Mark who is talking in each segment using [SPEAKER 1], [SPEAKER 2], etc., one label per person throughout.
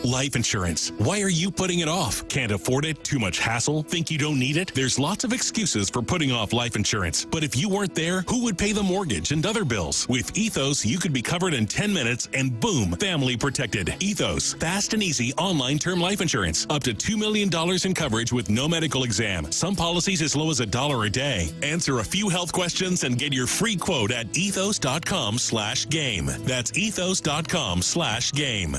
[SPEAKER 1] life insurance. Why are you putting it off? Can't afford it? Too much hassle? Think you don't need it? There's lots of excuses for putting off life insurance. But if you weren't there, who would pay the mortgage and other bills? With Ethos, you could be covered in 10 minutes and boom, family protected. Ethos, fast and easy online term life insurance. Up to $2 million in coverage with no medical exam. Some policies as low as $1 a day. Answer a few health questions and get your free quote at ethos.com/game. That's ethos.com/game.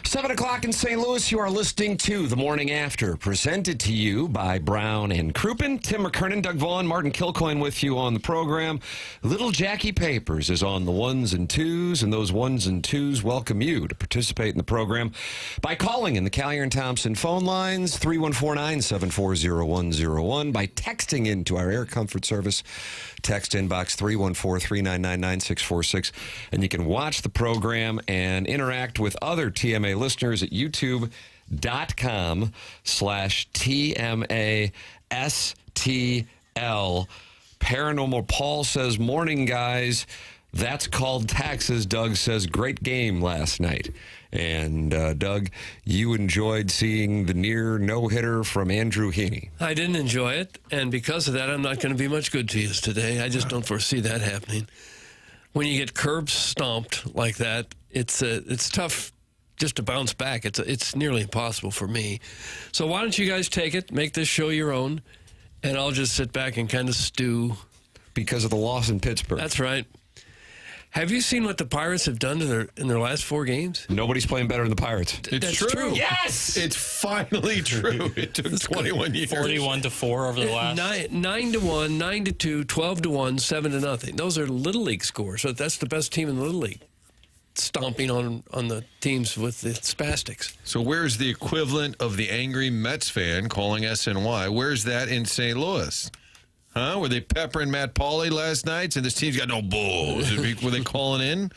[SPEAKER 2] Seven o'clock in St. Louis, you are listening to The Morning After, presented to you by Brown and Crouppen. Tim McKernan, Doug Vaughn, Martin Kilcoyne with you on the program. Little Jackie Papers is on the ones and twos, and those ones and twos welcome you to participate in the program by calling in the Callier and Thompson phone lines, 314-974-0101, by texting into our Air Comfort Service text inbox, 314-399-9646, and you can watch the program and interact with other TMA listeners at youtube.com/TMASTL. Paranormal Paul says, morning, guys. That's called taxes. Doug says, great game last night. And, Doug, you enjoyed seeing the near no-hitter from Andrew Heaney.
[SPEAKER 3] I didn't enjoy it, and because of that, I'm not going to be much good to you today. I just don't foresee that happening. When you get curb stomped like that, it's tough just to bounce back, it's nearly impossible for me. So why don't you guys take it, make this show your own, and I'll just sit back and kind of stew.
[SPEAKER 2] Because of the loss in Pittsburgh.
[SPEAKER 3] That's right. Have you seen what the Pirates have done in their last 4 games?
[SPEAKER 2] Nobody's playing better than the Pirates.
[SPEAKER 4] It's true.
[SPEAKER 2] Yes!
[SPEAKER 4] It's finally true. It took 21 years.
[SPEAKER 5] 41-4 over the last.
[SPEAKER 3] 9-1, 9-2, 12-1, 7-0. Those are Little League scores. So that's the best team in the Little League. Stomping on the teams with the spastics.
[SPEAKER 4] So where's the equivalent of the angry Mets fan calling SNY? Where's that in St. Louis? Huh? Were they peppering Matt Pauley last night? And this team's got no balls. Were they calling in?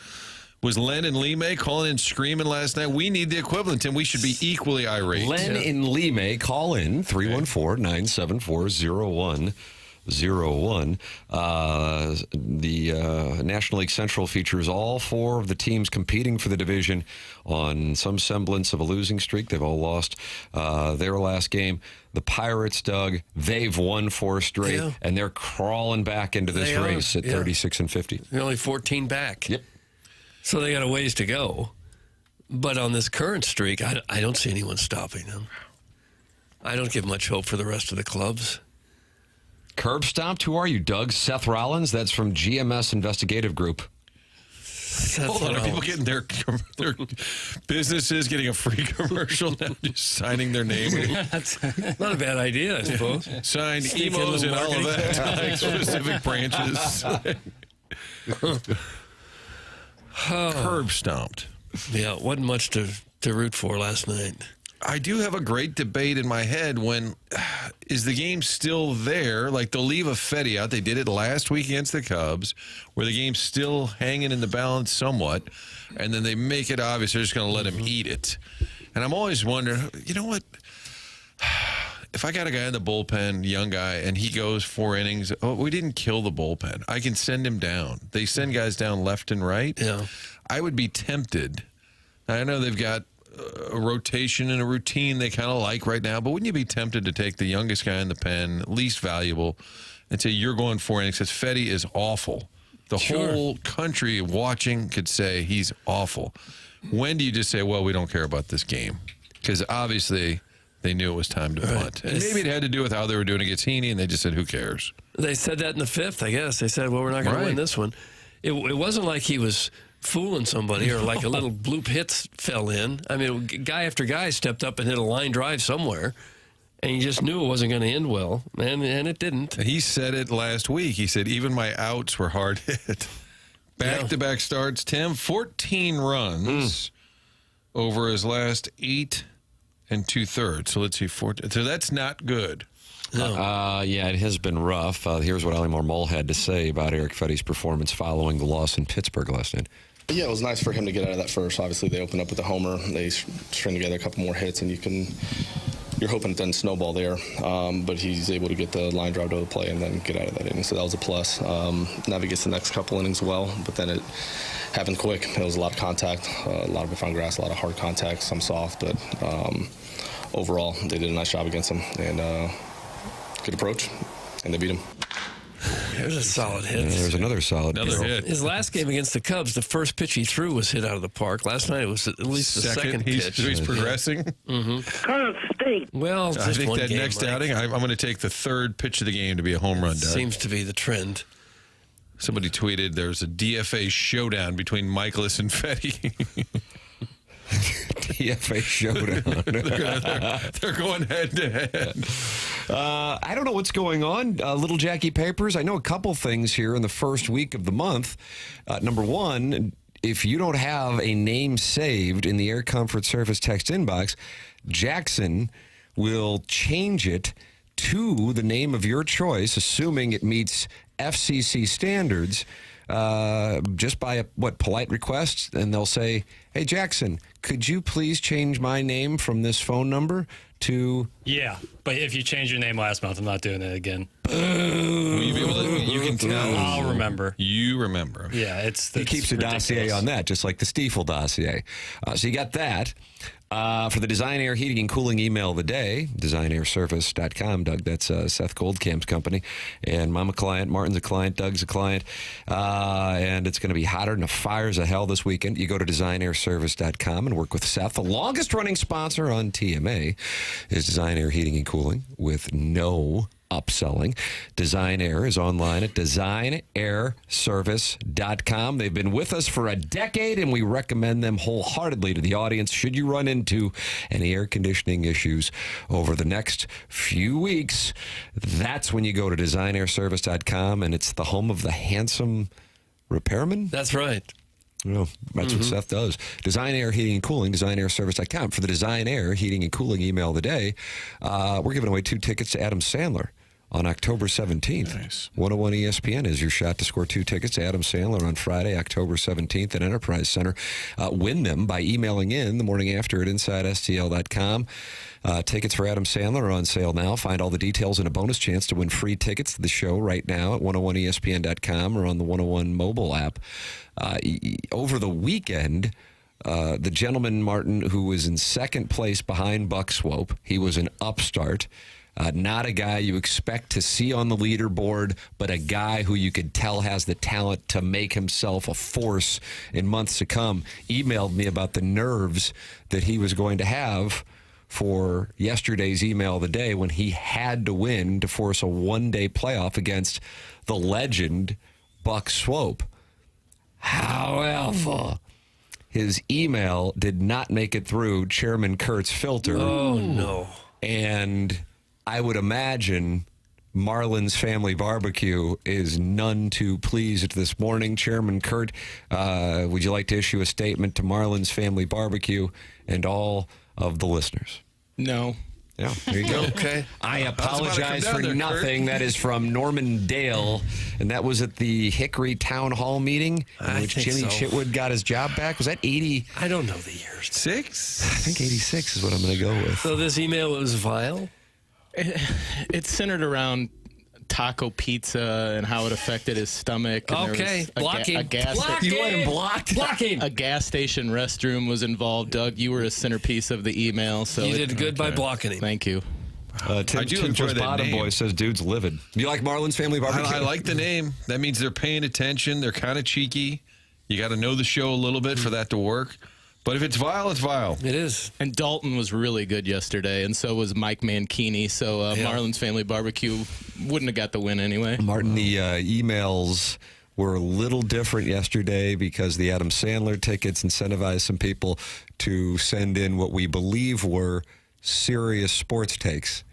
[SPEAKER 4] Was Len and Lee calling in screaming last night? We need the equivalent, and we should be equally irate.
[SPEAKER 2] Len and Lee call in 314-974-0101. The National League Central features all 4 of the teams competing for the division on some semblance of a losing streak. They've all lost their last game. The Pirates, Doug, they've won 4 straight, and they're crawling back into this race at 36-50.
[SPEAKER 3] They're only 14 back.
[SPEAKER 2] Yep.
[SPEAKER 3] So they got a ways to go. But on this current streak, I don't see anyone stopping them. I don't give much hope for the rest of the clubs.
[SPEAKER 2] Curb stomped? Who are you, Doug? Seth Rollins? That's from GMS Investigative Group.
[SPEAKER 4] Hold on, are people getting their businesses getting a free commercial now, just signing their name?
[SPEAKER 3] Not a bad idea, I suppose.
[SPEAKER 4] Signed emos and all of that, like specific branches. Curb stomped.
[SPEAKER 3] Yeah, it wasn't much to root for last night.
[SPEAKER 4] I do have a great debate in my head when, is the game still there? Like, they'll leave a Fetty out. They did it last week against the Cubs, where the game's still hanging in the balance somewhat, and then they make it obvious they're just going to let him eat it. And I'm always wondering, you know what? If I got a guy in the bullpen, young guy, and he goes 4 innings, we didn't kill the bullpen. I can send him down. They send guys down left and right.
[SPEAKER 3] Yeah.
[SPEAKER 4] I would be tempted. I know they've got a rotation and a routine they kind of like right now, but wouldn't you be tempted to take the youngest guy in the pen, least valuable, and say you're going 4 innings because Fetty is awful? The whole country watching could say he's awful. When do you just say, well, we don't care about this game? Because obviously they knew it was time to punt. And maybe it had to do with how they were doing against Heaney, and they just said, who cares?
[SPEAKER 3] They said that in the 5th, I guess. They said, well, we're not going to win this one. It wasn't like he was fooling somebody or like a little bloop hits fell in. I mean, guy after guy stepped up and hit a line drive somewhere, and you just knew it wasn't going to end well, and it didn't.
[SPEAKER 4] He said it last week. He said, even my outs were hard hit. Back-to-back starts, Tim, 14 runs over his last 8 2/3. So let's see, 14. So that's not good.
[SPEAKER 2] Yeah, it has been rough. Here's what Ollie Marmol had to say about Eric Fetty's performance following the loss in Pittsburgh last night.
[SPEAKER 6] Yeah, it was nice for him to get out of that first. Obviously, they opened up with a homer. They string together a couple more hits, and you're hoping it doesn't snowball there. But he's able to get the line drive to the play and then get out of that inning. So that was a plus. Navigates the next couple innings well, but then it happened quick. It was a lot of contact, a lot of it on grass, a lot of hard contact, some soft. But overall, they did a nice job against him. And good approach, and they beat him.
[SPEAKER 3] There's a solid hit.
[SPEAKER 2] There's another solid
[SPEAKER 4] hit.
[SPEAKER 3] His last game against the Cubs, the first pitch he threw was hit out of the park. Last night it was at least the second pitch.
[SPEAKER 4] He's progressing.
[SPEAKER 3] Kind of stink. Well,
[SPEAKER 4] I think that next outing, I'm going to take the 3rd pitch of the game to be a home run. Doug.
[SPEAKER 3] Seems to be the trend.
[SPEAKER 4] Somebody tweeted there's a DFA showdown between Michaelis and Fetty.
[SPEAKER 2] DFA showdown.
[SPEAKER 4] They're going head to head.
[SPEAKER 2] I don't know what's going on. Little Jackie Papers, I know a couple things here in the first week of the month. Number one, if you don't have a name saved in the Air Comfort Service text inbox, Jackson will change it to the name of your choice, assuming it meets FCC standards, just by polite request, and they'll say, hey, Jackson, could you please change my name from this phone number to...
[SPEAKER 5] Yeah, but if you change your name last month, I'm not doing it again.
[SPEAKER 4] You can tell.
[SPEAKER 5] I'll remember.
[SPEAKER 4] You remember.
[SPEAKER 5] Yeah,
[SPEAKER 2] he keeps a dossier on that, just like the Stiefel dossier. So you got that. For the Design Air Heating and Cooling email of the day, designairservice.com. Doug, that's Seth Goldcamp's company. And I'm a client. Martin's a client. Doug's a client. And it's going to be hotter than the fires of hell this weekend. You go to designairservice.com. designairservice.com and work with Seth. The longest-running sponsor on TMA is Design Air Heating and Cooling with no upselling. Design Air is online at designairservice.com. They've been with us for a decade, and we recommend them wholeheartedly to the audience. Should you run into any air conditioning issues over the next few weeks, that's when you go to designairservice.com, and it's the home of the handsome repairman.
[SPEAKER 3] That's right.
[SPEAKER 2] Well, that's what Seth does. Design Air Heating and Cooling, designairservice.com. For the Design Air Heating and Cooling email of the day, we're giving away 2 tickets to Adam Sandler on October 17th.
[SPEAKER 4] Nice.
[SPEAKER 2] 101 ESPN is your shot to score 2 tickets to Adam Sandler on Friday, October 17th at Enterprise Center. Win them by emailing in the morning after at InsideSTL.com. Tickets for Adam Sandler are on sale now. Find all the details and a bonus chance to win free tickets to the show right now at 101ESPN.com or on the 101 mobile app. Over the weekend, the gentleman, Martin, who was in second place behind Buck Swope, he was an upstart. Not a guy you expect to see on the leaderboard, but a guy who you could tell has the talent to make himself a force in months to come, emailed me about the nerves that he was going to have for yesterday's email of the day when he had to win to force a one-day playoff against the legend Buck Swope. However, his email did not make it through Chairman Kurt's filter.
[SPEAKER 3] Oh, no.
[SPEAKER 2] And I would imagine Marlin's Family Barbecue is none too pleased this morning. Chairman Kurt, would you like to issue a statement to Marlin's Family Barbecue and all of the listeners?
[SPEAKER 7] No.
[SPEAKER 2] Yeah, there you go.
[SPEAKER 3] Okay.
[SPEAKER 2] I apologize for nothing. That is from Norman Dale, and that was at the Hickory Town Hall meeting in
[SPEAKER 3] I
[SPEAKER 2] which
[SPEAKER 3] think
[SPEAKER 2] Jimmy
[SPEAKER 3] so.
[SPEAKER 2] Chitwood got his job back. Was that 80?
[SPEAKER 3] I don't know the years.
[SPEAKER 4] 6?
[SPEAKER 2] I think 86 is what I'm going to go with.
[SPEAKER 3] So this email was vile?
[SPEAKER 7] It's centered around taco pizza and how it affected his stomach. And
[SPEAKER 3] Okay, blocking.
[SPEAKER 7] A gas
[SPEAKER 2] You want him blocked?
[SPEAKER 3] Blocking.
[SPEAKER 7] a gas station restroom was involved. Doug, you were a centerpiece of the email. So
[SPEAKER 3] You did good by blocking him.
[SPEAKER 7] Thank you.
[SPEAKER 2] Tim,
[SPEAKER 4] I do
[SPEAKER 2] Tim
[SPEAKER 4] enjoy
[SPEAKER 2] from
[SPEAKER 4] that
[SPEAKER 2] Bottom
[SPEAKER 4] name.
[SPEAKER 2] Boy says, dude's livid. Do you like Marlin's Family Barbecue?
[SPEAKER 4] I like the name. That means they're paying attention. They're kind of cheeky. You got to know the show a little bit for that to work. But if it's vile, it's vile.
[SPEAKER 3] It is.
[SPEAKER 7] And Dalton was really good yesterday, and so was Mike Mankini. So Marlin's Family Barbecue wouldn't have got the win anyway.
[SPEAKER 2] Martin, the emails were a little different yesterday because the Adam Sandler tickets incentivized some people to send in what we believe were serious sports takes.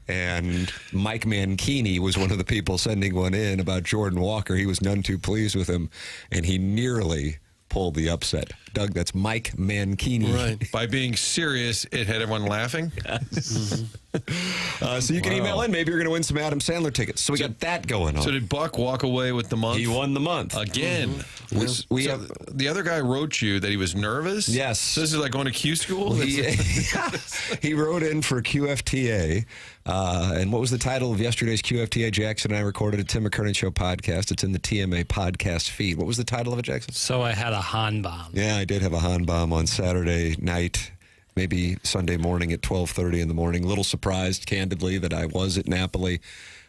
[SPEAKER 2] And Mike Mankini was one of the people sending one in about Jordan Walker. He was none too pleased with him, and he nearly pulled the upset. Doug, that's Mike Mankini.
[SPEAKER 3] Right.
[SPEAKER 4] By being serious, it had everyone laughing.
[SPEAKER 2] So you can email in. Maybe you're going to win some Adam Sandler tickets. So we got that going on.
[SPEAKER 4] So did Buck walk away with the month?
[SPEAKER 2] He won the month.
[SPEAKER 4] Again.
[SPEAKER 2] We
[SPEAKER 4] So
[SPEAKER 2] have,
[SPEAKER 4] the other guy wrote you that he was nervous?
[SPEAKER 2] Yes.
[SPEAKER 4] So this is like going to Q school?
[SPEAKER 2] he wrote in for QFTA. And what was the title of yesterday's QFTA? Jackson and I recorded a Tim McKernan Show podcast. It's in the TMA podcast feed. What was the title of it, Jackson?
[SPEAKER 5] So I had a Han bomb.
[SPEAKER 2] Yeah, I did have a Han bomb on Saturday night, maybe Sunday morning at 12:30 in the morning. A little surprised, candidly, that I was at Napoli.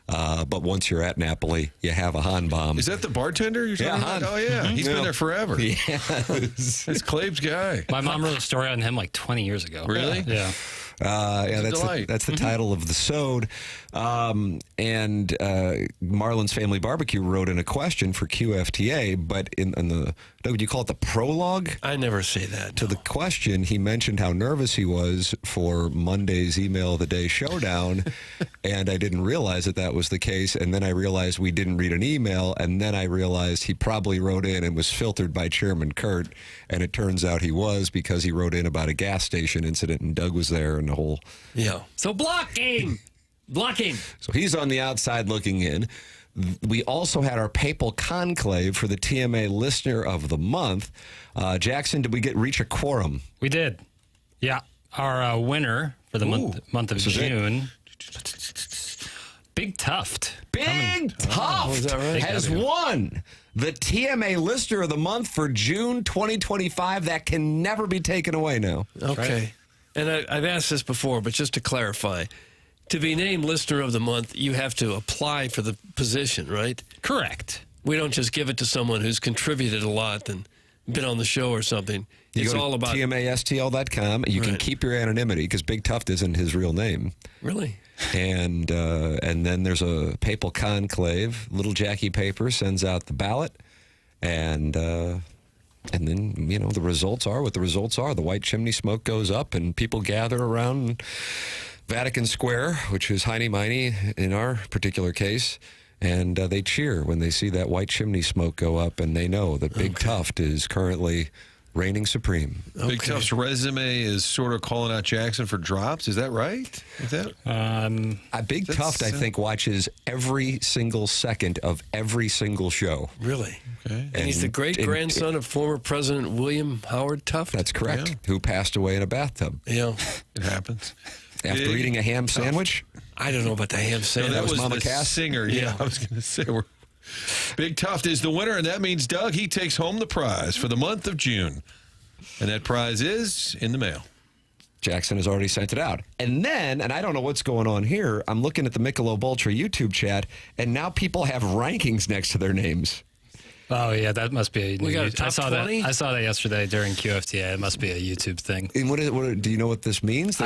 [SPEAKER 2] But once you're at Napoli, you have a Han bomb.
[SPEAKER 4] Is that the bartender you're talking
[SPEAKER 2] Han.
[SPEAKER 4] about? Oh, yeah. He's been there forever.
[SPEAKER 2] Yes.
[SPEAKER 4] That's Clave's guy.
[SPEAKER 5] My mom wrote a story on him like 20 years ago.
[SPEAKER 4] Really?
[SPEAKER 5] Yeah.
[SPEAKER 2] Yeah, that's the title of the sode. And Marlin's Family Barbecue wrote in a question for QFTA, but in the, would you call it the prologue?
[SPEAKER 3] I never say that.
[SPEAKER 2] To the question, he mentioned how nervous he was for Monday's Email of the Day showdown, and I didn't realize that was the case, and then I realized we didn't read an email, and then I realized he probably wrote in and was filtered by Chairman Kurt, and it turns out he was because he wrote in about a gas station incident, and Doug was there, and the whole...
[SPEAKER 3] Yeah. So blocking. Blocking.
[SPEAKER 2] So he's on the outside looking in. We also had our papal conclave for the TMA Listener of the Month. Jackson, did we reach a quorum?
[SPEAKER 5] We did. Yeah. Our winner for the month of June, Big Tuft.
[SPEAKER 2] Big Tuft
[SPEAKER 3] is that right?
[SPEAKER 2] has won the TMA Listener of the Month for June 2025. That can never be taken away now.
[SPEAKER 3] Okay. And I've asked this before, but just to clarify, to be named Listener of the Month, you have to apply for the position, right?
[SPEAKER 5] Correct.
[SPEAKER 3] We don't just give it to someone who's contributed a lot and been on the show or something.
[SPEAKER 2] You
[SPEAKER 3] It's
[SPEAKER 2] go to
[SPEAKER 3] all about
[SPEAKER 2] TMASTL.com. You can
[SPEAKER 3] Right.
[SPEAKER 2] keep your anonymity because Big Tuft isn't his real name.
[SPEAKER 3] really.
[SPEAKER 2] And then there's a papal conclave. Little Jackie Paper sends out the ballot, and then the results are what the results are. The white chimney smoke goes up, and people gather around Vatican Square, which is Heine Miney in our particular case, and they cheer when they see that white chimney smoke go up, and they know that Big Tuft is currently reigning supreme.
[SPEAKER 4] Big Tuft's resume is sort of calling out Jackson for drops. Is that right? Is that?
[SPEAKER 2] Big Tuft, I think, watches every single second of every single show.
[SPEAKER 3] Really?
[SPEAKER 4] Okay.
[SPEAKER 3] And he's the great-grandson of former President William Howard Tuft?
[SPEAKER 2] That's correct.
[SPEAKER 4] Yeah.
[SPEAKER 2] Who passed away in a bathtub
[SPEAKER 3] Yeah.
[SPEAKER 4] It happens.
[SPEAKER 2] after
[SPEAKER 4] Big
[SPEAKER 2] eating a ham sandwich.
[SPEAKER 3] I don't know about the ham
[SPEAKER 4] No,
[SPEAKER 3] sandwich.
[SPEAKER 4] that was
[SPEAKER 2] Mama
[SPEAKER 4] the
[SPEAKER 2] Cass?
[SPEAKER 4] singer. Yeah, I was going to say. Big Tuft is the winner, and that means, Doug, he takes home the prize for the month of June. And that prize is in the mail.
[SPEAKER 2] Jackson has already sent it out. And then, and I don't know what's going on here, I'm looking at the Michelob Ultra YouTube chat, and now people have rankings next to their names.
[SPEAKER 5] Oh yeah, that must be.
[SPEAKER 3] We got a top 20?
[SPEAKER 5] I saw that yesterday during QFTA. It must be a YouTube thing.
[SPEAKER 2] And what do you know what this means?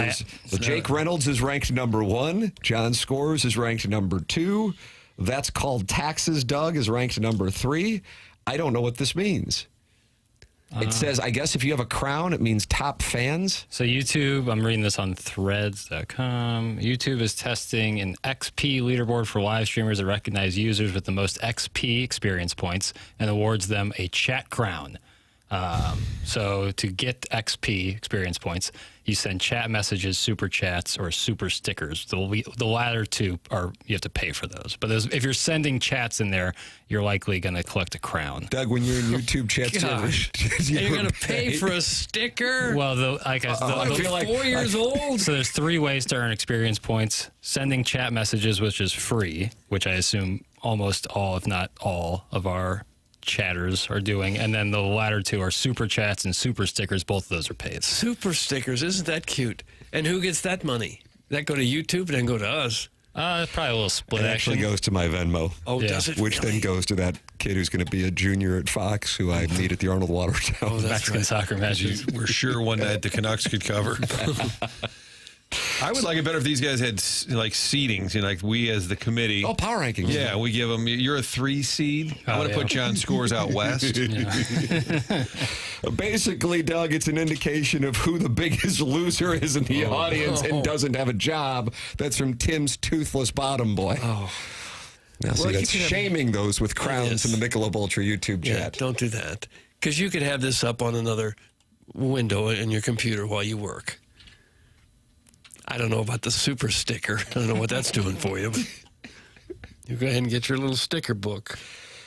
[SPEAKER 2] Jake Reynolds is ranked number 1. John Scores is ranked number 2. That's Called Taxes, Doug, is ranked number 3. I don't know what this means. It says, I guess if you have a crown, it means top fans.
[SPEAKER 5] So YouTube, I'm reading this on threads.com. YouTube is testing an XP leaderboard for live streamers that recognize users with the most XP experience points and awards them a chat crown. So to get XP experience points, you send chat messages, super chats, or super stickers. The latter two you have to pay for those. But if you're sending chats in there, you're likely going to collect a crown.
[SPEAKER 2] Doug, when you're in YouTube chats,
[SPEAKER 3] Gosh. You're going to pay for a sticker?
[SPEAKER 5] Well, I
[SPEAKER 3] feel like 4 years old?
[SPEAKER 5] So there's 3 ways to earn experience points. Sending chat messages, which is free, which I assume almost all, if not all, of our chatters are doing, and then the latter 2 are super chats and super stickers. Both of those are paid.
[SPEAKER 3] Super stickers, isn't that cute? And who gets that money? That go to YouTube and then go to us?
[SPEAKER 5] Probably a little split
[SPEAKER 2] It actually
[SPEAKER 5] action.
[SPEAKER 2] goes to my Venmo.
[SPEAKER 3] Oh,
[SPEAKER 5] Yeah.
[SPEAKER 3] does it?
[SPEAKER 2] Which
[SPEAKER 3] really?
[SPEAKER 2] then goes to that kid who's going to be a junior at Fox, who I meet at the Arnold Watertown.
[SPEAKER 3] Oh, that's
[SPEAKER 5] Mexican
[SPEAKER 3] right.
[SPEAKER 5] soccer matches.
[SPEAKER 4] We're sure one night the Canucks could cover. I would like it better if these guys had like seedings, like we as the committee.
[SPEAKER 2] Oh, power rankings.
[SPEAKER 4] Yeah, we give them. You're a 3 seed. I want to put John Scores out west.
[SPEAKER 2] Basically, Doug, it's an indication of who the biggest loser is in the audience and doesn't have a job. That's from Tim's Toothless Bottom Boy.
[SPEAKER 3] Oh.
[SPEAKER 2] Now, see,
[SPEAKER 3] Well,
[SPEAKER 2] that's
[SPEAKER 3] you could have-
[SPEAKER 2] shaming those with crowns
[SPEAKER 3] Yes.
[SPEAKER 2] in the Michelob Ultra YouTube
[SPEAKER 3] Yeah,
[SPEAKER 2] chat.
[SPEAKER 3] don't do that. Because you could have this up on another window in your computer while you work. I don't know about the super sticker. I don't know what that's doing for you. But you go ahead and get your little sticker book.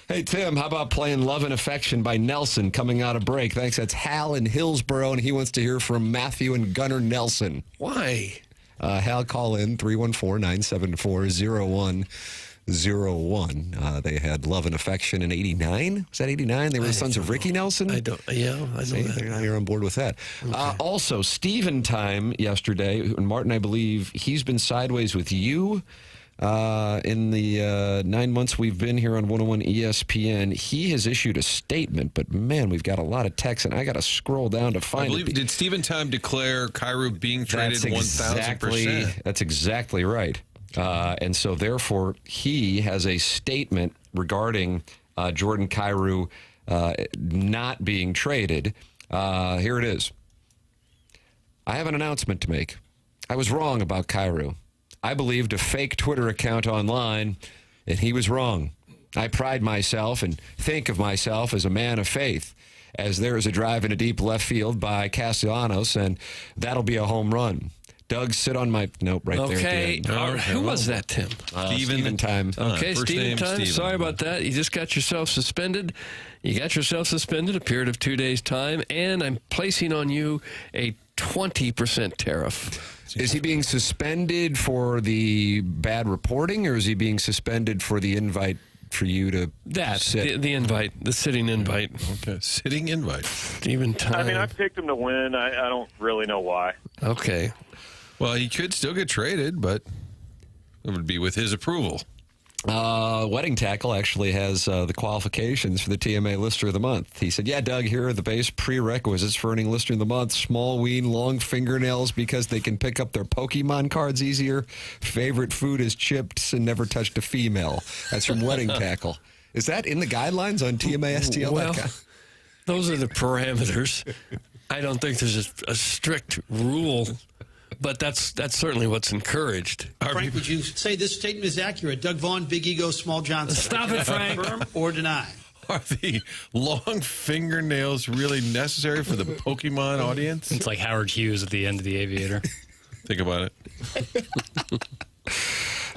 [SPEAKER 2] Hey, Tim, how about playing Love and Affection by Nelson coming out of break? Thanks. That's Hal in Hillsboro, and he wants to hear from Matthew and Gunnar Nelson.
[SPEAKER 3] Why?
[SPEAKER 2] Hal, call in 314-974-0101. They had Love and Affection in 89. Was that 89? They were the sons of Ricky Nelson?
[SPEAKER 3] I know
[SPEAKER 2] See,
[SPEAKER 3] that.
[SPEAKER 2] you're on board with that. Also, Steven Time yesterday, and Martin, I believe, he's been sideways with you in the 9 months we've been here on 101 ESPN. He has issued a statement, but man, we've got a lot of text, and I got to scroll down to
[SPEAKER 4] I
[SPEAKER 2] find
[SPEAKER 4] believe,
[SPEAKER 2] it.
[SPEAKER 4] did Stephen Time declare Cairo being traded 1,000%?
[SPEAKER 2] That's exactly right. And so, therefore, he has a statement regarding Jordan Kyrou not being traded. Here it is. I have an announcement to make. I was wrong about Kyrou. I believed a fake Twitter account online, and he was wrong. I pride myself and think of myself as a man of faith, as there is a drive in a deep left field by Castellanos, and that'll be a home run. Doug, sit on my nope right there.
[SPEAKER 3] Okay.
[SPEAKER 2] At the end.
[SPEAKER 3] All right. Who was that, Tim?
[SPEAKER 2] Steven Time.
[SPEAKER 3] Okay,
[SPEAKER 4] first
[SPEAKER 3] Steven
[SPEAKER 4] name,
[SPEAKER 3] Time.
[SPEAKER 4] Steven.
[SPEAKER 3] Sorry about that. You just got yourself suspended. You got yourself suspended a period of 2 days' time, and I'm placing on you a 20% tariff.
[SPEAKER 2] Is he being suspended for the bad reporting, or is he being suspended for the invite for you to sit?
[SPEAKER 3] The invite, the sitting invite.
[SPEAKER 4] Okay. Sitting invite.
[SPEAKER 3] Steven Time.
[SPEAKER 8] I mean, I picked him to win. I don't really know why.
[SPEAKER 3] Okay.
[SPEAKER 4] Well, he could still get traded, but it would be with his approval.
[SPEAKER 2] Wedding Tackle actually has the qualifications for the TMA Lister of the Month. He said, yeah, Doug, here are the base prerequisites for earning Lister of the Month. Small ween, long fingernails because they can pick up their Pokemon cards easier. Favorite food is chips and never touched a female. That's from Wedding Tackle. Is that in the guidelines on TMASTL?
[SPEAKER 3] Well, those are the parameters. I don't think there's a strict rule, but that's certainly what's encouraged.
[SPEAKER 9] Frank, would you say this statement is accurate? Doug Vaughn, Big Ego, Small Johnson.
[SPEAKER 3] Stop it, Frank.
[SPEAKER 9] Confirm or deny?
[SPEAKER 4] Are the long fingernails really necessary for the Pokemon audience?
[SPEAKER 5] It's like Howard Hughes at the end of The Aviator.
[SPEAKER 4] Think about it.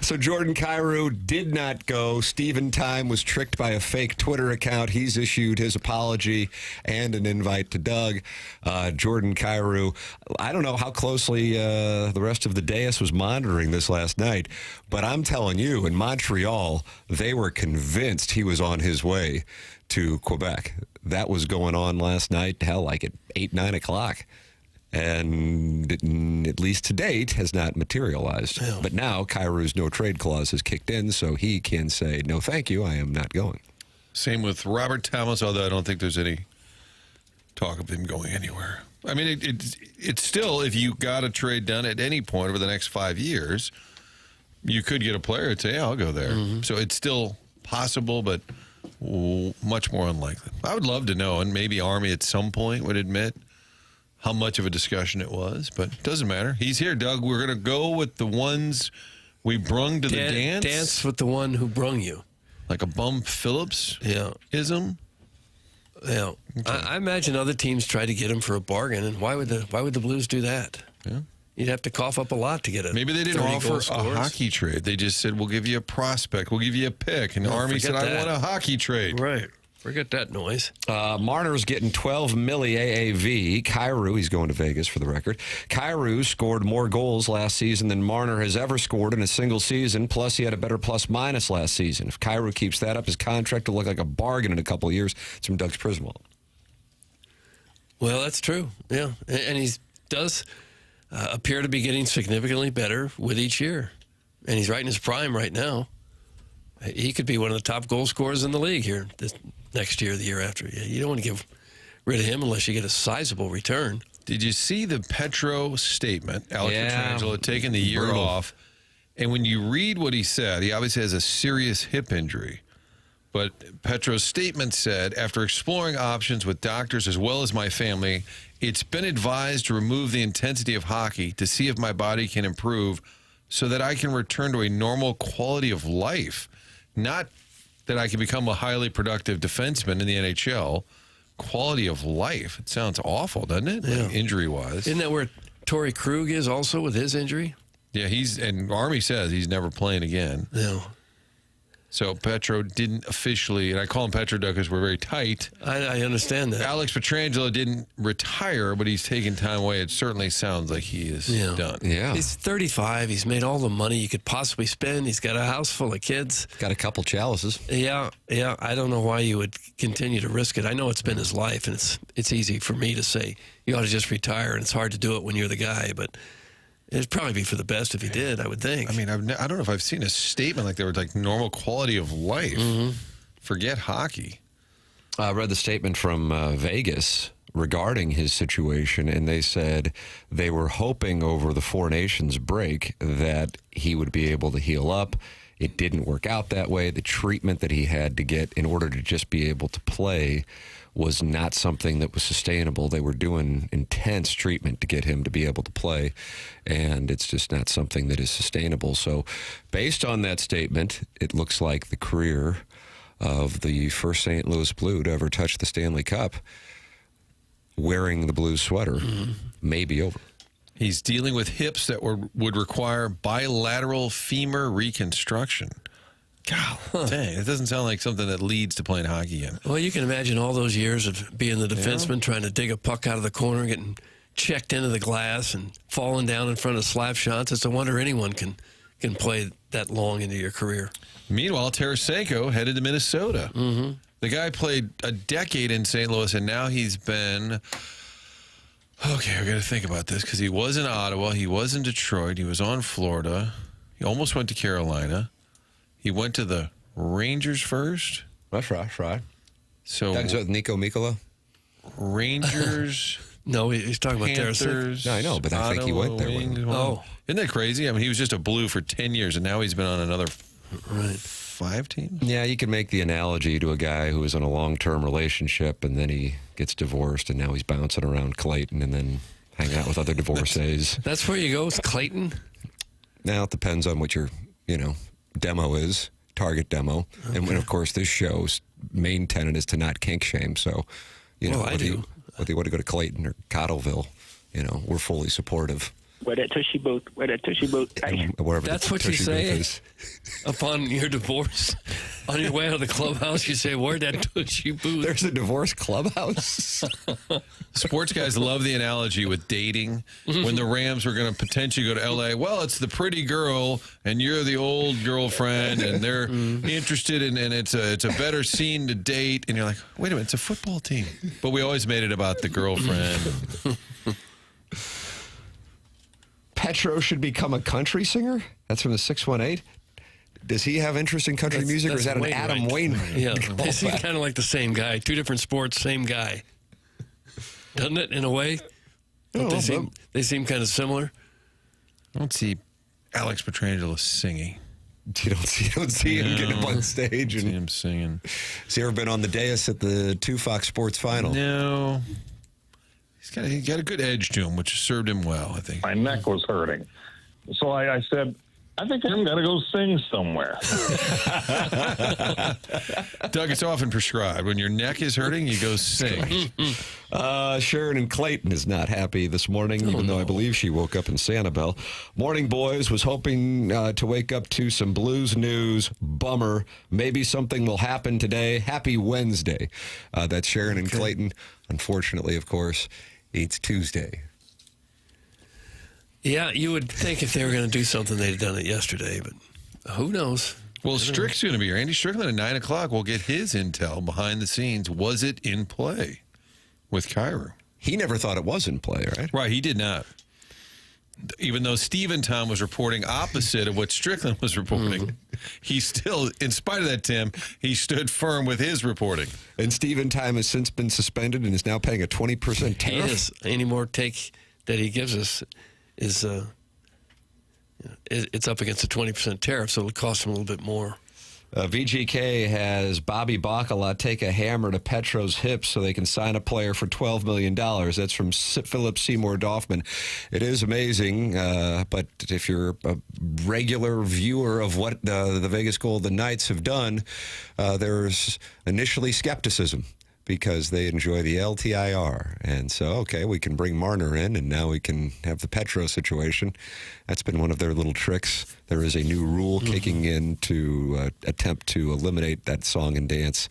[SPEAKER 2] So Jordan Kyrou did not go. Stephen Time was tricked by a fake Twitter account. He's issued his apology and an invite to Doug. Jordan Kyrou, I don't know how closely the rest of the dais was monitoring this last night, but I'm telling you, in Montreal, they were convinced he was on his way to Quebec. That was going on last night, hell, like at 8, 9 o'clock. And at least to date has not materialized. Yeah. But now Kyrou's no trade clause has kicked in, so he can say, no, thank you, I am not going.
[SPEAKER 4] Same with Robert Thomas, although I don't think there's any talk of him going anywhere. I mean, it's still, if you got a trade done at any point over the next 5 years, you could get a player and say, yeah, I'll go there. Mm-hmm. So it's still possible, but much more unlikely. I would love to know, and maybe Army at some point would admit how much of a discussion it was, but it doesn't matter. He's here, Doug. We're going to go with the ones we brung to the dance.
[SPEAKER 3] Dance with the one who brung you.
[SPEAKER 4] Like a Bum Phillips-ism?
[SPEAKER 3] Yeah. Okay. I imagine other teams try to get him for a bargain, and why would the Blues do that? Yeah. You'd have to cough up a lot to get it.
[SPEAKER 4] Maybe they didn't offer a hockey trade. They just said, we'll give you a prospect. We'll give you a pick. And Army said, I want a hockey trade.
[SPEAKER 3] Right. Forget that noise.
[SPEAKER 2] Marner's getting 12 milli AAV. Kyrou, he's going to Vegas for the record. Kyrou scored more goals last season than Marner has ever scored in a single season. Plus, he had a better plus-minus last season. If Kyrou keeps that up, his contract will look like a bargain in a couple of years. It's from Doug's Prismal.
[SPEAKER 3] Well, that's true. Yeah, and he does appear to be getting significantly better with each year. And he's right in his prime right now. He could be one of the top goal scorers in the league here this next year, the year after. You don't want to get rid of him unless you get a sizable return.
[SPEAKER 4] Did you see the Petro statement? Alec Petrangelo had taken the year off. And when you read what he said, he obviously has a serious hip injury. But Petro's statement said, after exploring options with doctors as well as my family, it's been advised to remove the intensity of hockey to see if my body can improve so that I can return to a normal quality of life. Not that I can become a highly productive defenseman in the NHL. Quality of life. It sounds awful, doesn't it? Yeah. Like injury-wise.
[SPEAKER 3] Isn't that where Torrey Krug is also with his injury?
[SPEAKER 4] Yeah, and Army says he's never playing again.
[SPEAKER 3] No.
[SPEAKER 4] So Petro didn't officially, and I call him Petro because we're very tight.
[SPEAKER 3] I understand that.
[SPEAKER 4] Alex Petrangelo didn't retire, but he's taking time away. It certainly sounds like he is done.
[SPEAKER 2] Yeah.
[SPEAKER 3] He's 35. He's made all the money you could possibly spend. He's got a house full of kids.
[SPEAKER 2] Got a couple chalices.
[SPEAKER 3] Yeah. I don't know why you would continue to risk it. I know it's been his life, and it's easy for me to say you ought to just retire, and it's hard to do it when you're the guy, but it'd probably be for the best if he did, I would think.
[SPEAKER 4] I mean, I don't know if I've seen a statement like that where it's like normal quality of life. Mm-hmm. Forget hockey.
[SPEAKER 2] I read the statement from Vegas regarding his situation, and they said they were hoping over the Four Nations break that he would be able to heal up. It didn't work out that way. The treatment that he had to get in order to just be able to play was not something that was sustainable. They were doing intense treatment to get him to be able to play, and it's just not something that is sustainable. So based on that statement, it looks like the career of the first St. Louis Blue to ever touch the Stanley Cup wearing the Blues sweater may be over.
[SPEAKER 4] He's dealing with hips that would require bilateral femur reconstruction. God, dang, it doesn't sound like something that leads to playing hockey again.
[SPEAKER 3] Well, you can imagine all those years of being the defenseman, trying to dig a puck out of the corner, getting checked into the glass and falling down in front of slap shots. It's a wonder anyone can play that long into your career.
[SPEAKER 4] Meanwhile, Tarasenko headed to Minnesota.
[SPEAKER 3] Mm-hmm.
[SPEAKER 4] The guy played a decade in St. Louis, and now he's been... Okay, we got to think about this because he was in Ottawa, he was in Detroit, he was on Florida, he almost went to Carolina. He went to the Rangers first.
[SPEAKER 2] That's right.
[SPEAKER 4] So
[SPEAKER 2] That's with Nico Mikkola.
[SPEAKER 4] Rangers.
[SPEAKER 3] No, he's talking about
[SPEAKER 4] Panthers.
[SPEAKER 2] No, I know, but I think he went there.
[SPEAKER 3] Oh.
[SPEAKER 4] Isn't that crazy? I mean, he was just a Blue for 10 years, and now he's been on another 5 teams.
[SPEAKER 2] Yeah, you can make the analogy to a guy who was in a long-term relationship, and then he gets divorced, and now he's bouncing around Clayton, and then hang out with other divorcees.
[SPEAKER 3] That's where you go with Clayton?
[SPEAKER 2] Now it depends on what your, demo is, target demo. Okay. And when, of course, this show's main tenet is to not kink shame. So, whether you want to go to Clayton or Cottleville, we're fully supportive.
[SPEAKER 10] Where that tushy boot.
[SPEAKER 2] That's
[SPEAKER 3] what you say upon your divorce. On your way out of the clubhouse, you say, where'd that tushy boot?
[SPEAKER 2] There's a divorce clubhouse.
[SPEAKER 4] Sports guys love the analogy with dating. When the Rams were going to potentially go to L.A., well, it's the pretty girl, and you're the old girlfriend, and they're interested in, and it's a better scene to date. And you're like, wait a minute, it's a football team. But we always made it about the girlfriend.
[SPEAKER 2] Petro should become a country singer? That's from the 618. Does he have interest in country music, or is that an Adam Wainwright?
[SPEAKER 3] Yeah, they seem kind of like the same guy. 2 different sports, same guy. Doesn't it, in a way? They seem kind of similar.
[SPEAKER 4] I don't see Alex Petrangelo singing.
[SPEAKER 2] You don't see him getting up on stage and
[SPEAKER 4] see him singing.
[SPEAKER 2] Has he ever been on the dais at the 2 Fox Sports final?
[SPEAKER 4] No. He got a good edge to him, which served him well, I think.
[SPEAKER 11] My neck was hurting. So I said, I think I'm going to go sing somewhere.
[SPEAKER 4] Doug, it's often prescribed. When your neck is hurting, you go sing.
[SPEAKER 2] Sharon in Clayton is not happy this morning, even though I believe she woke up in Sanibel. Morning, boys. Was hoping to wake up to some Blues news. Bummer. Maybe something will happen today. Happy Wednesday. That's Sharon in Clayton. Unfortunately, of course, it's Tuesday.
[SPEAKER 3] Yeah, you would think if they were going to do something, they'd have done it yesterday, but who knows?
[SPEAKER 4] Well, Strick's going to be here. Andy Strickland at 9 o'clock. We'll get his intel behind the scenes. Was it in play with Cairo?
[SPEAKER 2] He never thought it was in play, right?
[SPEAKER 4] Right, he did not. Even though Stephen Tom was reporting opposite of what Strickland was reporting, he still, in spite of that, Tim, he stood firm with his reporting.
[SPEAKER 2] And Stephen Tom has since been suspended and is now paying a 20% tariff.
[SPEAKER 3] Any more take that he gives us is it's up against a 20% tariff, so it'll cost him a little bit more.
[SPEAKER 2] VGK has Bobby Bacala take a hammer to Petro's hips so they can sign a player for $12 million. That's from Philip Seymour Dorfman. It is amazing, but if you're a regular viewer of what the Vegas Golden Knights have done, there's initially skepticism because they enjoy the LTIR. And so, okay, we can bring Marner in, and now we can have the Petro situation. That's been one of their little tricks. There is a new rule kicking in to attempt to eliminate that song and dance,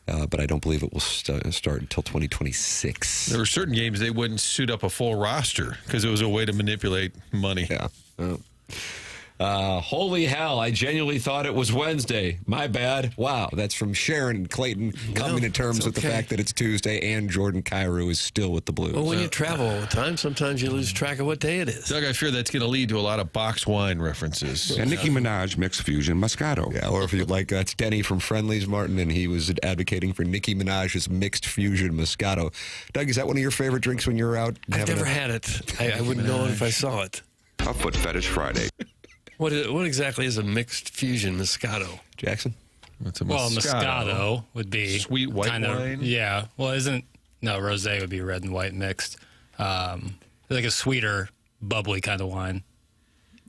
[SPEAKER 2] but I don't believe it will start until 2026.
[SPEAKER 4] There were certain games they wouldn't suit up a full roster because it was a way to manipulate money.
[SPEAKER 2] Yeah. Holy hell, I genuinely thought it was Wednesday. My bad. Wow, that's from Sharon and Clayton coming to terms with the fact that it's Tuesday and Jordan Kyrou is still with the Blues.
[SPEAKER 3] Well, when you travel all the time, sometimes you lose track of what day it is.
[SPEAKER 4] Doug, I fear that's going to lead to a lot of box wine references.
[SPEAKER 12] And Nicki Minaj Mixed Fusion Moscato.
[SPEAKER 2] Yeah, or if you like, that's Denny from Friendlies, Martin, and he was advocating for Nicki Minaj's Mixed Fusion Moscato. Doug, is that one of your favorite drinks when you're out?
[SPEAKER 3] I've never had it. I wouldn't know it if I saw it.
[SPEAKER 12] A Foot Fetish Friday.
[SPEAKER 3] What exactly is a mixed fusion Moscato?
[SPEAKER 2] Jackson?
[SPEAKER 4] What's a Moscato?
[SPEAKER 5] Well, Moscato would be
[SPEAKER 4] sweet white wine.
[SPEAKER 5] Yeah. Well, rosé would be red and white mixed. Like a sweeter, bubbly kind of wine.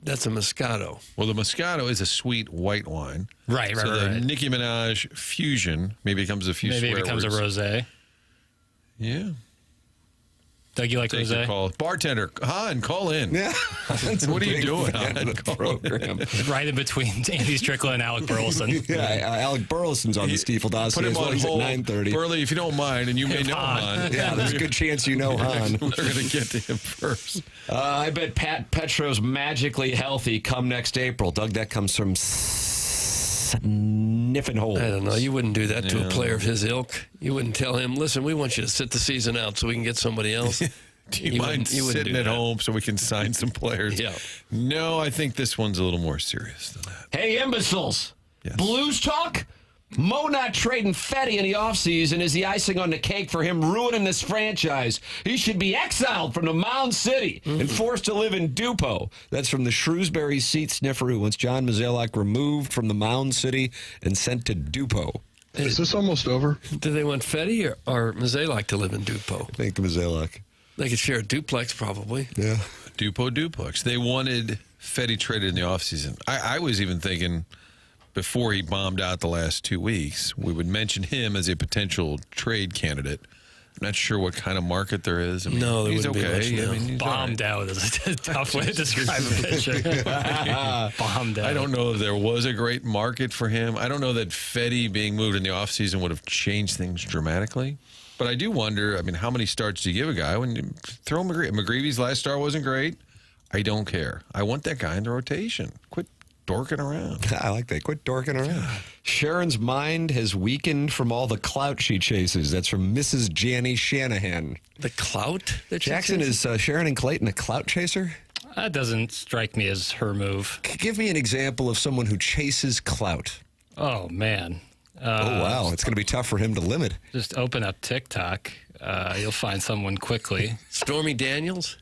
[SPEAKER 3] That's a Moscato.
[SPEAKER 4] Well, the Moscato is a sweet white wine.
[SPEAKER 5] Right.
[SPEAKER 4] So the Nicki Minaj fusion maybe becomes a few
[SPEAKER 5] Maybe it becomes a rosé.
[SPEAKER 4] Yeah.
[SPEAKER 5] Doug, you like rosé?
[SPEAKER 4] Call. Bartender, Han, call in.
[SPEAKER 2] Yeah.
[SPEAKER 4] What are you doing on the
[SPEAKER 2] program?
[SPEAKER 5] Right in between Andy Strickland and Alec Burleson.
[SPEAKER 2] Alec Burleson's on the Stiefel dossier.
[SPEAKER 4] Put him on hold.
[SPEAKER 2] 9:30.
[SPEAKER 4] Burley, if you don't mind, and you may know Han.
[SPEAKER 2] Yeah, there's a good chance you know Han.
[SPEAKER 4] We're going to get to him first.
[SPEAKER 2] I bet Petro's magically healthy come next April. Doug, that comes from sniffing holes.
[SPEAKER 3] I don't know. You wouldn't do that to a player of his ilk. You wouldn't tell him, listen, we want you to sit the season out so we can get somebody else.
[SPEAKER 4] Do you mind sitting at home so we can sign some players?
[SPEAKER 3] Yeah.
[SPEAKER 4] No, I think this one's a little more serious than that.
[SPEAKER 2] Hey, imbeciles.
[SPEAKER 4] Yes.
[SPEAKER 2] Blues talk? Mo not trading Fetty in the offseason is the icing on the cake for him ruining this franchise. He should be exiled from the Mound City and forced to live in Dupo. That's from the Shrewsbury seat sniffer who wants John Mozeliak removed from the Mound City and sent to Dupo.
[SPEAKER 10] Is this almost over?
[SPEAKER 3] Do they want Fetty or Mozeliak to live in Dupo?
[SPEAKER 2] I think Mozeliak.
[SPEAKER 3] They could share a duplex, probably.
[SPEAKER 2] Yeah.
[SPEAKER 4] Dupo duplex. They wanted Fetty traded in the offseason. I was even thinking before he bombed out the last 2 weeks, we would mention him as a potential trade candidate. I'm not sure what kind of market there is. I mean,
[SPEAKER 3] No, there
[SPEAKER 4] he's
[SPEAKER 3] wouldn't
[SPEAKER 4] okay.
[SPEAKER 3] be much, no.
[SPEAKER 4] I mean, he's
[SPEAKER 5] Bombed out is a tough way to describe a pitcher. Bombed out.
[SPEAKER 4] I don't know if there was a great market for him. I don't know that Fetty being moved in the offseason would have changed things dramatically. But I do wonder, I mean, how many starts do you give a guy when you throw McGreevy's last start wasn't great? I don't care. I want that guy in the rotation. Quit dorking around.
[SPEAKER 2] I like that. Quit dorking around. Sharon's mind has weakened from all the clout she chases. That's from Mrs. Janny Shanahan.
[SPEAKER 3] The clout?
[SPEAKER 2] Jackson, is Sharon and Clayton a clout chaser?
[SPEAKER 5] That doesn't strike me as her move.
[SPEAKER 2] Give me an example of someone who chases clout.
[SPEAKER 5] Oh, man.
[SPEAKER 2] Oh, wow. It's going to be tough for him to limit.
[SPEAKER 5] Just open up TikTok. You'll find someone quickly.
[SPEAKER 3] Stormy Daniels?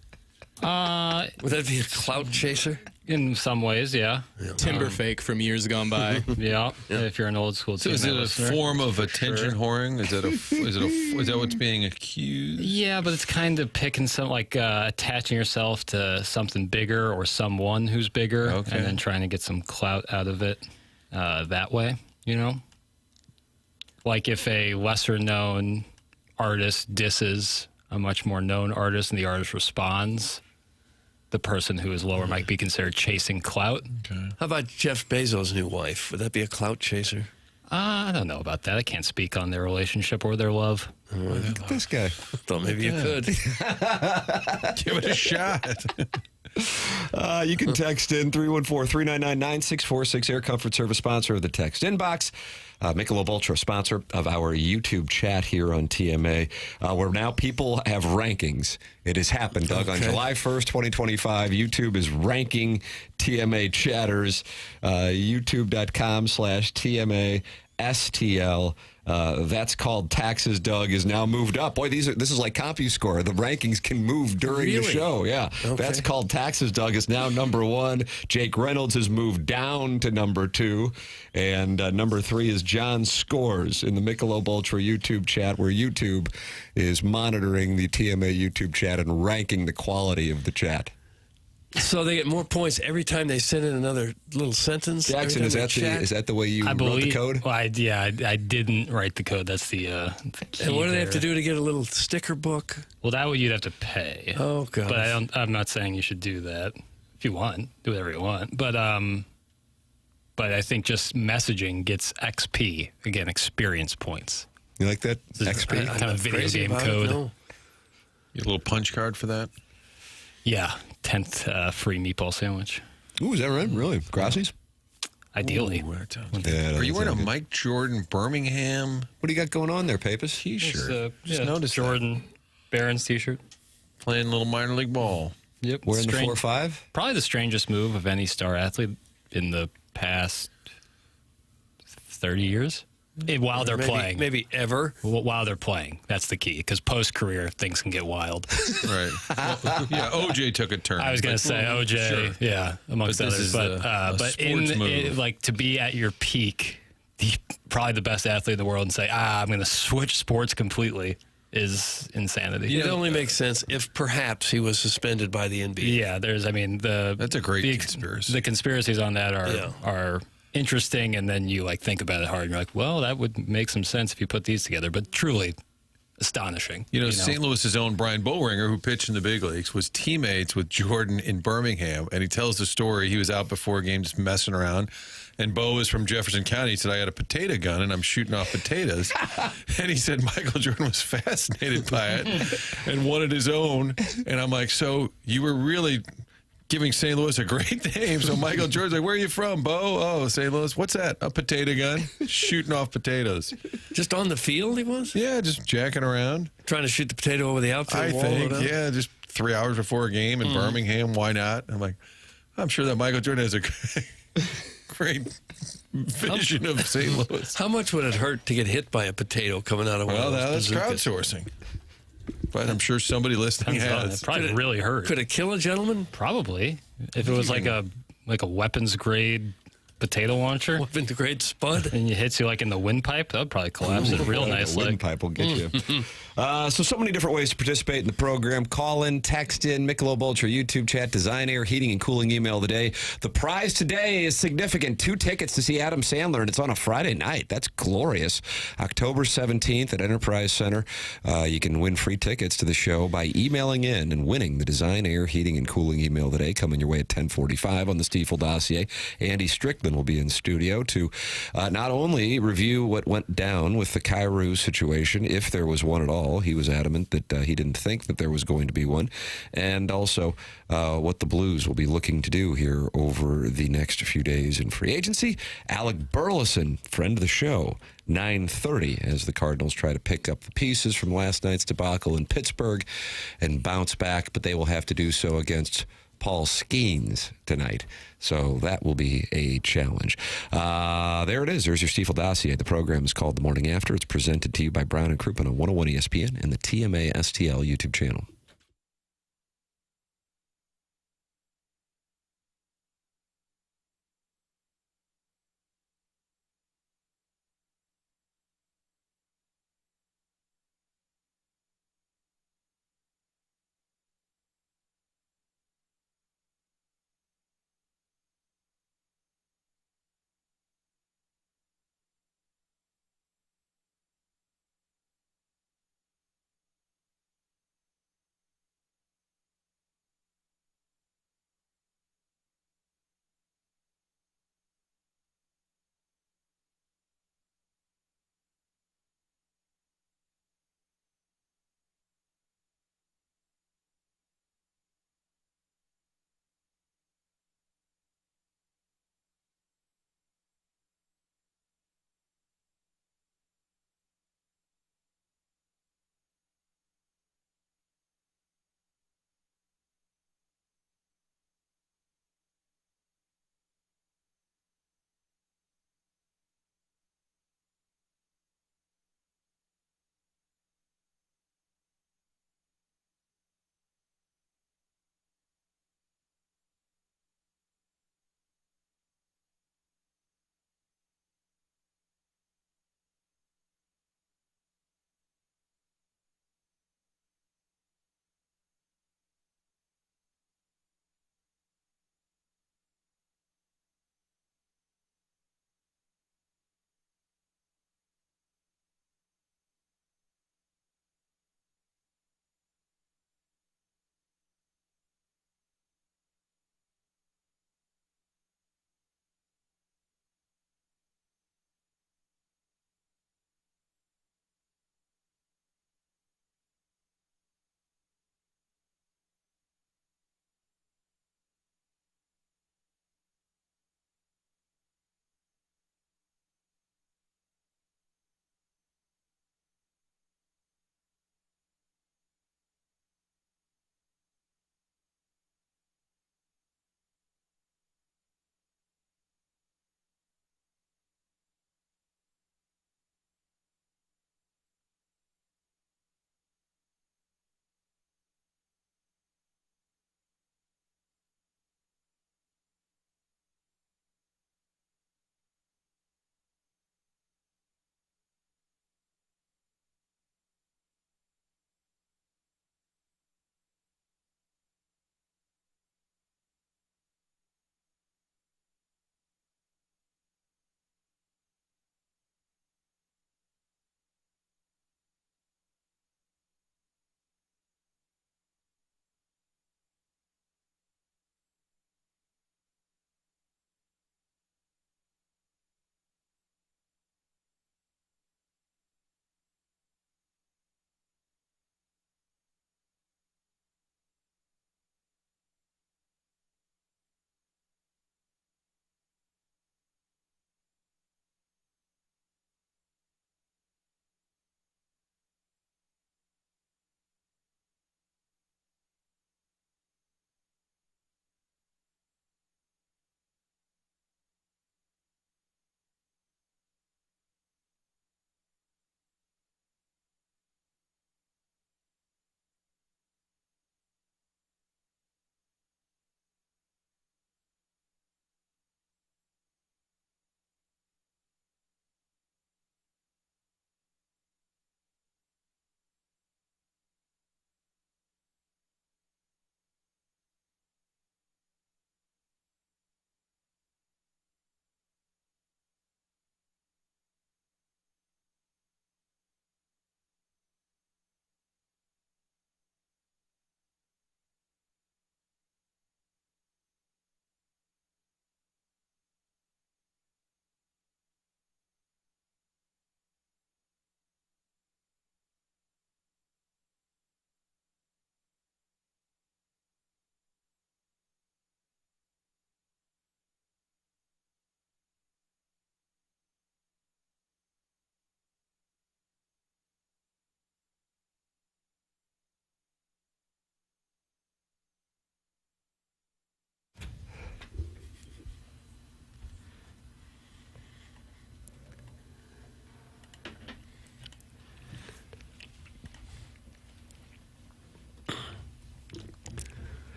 [SPEAKER 3] Would that be a clout chaser?
[SPEAKER 5] In some ways, yeah.
[SPEAKER 7] Timber fake from years gone by.
[SPEAKER 5] Yeah, if you're an old school
[SPEAKER 4] So
[SPEAKER 5] team
[SPEAKER 4] is it a
[SPEAKER 5] listener.
[SPEAKER 4] form of attention whoring? Is that what's being accused?
[SPEAKER 5] Yeah, but it's kind of picking attaching yourself to something bigger or someone who's bigger,
[SPEAKER 4] Okay.
[SPEAKER 5] and then trying to get some clout out of it that way. You know, like if a lesser-known artist disses a much more known artist, and the artist responds, the person who is lower might be considered chasing clout.
[SPEAKER 4] Okay.
[SPEAKER 3] How about Jeff Bezos' new wife? Would that be a clout chaser?
[SPEAKER 5] I don't know about that. I can't speak on their relationship or their love.
[SPEAKER 2] Look at this guy.
[SPEAKER 3] Thought maybe you could.
[SPEAKER 4] Give it a shot.
[SPEAKER 2] You can text in 314-399-9646. Air Comfort Service, sponsor of the Text Inbox. Michelob Ultra, sponsor of our YouTube chat here on TMA, where now people have rankings. It has happened, Doug. On July 1st, 2025, YouTube is ranking TMA chatters. YouTube.com/TMA STL. That's called Taxes. Doug is now moved up. Boy, this is like CompuScore. The rankings can move during the show. Yeah, That's called Taxes. Doug is now number 1. Jake Reynolds has moved down to number 2, and number 3 is John Scores in the Michelob Ultra YouTube chat, where YouTube is monitoring the TMA YouTube chat and ranking the quality of the chat.
[SPEAKER 3] So they get more points every time they send in another little sentence?
[SPEAKER 2] Jackson, is that the way you wrote the code?
[SPEAKER 5] Well, I didn't write the code. That's the key.
[SPEAKER 3] And what do they have to do to get a little sticker book?
[SPEAKER 5] Well, that would you'd have to pay.
[SPEAKER 3] Oh, God.
[SPEAKER 5] But I'm not saying you should do that. If you want, do whatever you want. But I think just messaging gets XP, again, experience points.
[SPEAKER 2] You like that? XP?
[SPEAKER 5] Kind of video game code.
[SPEAKER 3] No.
[SPEAKER 4] You have a little punch card for that?
[SPEAKER 5] Yeah, 10th free meatball sandwich.
[SPEAKER 2] Ooh, is that right? Really? Grassies?
[SPEAKER 5] Ideally.
[SPEAKER 4] Are you wearing a Mike Jordan Birmingham?
[SPEAKER 2] What do you got going on there, Papis?
[SPEAKER 4] T-shirt. Just noticed
[SPEAKER 5] Jordan Barron's T-shirt.
[SPEAKER 4] Playing a little minor league ball.
[SPEAKER 5] Yep.
[SPEAKER 2] Wearing the 4-5?
[SPEAKER 5] Probably the strangest move of any star athlete in the past 30 years. While they're playing.
[SPEAKER 3] Maybe ever.
[SPEAKER 5] While they're playing. That's the key. Because post-career, things can get wild.
[SPEAKER 4] Right. Yeah, OJ took a turn.
[SPEAKER 5] I was going to say OJ,
[SPEAKER 4] sure.
[SPEAKER 5] yeah, amongst
[SPEAKER 4] But
[SPEAKER 5] others.
[SPEAKER 4] this is
[SPEAKER 5] But
[SPEAKER 4] a sports move.
[SPEAKER 5] like to be at your peak, probably the best athlete in the world, and say, I'm going to switch sports completely is insanity.
[SPEAKER 3] It only makes sense if perhaps he was suspended by the NBA.
[SPEAKER 5] Yeah, that's
[SPEAKER 4] a great conspiracy.
[SPEAKER 5] The conspiracies on that are interesting, and then you think about it hard, and you're like, well, that would make some sense if you put these together. But truly astonishing.
[SPEAKER 4] St. Louis's own Brian Bollringer, who pitched in the big leagues, was teammates with Jordan in Birmingham, and he tells the story. He was out before a game just messing around, and Bo is from Jefferson County. He said, I got a potato gun, and I'm shooting off potatoes. And he said Michael Jordan was fascinated by it and wanted his own. And I'm like, so you were really giving St. Louis a great name. So Michael Jordan's like, where are you from, Bo? Oh, St. Louis. What's that? A potato gun? Shooting off potatoes.
[SPEAKER 3] Just on the field he was?
[SPEAKER 4] Yeah, just jacking around.
[SPEAKER 3] Trying to shoot the potato over the outfield
[SPEAKER 4] I
[SPEAKER 3] wall?
[SPEAKER 4] think, yeah, just 3 hours before a game in Birmingham. Why not? I'm like, I'm sure that Michael Jordan has a great vision of St. Louis.
[SPEAKER 3] How much would it hurt to get hit by a potato coming out of one of those
[SPEAKER 4] that's
[SPEAKER 3] bazookas?
[SPEAKER 4] crowdsourcing. But I'm sure somebody listening has.
[SPEAKER 5] It probably really hurt.
[SPEAKER 3] Could it kill a gentleman?
[SPEAKER 5] Probably. If it was like a weapons grade potato launcher.
[SPEAKER 3] Weapons grade spud.
[SPEAKER 5] And it hits you like in the windpipe, that would probably collapse it real nicely.
[SPEAKER 2] Windpipe will get you. So many different ways to participate in the program. Call in, text in, Michelob Ultra YouTube chat, Design Air Heating and Cooling email of the day. The prize today is significant. 2 tickets to see Adam Sandler, and it's on a Friday night. That's glorious. October 17th at Enterprise Center. You can win free tickets to the show by emailing in and winning the Design Air Heating and Cooling email of the day, coming your way at 10:45 on the Stiefel dossier. Andy Strickland will be in studio to not only review what went down with the Kyrou situation, if there was one at all. He was adamant that he didn't think that there was going to be one, and also what the Blues will be looking to do here over the next few days in free agency. Alec Burleson, friend of the show, 9:30 as the Cardinals try to pick up the pieces from last night's debacle in Pittsburgh and bounce back, but they will have to do so against Paul Skeens tonight. So that will be a challenge. There it is. There's your Stiefel dossier. The program is called The Morning After. It's presented to you by Brown and Crouppen on 101 ESPN and the TMA STL YouTube channel.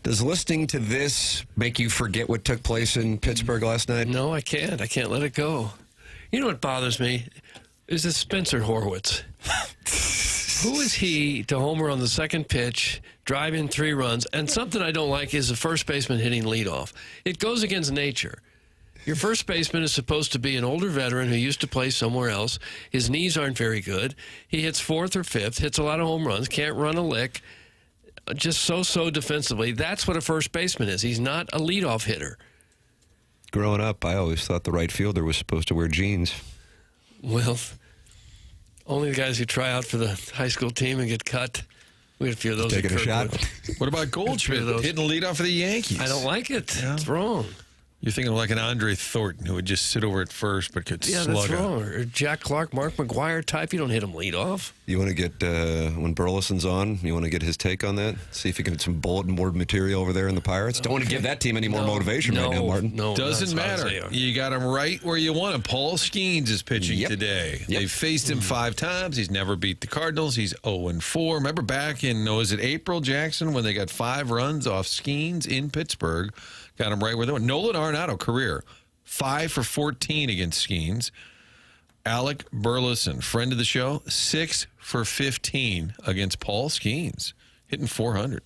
[SPEAKER 2] Does listening to this make you forget what took place in Pittsburgh last night?
[SPEAKER 3] No, I can't. I can't let it go. You know what bothers me? Is this Spencer Horwitz. Who is he to homer on the second pitch, drive in 3 runs, and something I don't like is the first baseman hitting leadoff. It goes against nature. Your first baseman is supposed to be an older veteran who used to play somewhere else. His knees aren't very good. He hits 4th or 5th, hits a lot of home runs, can't run a lick. Just so defensively. That's what a first baseman is. He's not a leadoff hitter.
[SPEAKER 2] Growing up, I always thought the right fielder was supposed to wear jeans.
[SPEAKER 3] Well, only the guys who try out for the high school team and get cut. We had a few of those.
[SPEAKER 2] Taking a shot.
[SPEAKER 4] What about Goldschmidt hitting leadoff for the Yankees?
[SPEAKER 3] I don't like it. Yeah. It's wrong.
[SPEAKER 4] You're thinking of like an Andre Thornton who would just sit over at first but could slug
[SPEAKER 3] that's wrong. Or Jack Clark, Mark McGuire type. You don't hit him lead off.
[SPEAKER 2] You want to get, when Burleson's on, you want to get his take on that? See if he can get some bulletin board material over there in the Pirates? Don't want to give that team any more motivation right now, Martin.
[SPEAKER 3] No,
[SPEAKER 4] doesn't matter. You got him right where you want him. Paul Skeens is pitching today. They've faced him 5 times. He's never beat the Cardinals. He's 0-4. Remember back in, was it April, Jackson, when they got 5 runs off Skeens in Pittsburgh? Got him right where they went. Nolan Arenado, career, 5 for 14 against Skeens. Alec Burleson, friend of the show, 6 for 15 against Paul Skeens, hitting 400.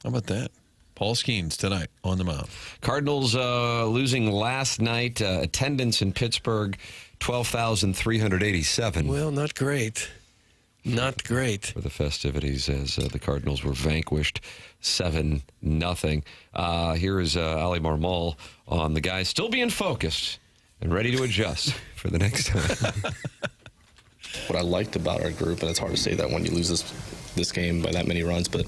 [SPEAKER 4] How about that? Paul Skeens tonight on the mound.
[SPEAKER 2] Cardinals losing last night. Attendance in Pittsburgh, 12,387.
[SPEAKER 3] Well, not great. Not great.
[SPEAKER 2] For the festivities as the Cardinals were vanquished 7-0. Here is Ali Marmol on the guys still being focused and ready to adjust for the next time.
[SPEAKER 6] What I liked about our group, and it's hard to say that when you lose this game by that many runs, but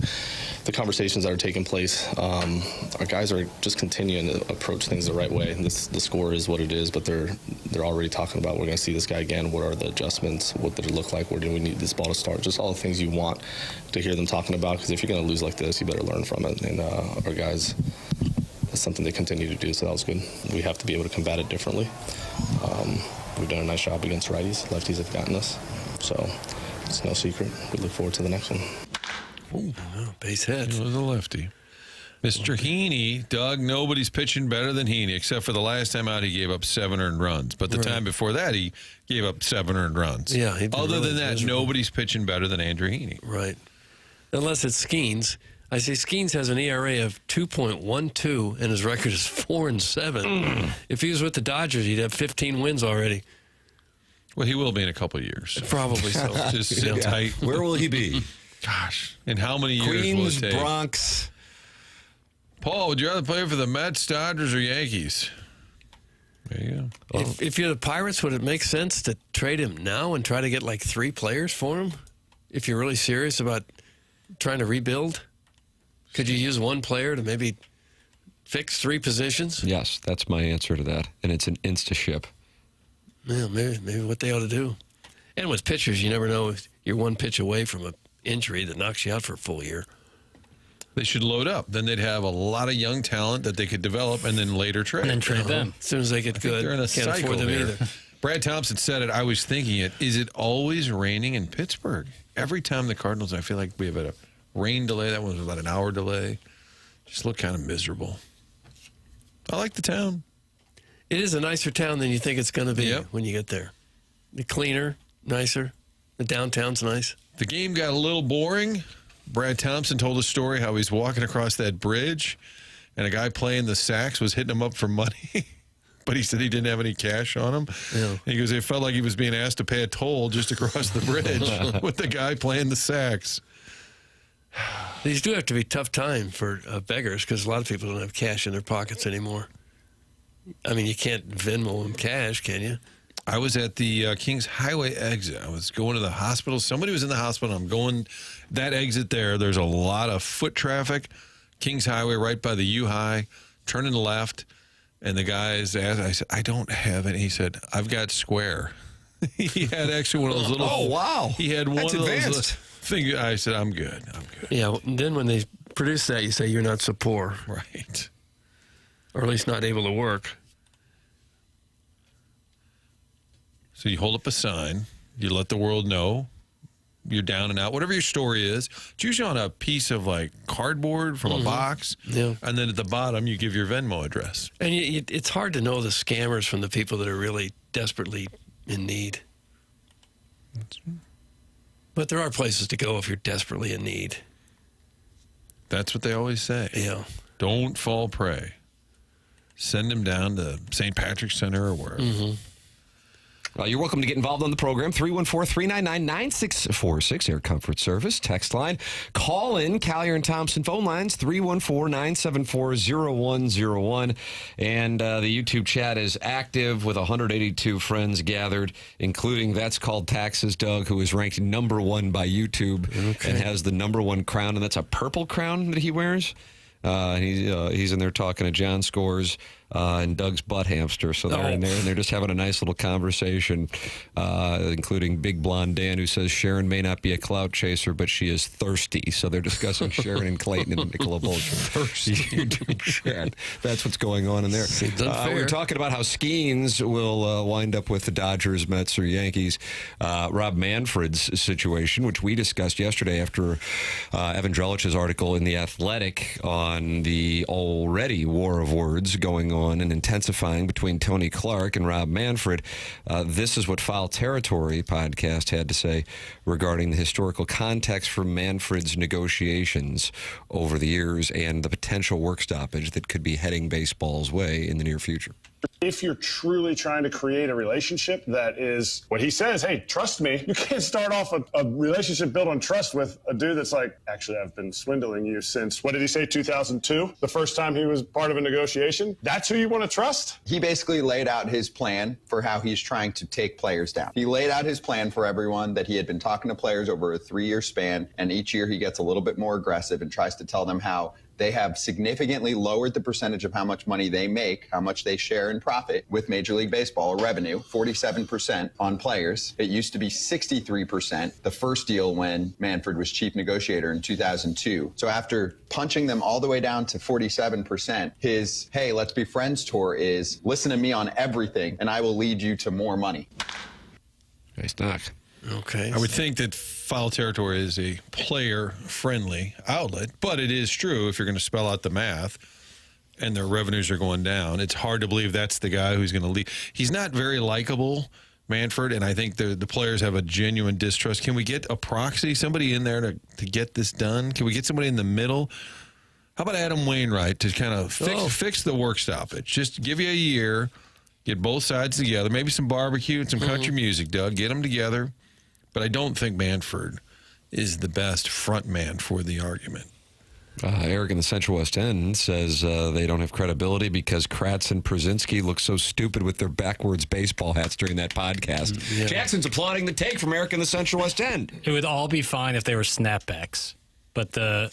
[SPEAKER 6] the conversations that are taking place, our guys are just continuing to approach things the right way. The score is what it is, but they're already talking about, we're going to see this guy again. What are the adjustments? What did it look like? Where do we need this ball to start? Just all the things you want to hear them talking about, because if you're going to lose like this, you better learn from it. And our guys, that's something they continue to do, so that was good. We have to be able to combat it differently. We've done a nice job against righties. Lefties have gotten us, so it's no secret. We look forward to the next one.
[SPEAKER 3] Oh, base hit.
[SPEAKER 4] It was a lefty. Mr. Heaney, Doug, nobody's pitching better than Heaney, except for the last time out he gave up 7 earned runs. But the time before that, he gave up 7 earned runs.
[SPEAKER 3] Yeah.
[SPEAKER 4] Other than that, nobody's pitching better than Andrew Heaney.
[SPEAKER 3] Right. Unless it's Skeens. I say Skeens has an ERA of 2.12, and his record is 4-7. If he was with the Dodgers, he'd have 15 wins already.
[SPEAKER 4] Well, he will be in a couple of years.
[SPEAKER 3] Probably so.
[SPEAKER 4] Just sit tight.
[SPEAKER 2] Where will he be?
[SPEAKER 4] Gosh, in how many years
[SPEAKER 2] Queens,
[SPEAKER 4] will it take?
[SPEAKER 2] Bronx.
[SPEAKER 4] Paul, would you rather play for the Mets, Dodgers, or Yankees? There you go.
[SPEAKER 3] Well, if you're the Pirates, would it make sense to trade him now and try to get like 3 players for him? If you're really serious about trying to rebuild? Could you use 1 player to maybe fix 3 positions?
[SPEAKER 2] Yes, that's my answer to that. And it's an insta-ship.
[SPEAKER 3] Yeah, maybe what they ought to do. And with pitchers, you never know if you're 1 pitch away from an injury that knocks you out for a full year.
[SPEAKER 4] They should load up. Then they'd have a lot of young talent that they could develop and then later trade.
[SPEAKER 5] And then trade them.
[SPEAKER 3] As soon as they get good,
[SPEAKER 4] they're in a
[SPEAKER 3] can't
[SPEAKER 4] cycle
[SPEAKER 3] afford them
[SPEAKER 4] there.
[SPEAKER 3] either.
[SPEAKER 4] Brad Thompson said it. I was thinking it. Is it always raining in Pittsburgh? Every time the Cardinals, I feel like we have a rain delay. That one was about an hour delay. Just look kind of miserable. I like the town.
[SPEAKER 3] It is a nicer town than you think it's going to be when you get there. The cleaner, nicer. The downtown's nice.
[SPEAKER 4] The game got a little boring. Brad Thompson told a story how he's walking across that bridge and a guy playing the sax was hitting him up for money. But he said he didn't have any cash on him. Yeah. And he goes, it felt like he was being asked to pay a toll just across the bridge with the guy playing the sax.
[SPEAKER 3] These do have to be tough time for beggars because a lot of people don't have cash in their pockets anymore. I mean, you can't Venmo them cash, can you?
[SPEAKER 4] I was at the Kings Highway exit. I was going to the hospital. Somebody was in the hospital. I'm going that exit there. There's a lot of foot traffic. Kings Highway right by the U-High, turning left. And the guys asked, I said, I don't have any. He said, I've got Square. He had actually one of those little.
[SPEAKER 2] Oh, wow.
[SPEAKER 4] He had one
[SPEAKER 2] That's
[SPEAKER 4] of
[SPEAKER 2] advanced.
[SPEAKER 4] those things. I said, I'm good.
[SPEAKER 3] Yeah, and then when they produce that, you say you're not so poor.
[SPEAKER 4] Right.
[SPEAKER 3] Or at least not able to work.
[SPEAKER 4] So you hold up a sign. You let the world know you're down and out, whatever your story is, it's usually on a piece of like cardboard from a box.
[SPEAKER 3] Yeah.
[SPEAKER 4] And then at the bottom, you give your Venmo address.
[SPEAKER 3] And it's hard to know the scammers from the people that are really desperately in need. But there are places to go if you're desperately in need.
[SPEAKER 4] That's what they always say.
[SPEAKER 3] Yeah.
[SPEAKER 4] Don't fall prey. Send them down to St. Patrick's Center or wherever.
[SPEAKER 2] You're welcome to get involved on the program. 314-399-9646, Air Comfort Service. Text line. Call in. Collier and Thompson phone lines, 314-974-0101. And the YouTube chat is active with 182 friends gathered, including That's Called Taxes, Doug, who is ranked number 1 by YouTube and has the number 1 crown. And that's a purple crown that he wears. He's in there talking to John Scores and Doug's butt hamster. So they're in there, and they're just having a nice little conversation, including Big Blonde Dan, who says Sharon may not be a clout chaser, but she is thirsty. So they're discussing Sharon and Clayton and Nicola Bolger. Thirsty. YouTube chat. That's what's going on in there. We're talking about how Skeens will wind up with the Dodgers, Mets, or Yankees. Rob Manfred's situation, which we discussed yesterday after Evan Drelich's article in The Athletic on the already war of words going on and intensifying between Tony Clark and Rob Manfred. This is what Foul Territory podcast had to say regarding the historical context for Manfred's negotiations over the years and the potential work stoppage that could be heading baseball's way in the near future.
[SPEAKER 10] If you're truly trying to create a relationship that is what he says, hey, trust me, you can't start off a relationship built on trust with a dude that's like, actually, I've been swindling you since, what did he say, 2002? The first time he was part of a negotiation? That's who you want to trust?
[SPEAKER 13] He basically laid out his plan for how he's trying to take players down. He laid out his plan for everyone that he had been talking to players over a 3-year span, and each year he gets a little bit more aggressive and tries to tell them how they have significantly lowered the percentage of how much money they make, how much they share in profit with Major League Baseball revenue, 47% on players. It used to be 63%, the first deal when Manfred was chief negotiator in 2002. So after punching them all the way down to 47%, his, hey, let's be friends tour is, listen to me on everything, and I will lead you to more money.
[SPEAKER 2] Nice knock.
[SPEAKER 3] Okay.
[SPEAKER 4] I would think that Foul Territory is a player-friendly outlet, but it is true if you're going to spell out the math and their revenues are going down, it's hard to believe that's the guy who's going to lead. He's not very likable, Manfred, and I think the players have a genuine distrust. Can we get a proxy, somebody in there to get this done? Can we get somebody in the middle? How about Adam Wainwright to kind of fix the work stoppage? Just give you a year, get both sides together, maybe some barbecue and some country music, Doug. Get them together. But I don't think Manfred is the best front man for the argument.
[SPEAKER 2] Eric in the Central West End says they don't have credibility because Kratz and Przinski look so stupid with their backwards baseball hats during that podcast. Yeah. Jackson's applauding the take from Eric in the Central West End.
[SPEAKER 5] It would all be fine if they were snapbacks, but the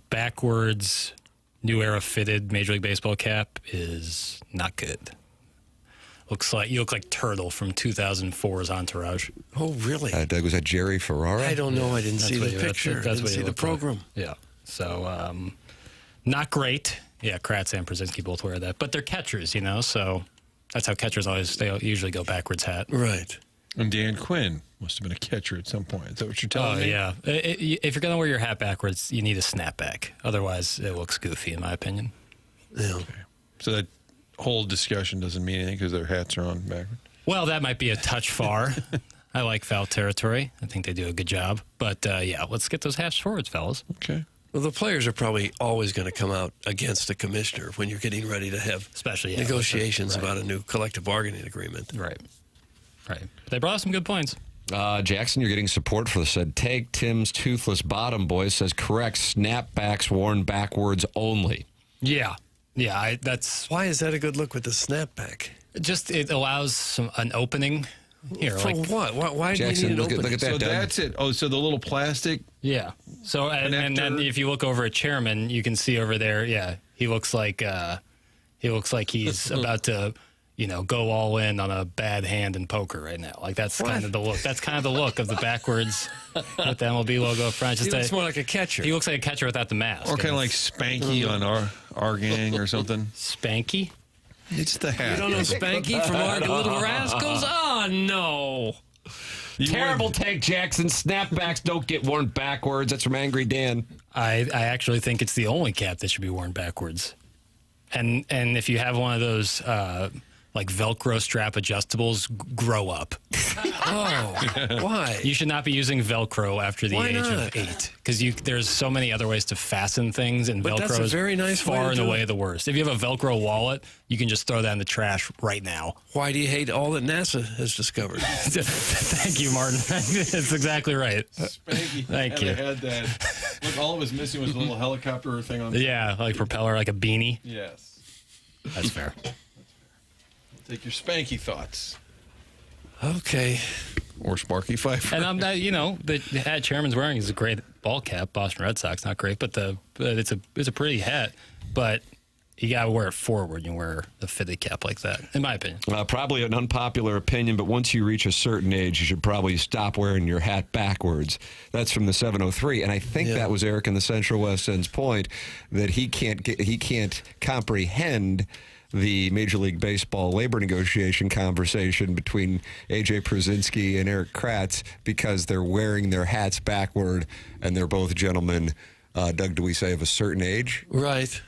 [SPEAKER 5] backwards new era fitted Major League Baseball cap is not good. You look like Turtle from 2004's Entourage.
[SPEAKER 3] Oh, really?
[SPEAKER 2] Doug, was that Jerry Ferrara?
[SPEAKER 3] I don't know. I didn't see the picture. I didn't see the program.
[SPEAKER 5] Like. Yeah. So, not great. Yeah, Kratz and Przinski both wear that. But they're catchers, so that's how catchers they usually go backwards hat.
[SPEAKER 3] Right.
[SPEAKER 4] And Dan Quinn must have been a catcher at some point. Is that what you're telling me?
[SPEAKER 5] Oh, yeah. If you're going to wear your hat backwards, you need a snapback. Otherwise, it looks goofy, in my opinion.
[SPEAKER 3] Yeah.
[SPEAKER 4] Okay. So that whole discussion doesn't mean anything because their hats are on backward.
[SPEAKER 5] Well, that might be a touch far. I like Foul Territory. I think they do a good job. But, yeah, let's get those hats forwards, fellas.
[SPEAKER 4] Okay.
[SPEAKER 3] Well, the players are probably always going to come out against the commissioner when you're getting ready to have negotiations about a new collective bargaining agreement.
[SPEAKER 5] Right. They brought us some good points.
[SPEAKER 2] Jackson, you're getting support for the said take. Tim's Toothless Bottom Boy says correct, snapbacks worn backwards only.
[SPEAKER 5] Yeah. Yeah, that's...
[SPEAKER 3] Why is that a good look with the snapback?
[SPEAKER 5] It allows an opening. Here,
[SPEAKER 3] for what? Why
[SPEAKER 2] Jackson,
[SPEAKER 3] do you need an opening?
[SPEAKER 2] Look at that.
[SPEAKER 4] So that's it. Oh, so the little plastic...
[SPEAKER 5] Yeah. So, and then if you look over at Chairman, you can see over there, yeah, he looks like he's about to... go all in on a bad hand in poker right now. Like, that's kind of the look. That's kind of the look of the backwards with the MLB logo up front.
[SPEAKER 3] He looks more like a catcher.
[SPEAKER 5] He looks like a catcher without the mask.
[SPEAKER 4] Or kind of like Spanky on our gang or something.
[SPEAKER 5] Spanky?
[SPEAKER 4] It's the hat.
[SPEAKER 3] You don't know Spanky from Our Little Rascals? Oh, no.
[SPEAKER 2] Terrible take, Jackson. Snapbacks don't get worn backwards. That's from Angry Dan.
[SPEAKER 5] I actually think it's the only cap that should be worn backwards. And if you have one of those like Velcro strap adjustables, grow up.
[SPEAKER 3] Why?
[SPEAKER 5] You should not be using Velcro after the age of 8 because there's so many other ways to fasten things, and
[SPEAKER 3] But
[SPEAKER 5] Velcro
[SPEAKER 3] that's a
[SPEAKER 5] is
[SPEAKER 3] very nice way
[SPEAKER 5] far
[SPEAKER 3] to
[SPEAKER 5] and
[SPEAKER 3] do
[SPEAKER 5] away
[SPEAKER 3] it.
[SPEAKER 5] the worst. If you have a Velcro wallet, you can just throw that in the trash right now.
[SPEAKER 3] Why do you hate all that NASA has discovered?
[SPEAKER 5] Thank you, Martin. That's exactly right.
[SPEAKER 4] Spanky.
[SPEAKER 5] Thank you.
[SPEAKER 4] Had that. Look, all it was missing was a little helicopter thing on.
[SPEAKER 5] Yeah, like propeller, like a beanie.
[SPEAKER 4] Yes.
[SPEAKER 5] That's fair.
[SPEAKER 4] Take your Spanky thoughts.
[SPEAKER 3] Okay.
[SPEAKER 4] Or Sparky Pfeiffer.
[SPEAKER 5] And I'm not, the hat Chairman's wearing is a great ball cap. Boston Red Sox, not great, but it's a pretty hat. But you got to wear it forward. You wear a fitted cap like that, in my opinion.
[SPEAKER 2] Probably an unpopular opinion, but once you reach a certain age, you should probably stop wearing your hat backwards. That's from the 703, and I think that was Eric in the Central West End's point that he can't comprehend the Major League Baseball labor negotiation conversation between A.J. Przinsky and Eric Kratz because they're wearing their hats backward, and they're both gentlemen, Doug, do we say of a certain age?
[SPEAKER 3] Right.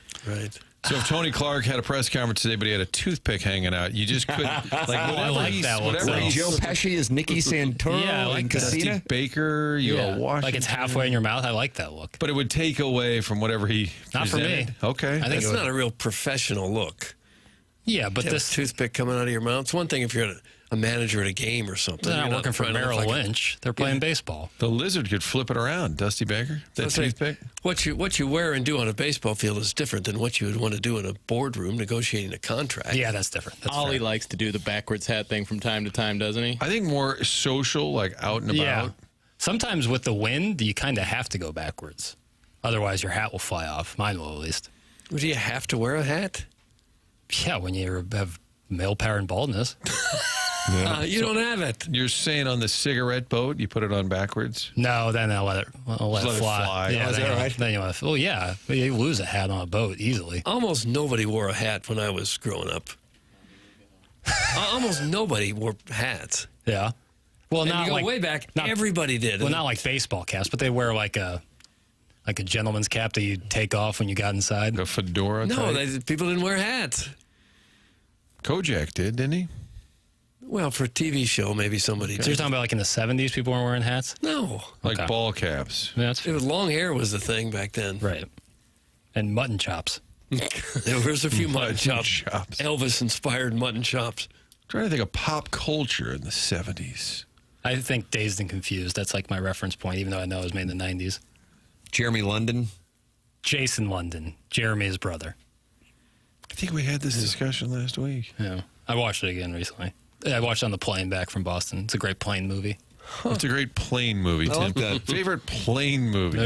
[SPEAKER 4] So if Tony Clark had a press conference today, but he had a toothpick hanging out, you just couldn't.
[SPEAKER 5] I like that one.
[SPEAKER 2] Like Joe Pesci is Nicky Santoro in Casino.
[SPEAKER 4] Baker, Washington.
[SPEAKER 5] Like it's halfway in your mouth. I like that look.
[SPEAKER 4] But it would take away from whatever he
[SPEAKER 5] Not
[SPEAKER 4] presented.
[SPEAKER 5] for me.
[SPEAKER 4] Okay.
[SPEAKER 5] I think
[SPEAKER 3] That's not a real professional look.
[SPEAKER 5] Yeah, but
[SPEAKER 3] this toothpick coming out of your mouth. It's one thing if you're a manager at a game or something.
[SPEAKER 5] They're not
[SPEAKER 3] You're
[SPEAKER 5] working for
[SPEAKER 3] trying to look
[SPEAKER 5] Merrill
[SPEAKER 3] like
[SPEAKER 5] Lynch. They're playing baseball.
[SPEAKER 4] The lizard could flip it around, Dusty Baker. That
[SPEAKER 3] So
[SPEAKER 4] toothpick.
[SPEAKER 3] What you wear and do on a baseball field is different than what you would want to do in a boardroom negotiating a contract.
[SPEAKER 5] Yeah, that's different. That's
[SPEAKER 7] Ollie
[SPEAKER 5] fair.
[SPEAKER 7] likes to do the backwards hat thing from time to time, doesn't he?
[SPEAKER 4] I think more social, like out and about.
[SPEAKER 5] Yeah. Sometimes with the wind, you kind of have to go backwards. Otherwise, your hat will fly off. Mine will, at least.
[SPEAKER 3] Do you have to wear a hat?
[SPEAKER 5] Yeah, when you have male pattern baldness.
[SPEAKER 3] You don't have it.
[SPEAKER 4] You're saying on the cigarette boat, you put it on backwards?
[SPEAKER 5] No, then I'll let it
[SPEAKER 4] Let it
[SPEAKER 5] fly. Yeah,
[SPEAKER 2] is that right?
[SPEAKER 5] Then you want to. Oh yeah, you lose a hat on a boat easily.
[SPEAKER 3] Almost nobody wore a hat when I was growing up. Almost nobody wore hats.
[SPEAKER 5] Yeah. Well,
[SPEAKER 3] And
[SPEAKER 5] not
[SPEAKER 3] you go
[SPEAKER 5] like
[SPEAKER 3] way back. Everybody did.
[SPEAKER 5] Well, not like baseball caps, but they wear like a gentleman's cap that you take off when you got inside.
[SPEAKER 4] A fedora
[SPEAKER 3] No,
[SPEAKER 4] type?
[SPEAKER 3] people didn't wear hats.
[SPEAKER 4] Kojak did, didn't he?
[SPEAKER 3] Well, for a TV show, maybe somebody
[SPEAKER 5] So you're
[SPEAKER 3] did.
[SPEAKER 5] talking about like in the 70s, people weren't wearing hats?
[SPEAKER 3] No.
[SPEAKER 4] Like
[SPEAKER 5] Okay.
[SPEAKER 4] ball caps.
[SPEAKER 5] Yeah, that's
[SPEAKER 3] It was long hair was the thing back then.
[SPEAKER 5] right. And mutton chops.
[SPEAKER 3] There was a few mutton chops.
[SPEAKER 4] chops.
[SPEAKER 3] Elvis-inspired mutton chops.
[SPEAKER 4] Trying to think of pop culture in the 70s.
[SPEAKER 5] I think Dazed and Confused. That's like my reference point, even though I know it was made in the 90s.
[SPEAKER 2] Jeremy London.
[SPEAKER 5] Jason London, Jeremy's brother.
[SPEAKER 4] I think we had this discussion last week.
[SPEAKER 5] Yeah. I watched it again recently. I watched it on the plane back from Boston. It's a great plane movie.
[SPEAKER 4] It's a great plane movie, Tim.
[SPEAKER 2] like that.
[SPEAKER 4] Favorite plane movie?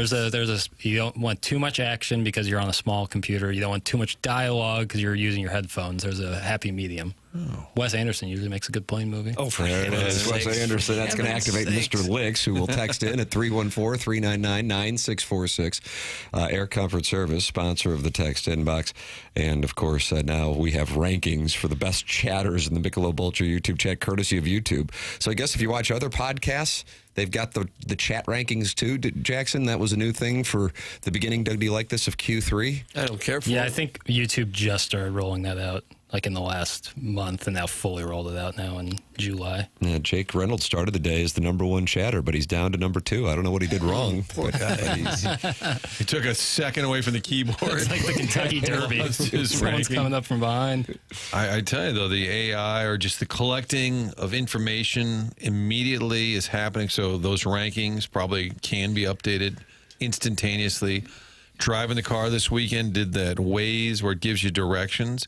[SPEAKER 5] You don't want too much action because you're on a small computer. You don't want too much dialogue because you're using your headphones. There's a happy medium.
[SPEAKER 4] Oh.
[SPEAKER 5] Wes Anderson usually makes a good plane movie.
[SPEAKER 3] Oh, for
[SPEAKER 2] There it
[SPEAKER 3] heaven's
[SPEAKER 2] is. Wes
[SPEAKER 3] sakes.
[SPEAKER 2] Anderson. That's going to
[SPEAKER 3] Heaven's
[SPEAKER 2] activate
[SPEAKER 3] sakes.
[SPEAKER 2] Mr. Licks, who will text in at 314-399-9646. Air Comfort Service, sponsor of the text inbox. And, of course, now we have rankings for the best chatters in the Michelob Ultra YouTube chat, courtesy of YouTube. So I guess if you watch other podcasts, they've got the chat rankings, too. Jackson, that was a new thing for the beginning. Doug, do you like this of Q3?
[SPEAKER 3] I don't care for
[SPEAKER 5] Yeah,
[SPEAKER 3] it.
[SPEAKER 5] I think YouTube just started rolling that out like in the last month and now fully rolled it out now in July.
[SPEAKER 2] Yeah, Jake Reynolds started the day as the number one chatter, but he's down to number 2. I don't know what he did wrong.
[SPEAKER 3] Poor guy.
[SPEAKER 4] He took a second away from the keyboard.
[SPEAKER 5] It's like the Kentucky Derby.
[SPEAKER 4] Lost his
[SPEAKER 5] Someone's
[SPEAKER 4] ranking.
[SPEAKER 5] coming up from behind.
[SPEAKER 4] I tell you, though, the AI or just the collecting of information immediately is happening. So those rankings probably can be updated instantaneously. Driving the car this weekend, did that Waze where it gives you directions.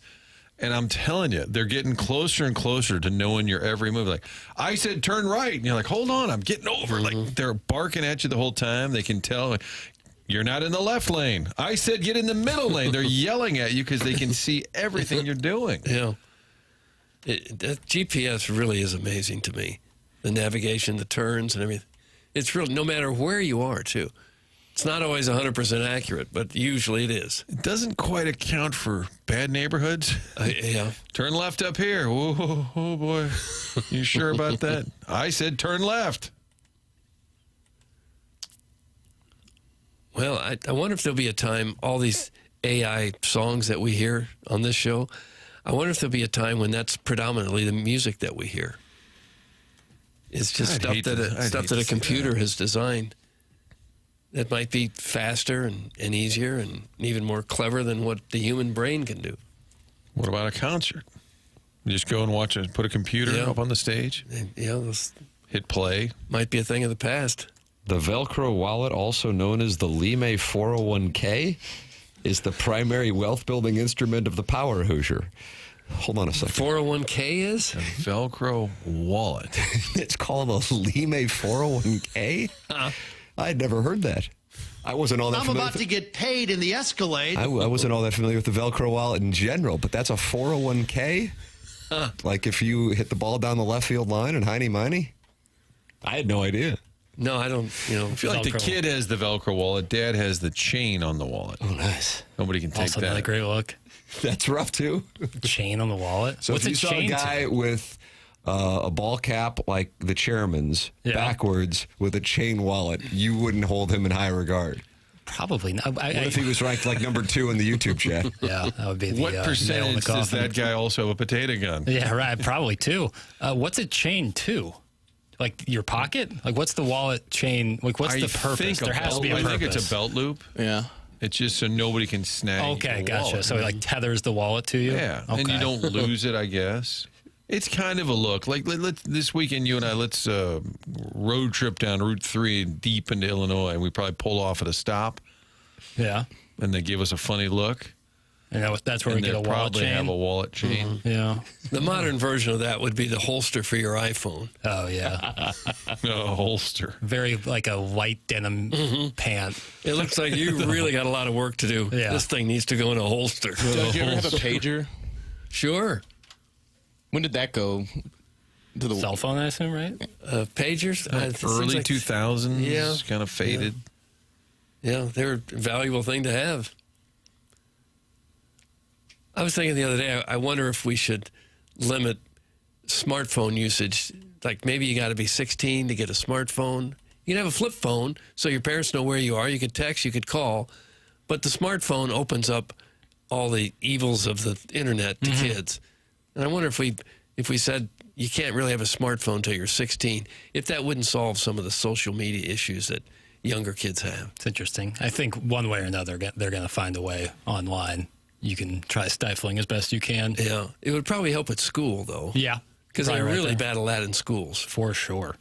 [SPEAKER 4] And I'm telling you, they're getting closer and closer to knowing your every move. Like, I said turn right. And you're like, hold on, I'm getting over. Like, they're barking at you the whole time. They can tell you're not in the left lane. I said get in the middle lane. They're yelling at you because they can see everything you're doing.
[SPEAKER 3] Yeah. That GPS really is amazing to me. The navigation, the turns, and everything. It's real, no matter where you are, too. It's not always 100% accurate, but usually it is.
[SPEAKER 4] It doesn't quite account for bad neighborhoods.
[SPEAKER 3] Yeah.
[SPEAKER 4] Turn left up here. Whoa, oh boy. You sure about that? I said turn left.
[SPEAKER 3] Well, I wonder if there'll be a time, all these AI songs that we hear on this show, I wonder if there'll be a time when that's predominantly the music that we hear. It's just stuff that a computer has designed that might be faster and easier and even more clever than what the human brain can do.
[SPEAKER 4] What about a concert? You just go and watch it, put a computer up on the stage?
[SPEAKER 3] Yeah.
[SPEAKER 4] Hit play.
[SPEAKER 3] Might be a thing of the past.
[SPEAKER 2] The Velcro wallet, also known as the Lime 401k, is the primary wealth-building instrument of the Power Hoosier. Hold on a second.
[SPEAKER 3] 401k is?
[SPEAKER 4] A Velcro wallet.
[SPEAKER 2] It's called a Lime 401k? I'd never heard that. I wasn't all that familiar.
[SPEAKER 9] I'm about to get paid in the Escalade.
[SPEAKER 2] I wasn't all that familiar with the Velcro wallet in general, but that's a 401k? Like if you hit the ball down the left field line and Heine-Miney? I had no idea.
[SPEAKER 3] No, I don't,
[SPEAKER 4] I feel like the kid has the Velcro wallet. Dad has the chain on the wallet.
[SPEAKER 2] Oh, nice.
[SPEAKER 4] Nobody can take
[SPEAKER 5] Also
[SPEAKER 4] that.
[SPEAKER 5] another great look.
[SPEAKER 2] That's rough, too.
[SPEAKER 5] Chain on the wallet.
[SPEAKER 2] So
[SPEAKER 5] What's
[SPEAKER 2] if you
[SPEAKER 5] a
[SPEAKER 2] saw a
[SPEAKER 5] chain
[SPEAKER 2] guy with a ball cap like the chairman's, backwards with a chain wallet, you wouldn't hold him in high regard.
[SPEAKER 5] Probably not.
[SPEAKER 2] What if he was ranked like number 2 in the YouTube chat?
[SPEAKER 5] Yeah, that would be the
[SPEAKER 4] What percentage does that guy also have a potato gun?
[SPEAKER 5] Yeah, right. Probably 2. What's a chain to? Like your pocket? Like what's the wallet chain? Like what's the purpose? There has to be a purpose.
[SPEAKER 4] I think it's a belt loop.
[SPEAKER 7] Yeah.
[SPEAKER 4] It's just so nobody can snag
[SPEAKER 5] Okay,
[SPEAKER 4] the
[SPEAKER 5] gotcha.
[SPEAKER 4] wallet.
[SPEAKER 5] So it like tethers the wallet to you?
[SPEAKER 4] Yeah,
[SPEAKER 5] Okay.
[SPEAKER 4] and you don't lose it, I guess. It's kind of a look. Like let's this weekend, you and I, let's road trip down Route 3 deep into Illinois. We probably pull off at a stop.
[SPEAKER 5] Yeah.
[SPEAKER 4] And they give us a funny look.
[SPEAKER 5] And that's where we get a wallet
[SPEAKER 4] probably
[SPEAKER 5] chain?
[SPEAKER 4] have a wallet chain.
[SPEAKER 5] Mm-hmm. Yeah.
[SPEAKER 3] The modern version of that would be the holster for your iPhone.
[SPEAKER 5] Oh, yeah.
[SPEAKER 4] A holster.
[SPEAKER 5] Very like a white denim pant.
[SPEAKER 3] It looks like you really got a lot of work to do.
[SPEAKER 5] Yeah.
[SPEAKER 3] This thing needs to go in a holster.
[SPEAKER 7] Did you ever have a pager?
[SPEAKER 3] Sure.
[SPEAKER 7] When did that go to the
[SPEAKER 5] cell phone, I assume, right?
[SPEAKER 3] Pagers?
[SPEAKER 4] Early 2000s.
[SPEAKER 3] Yeah.
[SPEAKER 4] Kind of faded.
[SPEAKER 3] Yeah, they're a valuable thing to have. I was thinking the other day, I wonder if we should limit smartphone usage. Like maybe you got to be 16 to get a smartphone. You can have a flip phone so your parents know where you are. You could text, you could call. But the smartphone opens up all the evils of the internet to kids. And I wonder if we said you can't really have a smartphone till you're 16, if that wouldn't solve some of the social media issues that younger kids have.
[SPEAKER 5] It's interesting. I think one way or another, they're going to find a way online. You can try stifling as best you can.
[SPEAKER 3] Yeah. It would probably help at school, though.
[SPEAKER 5] Yeah.
[SPEAKER 3] Because they really battle that in schools.
[SPEAKER 5] For sure.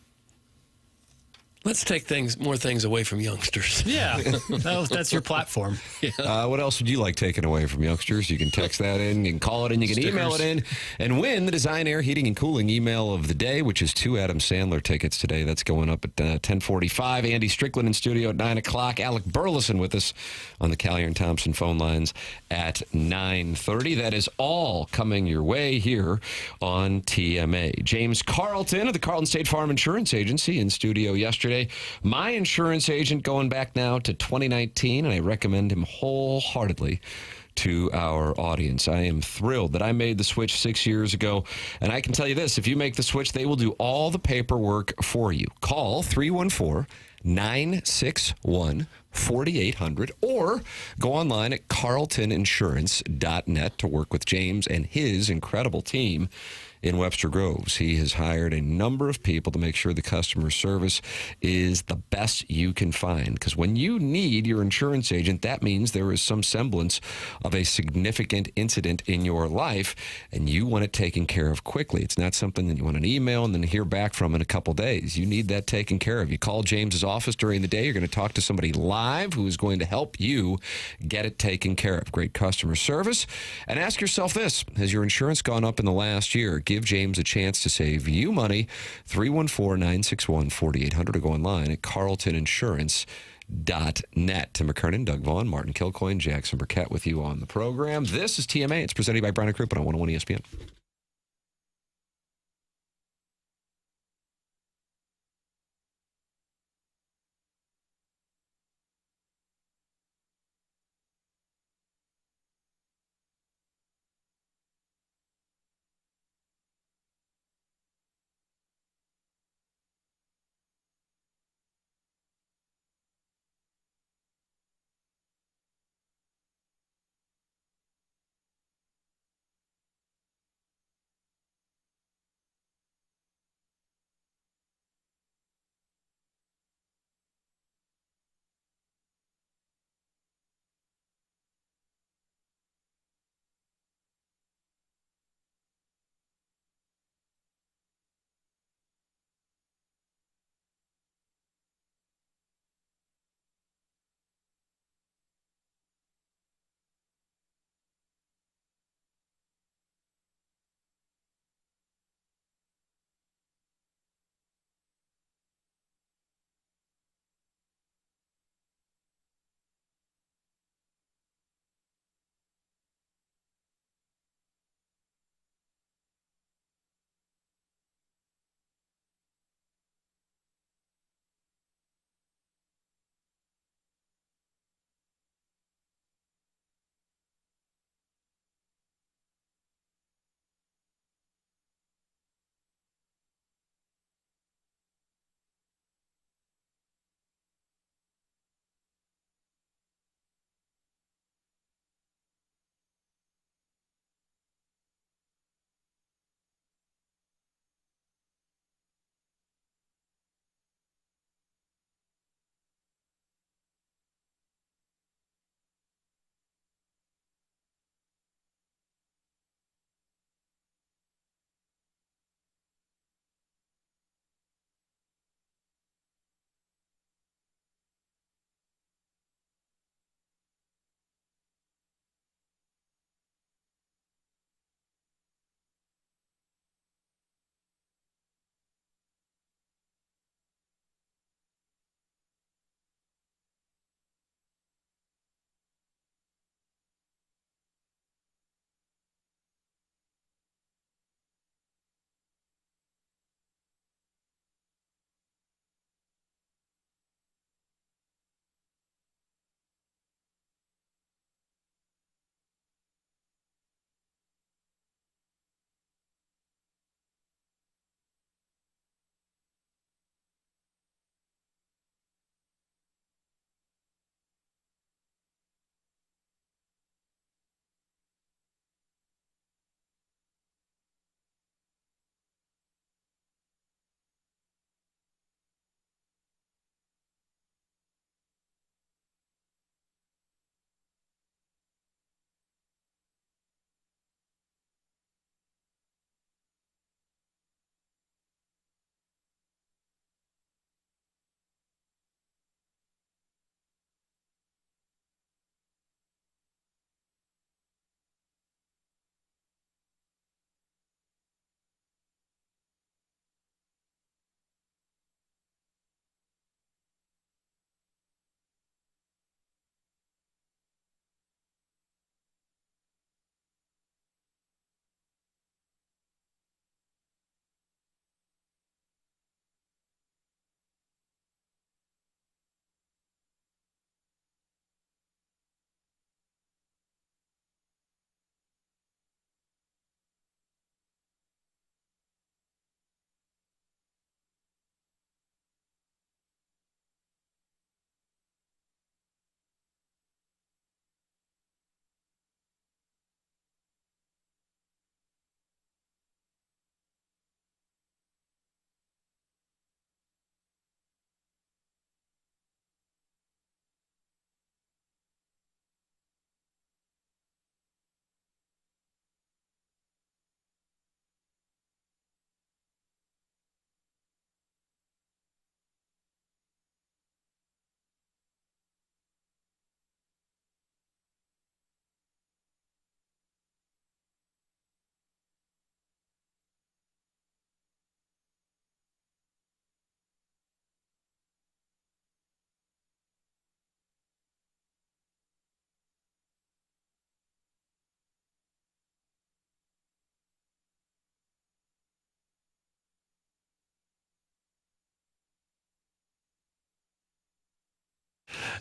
[SPEAKER 3] Let's take more things away from youngsters.
[SPEAKER 5] Yeah, that's your platform.
[SPEAKER 3] Yeah.
[SPEAKER 2] What else would you like taken away from youngsters? You can text that in, you can call it in, you can email it in, and win the Design Air Heating and Cooling email of the day, which is 2 Adam Sandler tickets today. That's going up at 10:45. Andy Strickland in studio at 9 o'clock. Alec Burleson with us on the Callier and Thompson phone lines at 9:30. That is all coming your way here on TMA. James Carlton of the Carlton State Farm Insurance Agency in studio yesterday. My insurance agent going back now to 2019, and I recommend him wholeheartedly to our audience. I am thrilled that I made the switch 6 years ago, and I can tell you this, if you make the switch, they will do all the paperwork for you. Call 314-961-4800 or go online at carltoninsurance.net to work with James and his incredible team in Webster Groves. He has hired a number of people to make sure the customer service is the best you can find. Because when you need your insurance agent, that means there is some semblance of a significant incident in your life, and you want it taken care of quickly. It's not something that you want an email and then hear back from in a couple days. You need that taken care of. You call James's office during the day, you're going to talk to somebody live who is going to help you get it taken care of. Great customer service. And ask yourself this, has your insurance gone up in the last year? Give James a chance to save you money. 314-961-4800 or go online at carltoninsurance.net. Tim McKernan, Doug Vaughn, Martin Kilcoyne, Jackson Burkett with you on the program. This is TMA. It's presented by Brown and Crouppen on 101 ESPN.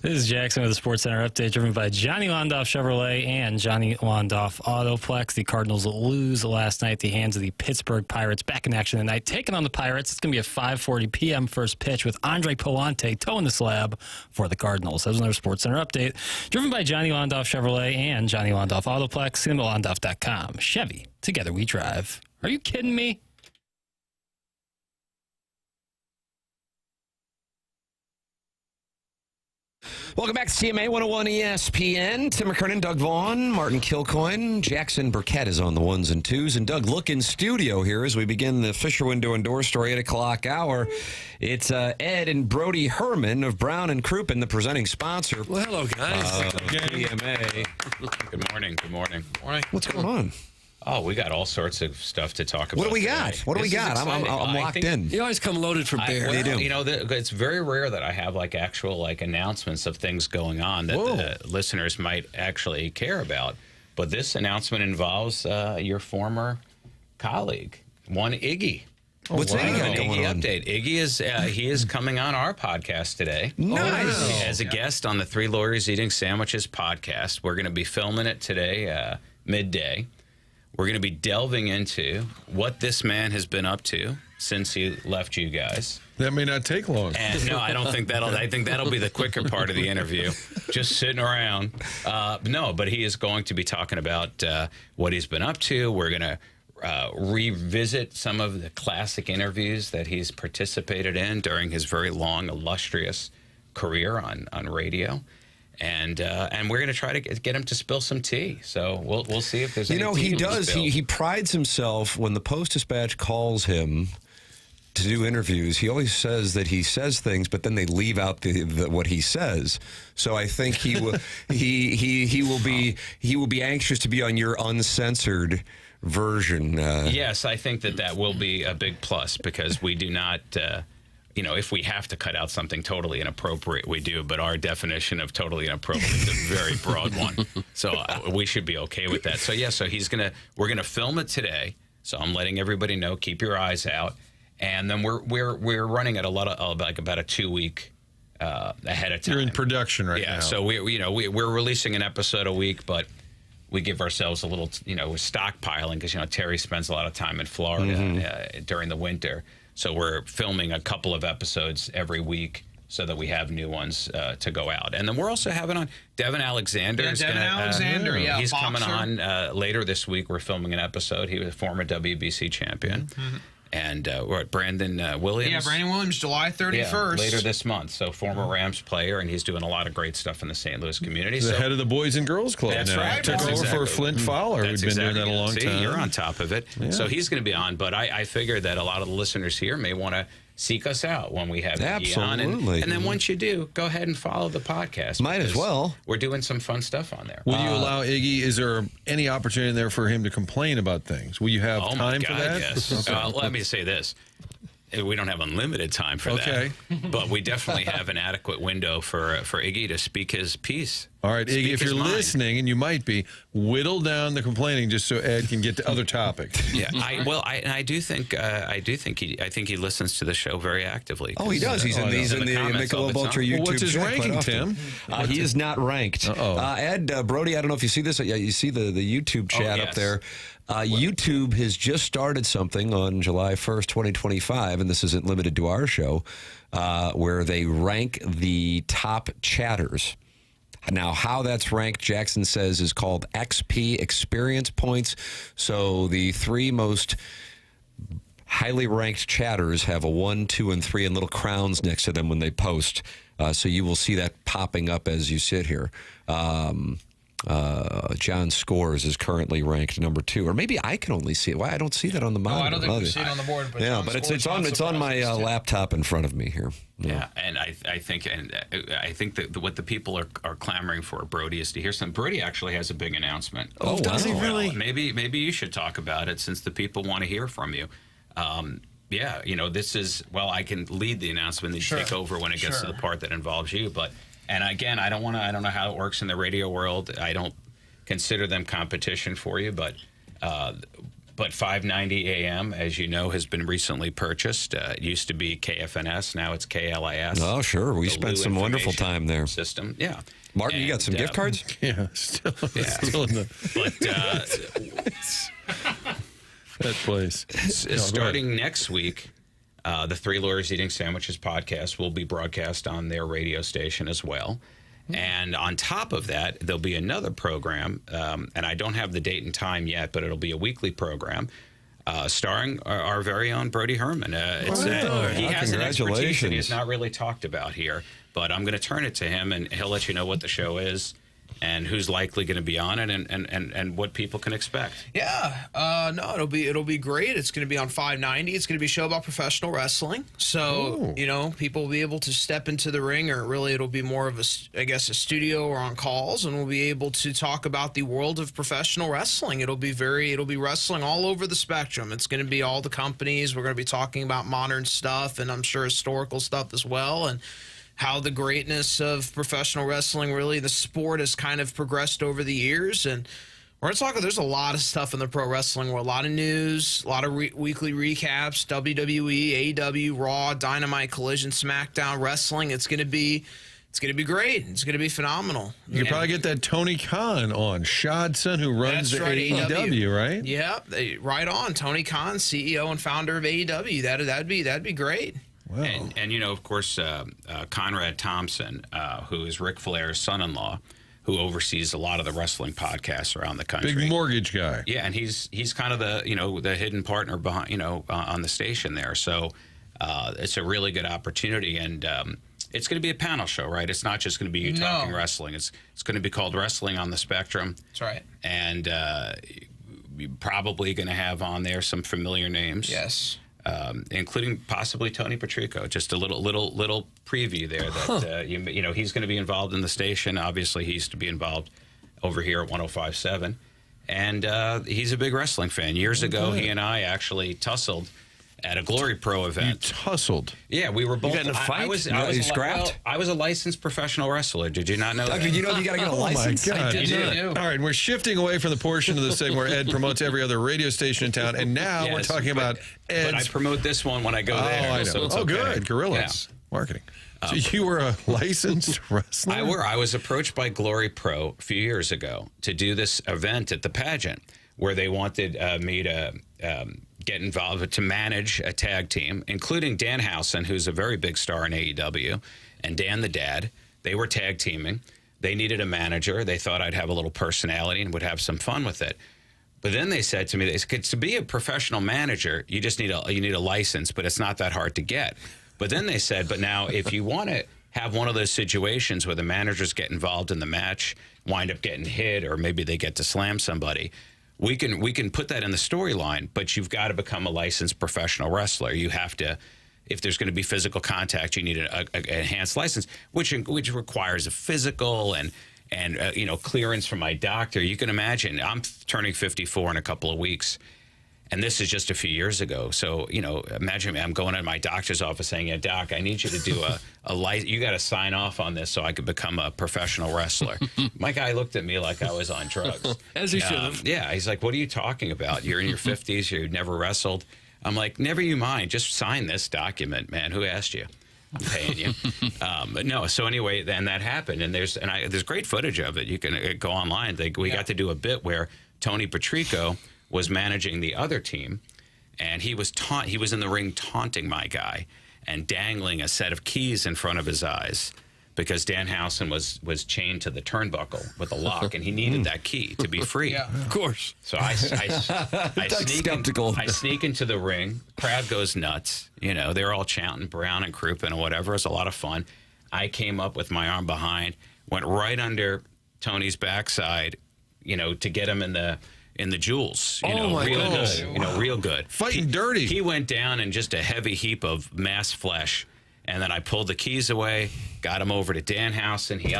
[SPEAKER 5] This is Jackson with the Sports Center update, driven by Johnny Londoff Chevrolet and Johnny Londoff Autoplex. The Cardinals lose last night at the hands of the Pittsburgh Pirates. Back in action tonight, taking on the Pirates. It's going to be a 5:40 p.m. first pitch with Andre Palante toeing the slab for the Cardinals. That was another Sports Center update, driven by Johnny Londoff Chevrolet and Johnny Londoff Autoplex. See them at Londoff.com. Chevy, together we drive. Are you kidding me?
[SPEAKER 2] Welcome back to CMA 101 ESPN. Tim McKernan, Doug Vaughn, Martin Kilcoyne, Jackson Burkett is on the ones and twos. And Doug, look in studio here as we begin the Fisher Window and Door Story 8 o'clock hour. It's Ed and Brody Herman of Brown and Crouppen, the presenting sponsor.
[SPEAKER 3] Well, hello, guys.
[SPEAKER 2] CMA.
[SPEAKER 14] Good morning. Good morning.
[SPEAKER 2] What's going on?
[SPEAKER 14] Oh, we got all sorts of stuff to talk about.
[SPEAKER 2] What do we
[SPEAKER 14] today.
[SPEAKER 2] got? What do we got? I'm locked in.
[SPEAKER 3] You always come loaded for bear.
[SPEAKER 2] They do.
[SPEAKER 14] You know, it's very rare that I have actual announcements of things going on that the listeners might actually care about. But this announcement involves your former colleague, one Iggy.
[SPEAKER 2] What's Iggy got going on?
[SPEAKER 14] Update. Iggy is he is coming on our podcast today.
[SPEAKER 2] Nice.
[SPEAKER 14] As a guest on the Three Lawyers Eating Sandwiches podcast. We're going to be filming it today, midday. We're going to be delving into what this man has been up to since he left you guys.
[SPEAKER 4] That may not take long.
[SPEAKER 14] And no, I don't think that'll. I think that'll be the quicker part of the interview, just sitting around. No, but he is going to be talking about what he's been up to. We're going to revisit some of the classic interviews that he's participated in during his very long, illustrious career on radio. And we're going to try to get him to spill some tea. So we'll see if there's any tea
[SPEAKER 2] he
[SPEAKER 14] to
[SPEAKER 2] does.
[SPEAKER 14] spill.
[SPEAKER 2] He prides himself when the Post-Dispatch calls him to do interviews. He always says that he says things, but then they leave out what he says. So I think he will he will be anxious to be on your uncensored version.
[SPEAKER 14] Yes, I think that will be a big plus because we do not. If we have to cut out something totally inappropriate, we do. But our definition of totally inappropriate is a very broad one. So we should be okay with that. So yeah, we're gonna film it today. So I'm letting everybody know. Keep your eyes out. And then we're running at a lot of about a 2 week ahead of time.
[SPEAKER 4] You're in production right now.
[SPEAKER 14] Yeah. So we're releasing an episode a week, but we give ourselves a little stockpiling because Terry spends a lot of time in Florida during the winter. So we're filming a couple of episodes every week so that we have new ones to go out. And then we're also having on Devin Alexander.
[SPEAKER 15] Yeah, Devin Alexander,
[SPEAKER 14] he's
[SPEAKER 15] boxer.
[SPEAKER 14] coming on later this week. We're filming an episode. He was a former WBC champion. Mm-hmm. And we're at Brandon Williams.
[SPEAKER 15] Yeah, Brandon Williams, July 31st.
[SPEAKER 14] Yeah, later this month. So former Rams player, and he's doing a lot of great stuff in the St. Louis community.
[SPEAKER 4] He's the head of the Boys and Girls Club
[SPEAKER 14] that's
[SPEAKER 4] now.
[SPEAKER 14] Right.
[SPEAKER 4] Took over for Flint Fowler, who'd been doing that a long time.
[SPEAKER 14] You're on top of it. Yeah. So he's going to be on. But I figured that a lot of the listeners here may want to seek us out when we have Iggy on. And then once you do, go ahead and follow the podcast.
[SPEAKER 2] Might as well.
[SPEAKER 14] We're doing some fun stuff on there.
[SPEAKER 4] Will you allow Iggy, is there any opportunity there for him to complain about things? Will you have time for that?
[SPEAKER 14] Yes. Let me say this. We don't have unlimited time for that. But we definitely have an adequate window for Iggy to speak his piece.
[SPEAKER 4] All right, Iggy, if you're listening, and you might be, whittle down the complaining just so Ed can get to other topics.
[SPEAKER 14] Yeah, I think he listens to the show very actively.
[SPEAKER 2] Oh, he does. He's in the Michelob Ultra YouTube.
[SPEAKER 4] What's his ranking, Tim?
[SPEAKER 2] He is not ranked. Ed, Brody, I don't know if you see this. Yeah, you see the YouTube chat up there. YouTube has just started something on July 1st, 2025, and this isn't limited to our show, where they rank the top chatters. Now, how that's ranked, Jackson says, is called XP, experience points. So the three most highly ranked chatters have a 1, 2, and 3 and little crowns next to them when they post. So you will see that popping up as you sit here. John Scores is currently ranked number 2, or maybe I can only see it. Why I don't see that on the monitor?
[SPEAKER 15] I don't think we see it on the board. But
[SPEAKER 2] yeah, but it's on my laptop in front of me here.
[SPEAKER 14] Yeah, and I think that what the people are clamoring for, Brody, is to hear some. Brody actually has a big announcement.
[SPEAKER 2] Oh, does he really?
[SPEAKER 14] Maybe you should talk about it since the people want to hear from you. Yeah, this is I can lead the announcement and take over when it gets to the part that involves you, but. And again, I don't know how it works in the radio world. I don't consider them competition for you, but But 590 AM, as you know, has been recently purchased. It used to be KFNS. Now it's KLIS.
[SPEAKER 2] Oh, sure. We
[SPEAKER 14] The
[SPEAKER 2] spent
[SPEAKER 14] Lou
[SPEAKER 2] some wonderful
[SPEAKER 14] Information
[SPEAKER 2] time there.
[SPEAKER 14] System, yeah.
[SPEAKER 2] Martin, you got some gift cards?
[SPEAKER 4] Yeah, still in the that place.
[SPEAKER 14] Starting next week, the Three Lawyers Eating Sandwiches podcast will be broadcast on their radio station as well. And on top of that, there'll be another program, and I don't have the date and time yet, but it'll be a weekly program starring our very own Brody Herman. He has an expertise that he's not really talked about here, but I'm going to turn it to him, and he'll let you know what the show is and who's likely going to be on it and what people can expect.
[SPEAKER 15] Yeah. No, it'll be great. It's going to be on 590. It's going to be a show about professional wrestling. So, people will be able to step into the ring, or really it'll be more of a studio or on calls, and we'll be able to talk about the world of professional wrestling. It'll be wrestling all over the spectrum. It's going to be all the companies. We're going to be talking about modern stuff, and I'm sure historical stuff as well, and how the greatness of professional wrestling, really the sport, has kind of progressed over the years. And we're going to talk, there's a lot of stuff in the pro wrestling world, a lot of news, a lot of weekly recaps, WWE, AEW, Raw, Dynamite, Collision, SmackDown, wrestling. It's going to be great. It's going to be phenomenal.
[SPEAKER 4] You could probably get that Tony Khan on, Shad's son, who runs the AEW, right?
[SPEAKER 15] Yeah, right on. Tony Khan, CEO and founder of AEW. That'd be great.
[SPEAKER 14] Wow. And of course, Conrad Thompson, who is Ric Flair's son-in-law, who oversees a lot of the wrestling podcasts around the country.
[SPEAKER 4] Big mortgage guy.
[SPEAKER 14] Yeah, and he's kind of the hidden partner behind on the station there. So it's a really good opportunity, and it's going to be a panel show, right? It's not just going to be you talking wrestling. It's going to be called Wrestling on the Spectrum.
[SPEAKER 15] That's right.
[SPEAKER 14] And you're probably going to have on there some familiar names.
[SPEAKER 15] Yes.
[SPEAKER 14] Including possibly Tony Patrico. Just a little preview there that he's going to be involved in the station. Obviously, he used to be involved over here at 105.7, and he's a big wrestling fan. Years ago, he and I actually tussled at a Glory Pro event.
[SPEAKER 4] You tussled?
[SPEAKER 14] Yeah, we were both.
[SPEAKER 2] You got in a fight?
[SPEAKER 14] I was
[SPEAKER 2] scrapped?
[SPEAKER 14] I was a licensed professional wrestler. Did you not know that?
[SPEAKER 2] Did you know you got to get a license?
[SPEAKER 4] Oh, my God.
[SPEAKER 15] I did.
[SPEAKER 4] All right, we're shifting away from the portion of the segment where Ed promotes every other radio station in town, and now we're talking about Ed's.
[SPEAKER 14] But I promote this one when I go there.
[SPEAKER 4] Oh, I know.
[SPEAKER 14] So it's okay.
[SPEAKER 4] Good. Gorillas. Marketing. So you were a licensed wrestler?
[SPEAKER 14] I was approached by Glory Pro a few years ago to do this event at the pageant where they wanted me to get involved to manage a tag team, including Dan Housen, who's a very big star in AEW, and Dan the Dad. They were tag teaming. They needed a manager. They thought I'd have a little personality and would have some fun with it. But then they said to me, to be a professional manager, you just need a license, but it's not that hard to get. But then they said, but now if you want to have one of those situations where the managers get involved in the match, wind up getting hit, or maybe they get to slam somebody, we can put that in the storyline, but you've got to become a licensed professional wrestler. You have to, if there's going to be physical contact, you need an enhanced license, which requires a physical and clearance from my doctor. You can imagine, I'm turning 54 in a couple of weeks, and this is just a few years ago. So, imagine I'm going to my doctor's office saying, yeah, doc, I need you to do a license. You got to sign off on this so I could become a professional wrestler. My guy looked at me like I was on drugs.
[SPEAKER 3] As he should have.
[SPEAKER 14] Yeah, he's like, what are you talking about? You're in your 50s. You've never wrestled. I'm like, never you mind. Just sign this document, man. Who asked you? I'm paying you. But no, so anyway, then that happened. And there's great footage of it. You can go online. We got to do a bit where Tony Patrico was managing the other team, and he was in the ring taunting my guy and dangling a set of keys in front of his eyes because Dan Housen was chained to the turnbuckle with a lock, and he needed that key to be free.
[SPEAKER 3] Yeah, of course.
[SPEAKER 14] So I sneak into the ring. Crowd goes nuts. They're all chanting Brown and Crouppen or whatever. It was a lot of fun. I came up with my arm behind, went right under Tony's backside, to get him in the jewels, real good.
[SPEAKER 4] Fighting dirty.
[SPEAKER 14] He went down in just a heavy heap of mass flesh, and then I pulled the keys away, got him over to Dan Housen. He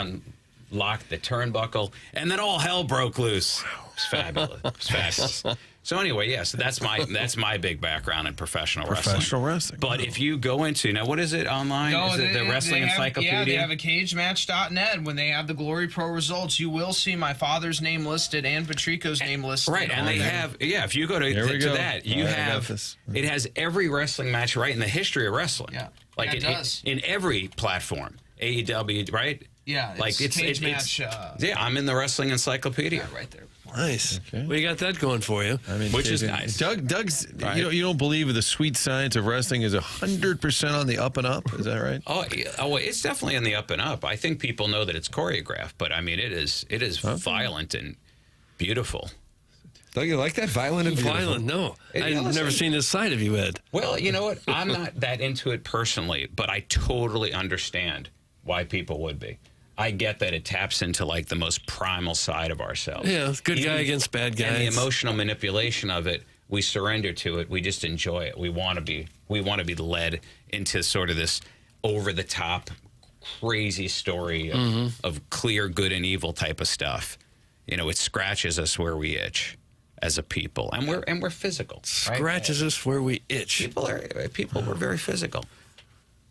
[SPEAKER 14] locked the turnbuckle, and then all hell broke loose. It was fabulous. It was fabulous. So anyway, so that's my big background in professional wrestling. But if you go into now, what is it online? Is it the Wrestling Encyclopedia?
[SPEAKER 15] Yeah, they have a cagematch.net. When they have the Glory Pro results, you will see my father's name listed and Patrico's name listed.
[SPEAKER 14] Right, and they have if you go to that, you have it has every wrestling match right in the history of wrestling.
[SPEAKER 15] Yeah,
[SPEAKER 14] like
[SPEAKER 15] it does
[SPEAKER 14] in every platform. AEW, right?
[SPEAKER 15] Yeah,
[SPEAKER 14] like it's
[SPEAKER 15] cage match.
[SPEAKER 14] I'm in the Wrestling Encyclopedia
[SPEAKER 15] right there.
[SPEAKER 3] Nice. Okay. Well, you got that going for you.
[SPEAKER 4] I mean,
[SPEAKER 14] which is nice.
[SPEAKER 4] Doug's, you don't believe the sweet science of wrestling is 100% on the up and up. Is that right?
[SPEAKER 14] Oh, it's definitely on the up and up. I think people know that it's choreographed, but I mean, it is violent and beautiful.
[SPEAKER 2] Don't you like that? Violent and beautiful?
[SPEAKER 3] Violent, no. I've never seen this side of you, Ed.
[SPEAKER 14] Well, you know what? I'm not that into it personally, but I totally understand why people would be. I get that it taps into like the most primal side of ourselves.
[SPEAKER 3] Yeah, good guy against bad guys.
[SPEAKER 14] And the emotional manipulation of it, we surrender to it. We just enjoy it. We want to be led into sort of this over the top, crazy story of clear good and evil type of stuff. You know, it scratches us where we itch as a people, and we're physical. Right?
[SPEAKER 3] Scratches us where we itch.
[SPEAKER 14] People were very physical.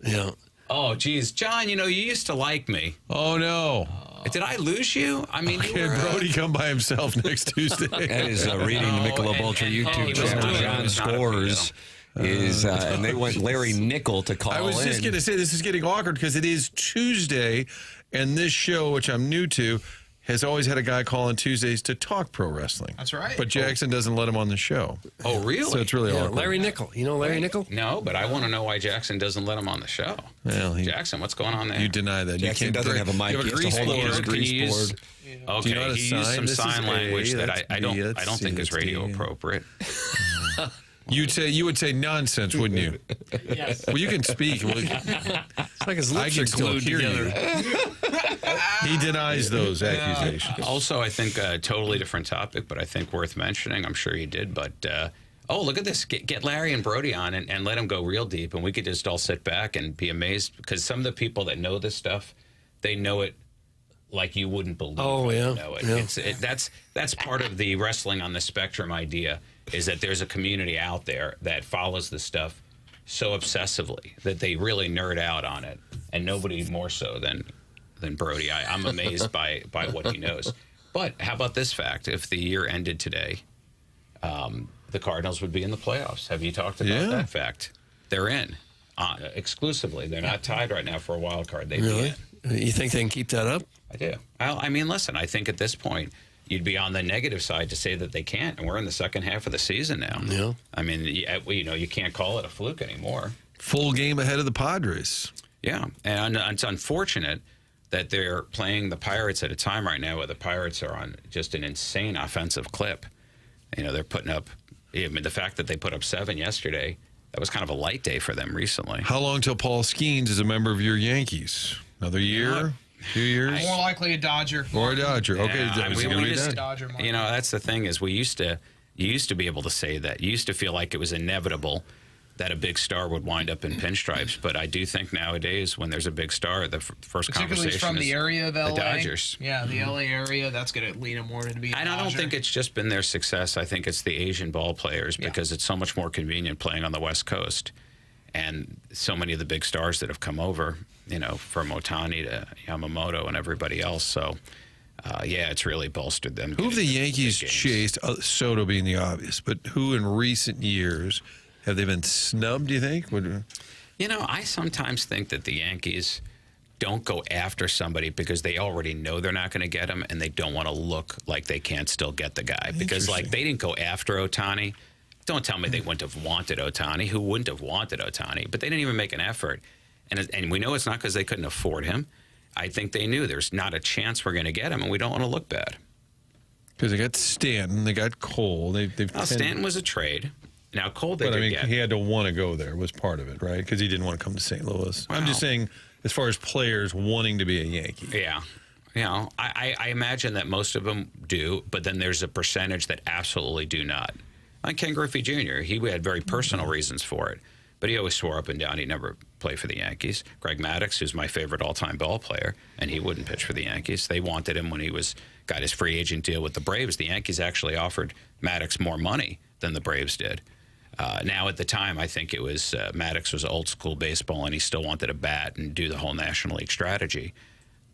[SPEAKER 3] Yeah.
[SPEAKER 14] Oh, geez. John, you used to like me.
[SPEAKER 4] Oh, no.
[SPEAKER 14] Did I lose you? I mean,
[SPEAKER 4] Brody come by himself next Tuesday.
[SPEAKER 2] That is reading the Michelob Ultra YouTube channel. John Scores is, and they want Larry Nickel to call in.
[SPEAKER 4] I was just going to say, this is getting awkward because it is Tuesday, and this show, which I'm new to, has always had a guy call on Tuesdays to talk pro wrestling.
[SPEAKER 15] That's right.
[SPEAKER 4] But Jackson doesn't let him on the show.
[SPEAKER 14] Oh, really?
[SPEAKER 4] So it's really awkward.
[SPEAKER 3] Larry Nickel. You know Larry Nickel?
[SPEAKER 14] No, but I want to know why Jackson doesn't let him on the show.
[SPEAKER 4] Well,
[SPEAKER 14] Jackson, what's going on there?
[SPEAKER 4] You deny that.
[SPEAKER 2] Jackson doesn't have a mic.
[SPEAKER 4] You have a grease board.
[SPEAKER 14] Okay, he used some sign language that I don't think is radio appropriate.
[SPEAKER 4] You would say nonsense, wouldn't you?
[SPEAKER 15] Yes.
[SPEAKER 4] Well, you can speak.
[SPEAKER 3] It's like his lips are glued together.
[SPEAKER 4] He denies those accusations.
[SPEAKER 14] Also, I think a totally different topic, but I think worth mentioning. I'm sure you did, but look at this. Get Larry and Brody on and let them go real deep, and we could just all sit back and be amazed because some of the people that know this stuff, they know it like you wouldn't believe.
[SPEAKER 3] Oh, yeah.
[SPEAKER 14] Know it.
[SPEAKER 3] Yeah.
[SPEAKER 14] That's part of the wrestling on the spectrum idea, is that there's a community out there that follows this stuff so obsessively that they really nerd out on it, and nobody more so than Brody. I'm amazed by what he knows. But how about this fact? If the year ended today, the Cardinals would be in the playoffs. Have you talked about that fact? They're in exclusively. They're not tied right now for a wild card. They'd
[SPEAKER 3] Really?
[SPEAKER 14] be in.
[SPEAKER 3] You think they can keep that up?
[SPEAKER 14] I do. I mean, listen, I think at this point, you'd be on the negative side to say that they can't, and we're in the second half of the season now.
[SPEAKER 3] Yeah.
[SPEAKER 14] I mean, you can't call it a fluke anymore.
[SPEAKER 4] Full game ahead of the Padres.
[SPEAKER 14] Yeah, and it's unfortunate that they're playing the Pirates at a time right now where the Pirates are on just an insane offensive clip. They're putting up, the fact that they put up 7 yesterday, that was kind of a light day for them recently.
[SPEAKER 4] How long till Paul Skeens is a member of your Yankees? Another year? 2 years?
[SPEAKER 15] More likely a Dodger.
[SPEAKER 4] Or a Dodger. Okay,
[SPEAKER 15] Dodger.
[SPEAKER 14] That's the thing is you used to be able to say that. You used to feel like it was inevitable that a big star would wind up in pinstripes, but I do think nowadays when there's a big star, the first conversation
[SPEAKER 15] from
[SPEAKER 14] is
[SPEAKER 15] the area of LA.
[SPEAKER 14] The Dodgers.
[SPEAKER 15] Yeah, the LA area, that's going to lead them more to be a Dodger.
[SPEAKER 14] I don't think it's just been their success. I think it's the Asian ball players because it's so much more convenient playing on the West Coast. And so many of the big stars that have come over, from Ohtani to Yamamoto and everybody else. So, it's really bolstered them.
[SPEAKER 4] Who have the Yankees chased? Soto being the obvious, but who in recent years have they been snubbed, do you think?
[SPEAKER 14] I sometimes think that the Yankees don't go after somebody because they already know they're not going to get him, and they don't want to look like they can't still get the guy. Because, they didn't go after Ohtani. Don't tell me they wouldn't have wanted Ohtani. Who wouldn't have wanted Ohtani? But they didn't even make an effort. And we know it's not because they couldn't afford him. I think they knew there's not a chance we're going to get him, and we don't want to look bad.
[SPEAKER 4] Because they got Stanton, they got Cole.
[SPEAKER 14] Stanton was a trade. Now, Cole, they could get.
[SPEAKER 4] He had to want to go there was part of it, right? Because he didn't want to come to St. Louis. Wow. I'm just saying, as far as players wanting to be a Yankee.
[SPEAKER 14] Yeah. I imagine that most of them do, but then there's a percentage that absolutely do not. Like Ken Griffey Jr., he had very personal reasons for it. but he always swore up and down he'd never play for the Yankees. Greg Maddux, who's my favorite all-time ball player, and he wouldn't pitch for the Yankees. They wanted him when he got his free agent deal with the Braves. The Yankees actually offered Maddux more money than the Braves did. Now, at the time, I think it was Maddux was old school baseball, and he still wanted a bat and do the whole National League strategy.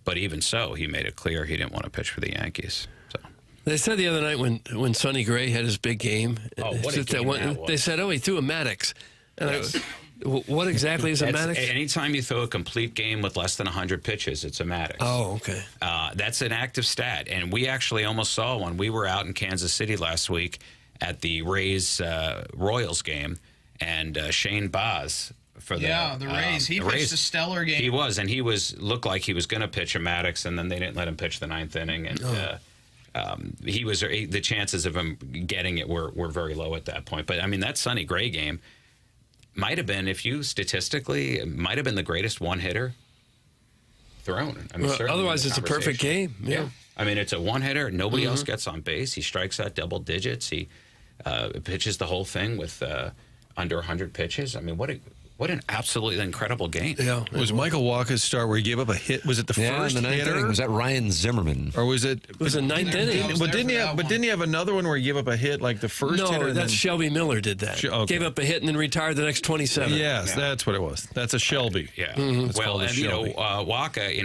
[SPEAKER 14] But even so, he made it clear he didn't want to pitch for the Yankees. So
[SPEAKER 3] they said the other night when Sonny Gray had his big game,
[SPEAKER 14] what a game that was.
[SPEAKER 3] They said, he threw a Maddux. And what exactly is a Maddux?
[SPEAKER 14] Anytime you throw a complete game with less than 100 pitches, it's a Maddux.
[SPEAKER 3] Oh, okay.
[SPEAKER 14] That's an active stat, and we actually almost saw one. We were out in Kansas City last week at the Rays Royals game, and Shane Baz for the
[SPEAKER 15] Rays. He pitched a stellar game.
[SPEAKER 14] He was, and looked like he was going to pitch a Maddux, and then they didn't let him pitch the ninth inning, and the chances of him getting it were very low at that point. But I mean, that Sonny Gray game might have been, statistically, it might have been the greatest one-hitter thrown. I mean,
[SPEAKER 3] otherwise, it's a perfect game. Yeah.
[SPEAKER 14] I mean, it's a one-hitter. Nobody else gets on base. He strikes out double digits. He pitches the whole thing with under 100 pitches. I mean, what an absolutely incredible game.
[SPEAKER 3] Yeah.
[SPEAKER 4] Was Michael Walker's start where he gave up a hit? Was it the first
[SPEAKER 2] in the ninth
[SPEAKER 4] hitter?
[SPEAKER 2] inning? Was that Ryan Zimmerman?
[SPEAKER 4] Or was it?
[SPEAKER 3] It was a ninth inning.
[SPEAKER 4] But didn't he have another one where he gave up a hit like the first hitter?
[SPEAKER 3] No, that's Shelby Miller did that.
[SPEAKER 4] Okay.
[SPEAKER 3] Gave up a hit and then retired the next 27.
[SPEAKER 4] Yes, that's what it was. That's a Shelby.
[SPEAKER 14] Yeah.
[SPEAKER 4] That's
[SPEAKER 14] Well,
[SPEAKER 4] called a
[SPEAKER 14] and
[SPEAKER 4] Shelby.
[SPEAKER 14] Walker, he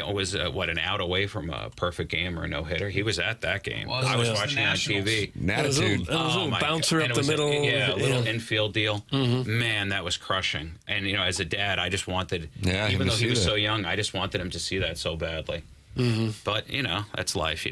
[SPEAKER 14] was an out away from a perfect game or a no hitter. He was at that game.
[SPEAKER 15] Well,
[SPEAKER 14] I was
[SPEAKER 15] the
[SPEAKER 14] watching on
[SPEAKER 15] Nationals.
[SPEAKER 14] TV.
[SPEAKER 2] Attitude.
[SPEAKER 3] It was a little bouncer
[SPEAKER 14] And
[SPEAKER 3] up
[SPEAKER 14] it
[SPEAKER 3] the
[SPEAKER 14] was
[SPEAKER 3] middle.
[SPEAKER 14] a little infield deal. Man, that was crushing. And as a dad, I just wanted, even though he was so young, I just wanted him to see that so badly. But that's life.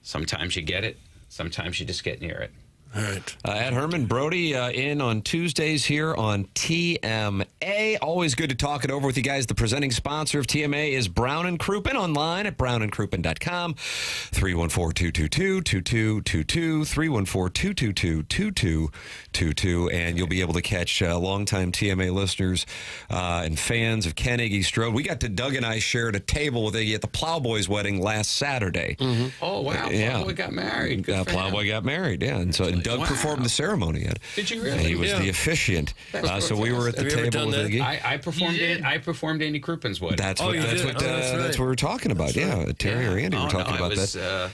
[SPEAKER 14] Sometimes you get it. Sometimes you just get near it.
[SPEAKER 3] All right.
[SPEAKER 2] Ed Herman, Brody in on Tuesdays here on TMA. Always good to talk it over with you guys. The presenting sponsor of TMA is Brown and Crouppen, online at brownandcrouppen.com. 314-222-2222, 314-222-2222. And you'll be able to catch longtime TMA listeners and fans of Ken Iggy Strode. Doug and I shared a table with Iggy at the Plowboys wedding last Saturday.
[SPEAKER 14] Oh, wow. Plowboy got married.
[SPEAKER 2] Plowboy got married, yeah. And so Doug performed the ceremony.
[SPEAKER 14] Did you really?
[SPEAKER 2] He was the officiant. So we were at the table with Iggy.
[SPEAKER 14] I performed Andy Cruppen's wedding.
[SPEAKER 2] That's what we're talking about. Yeah, Terry or Andy were talking about that.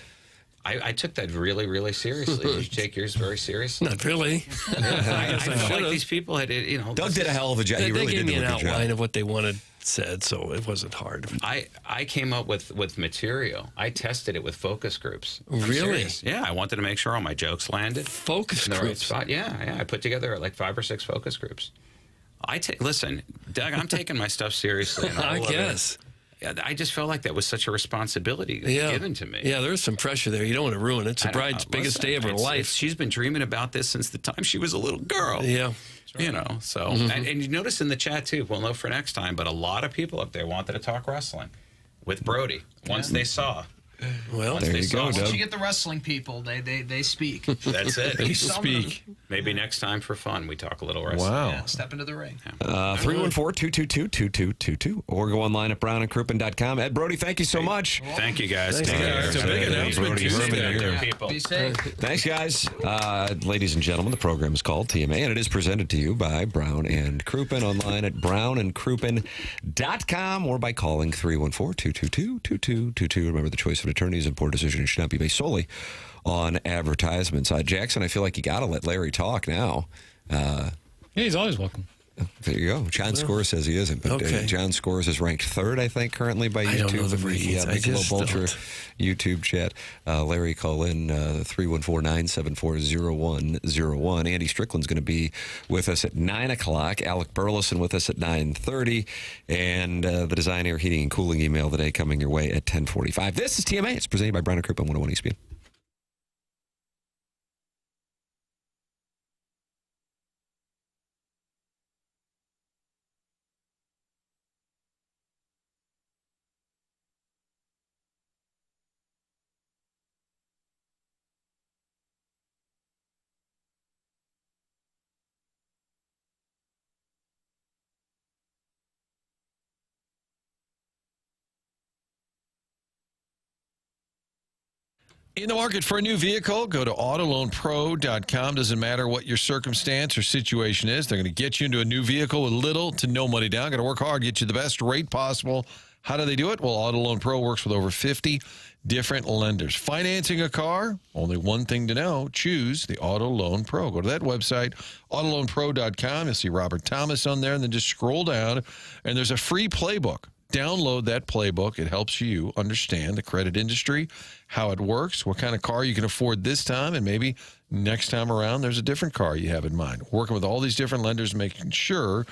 [SPEAKER 14] I took that really, really seriously. Did you take yours very seriously?
[SPEAKER 3] Not really.
[SPEAKER 14] I felt like these people had,
[SPEAKER 2] Doug did a hell of a job. He really
[SPEAKER 3] gave
[SPEAKER 2] did
[SPEAKER 3] me
[SPEAKER 2] do
[SPEAKER 3] an
[SPEAKER 2] a good job.
[SPEAKER 3] outline of what they wanted said, so it wasn't hard.
[SPEAKER 14] I came up with material. I tested it with focus groups. I'm
[SPEAKER 3] Really?
[SPEAKER 14] serious. Yeah, I wanted to make sure all my jokes landed.
[SPEAKER 3] Focus
[SPEAKER 14] in the right
[SPEAKER 3] groups?
[SPEAKER 14] spot. Yeah. I put together like 5 or 6 focus groups. Listen, Doug, I'm taking my stuff seriously. And
[SPEAKER 3] I guess.
[SPEAKER 14] I just felt like that was such a responsibility given to me.
[SPEAKER 3] Yeah, there's some pressure there. You don't want to ruin it. It's the bride's biggest day of her life.
[SPEAKER 14] She's been dreaming about this since the time she was a little girl.
[SPEAKER 3] Yeah.
[SPEAKER 14] So, and you notice in the chat too, we'll know for next time, but a lot of people up there wanted to talk wrestling with Brody once they saw.
[SPEAKER 3] Well,
[SPEAKER 2] there you go,
[SPEAKER 15] Once
[SPEAKER 2] Doug.
[SPEAKER 15] you get the wrestling people, they speak.
[SPEAKER 14] That's it.
[SPEAKER 4] They speak.
[SPEAKER 14] Maybe next time for fun, we talk a little wrestling.
[SPEAKER 4] Wow.
[SPEAKER 15] Yeah, step into the ring.
[SPEAKER 2] 314-222-2222, or go online at brownandcrouppen.com. Ed, Brody, thank you so much.
[SPEAKER 14] Thank you, guys.
[SPEAKER 3] Thanks,
[SPEAKER 14] Take
[SPEAKER 3] guys.
[SPEAKER 14] care.
[SPEAKER 3] It's a big announcement
[SPEAKER 14] Brody
[SPEAKER 3] Tuesday.
[SPEAKER 14] Herman here.
[SPEAKER 15] Be safe.
[SPEAKER 2] Thanks, guys. Ladies and gentlemen, the program is called TMA, and it is presented to you by Brown and Crouppen, online at brownandcrouppen.com, or by calling 314-222-2222. Remember, the choice of an attorney is an important decision. It should not be based solely on advertisements. Jackson, I feel like you got to let Larry talk now.
[SPEAKER 5] Yeah, he's always welcome.
[SPEAKER 2] There you go. John Scores says he isn't, but John Scores is ranked 3rd, I think, currently by YouTube.
[SPEAKER 3] I don't know the rankings. I just
[SPEAKER 2] Vulture YouTube chat. Larry, call in 314-974-0101. Andy Strickland's going to be with us at 9 o'clock. Alec Burleson with us at 9:30. And the Design, Air, Heating, and Cooling email today coming your way at 10:45. This is TMA. It's presented by Brown and Crouppen, 101 ESPN.
[SPEAKER 4] In the market for a new vehicle, go to autoloanpro.com. Doesn't matter what your circumstance or situation is. They're going to get you into a new vehicle with little to no money down. Got to work hard, get you the best rate possible. How do they do it? Well, Auto Loan Pro works with over 50 different lenders. Financing a car, only one thing to know. Choose the Auto Loan Pro. Go to that website, autoloanpro.com. You'll see Robert Thomas on there, and then just scroll down, and there's a free playbook. Download that playbook. It helps you understand the credit industry, how it works, what kind of car you can afford this time, and maybe next time around there's a different car you have in mind. Working with all these different lenders, making sure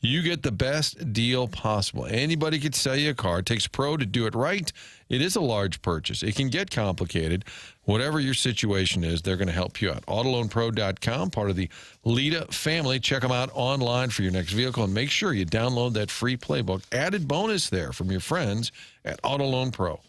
[SPEAKER 4] you get the best deal possible. Anybody could sell you a car. It takes a pro to do it right. It is a large purchase. It can get complicated. Whatever your situation is, they're going to help you out. Autoloanpro.com, part of the Lita family. Check them out online for your next vehicle, and make sure you download that free playbook. Added bonus there from your friends at Auto Loan Pro.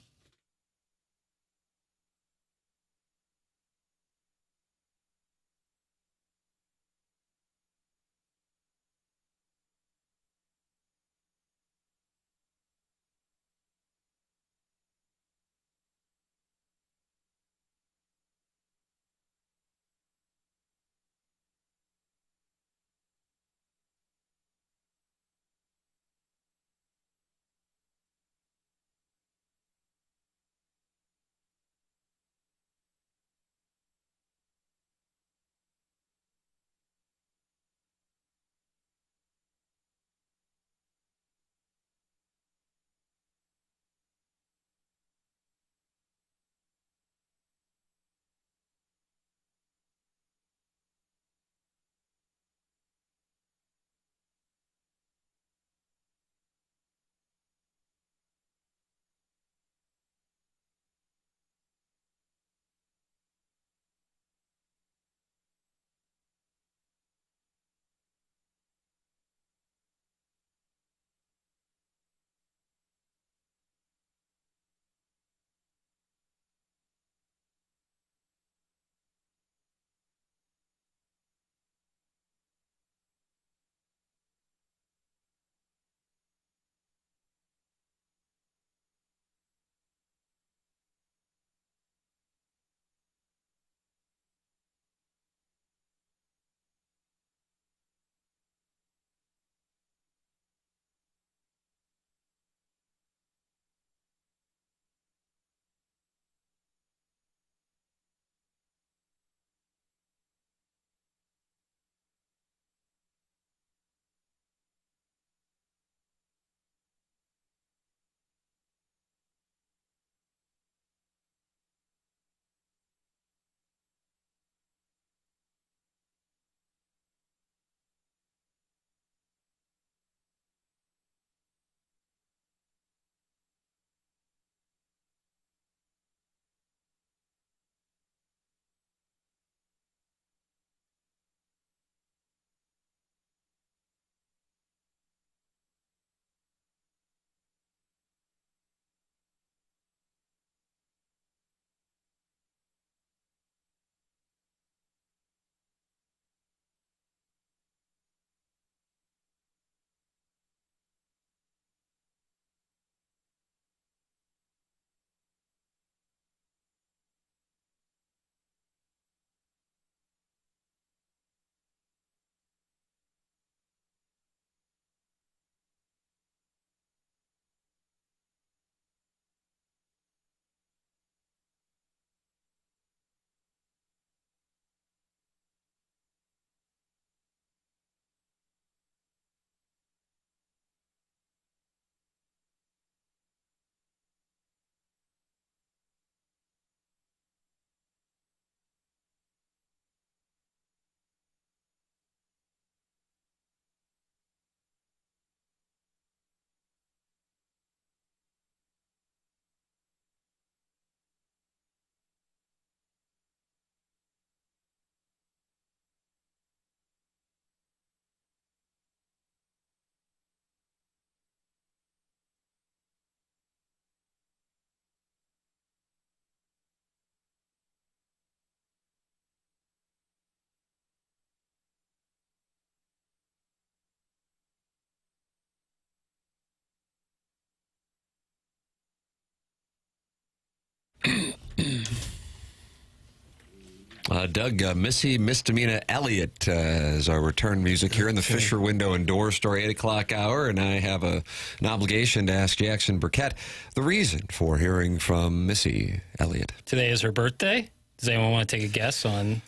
[SPEAKER 2] Doug, Missy Misdemeanor Elliott is our return music here in the Fisher Window and Door Store 8 o'clock hour, and I have an obligation to ask Jackson Burkett the reason for hearing from Missy Elliott.
[SPEAKER 5] Today is her birthday. Does anyone want to take a guess on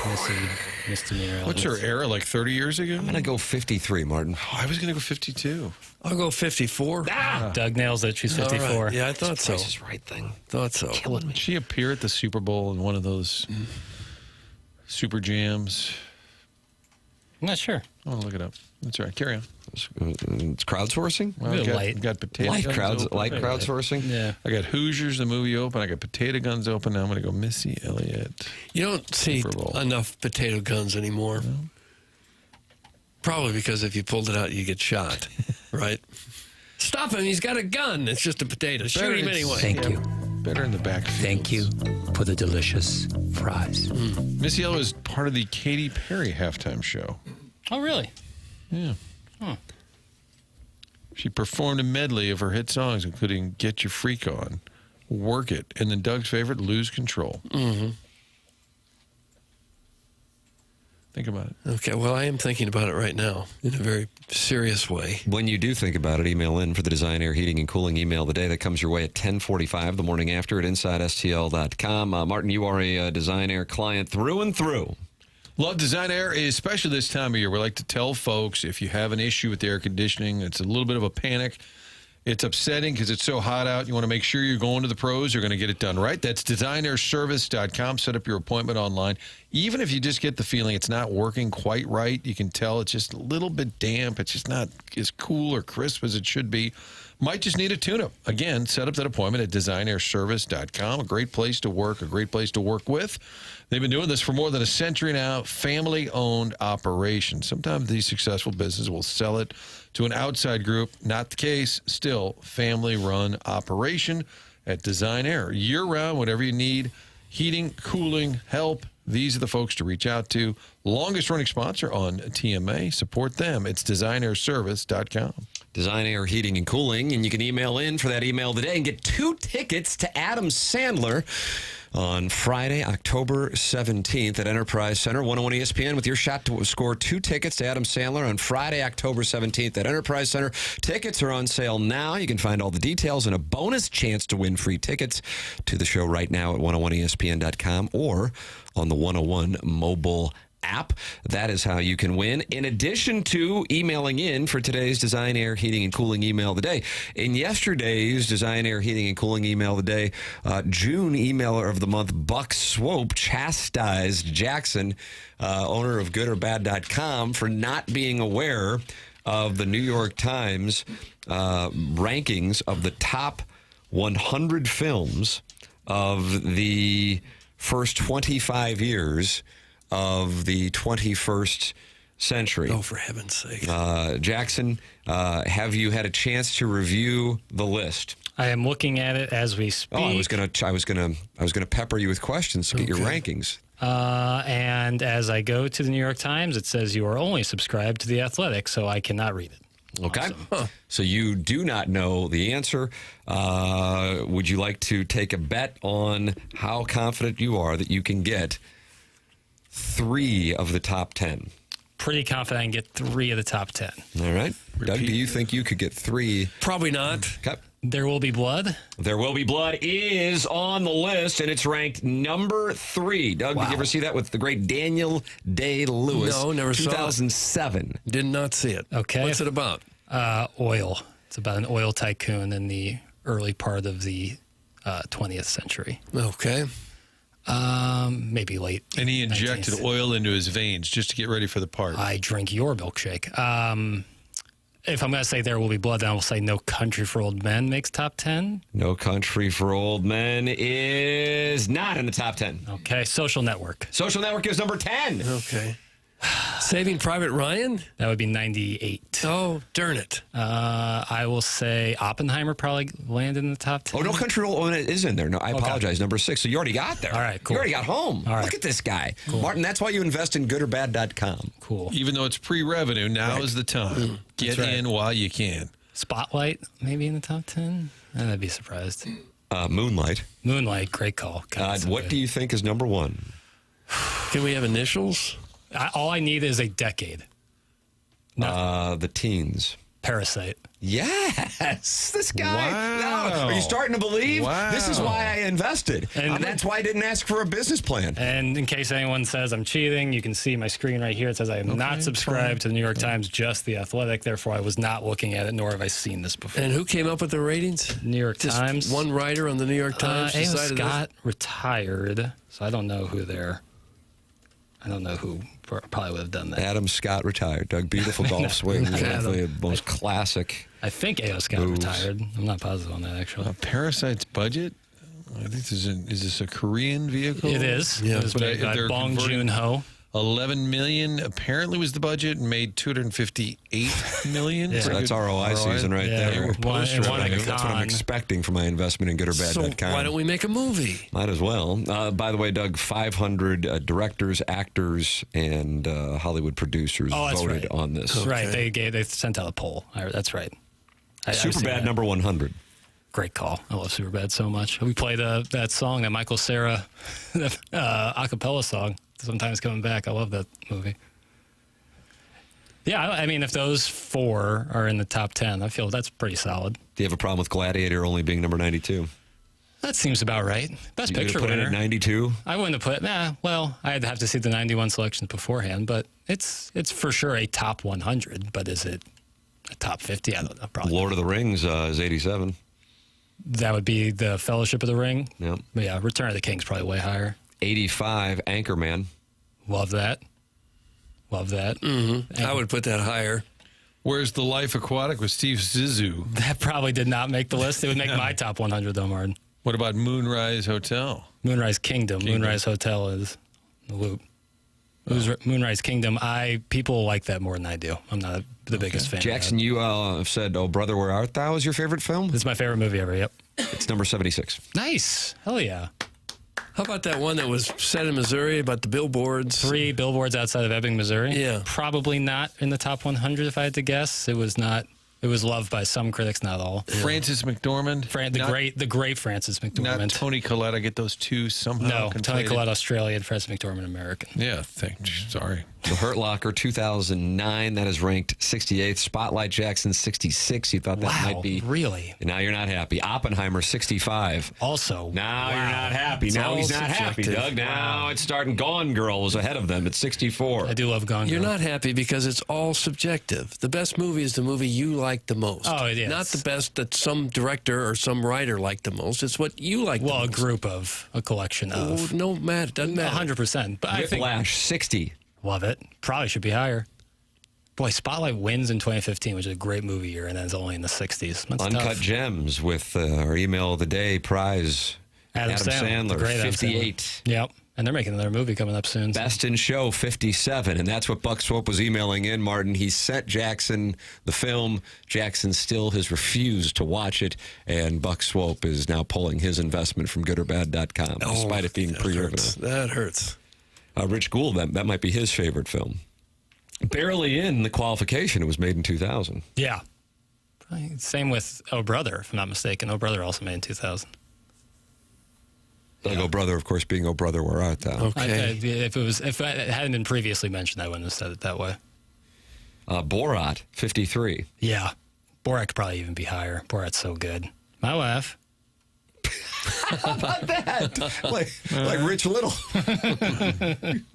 [SPEAKER 5] Missy Misdemeanor Elliott?
[SPEAKER 4] What's her era, like 30 years ago?
[SPEAKER 2] I'm going to go 53, Martin.
[SPEAKER 4] Oh, I was going to go 52.
[SPEAKER 3] I'll go 54.
[SPEAKER 5] Doug nails it. She's 54.
[SPEAKER 3] All right. Yeah, I thought so.
[SPEAKER 2] Price is Right thing.
[SPEAKER 3] Thought so.
[SPEAKER 4] Did she appear at the Super Bowl in one of those Super Jams?
[SPEAKER 5] I'm not sure.
[SPEAKER 4] I want to look it up. That's all right. Carry on.
[SPEAKER 2] It's crowdsourcing?
[SPEAKER 4] Well, got potato guns open.
[SPEAKER 2] Light crowdsourcing?
[SPEAKER 5] Yeah.
[SPEAKER 4] I got Hoosiers, the movie open. I got Potato Guns open. Now I'm going to go Missy Elliott.
[SPEAKER 3] You don't see enough potato guns anymore. No. Probably because if you pulled it out, you get shot, right? Stop him. He's got a gun. It's just a potato. Shoot him anyway.
[SPEAKER 16] Thank you.
[SPEAKER 4] Better in the backfield.
[SPEAKER 16] Thank you for the delicious fries.
[SPEAKER 4] Missy Elliott was part of the Katy Perry halftime show.
[SPEAKER 5] Oh, really?
[SPEAKER 4] Yeah.
[SPEAKER 5] Huh.
[SPEAKER 4] She performed a medley of her hit songs, including Get Your Freak On, Work It, and then Doug's favorite, Lose Control.
[SPEAKER 3] Mm-hmm.
[SPEAKER 4] Think about it.
[SPEAKER 3] Okay, well, I am thinking about it right now in a very serious way.
[SPEAKER 2] When you do think about it, email in for the Design, Air, Heating, and Cooling email of the day. That comes your way at 10:45 the morning after at InsideSTL.com. Martin, you are a Design Air client through and through.
[SPEAKER 4] Love Design Air, especially this time of year. We like to tell folks if you have an issue with the air conditioning, it's a little bit of a panic. It's upsetting because it's so hot out. You want to make sure you're going to the pros. You're going to get it done right. That's designairservice.com. Set up your appointment online. Even if you just get the feeling it's not working quite right, you can tell it's just a little bit damp. It's just not as cool or crisp as it should be. Might just need a tune-up. Again, set up that appointment at designairservice.com. A great place to work, a great place to work with. They've been doing this for more than a century now. Family-owned operation. Sometimes these successful businesses will sell it to an outside group. Not the case. Still, family-run operation at Design Air. Year-round, whatever you need, heating, cooling, help, these are the folks to reach out to. Longest-running sponsor on TMA. Support them. It's designairservice.com.
[SPEAKER 2] Design, Air, Heating, and Cooling. And you can email in for that email today and get 2 tickets to Adam Sandler on Friday, October 17th at Enterprise Center, 101 ESPN, with your shot to score 2 tickets to Adam Sandler on Friday, October 17th at Enterprise Center. Tickets are on sale now. You can find all the details and a bonus chance to win free tickets to the show right now at 101ESPN.com or on the 101 mobile app. That is how you can win. In addition to emailing in for today's Design, Air, Heating, and Cooling email of the day. In yesterday's Design, Air, Heating, and Cooling email of the day, June emailer of the month, Buck Swope, chastised Jackson, owner of goodorbad.com, for not being aware of the New York Times rankings of the top 100 films of the first 25 years of the 21st century.
[SPEAKER 3] Oh, for heaven's sake.
[SPEAKER 2] Jackson, have you had a chance to review the list?
[SPEAKER 5] I am looking at it as we speak.
[SPEAKER 2] Oh, I was gonna pepper you with questions to get your rankings.
[SPEAKER 5] And as I go to the New York Times, it says you are only subscribed to The Athletic, so I cannot read it.
[SPEAKER 2] Okay. Awesome. So you do not know the answer. Would you like to take a bet on how confident you are that you can get 3 of the top 10?
[SPEAKER 5] Pretty confident I can get 3 of the top 10.
[SPEAKER 2] All right. Doug, do you think you could get 3?
[SPEAKER 3] Probably not.
[SPEAKER 2] Okay.
[SPEAKER 5] There Will Be Blood?
[SPEAKER 2] There Will Be Blood is on the list, and it's ranked number 3. Doug, did you ever see that with the great Daniel Day-Lewis?
[SPEAKER 3] No, never saw it.
[SPEAKER 2] 2007.
[SPEAKER 3] Did not see it.
[SPEAKER 5] Okay.
[SPEAKER 3] What's it about?
[SPEAKER 5] Oil. It's about an oil tycoon in the early part of the 20th century.
[SPEAKER 3] Okay.
[SPEAKER 5] Maybe late.
[SPEAKER 4] And he injected oil into his veins just to get ready for the part.
[SPEAKER 5] I drink your milkshake. If I'm going to say There Will Be Blood, then I will say No Country for Old Men makes top 10.
[SPEAKER 2] No Country for Old Men is not in the top 10.
[SPEAKER 5] Okay. Social Network.
[SPEAKER 2] Social Network is number 10.
[SPEAKER 3] Okay. Saving Private Ryan?
[SPEAKER 5] That would be 98.
[SPEAKER 3] Oh, darn it.
[SPEAKER 5] I will say Oppenheimer probably landed in the top 10.
[SPEAKER 2] Oh, No Country for Old Men is in there. No, I apologize. Number 6. So you already got there.
[SPEAKER 5] All right, cool.
[SPEAKER 2] You already got home.
[SPEAKER 5] All right.
[SPEAKER 2] Look at this guy.
[SPEAKER 5] Cool.
[SPEAKER 2] Martin, that's why you invest in goodorbad.com.
[SPEAKER 5] Cool.
[SPEAKER 4] Even though it's pre-revenue, now is the time. Get in while you can.
[SPEAKER 5] Spotlight, maybe in the top 10? I'd be surprised.
[SPEAKER 2] Moonlight.
[SPEAKER 5] Moonlight, great call. God,
[SPEAKER 2] What do you think is number 1?
[SPEAKER 3] Can we have initials?
[SPEAKER 5] All I need is a decade.
[SPEAKER 2] The teens.
[SPEAKER 5] Parasite.
[SPEAKER 2] Yes, this guy.
[SPEAKER 4] Wow.
[SPEAKER 2] No, are you starting to believe?
[SPEAKER 4] Wow.
[SPEAKER 2] This is why I invested, and that's why I didn't ask for a business plan.
[SPEAKER 5] And in case anyone says I'm cheating, you can see my screen right here. It says I am not subscribed to the New York Times, just The Athletic. Therefore, I was not looking at it, nor have I seen this before.
[SPEAKER 3] And who came up with the ratings?
[SPEAKER 5] New York
[SPEAKER 3] Just
[SPEAKER 5] Times.
[SPEAKER 3] one writer on the New York Times
[SPEAKER 5] A.O.
[SPEAKER 3] decided
[SPEAKER 5] Scott retired, so I don't know who they're. I don't know who probably would have done that.
[SPEAKER 2] Adam Scott retired. Doug, beautiful golf swing. Definitely the most classic.
[SPEAKER 5] I think A.O. Scott retired. I'm not positive on that, actually.
[SPEAKER 4] Parasite's budget? I think is this a Korean vehicle?
[SPEAKER 5] It is.
[SPEAKER 3] Yeah.
[SPEAKER 5] It was made by
[SPEAKER 4] they're
[SPEAKER 5] Bong
[SPEAKER 4] converting-
[SPEAKER 5] Joon-ho.
[SPEAKER 4] 11 million apparently was the budget, and made 258 million.
[SPEAKER 5] Yeah.
[SPEAKER 2] So that's ROI season right
[SPEAKER 5] Yeah,
[SPEAKER 2] there.
[SPEAKER 5] we're post revenue.
[SPEAKER 2] That's what I'm expecting for my investment in goodorbad.com.
[SPEAKER 3] So why don't we make a movie?
[SPEAKER 2] Might as well. By the way, Doug, 500 directors, actors, and Hollywood producers voted on this.
[SPEAKER 5] That's right. They sent out a poll. That's right.
[SPEAKER 2] Superbad number 100.
[SPEAKER 5] Great call. I love Superbad so much. We played that song, that Michael Cera a cappella song. Sometimes coming back. I love that movie. Yeah, I mean, if those 4 are in the top 10, I feel that's pretty solid.
[SPEAKER 2] Do you have a problem with Gladiator only being number 92?
[SPEAKER 5] That seems about right. Best picture
[SPEAKER 2] put
[SPEAKER 5] winner.
[SPEAKER 2] it at 92?
[SPEAKER 5] I wouldn't have put. Well, I'd have to see the 91 selections beforehand, but it's for sure a top 100. But is it a top 50? I don't know. Probably.
[SPEAKER 2] Lord of the Rings is 87.
[SPEAKER 5] That would be the Fellowship of the Ring.
[SPEAKER 2] Yep.
[SPEAKER 5] But yeah, Return of the King's probably way higher.
[SPEAKER 2] 85, Anchorman.
[SPEAKER 5] Love that. Love that.
[SPEAKER 3] Mm-hmm. I would put that higher.
[SPEAKER 4] Where's The Life Aquatic with Steve Zissou?
[SPEAKER 5] That probably did not make the list. It would make my top 100 though, Martin.
[SPEAKER 4] What about Moonrise Hotel?
[SPEAKER 5] Moonrise Kingdom. Moonrise Hotel is the loop. Moonrise Kingdom. People like that more than I do. I'm not the biggest fan.
[SPEAKER 2] Jackson, you have said, "Oh, Brother, Where Art Thou" is your favorite film?
[SPEAKER 5] It's my favorite movie ever. Yep.
[SPEAKER 2] It's number 76.
[SPEAKER 5] Nice. Hell yeah.
[SPEAKER 3] How about that one that was set in Missouri about the billboards?
[SPEAKER 5] 3 billboards outside of Ebbing, Missouri.
[SPEAKER 3] Yeah.
[SPEAKER 5] Probably not in the top 100 if I had to guess. It was not. It was loved by some critics, not all.
[SPEAKER 4] Francis McDormand.
[SPEAKER 5] The great Francis McDormand.
[SPEAKER 4] Not Tony Collette. I get those two somehow.
[SPEAKER 5] No, Tony Collette, Australian, Francis McDormand, American.
[SPEAKER 4] Yeah, sorry.
[SPEAKER 2] The Hurt Locker, 2009. That is ranked 68th. Spotlight Jackson, 66. You thought that might be.
[SPEAKER 5] Really?
[SPEAKER 2] Now you're not happy. Oppenheimer, 65.
[SPEAKER 5] Also.
[SPEAKER 2] Now you're not happy.
[SPEAKER 3] It's
[SPEAKER 2] now
[SPEAKER 3] all
[SPEAKER 2] he's not
[SPEAKER 3] subjective.
[SPEAKER 2] happy, Doug. Now it's starting. Gone Girl was ahead of them at 64.
[SPEAKER 5] I do love Gone Girl.
[SPEAKER 3] You're not happy because it's all subjective. The best movie is the movie you like the most.
[SPEAKER 5] Oh, it is.
[SPEAKER 3] Not the best that some director or some writer liked the most. It's what you like the most.
[SPEAKER 5] Well, a group of, a collection of.
[SPEAKER 3] No matter. Doesn't matter.
[SPEAKER 5] 100%. But I think.
[SPEAKER 2] Whiplash, 60.
[SPEAKER 5] Love it. Probably should be higher. Boy, Spotlight wins in 2015, which is a great movie year, and then it's only in the 60s. That's
[SPEAKER 2] Uncut
[SPEAKER 5] tough.
[SPEAKER 2] Gems with our email of the day prize.
[SPEAKER 5] Adam Sandler. The great Adam
[SPEAKER 2] 58.
[SPEAKER 5] Sandler. Yep. And they're making another movie coming up soon.
[SPEAKER 2] Best in Show, 57. And that's what Buck Swope was emailing in, Martin. He sent Jackson the film. Jackson still has refused to watch it. And Buck Swope is now pulling his investment from goodorbad.com, despite it being pre-orders.
[SPEAKER 3] That hurts.
[SPEAKER 2] Rich Gould, that might be his favorite film. Barely in the qualification. It was made in 2000.
[SPEAKER 5] Yeah. Same with Oh Brother, if I'm not mistaken. Oh Brother also made in 2000.
[SPEAKER 2] Doug, Oh Brother, of course, being Oh Brother, Where Art Thou?
[SPEAKER 3] Okay.
[SPEAKER 5] If it hadn't been previously mentioned, I wouldn't have said it that way.
[SPEAKER 2] Borat, 53.
[SPEAKER 5] Yeah. Borat could probably even be higher. Borat's so good. My wife.
[SPEAKER 2] How about that? like Rich Little.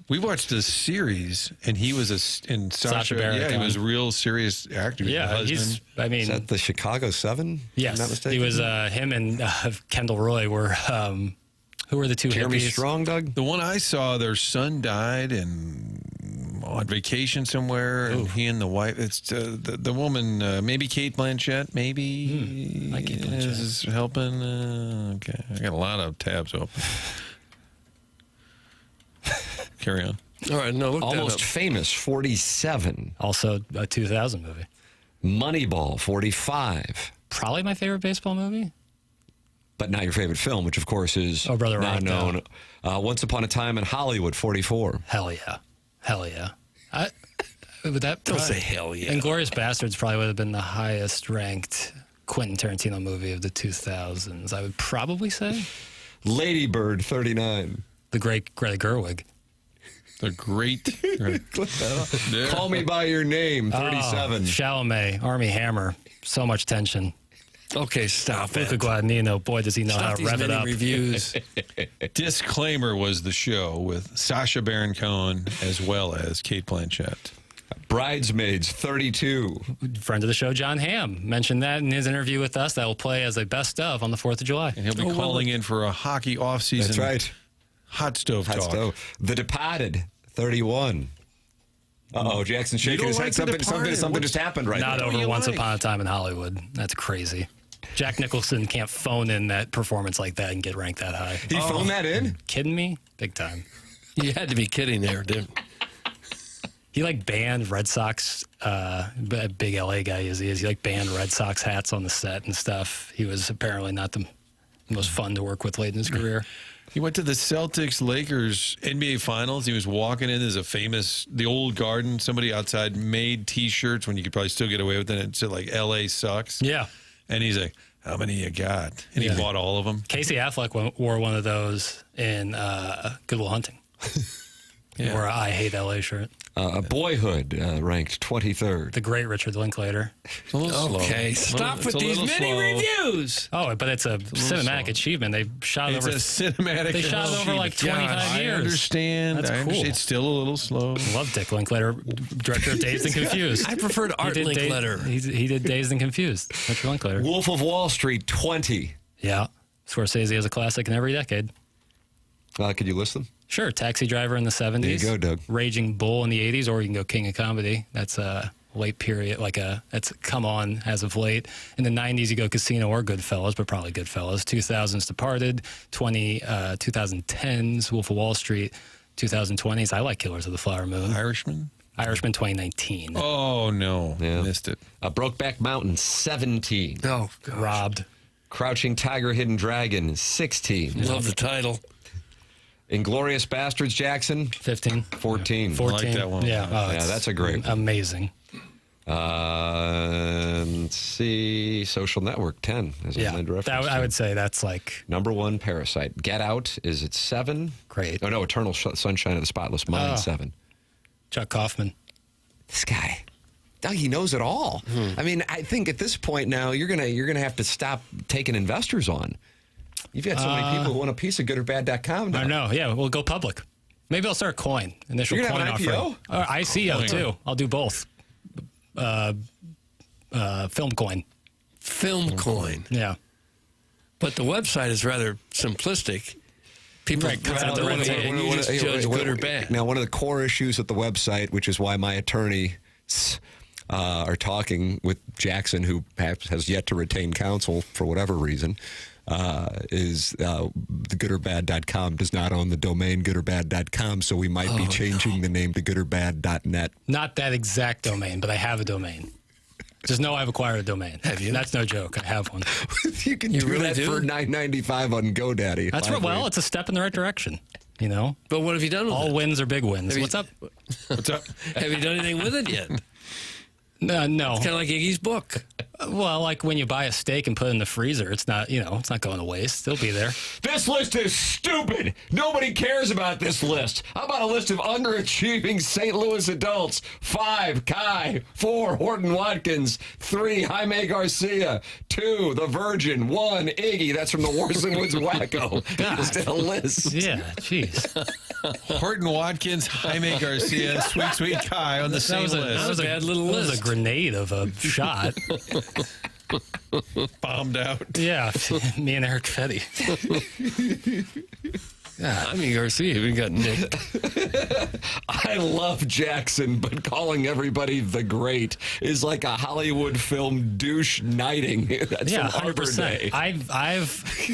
[SPEAKER 4] We watched a series, and he was in
[SPEAKER 5] Sacha Baron
[SPEAKER 4] Yeah, he
[SPEAKER 5] Cohen.
[SPEAKER 4] was a real serious actor. He was
[SPEAKER 5] Yeah,
[SPEAKER 4] the husband.
[SPEAKER 2] Is that the Chicago 7?
[SPEAKER 5] Yes.
[SPEAKER 2] If I'm not mistaken?
[SPEAKER 5] He was, him and Kendall Roy were, who were the two
[SPEAKER 2] Jeremy
[SPEAKER 5] hippies?
[SPEAKER 2] Strong, Doug?
[SPEAKER 4] The one I saw, their son died and on vacation somewhere, and he and the wife. It's the woman, maybe Kate Blanchett, maybe
[SPEAKER 5] like Kate Blanchett.
[SPEAKER 4] is helping. Okay, I got a lot of tabs open. Carry on.
[SPEAKER 3] All right, no, look
[SPEAKER 2] Almost
[SPEAKER 3] that up.
[SPEAKER 2] Famous, 47.
[SPEAKER 5] Also a 2000 movie.
[SPEAKER 2] Moneyball, 45.
[SPEAKER 5] Probably my favorite baseball movie.
[SPEAKER 2] But not your favorite film, which of course is
[SPEAKER 5] Oh Brother, Where
[SPEAKER 2] not
[SPEAKER 5] Art Thou.
[SPEAKER 2] known. Once Upon a Time in Hollywood, 44.
[SPEAKER 5] Hell yeah. Hell yeah. Would that
[SPEAKER 3] Don't
[SPEAKER 5] probably,
[SPEAKER 3] say hell yeah.
[SPEAKER 5] Inglourious Bastards probably would have been the highest ranked Quentin Tarantino movie of the 2000s, I would probably say.
[SPEAKER 2] Lady Bird, 39.
[SPEAKER 5] The great Greta Gerwig.
[SPEAKER 4] The great.
[SPEAKER 2] Call Me By Your Name, 37.
[SPEAKER 5] Chalamet, Army Hammer. So much tension.
[SPEAKER 3] Okay, stop it.
[SPEAKER 5] Luca Guadagnino, boy, does he know how to rev it up.
[SPEAKER 3] Reviews.
[SPEAKER 4] Disclaimer was the show with Sacha Baron Cohen as well as Kate Blanchett.
[SPEAKER 2] Bridesmaids, 32.
[SPEAKER 5] Friend of the show, John Hamm, mentioned that in his interview with us. That will play as a best of on the 4th of July.
[SPEAKER 4] And he'll be calling in for a hockey offseason.
[SPEAKER 2] That's right.
[SPEAKER 4] Hot stove talk.
[SPEAKER 2] Stove. The Departed, 31. Uh-oh, Jackson shaking his head. Something just happened right
[SPEAKER 5] Not
[SPEAKER 2] now.
[SPEAKER 5] over Once Upon a Time in Hollywood. That's crazy. Jack Nicholson can't phone in that performance like that and get ranked that high.
[SPEAKER 2] He phoned that in?
[SPEAKER 5] Kidding me? Big time.
[SPEAKER 3] You had to be kidding there, dude.
[SPEAKER 5] He banned Red Sox, big LA guy he is. He banned Red Sox hats on the set and stuff. He was apparently not the most fun to work with late in his career.
[SPEAKER 4] He went to the Celtics-Lakers NBA Finals. He was walking in as the old Garden. Somebody outside made T-shirts when you could probably still get away with it. It said, LA sucks.
[SPEAKER 5] Yeah.
[SPEAKER 4] And he's like, how many you got? And he bought all of them.
[SPEAKER 5] Casey Affleck wore one of those in Good Will Hunting. Or a I Hate LA shirt.
[SPEAKER 2] Boyhood ranked 23rd.
[SPEAKER 5] The great Richard Linklater.
[SPEAKER 3] Okay, stop with these mini reviews.
[SPEAKER 5] Oh, but it's a cinematic achievement. They shot it over.
[SPEAKER 4] It's a cinematic.
[SPEAKER 5] They shot it over 25 years.
[SPEAKER 4] I understand.
[SPEAKER 5] That's cool.
[SPEAKER 4] It's still a little slow.
[SPEAKER 5] Love Dick Linklater, director of Dazed and Confused.
[SPEAKER 3] I preferred Art Linklater.
[SPEAKER 5] He did Dazed and Confused. Richard Linklater.
[SPEAKER 2] Wolf of Wall Street, 20.
[SPEAKER 5] Yeah, Scorsese has a classic in every decade.
[SPEAKER 2] Could you list them?
[SPEAKER 5] Sure. Taxi Driver in the 70s.
[SPEAKER 2] There you go, Doug.
[SPEAKER 5] Raging Bull in the 80s, or you can go King of Comedy. That's a late period, that's come on as of late. In the 90s, you go Casino or Goodfellas, but probably Goodfellas. 2000s, Departed. 2010s, Wolf of Wall Street. 2020s, I like Killers of the Flower Moon.
[SPEAKER 4] Irishman
[SPEAKER 5] 2019.
[SPEAKER 4] Oh, no. Yeah. Missed it.
[SPEAKER 2] Brokeback Mountain, 17.
[SPEAKER 3] Oh, gosh.
[SPEAKER 5] Robbed.
[SPEAKER 2] Crouching Tiger, Hidden Dragon, 16.
[SPEAKER 3] Love the title.
[SPEAKER 2] Inglourious Bastards, Jackson.
[SPEAKER 5] 15.
[SPEAKER 2] 14.
[SPEAKER 5] 14.
[SPEAKER 4] I like that one.
[SPEAKER 5] Yeah,
[SPEAKER 2] that's a great one.
[SPEAKER 5] Amazing.
[SPEAKER 2] Let's see. Social Network, 10. As I made reference
[SPEAKER 5] I would say that's
[SPEAKER 2] number one, Parasite. Get Out is at 7.
[SPEAKER 5] Great.
[SPEAKER 2] Oh, no, Eternal Sunshine of the Spotless Mind, 7.
[SPEAKER 5] Chuck Kaufman.
[SPEAKER 2] This guy. Doug, he knows it all. I mean, I think at this point now, you're gonna have to stop taking investors on. You've got so many people who want a piece of goodorbad.com now.
[SPEAKER 5] I know. Yeah, we'll go public. Maybe I'll start a coin. Initial
[SPEAKER 2] You're
[SPEAKER 5] coin
[SPEAKER 2] gonna have an
[SPEAKER 5] offering. ICO too. I'll do both. Film coin.
[SPEAKER 3] Film coin.
[SPEAKER 5] Yeah.
[SPEAKER 3] But the website is rather simplistic. People
[SPEAKER 5] Right, cut out the red tape.
[SPEAKER 3] and you just judge good or bad.
[SPEAKER 2] Now, one of the core issues with the website, which is why my attorneys are talking with Jackson, who perhaps has yet to retain counsel for whatever reason, is the goodorbad.com does not own the domain goodorbad.com, so we might be changing the name to goodorbad.net.
[SPEAKER 5] Not that exact domain, but I have a domain. Just know I've acquired a domain.
[SPEAKER 3] Have you?
[SPEAKER 5] That's no joke. I have one.
[SPEAKER 2] You can do
[SPEAKER 3] really
[SPEAKER 2] that
[SPEAKER 3] do?
[SPEAKER 2] for $9.95 on GoDaddy.
[SPEAKER 5] That's right. Well, it's a step in the right direction. You know?
[SPEAKER 3] But what have you done with
[SPEAKER 5] All
[SPEAKER 3] it?
[SPEAKER 5] wins are big wins. What's up?
[SPEAKER 4] What's up?
[SPEAKER 3] Have you done anything with it yet?
[SPEAKER 5] No.
[SPEAKER 3] It's kind of like Iggy's book.
[SPEAKER 5] Well, like when you buy a steak and put it in the freezer, it's not going to waste. It'll be there.
[SPEAKER 2] This list is stupid. Nobody cares about this list. How about a list of underachieving St. Louis adults? 5, Kai. 4, Horton Watkins. 3, Jaime Garcia. 2, The Virgin. 1, Iggy. That's from the Warson Woods Wacko. Just a list.
[SPEAKER 5] Yeah, jeez.
[SPEAKER 4] Horton Watkins, Jaime Garcia, Sweet Kai on the same list.
[SPEAKER 3] That was a bad little list.
[SPEAKER 5] That was a grenade of a shot.
[SPEAKER 4] Bombed out.
[SPEAKER 5] Yeah, me and Eric Fetty.
[SPEAKER 3] I mean, Garcia even got nicked.
[SPEAKER 2] I love Jackson, but calling everybody the Great is like a Hollywood film douche knighting. That's
[SPEAKER 5] Yeah,
[SPEAKER 2] from Arbor
[SPEAKER 5] 100%.
[SPEAKER 2] Day.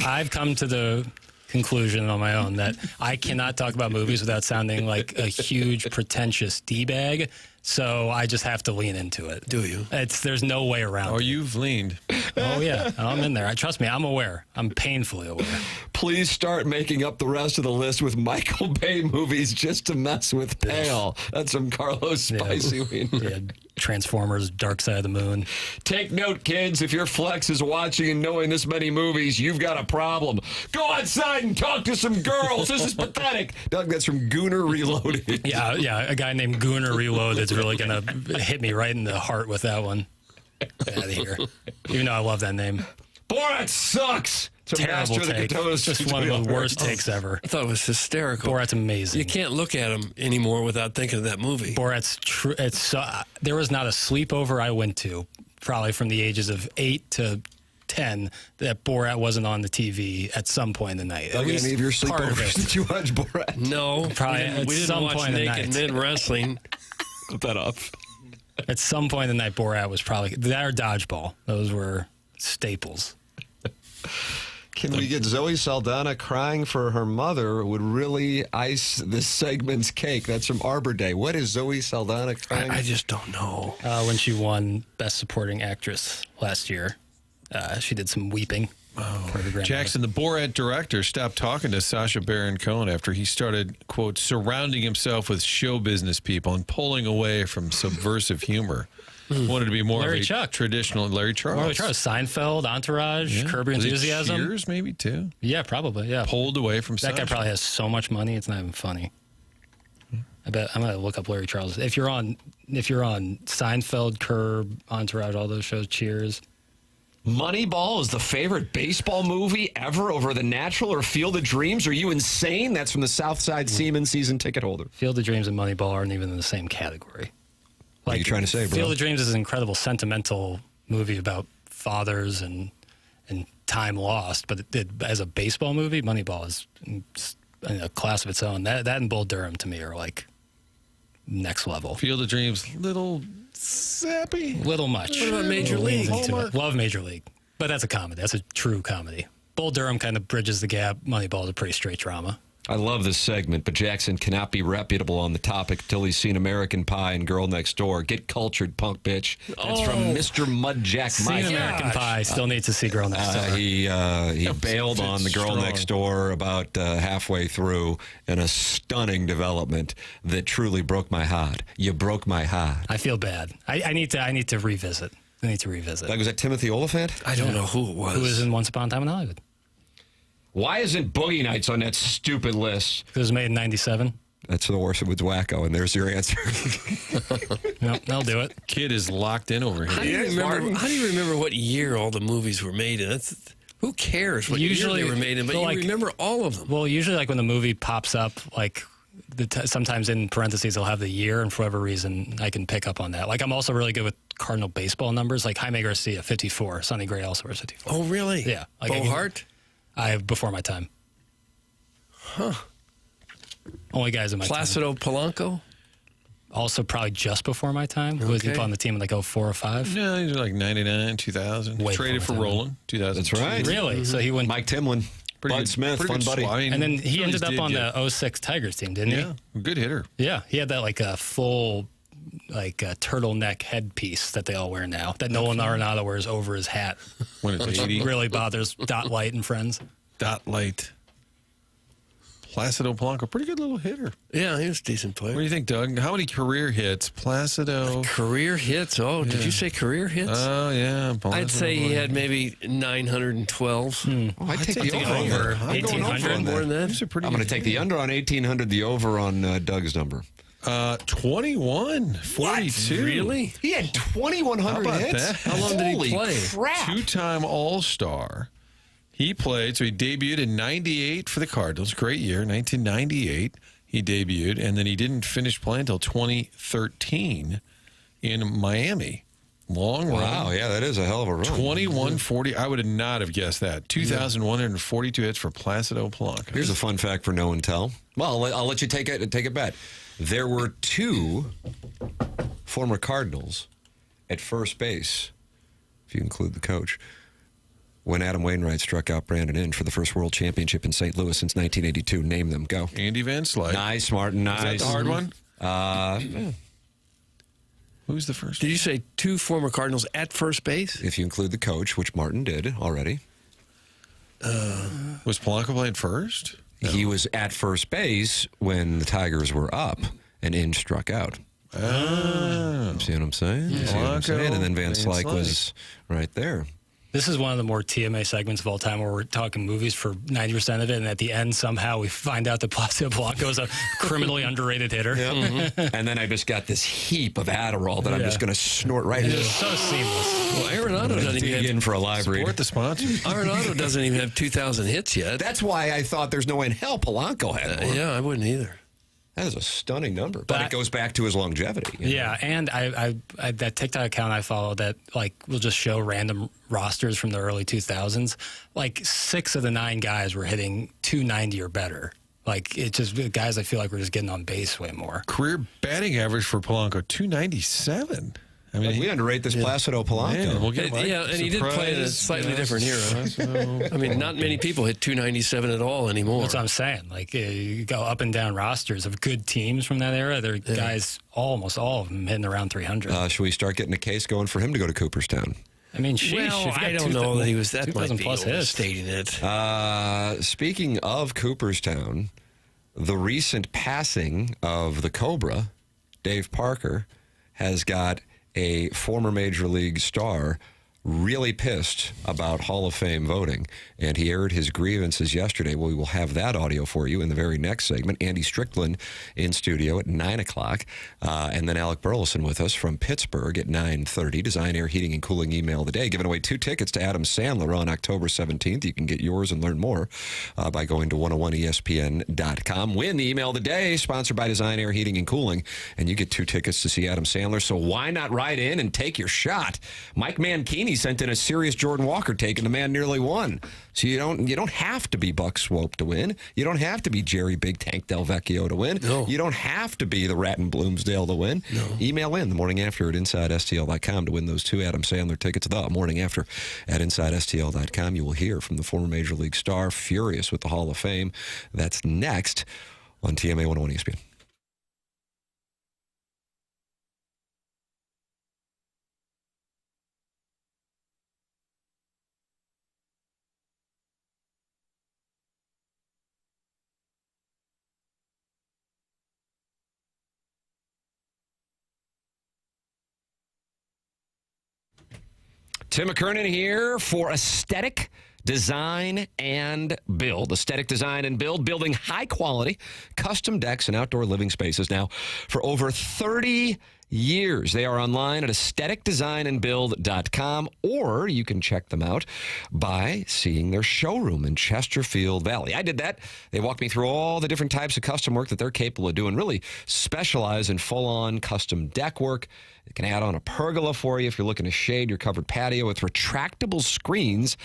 [SPEAKER 5] I've come to the conclusion on my own that I cannot talk about movies without sounding like a huge pretentious D-bag. So I just have to lean into it.
[SPEAKER 3] Do you?
[SPEAKER 5] There's no way around it.
[SPEAKER 4] You've leaned.
[SPEAKER 5] Oh, yeah. I'm in there. Trust me, I'm aware. I'm painfully aware.
[SPEAKER 2] Please start making up the rest of the list with Michael Bay movies just to mess with Pale. That's from Carlos Spicy.
[SPEAKER 5] Yeah, Transformers, Dark Side of the Moon.
[SPEAKER 2] Take note, kids. If your flex is watching and knowing this many movies, you've got a problem. Go outside and talk to some girls. This is pathetic. Doug, that's from Gooner Reloaded.
[SPEAKER 5] Yeah, a guy named Gooner Reloaded is really going to hit me right in the heart with that one. Get out of here. Even though I love that name.
[SPEAKER 2] Borat sucks.
[SPEAKER 5] Terrible take. Just one of the worst takes ever.
[SPEAKER 3] I thought it was hysterical.
[SPEAKER 5] Borat's amazing.
[SPEAKER 3] You can't look at him anymore without thinking of that movie.
[SPEAKER 5] Borat's there was not a sleepover I went to, probably from the ages of 8 to 10, that Borat wasn't on the TV at some point in the night.
[SPEAKER 2] Doug, any of your sleepovers did you watch Borat?
[SPEAKER 3] No.
[SPEAKER 5] Probably
[SPEAKER 3] we didn't
[SPEAKER 5] some
[SPEAKER 3] watch
[SPEAKER 5] point in the
[SPEAKER 3] Naked
[SPEAKER 5] night.
[SPEAKER 3] Men Wrestling.
[SPEAKER 2] Put that up.
[SPEAKER 5] At some point in the night, Borat was probably that or Dodgeball. Those were staples.
[SPEAKER 2] Can we get Zoe Saldana crying for her mother would really ice this segment's cake? That's from Arbor Day. What is Zoe Saldana crying?
[SPEAKER 3] I just don't know.
[SPEAKER 5] When she won Best Supporting Actress last year, she did some weeping. For her grandmother.
[SPEAKER 4] Jackson, the Borat director, stopped talking to Sacha Baron Cohen after he started, quote, surrounding himself with show business people and pulling away from subversive humor. Wanted to be more
[SPEAKER 5] Larry
[SPEAKER 4] of a
[SPEAKER 5] Chuck.
[SPEAKER 4] Traditional Larry Charles.
[SPEAKER 5] Larry Charles, Seinfeld, Entourage, Curb Your
[SPEAKER 4] Was it
[SPEAKER 5] Enthusiasm.
[SPEAKER 4] Cheers, maybe, too?
[SPEAKER 5] Yeah, probably, yeah.
[SPEAKER 4] Pulled away from
[SPEAKER 5] That guy
[SPEAKER 4] Sacha.
[SPEAKER 5] probably has so much money, it's not even funny. I bet I'm gonna look up Larry Charles. If you're on Seinfeld, Curb, Entourage, all those shows, Cheers.
[SPEAKER 2] Moneyball is the favorite baseball movie ever over The Natural or Field of Dreams. Are you insane? That's from the Southside Seaman season ticket holder.
[SPEAKER 5] Field of Dreams and Moneyball aren't even in the same category.
[SPEAKER 2] What are you trying to say, bro?
[SPEAKER 5] Field of Dreams is an incredible sentimental movie about fathers and time lost, but as a baseball movie, Moneyball is in a class of its own. That and Bull Durham to me are like next level.
[SPEAKER 4] Field of Dreams, little sappy.
[SPEAKER 5] Little much.
[SPEAKER 3] What about Major League?
[SPEAKER 5] Love Major League. But that's a comedy. That's a true comedy. Bull Durham kind of bridges the gap. Moneyball is a pretty straight drama.
[SPEAKER 2] I love this segment, but Jackson cannot be reputable on the topic until he's seen American Pie and Girl Next Door. Get cultured, punk bitch. That's from Mr. Mudjack Mike.
[SPEAKER 5] Seen American Pie. Still need to see Girl Next Door.
[SPEAKER 2] He bailed on the Girl Next Door about halfway through in a stunning development that truly broke my heart. You broke my heart.
[SPEAKER 5] I feel bad. I need to revisit.
[SPEAKER 2] Like, was that Timothy Oliphant?
[SPEAKER 3] I don't know who it was.
[SPEAKER 5] Who was in Once Upon a Time in Hollywood?
[SPEAKER 2] Why isn't Boogie Nights on that stupid list?
[SPEAKER 5] It was made in 97.
[SPEAKER 2] That's the worst. It was wacko, and there's your answer.
[SPEAKER 5] Nope, they'll do it.
[SPEAKER 4] Kid is locked in over here.
[SPEAKER 3] How do you remember what year all the movies were made in? Who cares what year they were made in, but you remember all of them.
[SPEAKER 5] Well, usually like when the movie pops up, like sometimes in parentheses they'll have the year, and for whatever reason I can pick up on that. Like I'm also really good with Cardinal baseball numbers, like Jaime Garcia, 54. Sonny Gray also wears 54.
[SPEAKER 3] Oh, really?
[SPEAKER 5] Yeah. Like
[SPEAKER 3] Bo Hart?
[SPEAKER 5] I have before my time.
[SPEAKER 3] Huh.
[SPEAKER 5] Only guys in my
[SPEAKER 3] Placido Polanco?
[SPEAKER 5] Also probably just before my time. Was he on the team in like 04 or 05?
[SPEAKER 4] No, he's like 99, 2000.
[SPEAKER 5] Way
[SPEAKER 4] Traded for
[SPEAKER 5] before my time.
[SPEAKER 4] Roland, 2000.
[SPEAKER 2] That's right.
[SPEAKER 5] Really? So he went...
[SPEAKER 2] Mike Timlin, Bud Smith, fun buddy.
[SPEAKER 5] And then he ended up on the 06 Tigers team, didn't he?
[SPEAKER 4] Yeah, good hitter.
[SPEAKER 5] Yeah, he had that like a full turtleneck headpiece that they all wear now, that Nolan Arenado wears over his hat.
[SPEAKER 4] When it's 80.
[SPEAKER 5] Really bothers Dot Light and friends.
[SPEAKER 4] Dot Light. Placido Polanco, pretty good little hitter.
[SPEAKER 3] Yeah, he was a decent player.
[SPEAKER 4] What do you think, Doug? How many career hits? Placido.
[SPEAKER 3] Career hits? Oh, did you say career hits?
[SPEAKER 4] Oh, yeah.
[SPEAKER 3] I'd say he had maybe 912.
[SPEAKER 2] I'd take the over.
[SPEAKER 5] 1,800
[SPEAKER 3] more than that.
[SPEAKER 2] I'm going to take the under on 1,800, the over on Doug's number.
[SPEAKER 4] 21, 42.
[SPEAKER 3] Really?
[SPEAKER 2] He had 2,100
[SPEAKER 4] How about
[SPEAKER 2] hits?
[SPEAKER 4] that?
[SPEAKER 3] How long did he play?
[SPEAKER 2] Crap.
[SPEAKER 4] Two-time All-Star. He played, so he debuted in 98 for the Cardinals. Great year, 1998 he debuted, and then he didn't finish playing until 2013 in Miami. Long run.
[SPEAKER 2] Wow, yeah, that is a hell of a run.
[SPEAKER 4] 21-40. I would not have guessed that. 2,142 hits for Placido Polanco.
[SPEAKER 2] Here's a fun fact for no and tell. Well, I'll let you take a bet. There were two former Cardinals at first base, if you include the coach, when Adam Wainwright struck out Brandon Inge for the first World Championship in St. Louis since 1982. Name them. Go.
[SPEAKER 4] Andy Van Slyke.
[SPEAKER 2] Nice, Martin. Nice.
[SPEAKER 4] Is that the hard one?
[SPEAKER 2] Yeah.
[SPEAKER 4] Who's the first?
[SPEAKER 3] Did you say 2 former Cardinals at first base?
[SPEAKER 2] If you include the coach, which Martin did already.
[SPEAKER 4] Was Polanco playing first?
[SPEAKER 2] No. He was at first base when the Tigers were up and Inge struck out. See what I'm saying?
[SPEAKER 5] Yeah.
[SPEAKER 2] See what I'm saying? And then Van Slyke was right there.
[SPEAKER 5] This is one of the more TMA segments of all time where we're talking movies for 90% of it, and at the end, somehow we find out that Placido Polanco is a criminally underrated hitter.
[SPEAKER 2] Yep. Mm-hmm. And then I just got this heap of Adderall that I'm just going to snort right
[SPEAKER 5] It's
[SPEAKER 2] in.
[SPEAKER 5] so seamless.
[SPEAKER 3] Well, Arenado doesn't even
[SPEAKER 2] dig in for a live read.
[SPEAKER 4] Support the sponsor.
[SPEAKER 3] Arenado doesn't even have 2,000 hits yet.
[SPEAKER 2] That's why I thought there's no way in hell Polanco had more.
[SPEAKER 3] Yeah, I wouldn't either.
[SPEAKER 2] That is a stunning number, but it goes back to his longevity. You know?
[SPEAKER 5] Yeah, and I that TikTok account I follow that will just show random rosters from the early 2000s. 6 of the 9 guys were hitting 290 or better. It's just guys I feel like we're just getting on base way more.
[SPEAKER 4] Career batting average for Polanco, 297. I mean,
[SPEAKER 2] we underrate this Placido Polanco.
[SPEAKER 4] Man, we'll get
[SPEAKER 3] and he did play in a slightly different era. I mean, not many people hit 297 at all anymore.
[SPEAKER 5] That's what I'm saying. You go up and down rosters of good teams from that era. There are guys, almost all of them, hitting around 300.
[SPEAKER 2] Should we start getting a case going for him to go to Cooperstown?
[SPEAKER 5] I mean, sheesh.
[SPEAKER 3] Well, I don't know that he was that
[SPEAKER 5] 2,000
[SPEAKER 3] might be
[SPEAKER 5] plus hits.
[SPEAKER 3] overstating it.
[SPEAKER 2] Speaking of Cooperstown, the recent passing of the Cobra, Dave Parker, has got a former Major League star really pissed about Hall of Fame voting, and he aired his grievances yesterday. Well, we will have that audio for you in the very next segment. Andy Strickland in studio at 9 o'clock, and then Alec Burleson with us from Pittsburgh at 9:30. Design, Air, Heating, and Cooling email of the day. Giving away 2 tickets to Adam Sandler on October 17th. You can get yours and learn more by going to 101ESPN.com. Win the email of the day, sponsored by Design, Air, Heating, and Cooling, and you get 2 tickets to see Adam Sandler, so why not write in and take your shot? Mike Mankini sent in a serious Jordan Walker take, and the man nearly won. So you don't have to be Buck Swope to win. You don't have to be Jerry Big Tank Del Vecchio to win.
[SPEAKER 3] No.
[SPEAKER 2] You don't have to be the Rat in Bloomsdale to win.
[SPEAKER 3] No.
[SPEAKER 2] Email in the morning after at InsideSTL.com to win those 2 Adam Sandler tickets. The morning after at InsideSTL.com. You will hear from the former Major League star, furious with the Hall of Fame. That's next on TMA 101 ESPN. Tim McKernan here for Aesthetic Design and Build. Aesthetic Design and Build, building high-quality custom decks and outdoor living spaces now for over 30 years. They are online at aestheticdesignandbuild.com, or you can check them out by seeing their showroom in Chesterfield Valley. I did that. They walked me through all the different types of custom work that they're capable of doing, really specialize in full-on custom deck work. They can add on a pergola for you if you're looking to shade your covered patio with retractable screens.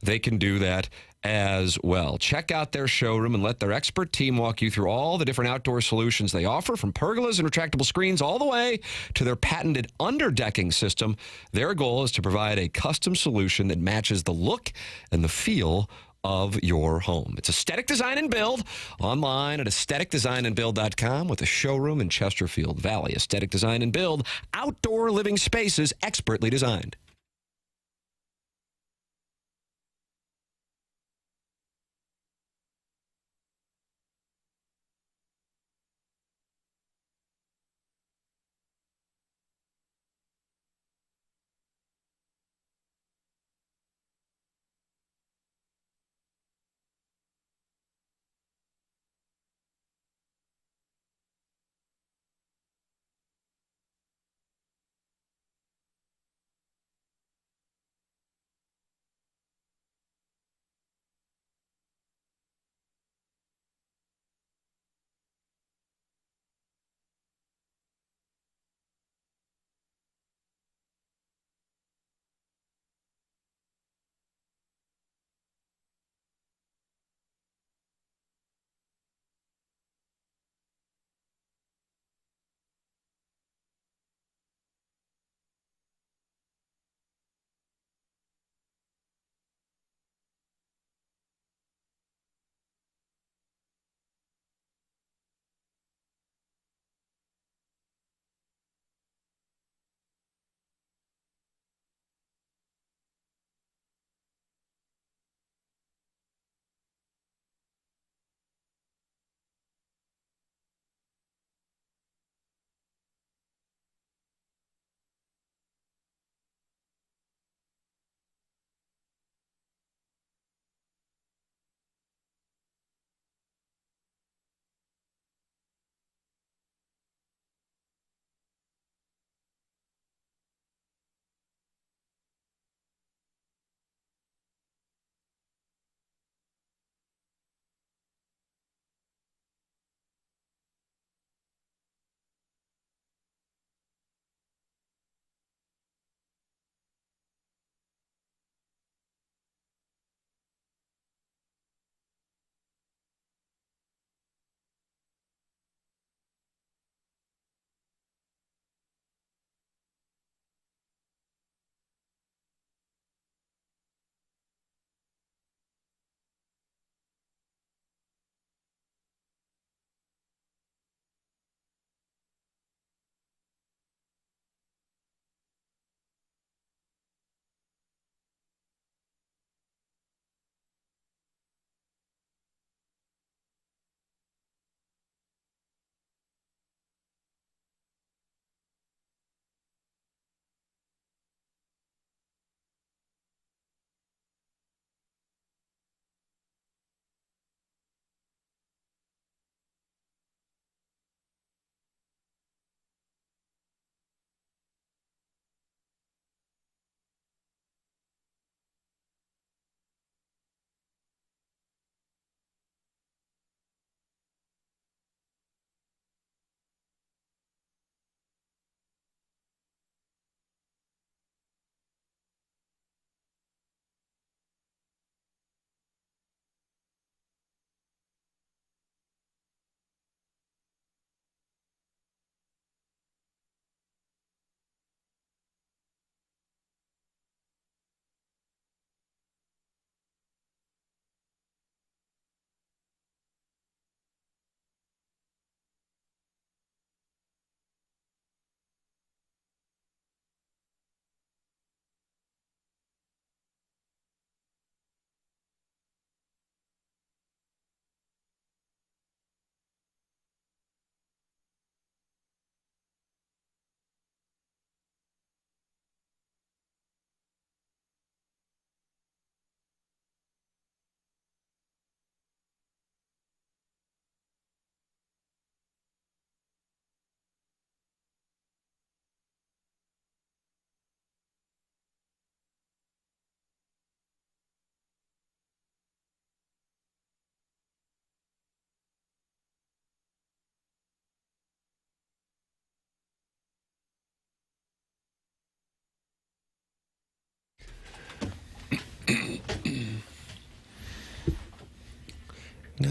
[SPEAKER 2] They can do that as well. Check out their showroom and let their expert team walk you through all the different outdoor solutions they offer, from pergolas and retractable screens all the way to their patented underdecking system. Their goal is to provide a custom solution that matches the look and the feel of your home. It's Aesthetic Design and Build, online at aestheticdesignandbuild.com, with a showroom in Chesterfield Valley. Aesthetic Design and Build, outdoor living spaces expertly designed.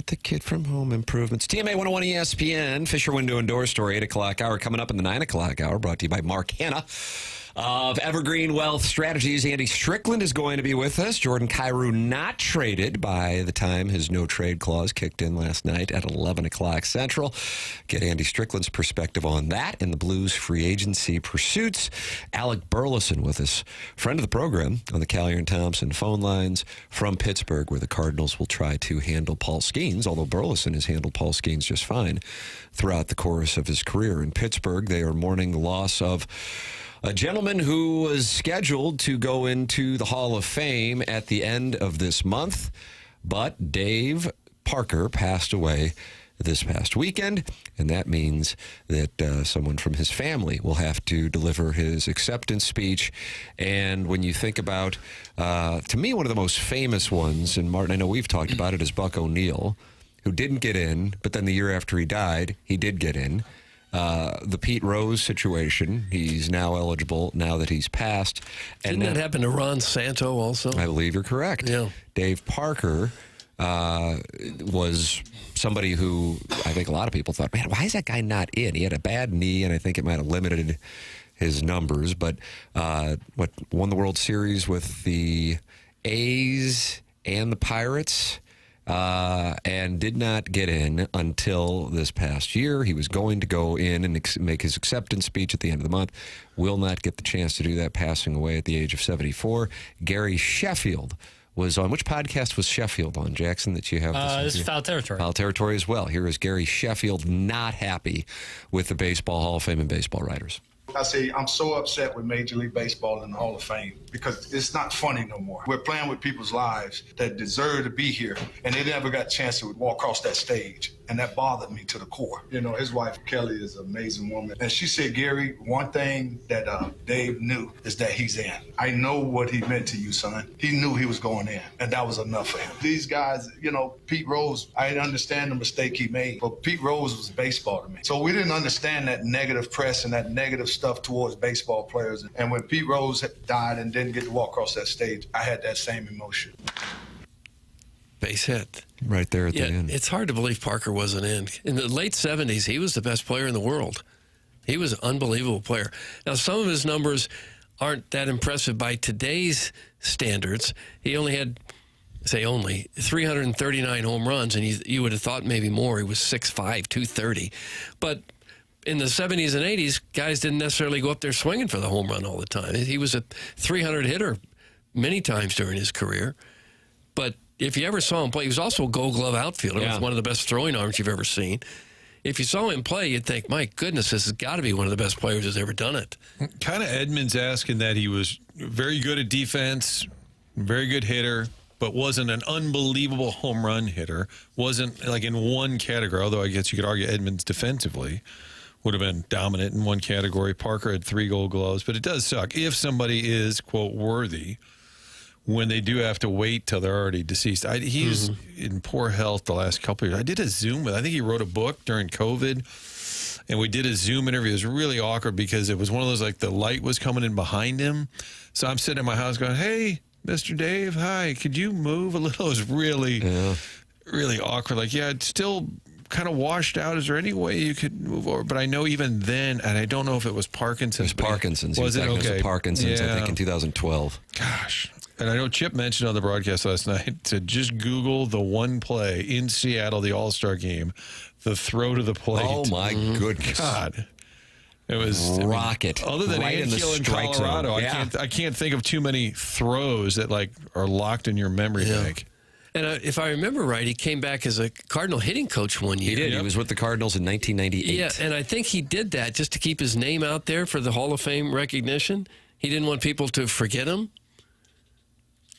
[SPEAKER 2] the kid from Home Improvements. TMA 101 ESPN, Fisher Window and Door Store, 8 o'clock hour coming up in the 9 o'clock hour, brought to you by Mark Hanna of Evergreen Wealth Strategies. Andy Strickland is going to be with us. Jordan Kyrou not traded by the time his no-trade clause kicked in last night at 11 o'clock Central. Get Andy Strickland's perspective on that and the Blues free agency pursuits. Alec Burleson with us, friend of the program on the Callier and Thompson phone lines from Pittsburgh, where the Cardinals will try to handle Paul Skeens, although Burleson has handled Paul Skeens just fine throughout the course of his career. In Pittsburgh, they are mourning the loss of a gentleman who was scheduled to go into the Hall of Fame at the end of this month, but Dave Parker passed away this past weekend, and that means that someone from his family will have to deliver his acceptance speech. And when you think about, to me, one of the most famous ones, and Martin, I know we've talked about it, is Buck O'Neil, who didn't get in, but then the year after he died, he did get in. The Pete Rose situation, he's now eligible now that he's passed.
[SPEAKER 3] Didn't that happen to Ron Santo also?
[SPEAKER 2] I believe you're correct.
[SPEAKER 3] Yeah.
[SPEAKER 2] Dave Parker was somebody who I think a lot of people thought, man, why is that guy not in? He had a bad knee, and I think it might have limited his numbers, but won the World Series with the A's and the Pirates. And did not get in until this past year. He was going to go in and make his acceptance speech at the end of the month. Will not get the chance to do that, passing away at the age of 74. Gary Sheffield was on. Which podcast was Sheffield on, Jackson, that you have?
[SPEAKER 5] This is Foul Territory.
[SPEAKER 2] Foul Territory as well. Here is Gary Sheffield not happy with the Baseball Hall of Fame and baseball writers.
[SPEAKER 17] I say I'm so upset with Major League Baseball and the Hall of Fame because it's not funny no more. We're playing with people's lives that deserve to be here, and they never got a chance to walk across that stage, and that bothered me to the core. You know, his wife, Kelly, is an amazing woman, and she said, Gary, one thing that Dave knew is that he's in. I know what he meant to you, son. He knew he was going in, and that was enough for him. These guys, you know, Pete Rose, I understand the mistake he made, but Pete Rose was baseball to me. So we didn't understand that negative press and that negative stuff towards baseball players. And when Pete Rose died and didn't get to walk across that stage, I had that same emotion.
[SPEAKER 3] Base hit.
[SPEAKER 2] Right there at the end.
[SPEAKER 3] It's hard to believe Parker wasn't in. In the late 70s, he was the best player in the world. He was an unbelievable player. Now, some of his numbers aren't that impressive by today's standards. He only had, 339 home runs, and you would have thought maybe more. He was 6'5", 230. But in the 70s and 80s, guys didn't necessarily go up there swinging for the home run all the time. He was a 300 hitter many times during his career. But if you ever saw him play, he was also a Gold Glove outfielder with one of the best throwing arms you've ever seen. If you saw him play, you'd think, my goodness, this has got to be one of the best players who's ever done it.
[SPEAKER 4] Kind of Edmonds-esque in that he was very good at defense, very good hitter, but wasn't an unbelievable home run hitter. Wasn't like in one category, although I guess you could argue Edmonds defensively would have been dominant in one category. Parker had 3 Gold Gloves, but it does suck if somebody is, quote, worthy when they do have to wait till they're already deceased. He's in poor health the last couple of years. I did a Zoom with, I think he wrote a book during COVID, and we did a Zoom interview. It was really awkward because it was one of those, like, the light was coming in behind him. So I'm sitting in my house going, hey, Mr. Dave, hi, could you move a little? It was really, really awkward. Like, yeah, it's still kind of washed out. Is there any way you could move over? But I know even then, and I don't know if it was Parkinson's.
[SPEAKER 2] It was Parkinson's.
[SPEAKER 4] Was it? Okay.
[SPEAKER 2] Parkinson's, I think, in 2012.
[SPEAKER 4] Gosh. And I know Chip mentioned on the broadcast last night to just Google the one play in Seattle, the All-Star game, the throw to the plate.
[SPEAKER 2] Oh, my goodness.
[SPEAKER 4] God. It was
[SPEAKER 2] rocket.
[SPEAKER 4] Other than
[SPEAKER 2] right
[SPEAKER 4] Ankiel in Colorado, I can't think of too many throws that like are locked in your memory bank.
[SPEAKER 3] And if I remember right, he came back as a Cardinal hitting coach one year.
[SPEAKER 2] He did. He was with the Cardinals in 1998.
[SPEAKER 3] Yeah, and I think he did that just to keep his name out there for the Hall of Fame recognition. He didn't want people to forget him.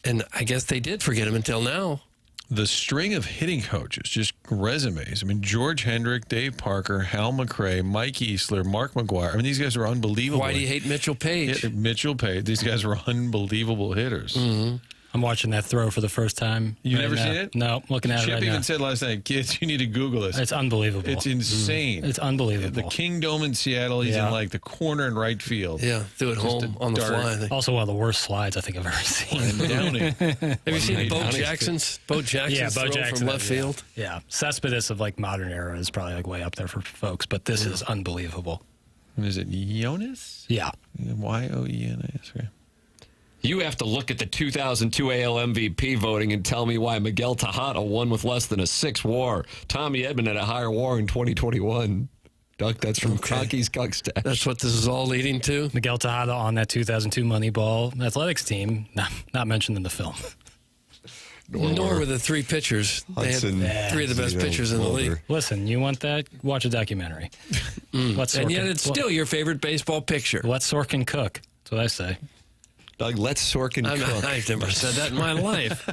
[SPEAKER 3] And I guess they did forget him until now.
[SPEAKER 4] The string of hitting coaches, just resumes. I mean, George Hendrick, Dave Parker, Hal McRae, Mike Easler, Mark McGwire. I mean, these guys were unbelievable.
[SPEAKER 3] Why do you hate Mitchell Page?
[SPEAKER 4] Mitchell Page. These guys were unbelievable hitters.
[SPEAKER 5] I'm I'm watching that throw for the first time.
[SPEAKER 4] You've never seen it?
[SPEAKER 5] No, looking at it
[SPEAKER 4] Chip
[SPEAKER 5] right now.
[SPEAKER 4] even said last night, kids, you need to Google this.
[SPEAKER 5] It's unbelievable.
[SPEAKER 4] It's insane.
[SPEAKER 5] It's unbelievable.
[SPEAKER 4] The Kingdome in Seattle, he's in like the corner in right field.
[SPEAKER 3] Yeah, do it home on the fly.
[SPEAKER 5] Also one of the worst slides I think I've ever seen.
[SPEAKER 3] Have you seen Bo Jackson's? Bo Jackson's
[SPEAKER 5] Bo
[SPEAKER 3] throw
[SPEAKER 5] Jackson
[SPEAKER 3] from left field?
[SPEAKER 5] Yeah. Cespedes of like modern era is probably like way up there for folks, but this is unbelievable.
[SPEAKER 4] Is it Jonas?
[SPEAKER 5] Yeah.
[SPEAKER 4] Yoenis. Okay.
[SPEAKER 2] You have to look at the 2002 AL MVP voting and tell me why Miguel Tejada won with less than a 6 WAR. Tommy Edman had a higher WAR in 2021. Duck, that's from Cronky's Cuck Stash.
[SPEAKER 3] That's what this is all leading to?
[SPEAKER 5] Miguel Tejada on that 2002 Moneyball Athletics team, not mentioned in the film.
[SPEAKER 3] Nor were the 3 pitchers. They had 3 of the best pitchers in the league.
[SPEAKER 5] Listen, you want that? Watch a documentary. And
[SPEAKER 3] yet it's still your favorite baseball picture.
[SPEAKER 5] Let Sorkin cook. That's what I say.
[SPEAKER 2] Doug, let Sorkin cook.
[SPEAKER 3] I've never said that in my life.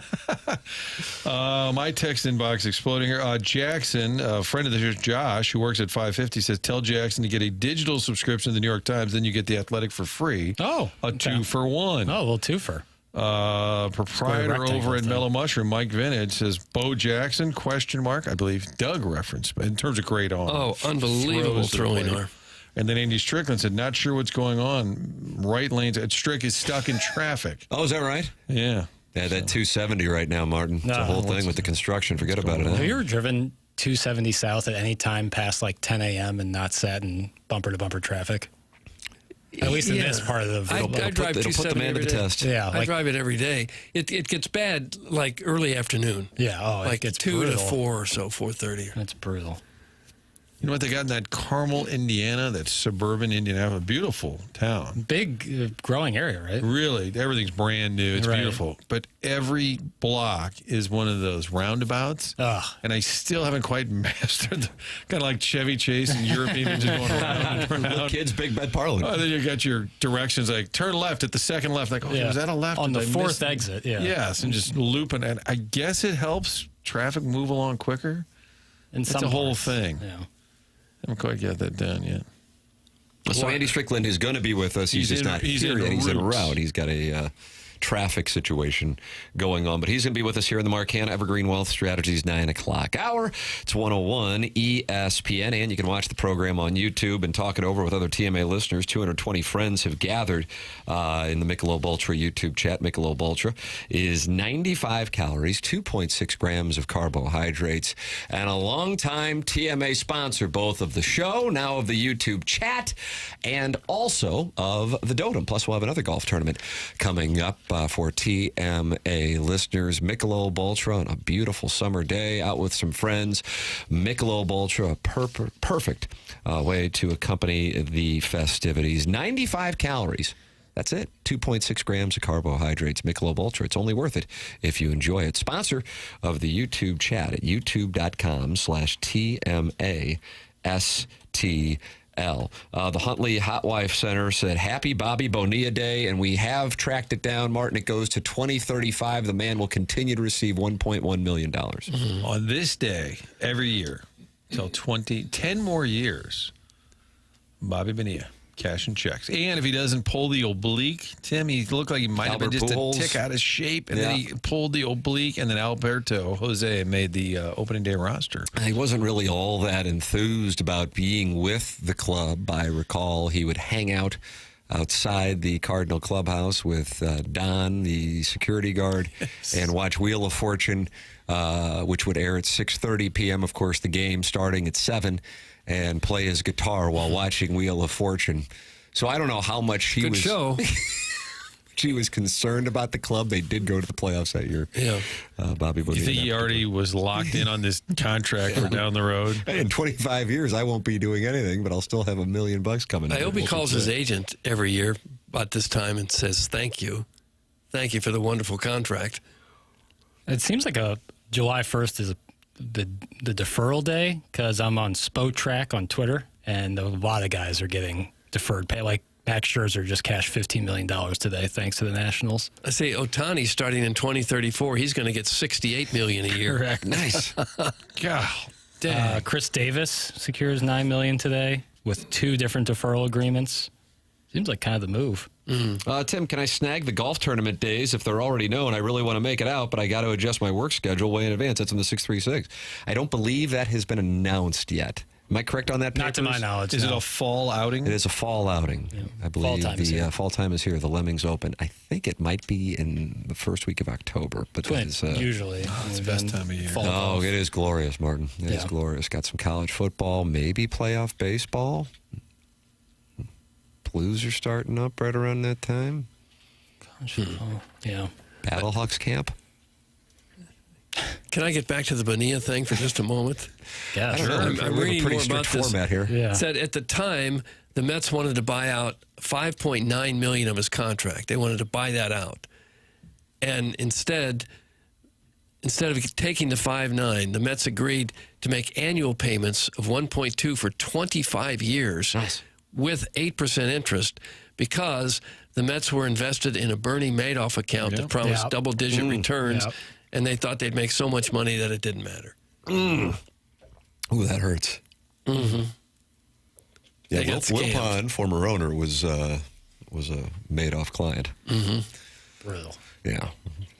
[SPEAKER 4] My text inbox exploding here. Jackson, a friend of the show, Josh, who works at 550, says, tell Jackson to get a digital subscription to the New York Times, then you get the Athletic for free.
[SPEAKER 5] Oh.
[SPEAKER 4] A 2-for-1.
[SPEAKER 5] Oh, well, 2-for.
[SPEAKER 4] Proprietor over at Mellow Mushroom, Mike Vintage, says, Bo Jackson, ? I believe Doug referenced, but in terms of great arm.
[SPEAKER 3] Oh, unbelievable throwing arm.
[SPEAKER 4] And then Andy Strickland said, not sure what's going on. Right lanes. Strick is stuck in traffic.
[SPEAKER 2] Oh, is that right?
[SPEAKER 4] Yeah.
[SPEAKER 2] Yeah, that 270 right now, Martin. It's a whole thing with the construction. Forget about it.
[SPEAKER 5] Have you ever driven 270 south at any time past like 10 a.m. and not sat in bumper-to-bumper traffic? At least in this part of the...
[SPEAKER 3] I drive 270 every day.
[SPEAKER 5] Yeah,
[SPEAKER 3] I drive it every day. It gets bad like early afternoon.
[SPEAKER 5] Yeah,
[SPEAKER 3] like
[SPEAKER 5] it's
[SPEAKER 3] 2
[SPEAKER 5] brutal.
[SPEAKER 3] to 4 or so, 4:30.
[SPEAKER 5] It's brutal.
[SPEAKER 4] You know what they got in that Carmel, Indiana, that suburban Indiana, a beautiful town.
[SPEAKER 5] Big growing area, right?
[SPEAKER 4] Really. Everything's brand new. It's beautiful. But every block is one of those roundabouts. And I still haven't quite mastered the kind of like Chevy Chase and European just going around and around.
[SPEAKER 2] Little kids, big bed parlor.
[SPEAKER 4] Oh, then you got your directions like turn left at the second left. Like, okay, was that a left?
[SPEAKER 5] On the
[SPEAKER 4] Did I
[SPEAKER 5] fourth
[SPEAKER 4] miss it?
[SPEAKER 5] exit, yeah.
[SPEAKER 4] Yes, and just looping. And I guess it helps traffic move along quicker. It's a whole thing.
[SPEAKER 5] Yeah.
[SPEAKER 4] I haven't quite got that down yet.
[SPEAKER 2] So Andy Strickland is going to be with us. He's just not here yet. He's en route. He's got a traffic situation going on. But he's going to be with us here in the Marcana Evergreen Wealth Strategies 9 o'clock hour. It's 101 ESPN. And you can watch the program on YouTube and talk it over with other TMA listeners. 220 friends have gathered in the Michelob Ultra YouTube chat. Michelob Ultra is 95 calories, 2.6 grams of carbohydrates, and a longtime TMA sponsor, both of the show, now of the YouTube chat, and also of the Dotem. Plus, we'll have another golf tournament coming up for TMA listeners. Michelob Ultra on a beautiful summer day out with some friends. Michelob Ultra, a perfect way to accompany the festivities. 95 calories. That's it. 2.6 grams of carbohydrates. Michelob Ultra. It's only worth it if you enjoy it. Sponsor of the YouTube chat at youtube.com/TMASTL. The Huntley Hot Wife Center said, happy Bobby Bonilla Day, and we have tracked it down, Martin. It goes to 2035. The man will continue to receive $1.1 million.
[SPEAKER 4] Mm-hmm. On this day, every year, till 10 more years, Bobby Bonilla, cash and checks. And if he doesn't pull the oblique, Tim, he looked like he might have been just a tick out of shape, and then he pulled the oblique, and then Alberto Jose made the opening day roster.
[SPEAKER 2] He wasn't really all that enthused about being with the club. I recall he would hang out outside the Cardinal clubhouse with Don, the security guard, and watch Wheel of Fortune, which would air at 6:30 p.m. Of course, the game starting at 7, and play his guitar while watching Wheel of Fortune. So I don't know how much he was.
[SPEAKER 3] Show.
[SPEAKER 2] She was concerned about the club. They did go to the playoffs that year.
[SPEAKER 3] Yeah.
[SPEAKER 2] Bobby Bonilla.
[SPEAKER 4] You think he already was locked in on this contract for down the road?
[SPEAKER 2] Hey, in 25 years, I won't be doing anything, but I'll still have $1 million coming in.
[SPEAKER 3] I hope he calls his agent every year about this time and says, thank you. Thank you for the wonderful contract.
[SPEAKER 5] It seems like July 1st is the deferral day, because I'm on Spotrac on Twitter, and a lot of guys are getting deferred pay. Like Max Scherzer just cashed $15 million today, thanks to the Nationals.
[SPEAKER 3] I say Ohtani starting in 2034, he's going to get $68 million a year.
[SPEAKER 5] Correct.
[SPEAKER 2] Nice.
[SPEAKER 4] God.
[SPEAKER 5] Chris Davis secures $9 million today with 2 different deferral agreements. Seems like kind of the move.
[SPEAKER 2] Tim, can I snag the golf tournament days if they're already known? I really want to make it out, but I got to adjust my work schedule way in advance. That's on the 636. I don't believe that has been announced yet. Am I correct on that?
[SPEAKER 5] Not to my knowledge.
[SPEAKER 4] Is it a fall outing?
[SPEAKER 2] It is a fall outing. Yeah. I believe fall time is here. The Lemmings Open. I think it might be in the first week of October. But
[SPEAKER 5] usually.
[SPEAKER 4] It's the best time of year.
[SPEAKER 2] Oh, it is glorious, Martin. It is glorious. Got some college football, maybe playoff baseball. Blues are starting up right around that time.
[SPEAKER 5] Yeah.
[SPEAKER 2] Battlehawks camp.
[SPEAKER 3] Can I get back to the Bonilla thing for just a moment?
[SPEAKER 5] Yeah,
[SPEAKER 2] sure.
[SPEAKER 3] I'm reading more about this.
[SPEAKER 2] Format here.
[SPEAKER 5] Yeah.
[SPEAKER 3] It said at the time, the Mets wanted to buy out $5.9 million of his contract. They wanted to buy that out. And instead of taking the 5.9, the Mets agreed to make annual payments of 1.2 for 25 years with 8% interest because the Mets were invested in a Bernie Madoff account that promised double-digit returns. And they thought they'd make so much money that it didn't matter.
[SPEAKER 2] Ooh, that hurts.
[SPEAKER 3] Mm-hmm.
[SPEAKER 2] Yeah, Will Pond, former owner, was a Madoff client.
[SPEAKER 3] Mm-hmm.
[SPEAKER 5] Brutal.
[SPEAKER 2] Yeah,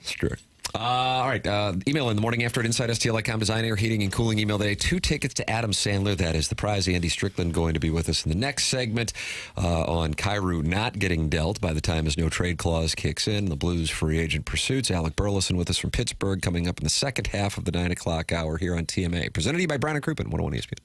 [SPEAKER 2] strict. All right, email in the morning after at InsideSTL.com. Design, air, heating, and cooling email today. 2 tickets to Adam Sandler. That is the prize. Andy Strickland going to be with us in the next segment on Kyrou not getting dealt by the time his no trade clause kicks in. The Blues free agent pursuits. Alec Burleson with us from Pittsburgh coming up in the second half of the 9 o'clock hour here on TMA. Presented to you by Brown and Crouppen, 101 ESPN.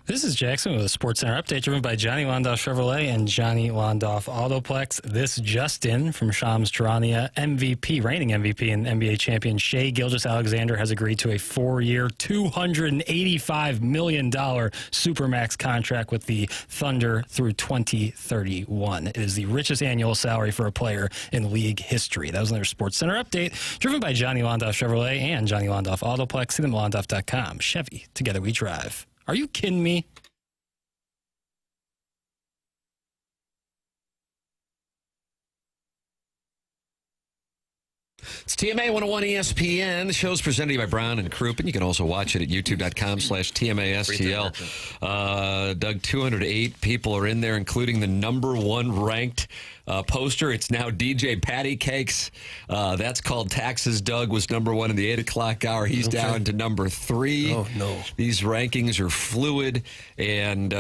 [SPEAKER 5] This is Jackson with a Sports Center update driven by Johnny Londoff Chevrolet and Johnny Londoff Autoplex. This just in from Shams Charania, reigning MVP and NBA champion Shai Gilgeous-Alexander has agreed to a 4-year, $285 million Supermax contract with the Thunder through 2031. It is the richest annual salary for a player in league history. That was another Sports Center update driven by Johnny Londoff Chevrolet and Johnny Londoff Autoplex. See them at Londoff.com. Chevy, together we drive. Are you kidding me?
[SPEAKER 2] It's TMA 101 ESPN. The show's presented to you by Brown and Crouppen. You can also watch it at youtube.com/TMASTL. Doug, 208 people are in there, including the number 1 ranked poster. It's now DJ Patty Cakes. That's called Taxes. Doug was number 1 in the 8 o'clock hour. He's down to number 3.
[SPEAKER 3] Oh, no.
[SPEAKER 2] These rankings are fluid, and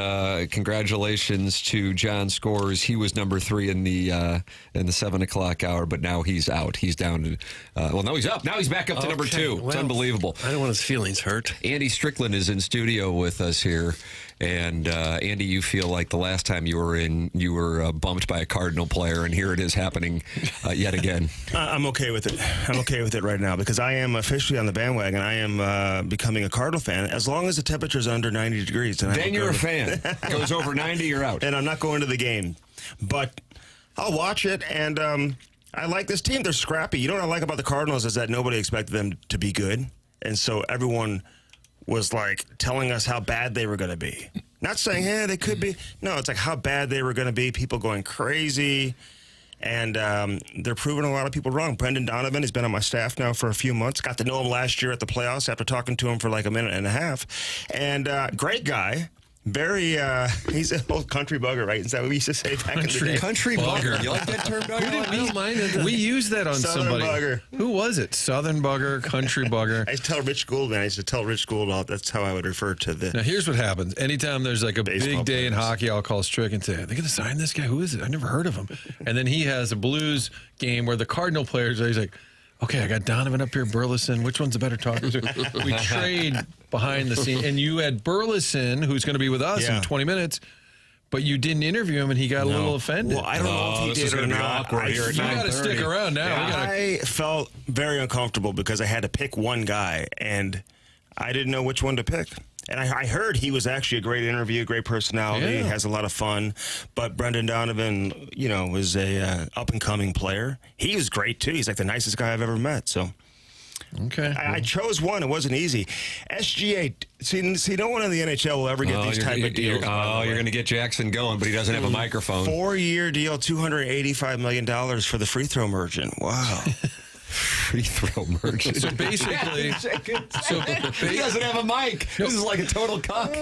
[SPEAKER 2] congratulations to John Scores. He was number 3 in the 7 o'clock hour, but now he's out. He's down to, no, he's up. Now he's back up to number 2. It's
[SPEAKER 3] Well,
[SPEAKER 2] unbelievable.
[SPEAKER 3] I don't want his feelings hurt.
[SPEAKER 2] Andy Strickland is in studio with us here. And Andy, you feel like the last time you were in, you were bumped by a Cardinal player, and here it is happening yet again.
[SPEAKER 18] I'm okay with it. I'm okay with it right now because I am officially on the bandwagon. I am becoming a Cardinal fan as long as the temperature is under 90 degrees.
[SPEAKER 2] Then you're a fan. Goes over 90, you're out.
[SPEAKER 18] And I'm not going to the game, but I'll watch it. And I like this team. They're scrappy. You know what I like about the Cardinals is that nobody expected them to be good, and so everyone was like telling us how bad they were going to be. Not saying, hey, they could be. No, it's like how bad they were going to be. People going crazy. And they're proving a lot of people wrong. Brendan Donovan has been on my staff now for a few months. Got to know him last year at the playoffs after talking to him for like a minute and a half. And great guy. Very, he's an old country bugger, right? Is that what we used to say back in the day?
[SPEAKER 2] Country bugger. You like that term, Doug?
[SPEAKER 3] I don't mind it.
[SPEAKER 4] We use that on
[SPEAKER 18] Southern
[SPEAKER 4] somebody.
[SPEAKER 18] bugger.
[SPEAKER 4] Who was it? Southern bugger, country bugger.
[SPEAKER 18] I used to tell Rich Gould, man. I used to tell Rich Gould, that's how I would refer to the
[SPEAKER 4] Now, here's what happens. Anytime there's like a big day in hockey, I'll call Strick and say, are they going to sign this guy? Who is it? I never heard of him. And then he has a Blues game where the Cardinal players, he's like, okay, I got Donovan up here, Burleson. Which one's the better talker? We trade behind the scene. And you had Burleson, who's going to be with us in 20 minutes, but you didn't interview him, and he got a little offended.
[SPEAKER 18] Well, I don't know if he did or not.
[SPEAKER 4] You got to stick around now.
[SPEAKER 18] I felt very uncomfortable because I had to pick one guy, and I didn't know which one to pick. And I heard he was actually a great interview, great personality, has a lot of fun. But Brendan Donovan, you know, was a up-and-coming player. He was great, too. He's like the nicest guy I've ever met. So,
[SPEAKER 4] okay,
[SPEAKER 18] I chose one. It wasn't easy. SGA, see, no one in the NHL will ever get these type of deals.
[SPEAKER 2] You're going to get Jackson going, but he doesn't have a microphone.
[SPEAKER 18] 4-year deal, $285 million for the free throw merchant. Wow.
[SPEAKER 2] Free throw merchant.
[SPEAKER 4] So basically,
[SPEAKER 2] he doesn't have a mic. This is like a total cock.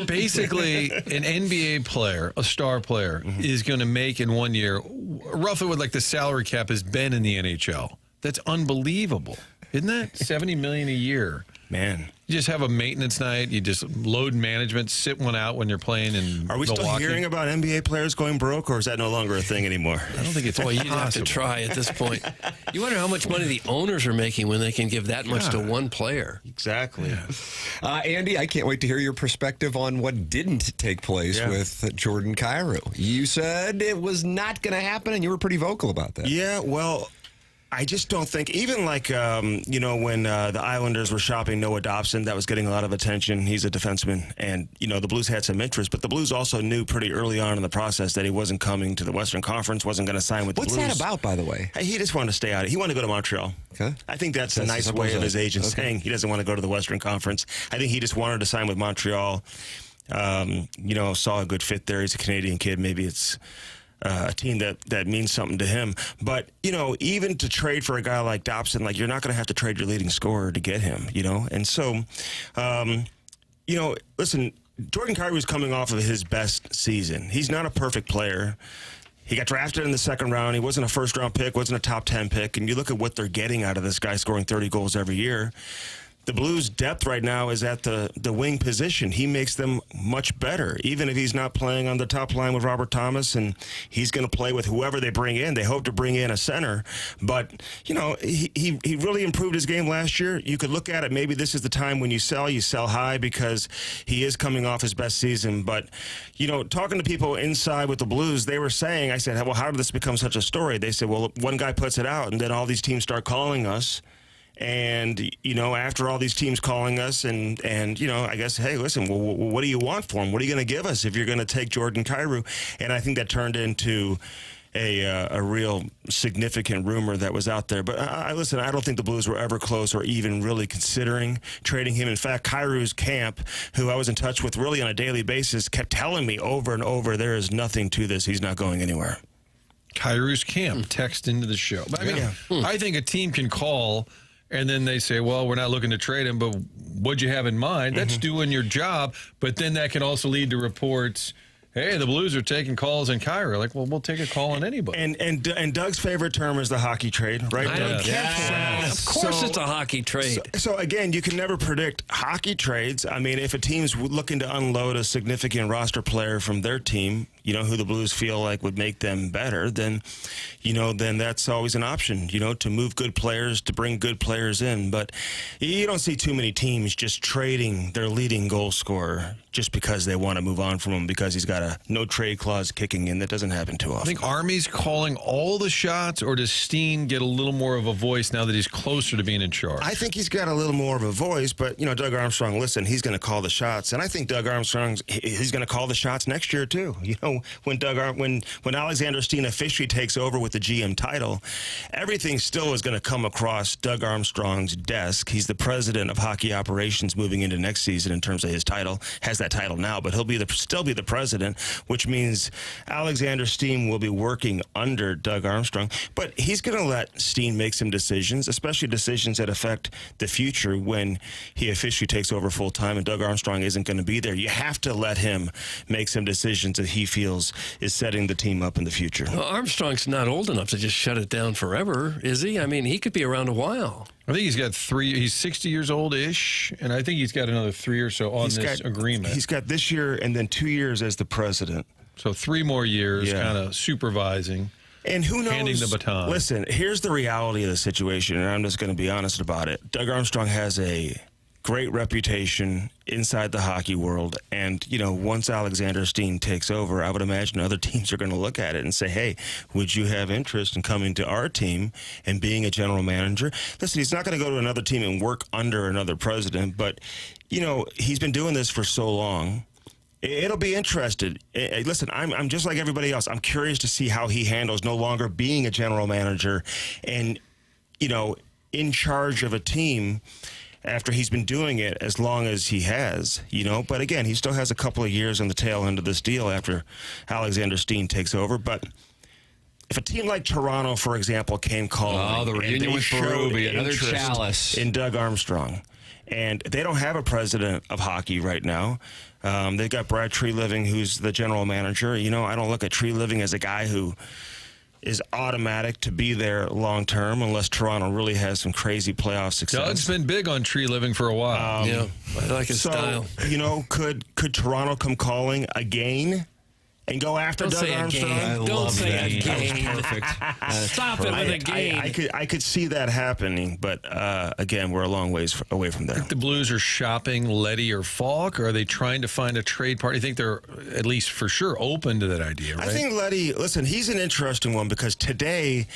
[SPEAKER 4] Basically, an NBA player, a star player, is going to make in 1 year roughly what like the salary cap has been in the NHL. That's unbelievable, isn't that? $70 million a year.
[SPEAKER 18] Man.
[SPEAKER 4] You just have a maintenance night. You just load management, sit one out when you're playing in
[SPEAKER 18] Are we
[SPEAKER 4] Milwaukee.
[SPEAKER 18] still hearing about NBA players going broke, or is that no longer a thing anymore?
[SPEAKER 4] I don't think it's
[SPEAKER 3] Boy, you'd have to try at this point. You wonder how much money the owners are making when they can give that much to one player.
[SPEAKER 18] Exactly.
[SPEAKER 2] Andy, I can't wait to hear your perspective on what didn't take place with Jordan Kyrou. You said it was not going to happen, and you were pretty vocal about that.
[SPEAKER 18] Yeah, well, I just don't think, even like, you know, when the Islanders were shopping Noah Dobson, that was getting a lot of attention. He's a defenseman, and, you know, the Blues had some interest, but the Blues also knew pretty early on in the process that he wasn't coming to the Western Conference, wasn't going to sign with the Blues.
[SPEAKER 2] What's that about, by the way?
[SPEAKER 18] He just wanted to stay out. He wanted to go to Montreal.
[SPEAKER 2] Okay.
[SPEAKER 18] I think that's a nice way of his agent saying he doesn't want to go to the Western Conference. I think he just wanted to sign with Montreal. You know, saw a good fit there. He's a Canadian kid. Maybe it's a team that means something to him. But, you know, even to trade for a guy like Dobson, like, you're not going to have to trade your leading scorer to get him, you know? And so, you know, listen, Jordan Kyrou is coming off of his best season. He's not a perfect player. He got drafted in the second round. He wasn't a first-round pick, wasn't a top 10 pick. And you look at what they're getting out of this guy scoring 30 goals every year. the Blues' depth right now is at the wing position. He makes them much better, even if he's not playing on the top line with Robert Thomas, and he's going to play with whoever they bring in. They hope to bring in a center, but he really improved his game last year. You could look at it, maybe this is the time when you sell high because he is coming off his best season. But talking to people inside with the Blues, they were saying, I said, well, how did this become such a story? They said, well, one guy puts it out, and then all these teams start calling us. And, after all these teams calling us and I guess, hey, listen, well, what do you want for him? What are you going to give us if you're going to take Jordan Kyrou? And I think that turned into a real significant rumor that was out there. But listen, I don't think the Blues were ever close or even really considering trading him. In fact, Kyrou's camp, who I was in touch with really on a daily basis, kept telling me over and over, there is nothing to this. He's not going anywhere.
[SPEAKER 4] Kyrou's camp, text into the show. But I think a team can call and then they say, well, we're not looking to trade him, but what'd you have in mind? That's doing your job. But then that can also lead to reports, hey, the Blues are taking calls on Kyrou. Like, well, we'll take a call on anybody.
[SPEAKER 18] And Doug's favorite term is the hockey trade, right, Doug?
[SPEAKER 3] Yes. Of course it's a hockey trade.
[SPEAKER 18] So, again, you can never predict hockey trades. I mean, if a team's looking to unload a significant roster player from their team, who the Blues feel like would make them better, then that's always an option, to move good players, to bring good players in. But you don't see too many teams just trading their leading goal scorer just because they want to move on from him because he's got a no-trade clause kicking in. That doesn't happen too often.
[SPEAKER 4] I think Army's calling all the shots, or does Steen get a little more of a voice now that he's closer to being in charge?
[SPEAKER 18] I think he's got a little more of a voice, but, Doug Armstrong, listen, he's going to call the shots. And I think Doug Armstrong's he's going to call the shots next year, too. When Alexander Steen officially takes over with the GM title, everything still is going to come across Doug Armstrong's desk. He's the president of hockey operations moving into next season in terms of his title. Has that title now, but he'll still be the president, which means Alexander Steen will be working under Doug Armstrong. But he's going to let Steen make some decisions, especially decisions that affect the future when he officially takes over full time and Doug Armstrong isn't going to be there. You have to let him make some decisions that he feels is setting the team up in the future.
[SPEAKER 3] Well, Armstrong's not old enough to just shut it down forever, is he? I mean, he could be around a while.
[SPEAKER 4] I think he's got he's 60 years old-ish, and I think he's got another 3 or so on this agreement.
[SPEAKER 18] He's got this year and then 2 years as the president.
[SPEAKER 4] So 3 more years kind of supervising.
[SPEAKER 18] And who knows?
[SPEAKER 4] Handing the baton.
[SPEAKER 18] Listen, here's the reality of the situation, and I'm just going to be honest about it. Doug Armstrong has a great reputation inside the hockey world, and once Alexander Steen takes over, I would imagine other teams are going to look at it and say, hey, would you have interest in coming to our team and being a general manager? Listen, he's not going to go to another team and work under another president, but he's been doing this for so long. It'll be interesting. Listen, I'm just like everybody else. I'm curious to see how he handles no longer being a general manager and in charge of a team after he's been doing it as long as he has, But again, he still has a couple of years on the tail end of this deal after Alexander Steen takes over. But if a team like Toronto, for example, came calling,
[SPEAKER 2] the reunion with Berube, another chalice
[SPEAKER 18] in Doug Armstrong, and they don't have a president of hockey right now. They've got Brad Treliving, who's the general manager. I don't look at Treliving as a guy who is automatic to be there long term unless Toronto really has some crazy playoff success.
[SPEAKER 4] Doug's been big on Treliving for a while.
[SPEAKER 3] Yeah, I like his style.
[SPEAKER 18] Could Toronto come calling again and go after Doug Armstrong?
[SPEAKER 3] Don't say again.
[SPEAKER 2] Perfect.
[SPEAKER 3] Stop it with a game.
[SPEAKER 18] I could see that happening, but again, we're a long ways away from there.
[SPEAKER 4] Think the Blues are shopping Leddy or Falk, or are they trying to find a trade partner? I think they're at least for sure open to that idea, right?
[SPEAKER 18] I think Leddy, listen, he's an interesting one because today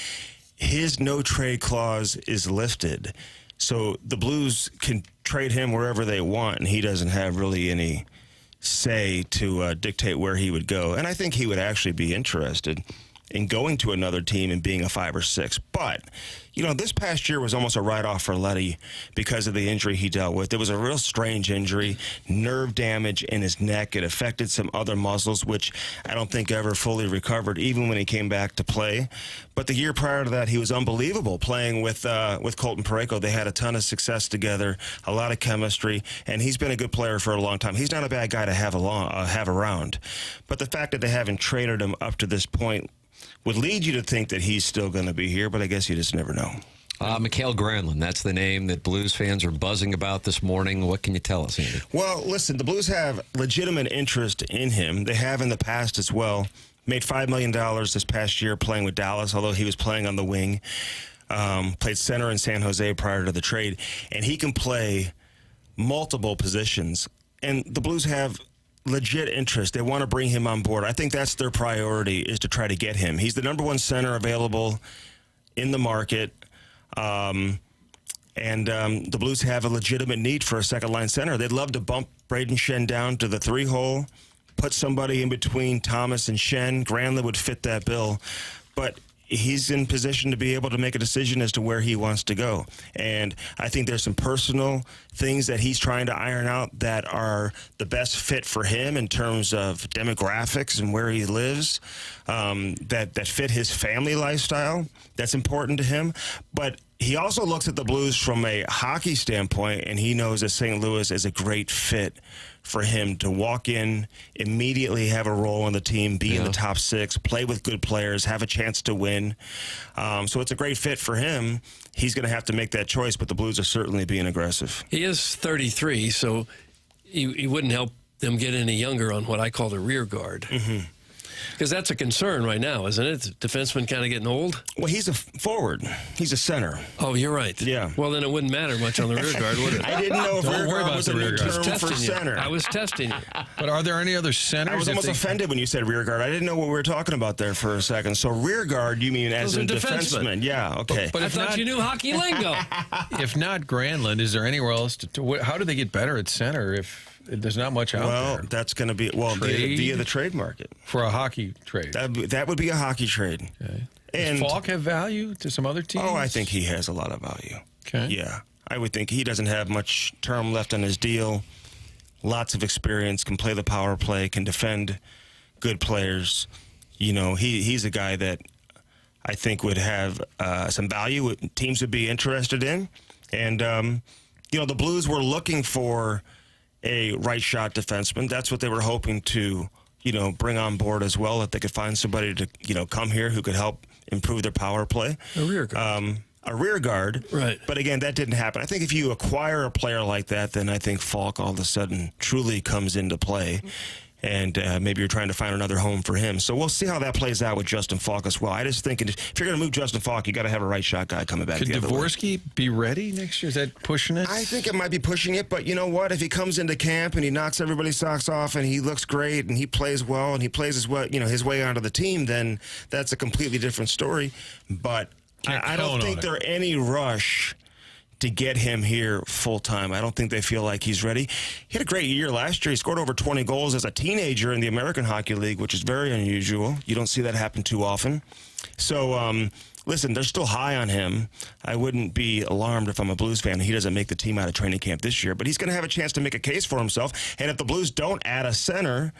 [SPEAKER 18] his no-trade clause is lifted. So the Blues can trade him wherever they want, and he doesn't have really any say to dictate where he would go. And I think he would actually be interested in going to another team and being a 5 or 6. But, this past year was almost a write-off for Leddy because of the injury he dealt with. It was a real strange injury, nerve damage in his neck. It affected some other muscles, which I don't think ever fully recovered, even when he came back to play. But the year prior to that, he was unbelievable playing with Colton Parayko. They had a ton of success together, a lot of chemistry, and he's been a good player for a long time. He's not a bad guy to have around. But the fact that they haven't traded him up to this point would lead you to think that he's still going to be here, but I guess you just never know.
[SPEAKER 2] Mikhail Granlund, that's the name that Blues fans are buzzing about this morning. What can you tell us, Andy?
[SPEAKER 18] Well, listen, the Blues have legitimate interest in him. They have in the past as well. Made $5 million this past year playing with Dallas, although he was playing on the wing. Played center in San Jose prior to the trade. And he can play multiple positions. And the Blues have legit interest. They want to bring him on board. I think that's their priority, is to try to get him. He's the number one center available in the market. The Blues have a legitimate need for a second-line center. They'd love to bump Braden Shen down to the 3-hole, put somebody in between Thomas and Shen. Granlund would fit that bill. But he's in position to be able to make a decision as to where he wants to go. And I think there's some personal things that he's trying to iron out that are the best fit for him in terms of demographics and where he lives, that fit his family lifestyle. That's important to him. But he also looks at the Blues from a hockey standpoint, and he knows that St. Louis is a great fit for him to walk in, immediately have a role on the team, be in the top 6, play with good players, have a chance to win. So it's a great fit for him. He's going to have to make that choice, but the Blues are certainly being aggressive.
[SPEAKER 3] He is 33, so he wouldn't help them get any younger on what I call the rear guard.
[SPEAKER 18] Mm-hmm.
[SPEAKER 3] Because that's a concern right now, isn't it? Defenseman kind of getting old?
[SPEAKER 18] Well, he's a forward. He's a center.
[SPEAKER 3] Oh, you're right.
[SPEAKER 18] Yeah.
[SPEAKER 3] Well, then it wouldn't matter much on the rear guard, would it?
[SPEAKER 18] I didn't know if rear guard was a new term for center.
[SPEAKER 3] I was testing you.
[SPEAKER 4] But are there any other centers?
[SPEAKER 18] I was almost offended when you said rear guard. I didn't know what we were talking about there for a second. So rear guard, you mean as a defenseman? Yeah, okay.
[SPEAKER 3] But I thought you knew hockey lingo.
[SPEAKER 4] If not Granlund, is there anywhere else how do they get better at center if there's not much out there?
[SPEAKER 18] Well, that's going to be via the trade market.
[SPEAKER 4] For a hockey trade.
[SPEAKER 18] That would be a hockey trade.
[SPEAKER 4] Okay.
[SPEAKER 18] And
[SPEAKER 4] Does Falk have value to some other teams?
[SPEAKER 18] Oh, I think he has a lot of value.
[SPEAKER 4] Okay.
[SPEAKER 18] Yeah. I would think he doesn't have much term left on his deal. Lots of experience, can play the power play, can defend good players. You know, he's a guy that I think would have some value, teams would be interested in. And, the Blues were looking for a right shot defenseman. That's what they were hoping to, bring on board as well, that they could find somebody to, come here who could help improve their power play.
[SPEAKER 3] A rear guard.
[SPEAKER 18] A rear guard.
[SPEAKER 3] Right.
[SPEAKER 18] But again, that didn't happen. I think if you acquire a player like that, then I think Falk all of a sudden truly comes into play. And maybe you're trying to find another home for him. So we'll see how that plays out with Justin Falk as well. I just think if you're going to move Justin Falk, you got to have a right shot guy coming back.
[SPEAKER 4] Could
[SPEAKER 18] the other way.
[SPEAKER 4] Dvorsky be ready next year? Is that pushing it?
[SPEAKER 18] I think it might be pushing it, but you know what? If he comes into camp and he knocks everybody's socks off and he looks great and he plays well and he plays his way onto the team, then that's a completely different story. But I don't think there's any rush to get him here full time. I don't think they feel like he's ready. He had a great year last year. He scored over 20 goals as a teenager in the American Hockey League, which is very unusual. You don't see that happen too often. So, listen, they're still high on him. I wouldn't be alarmed if I'm a Blues fan and he doesn't make the team out of training camp this year, but he's going to have a chance to make a case for himself. And if the Blues don't add a center,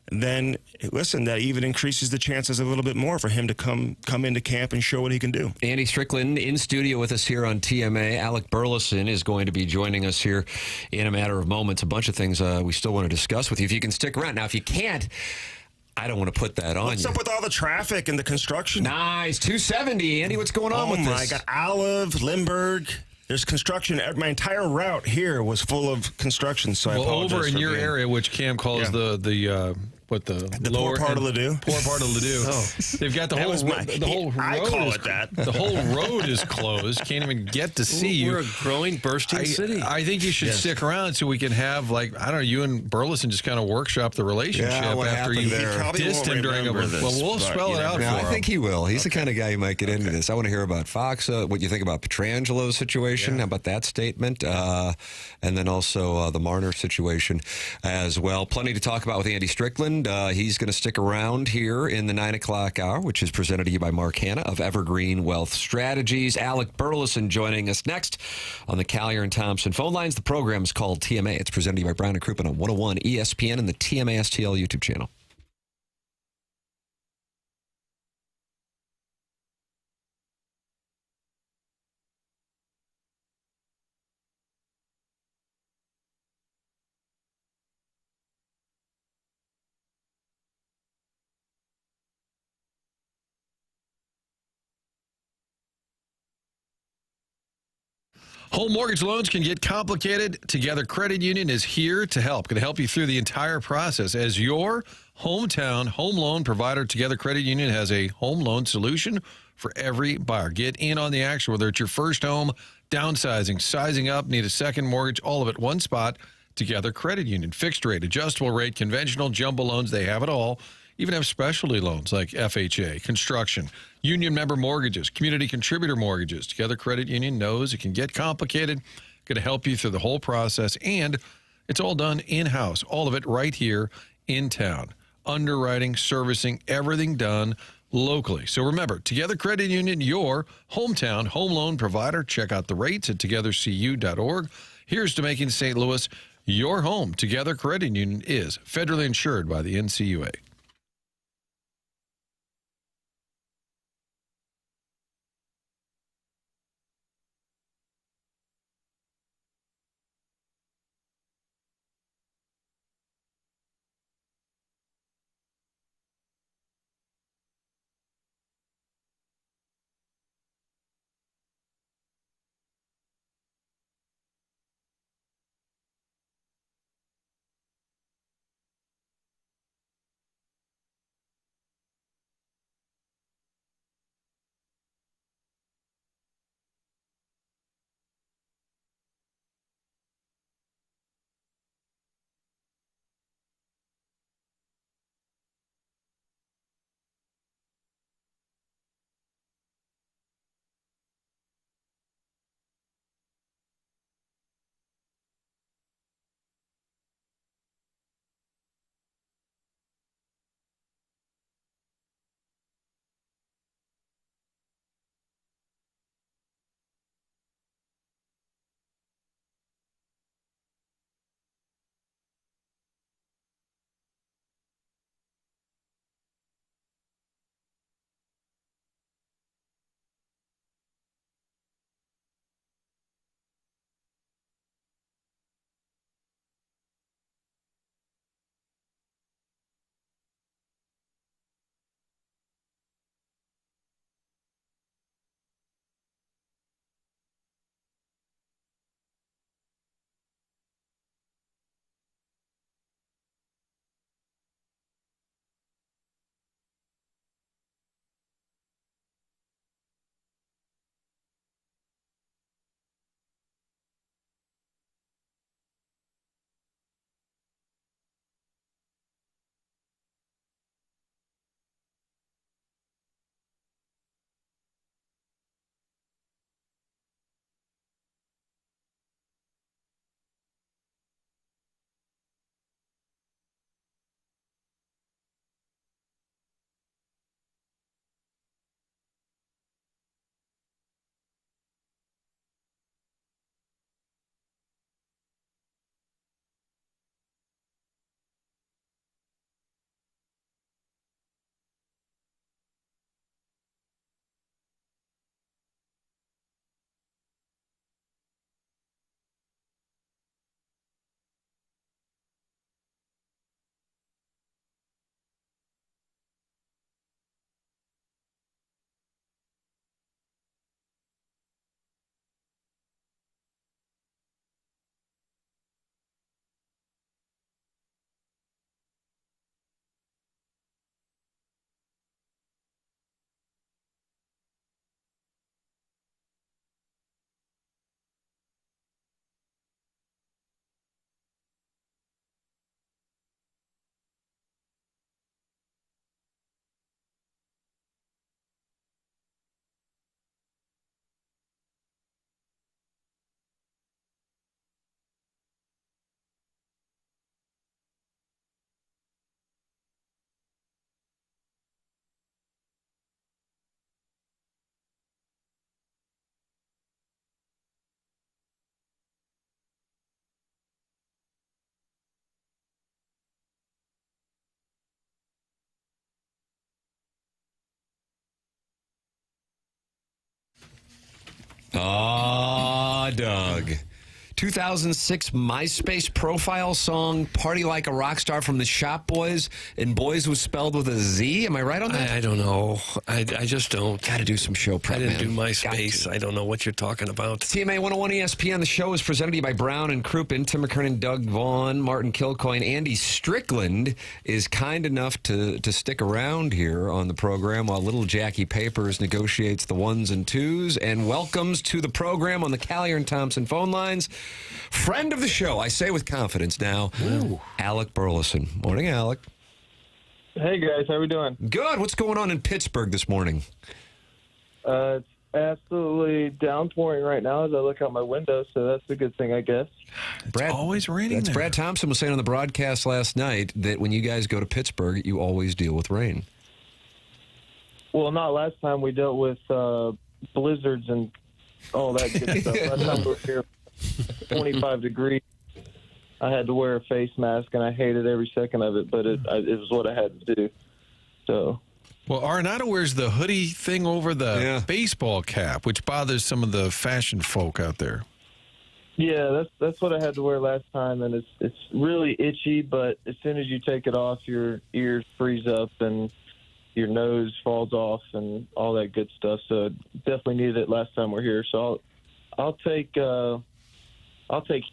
[SPEAKER 18] then listen, that even increases the chances a little bit more for him to come into camp and show what he can do.
[SPEAKER 2] Andy Strickland in studio with us here on TMA. Alec Burleson is going to be joining us here in a matter of moments. A bunch of things we still want to discuss with you. If you can stick around. Now, if you can't, I don't want to put that on
[SPEAKER 18] What's
[SPEAKER 2] you.
[SPEAKER 18] up with all the traffic and the construction?
[SPEAKER 2] Nice. 270. Andy, what's going on with this?
[SPEAKER 18] Oh, my God. Olive, Limburg. There's construction. My entire route here was full of construction, so I apologize.
[SPEAKER 4] Over in your area, which Cam calls the lower
[SPEAKER 18] poor part of Ladue.
[SPEAKER 4] Poor part of Ladue. They've got the whole road.
[SPEAKER 18] I call it that.
[SPEAKER 4] The whole road is closed. Can't even get to see you.
[SPEAKER 3] We're a growing, bursting city.
[SPEAKER 4] I think you should stick around so we can have, you and Burleson just kind of workshop the relationship after you dissed him during a. We'll spell it out for him.
[SPEAKER 2] I think he will. He's the kind of guy who might get into this. I want to hear about Fox, what you think about Petrangelo's situation. How about that statement? And then also the Marner situation as well. Plenty to talk about with Andy Strickland. He's going to stick around here in the 9 o'clock hour, which is presented to you by Mark Hanna of Evergreen Wealth Strategies. Alec Burleson joining us next on the Collier and Thompson phone lines. The program is called TMA. It's presented to you by Brown and Crouppen on 101 ESPN and the TMA STL YouTube channel.
[SPEAKER 4] Home mortgage loans can get complicated. Together Credit Union is here to help. Going to help you through the entire process. As your hometown home loan provider, Together Credit Union has a home loan solution for every buyer. Get in on the action, whether it's your first home, downsizing, sizing up, need a second mortgage, all of it one spot. Together Credit Union. Fixed rate, adjustable rate, conventional, jumbo loans, they have it all. Even have specialty loans like FHA, construction, union member mortgages, community contributor mortgages. Together Credit Union knows it can get complicated. Going to help you through the whole process, and it's all done in-house. All of it right here in town. Underwriting, servicing, everything done locally. So remember, Together Credit Union, your hometown home loan provider. Check out the rates at togethercu.org. Here's to making St. Louis your home. Together Credit Union is federally insured by the NCUA.
[SPEAKER 2] Ah, Doug. 2006 MySpace profile song, Party Like a Rock Star from the Shop Boys, and Boys was spelled with a Z. Am I right on that?
[SPEAKER 3] I don't know. I just don't.
[SPEAKER 2] Got to do some show prep,
[SPEAKER 3] I didn't do
[SPEAKER 2] man.
[SPEAKER 3] MySpace. I don't know what you're talking about.
[SPEAKER 2] TMA 101 ESPN, the show is presented to you by Brown and Crouppen, Tim McKernan, Doug Vaughn, Martin Kilcoyne. Andy Strickland is kind enough to stick around here on the program while little Jackie Papers negotiates the ones and twos, and welcomes to the program on the Callier and Thompson phone lines, friend of the show, I say with confidence now, Alec Burleson. Morning, Alec.
[SPEAKER 19] Hey, guys. How we doing?
[SPEAKER 2] Good. What's going on in Pittsburgh this morning?
[SPEAKER 19] It's absolutely downpouring right now as I look out my window, so that's a good thing, I guess.
[SPEAKER 2] Brad,
[SPEAKER 4] always raining there.
[SPEAKER 2] Brad Thompson was saying on the broadcast last night that when you guys go to Pittsburgh, you always deal with rain.
[SPEAKER 19] Well, not last time. We dealt with blizzards and all that good stuff. Last time we were here, 25 degrees. I had to wear a face mask, and I hated every second of it, but it was what I had to do. So,
[SPEAKER 4] well, Arenado wears the hoodie thing over the baseball cap, which bothers some of the fashion folk out there.
[SPEAKER 19] Yeah, that's what I had to wear last time, and it's really itchy, but as soon as you take it off, your ears freeze up and your nose falls off and all that good stuff. So definitely needed it last time we're here. So I'll take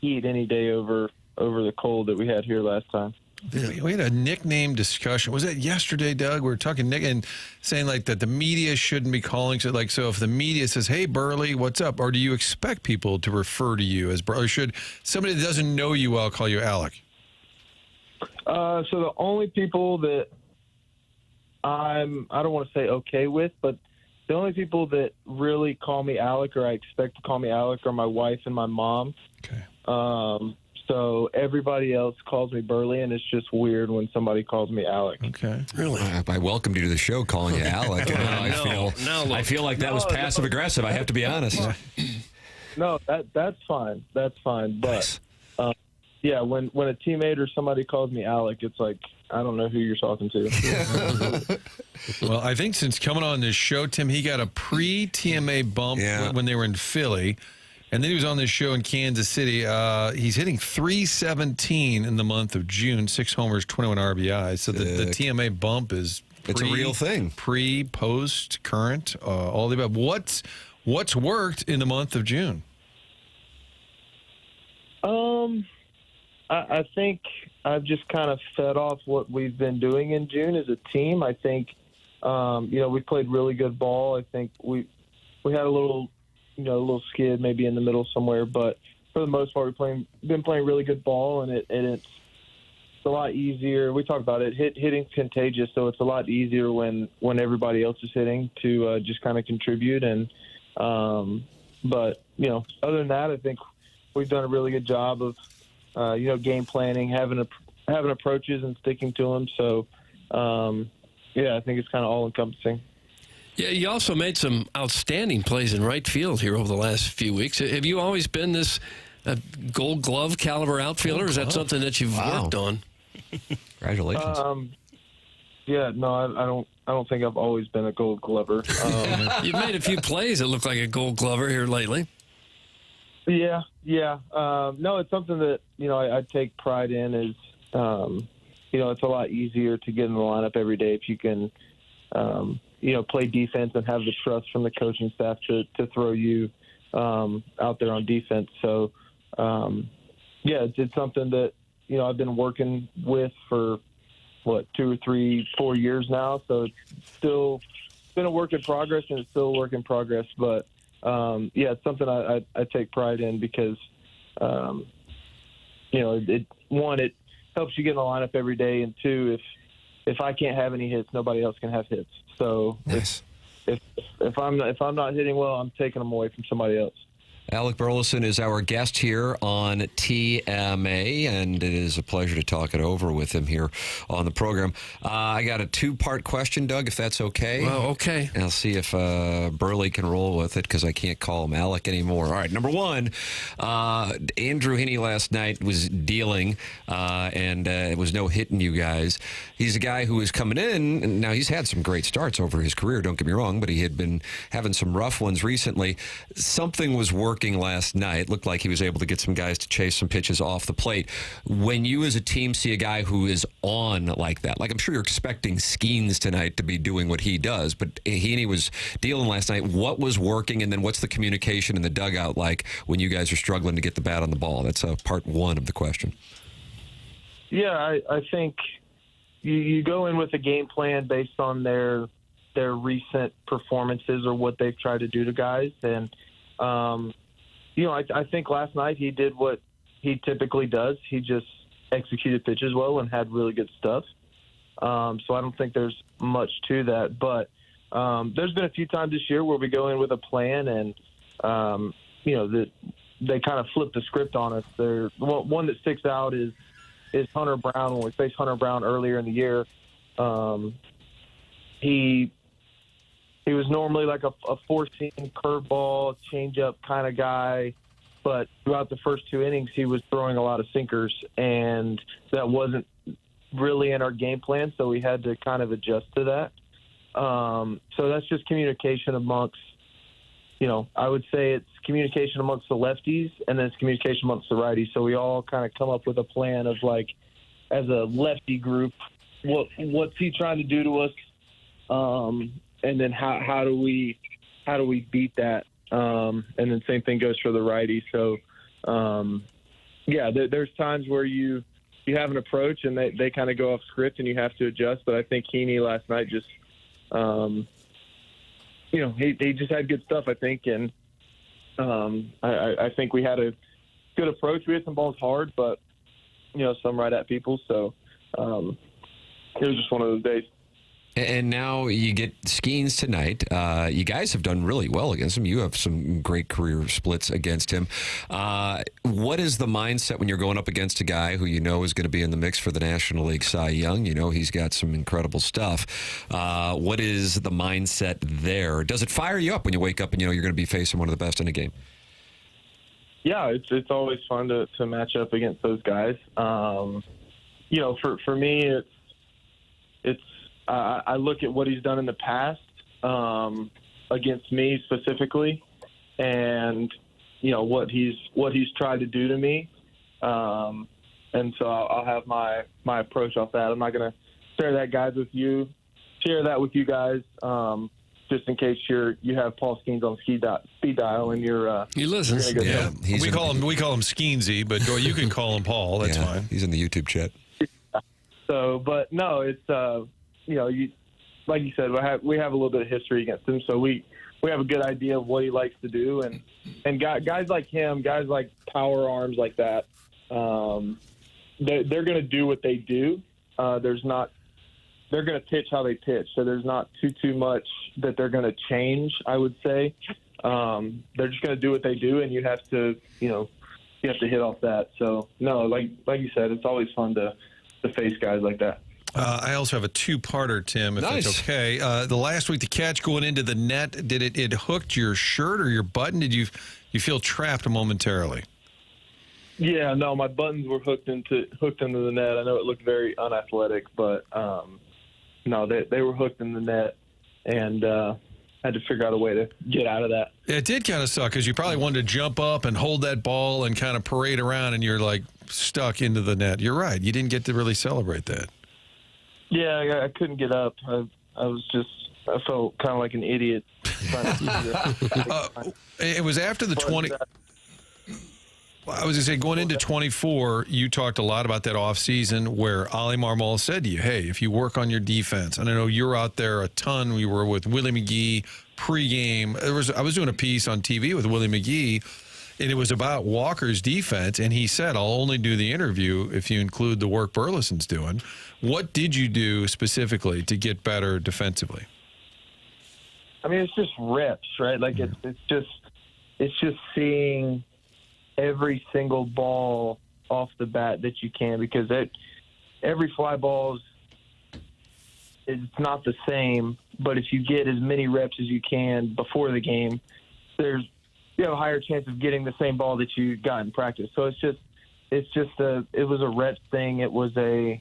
[SPEAKER 19] heat any day over the cold that we had here last time.
[SPEAKER 4] We had a nickname discussion. Was that yesterday, Doug? We were talking Nick and saying like that the media shouldn't be calling. So like, so if the media says, "Hey, Burley, what's up?" Or do you expect people to refer to you as Burley? Or should somebody that doesn't know you well call you Alec?
[SPEAKER 19] So the only people that I don't want to say okay with, but the only people that really call me Alec or I expect to call me Alec are my wife and my mom. Okay. So everybody else calls me Burley, and it's just weird when somebody calls me Alec.
[SPEAKER 4] Okay.
[SPEAKER 2] Really? I welcomed you to the show calling you Alec. I feel like that was passive-aggressive. I have to be honest.
[SPEAKER 19] No, that's fine. That's fine. But, yeah, when a teammate or somebody calls me Alec, it's like, I don't know who you're talking to.
[SPEAKER 4] Well, I think since coming on this show, Tim, he got a pre-TMA bump when they were in Philly. And then he was on this show in Kansas City. He's hitting .317 in the month of June, 6 homers, 21 RBIs. So the TMA bump is
[SPEAKER 2] it's a real thing.
[SPEAKER 4] Pre, post, current, all the above. What's worked in the month of June?
[SPEAKER 19] I think I've just kind of fed off what we've been doing in June as a team. I think, we played really good ball. I think we had a little skid maybe in the middle somewhere, but for the most part, we've been playing really good ball, and it's a lot easier. We talked about it. Hitting's contagious, so it's a lot easier when everybody else is hitting to just kind of contribute. And but other than that, I think we've done a really good job of game planning, having approaches and sticking to them. So I think it's kind of all encompassing.
[SPEAKER 3] Yeah, you also made some outstanding plays in right field here over the last few weeks. Have you always been this Gold Glove caliber outfielder? Or is that something that you've worked on?
[SPEAKER 2] Congratulations.
[SPEAKER 19] I don't think I've always been a Gold Glover.
[SPEAKER 3] You've made a few plays that look like a Gold Glover here lately.
[SPEAKER 19] Yeah. No, it's something that I take pride in. Is it's a lot easier to get in the lineup every day if you can. Play defense and have the trust from the coaching staff to throw you out there on defense. So, it's something that, I've been working with for, 2 or 3, 4 years now. So it's still been a work in progress, and it's still a work in progress. But, it's something I take pride in because, it helps you get in the lineup every day. And 2, if I can't have any hits, nobody else can have hits. So if I'm not hitting well, I'm taking them away from somebody else.
[SPEAKER 2] Alec Burleson is our guest here on TMA, and it is a pleasure to talk it over with him here on the program. I got a 2-part question, Doug, if that's okay.
[SPEAKER 3] Well, okay.
[SPEAKER 2] And I'll see if Burley can roll with it because I can't call him Alec anymore. All right, number 1, Andrew Heaney last night was dealing, and it was no hitting you guys. He's a guy who is coming in, and now he's had some great starts over his career, don't get me wrong, but he had been having some rough ones recently. Something was working working last night. Looked like he was able to get some guys to chase some pitches off the plate. When you as a team see a guy who is on like that, like I'm sure you're expecting Skeens tonight to be doing what he does, but he was dealing last night. What was working, and then what's the communication in the dugout like when you guys are struggling to get the bat on the ball? That's part one of the question.
[SPEAKER 19] Yeah, I think you go in with a game plan based on their recent performances or what they've tried to do to guys. And, I think last night he did what he typically does. He just executed pitches well and had really good stuff. So I don't think there's much to that. But there's been a few times this year where we go in with a plan and, they kind of flip the script on us. One that sticks out is Hunter Brown. When we faced Hunter Brown earlier in the year, he was normally like a four-seam curveball, changeup kind of guy, but throughout the first 2 innings, he was throwing a lot of sinkers, and that wasn't really in our game plan, so we had to kind of adjust to that. So that's just communication amongst, I would say it's communication amongst the lefties, and then it's communication amongst the righties. So we all kind of come up with a plan of, like, as a lefty group, what's he trying to do to us, and then how do we beat that? And then same thing goes for the righty. So, there's times where you have an approach and they kind of go off script and you have to adjust. But I think Heaney last night just, he just had good stuff, I think. And I think we had a good approach. We hit some balls hard, but, some right at people. So it was just one of those days.
[SPEAKER 2] And now you get Skeens tonight. You guys have done really well against him. You have some great career splits against him. What is the mindset when you're going up against a guy who is going to be in the mix for the National League Cy Young? He's got some incredible stuff. What is the mindset there? Does it fire you up when you wake up and you're going to be facing one of the best in the game?
[SPEAKER 19] Yeah, it's always fun to match up against those guys. For me, it's I look at what he's done in the past against me specifically, and what he's tried to do to me, and so I'll have my approach off that. I'm not going to share that with you guys, just in case you have Paul Skeens on speed dial and
[SPEAKER 3] he listens.
[SPEAKER 4] Yeah, we call him Skeensy, but you can call him Paul. That's fine.
[SPEAKER 2] He's in the YouTube chat.
[SPEAKER 19] So, but no, it's like you said, we have a little bit of history against him, so we have a good idea of what he likes to do, and guys like him, guys like power arms like that, they're going to do what they do. They're going to pitch how they pitch, so there's not too much that they're going to change, I would say. They're just going to do what they do, and you have to hit off that. So no, like you said, it's always fun to face guys like that.
[SPEAKER 4] I also have a two-parter, Tim, if it's okay. The last week, the catch going into the net, did it hooked your shirt or your button? Did you feel trapped momentarily?
[SPEAKER 19] Yeah, no, my buttons were hooked into the net. I know it looked very unathletic, but no, they were hooked in the net, and had to figure out a way to get out of that.
[SPEAKER 4] It did kind of suck because you probably wanted to jump up and hold that ball and kind of parade around, and you're like stuck into the net. You're right. You didn't get to really celebrate that.
[SPEAKER 19] Yeah, I couldn't get up. I felt kind of like an idiot.
[SPEAKER 4] It was after the 20. I was going to say, going into 24, you talked a lot about that offseason where Ollie Marmol said to you, hey, if you work on your defense, and I know you're out there a ton. We were with Willie McGee pregame. I was doing a piece on TV with Willie McGee, and it was about Walker's defense, and he said, I'll only do the interview if you include the work Burleson's doing. What did you do specifically to get better defensively?
[SPEAKER 19] I mean, it's just reps, right? Like it's just seeing every single ball off the bat that you can, because every fly ball it's not the same, but if you get as many reps as you can before the game, you have a higher chance of getting the same ball that you got in practice. So it was a rep thing. It was there's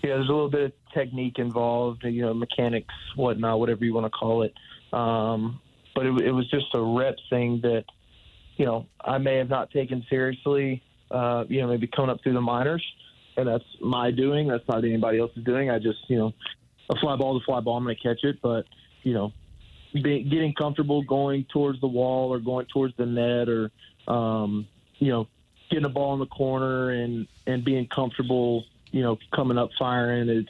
[SPEAKER 19] a little bit of technique involved, mechanics, whatnot, whatever you want to call it. But it was just a rep thing that I may have not taken seriously, maybe coming up through the minors, and that's my doing. That's not anybody else's doing. I just, a fly ball is a fly ball. I'm going to catch it, but, getting comfortable going towards the wall or going towards the net or, getting a ball in the corner and being comfortable, coming up firing.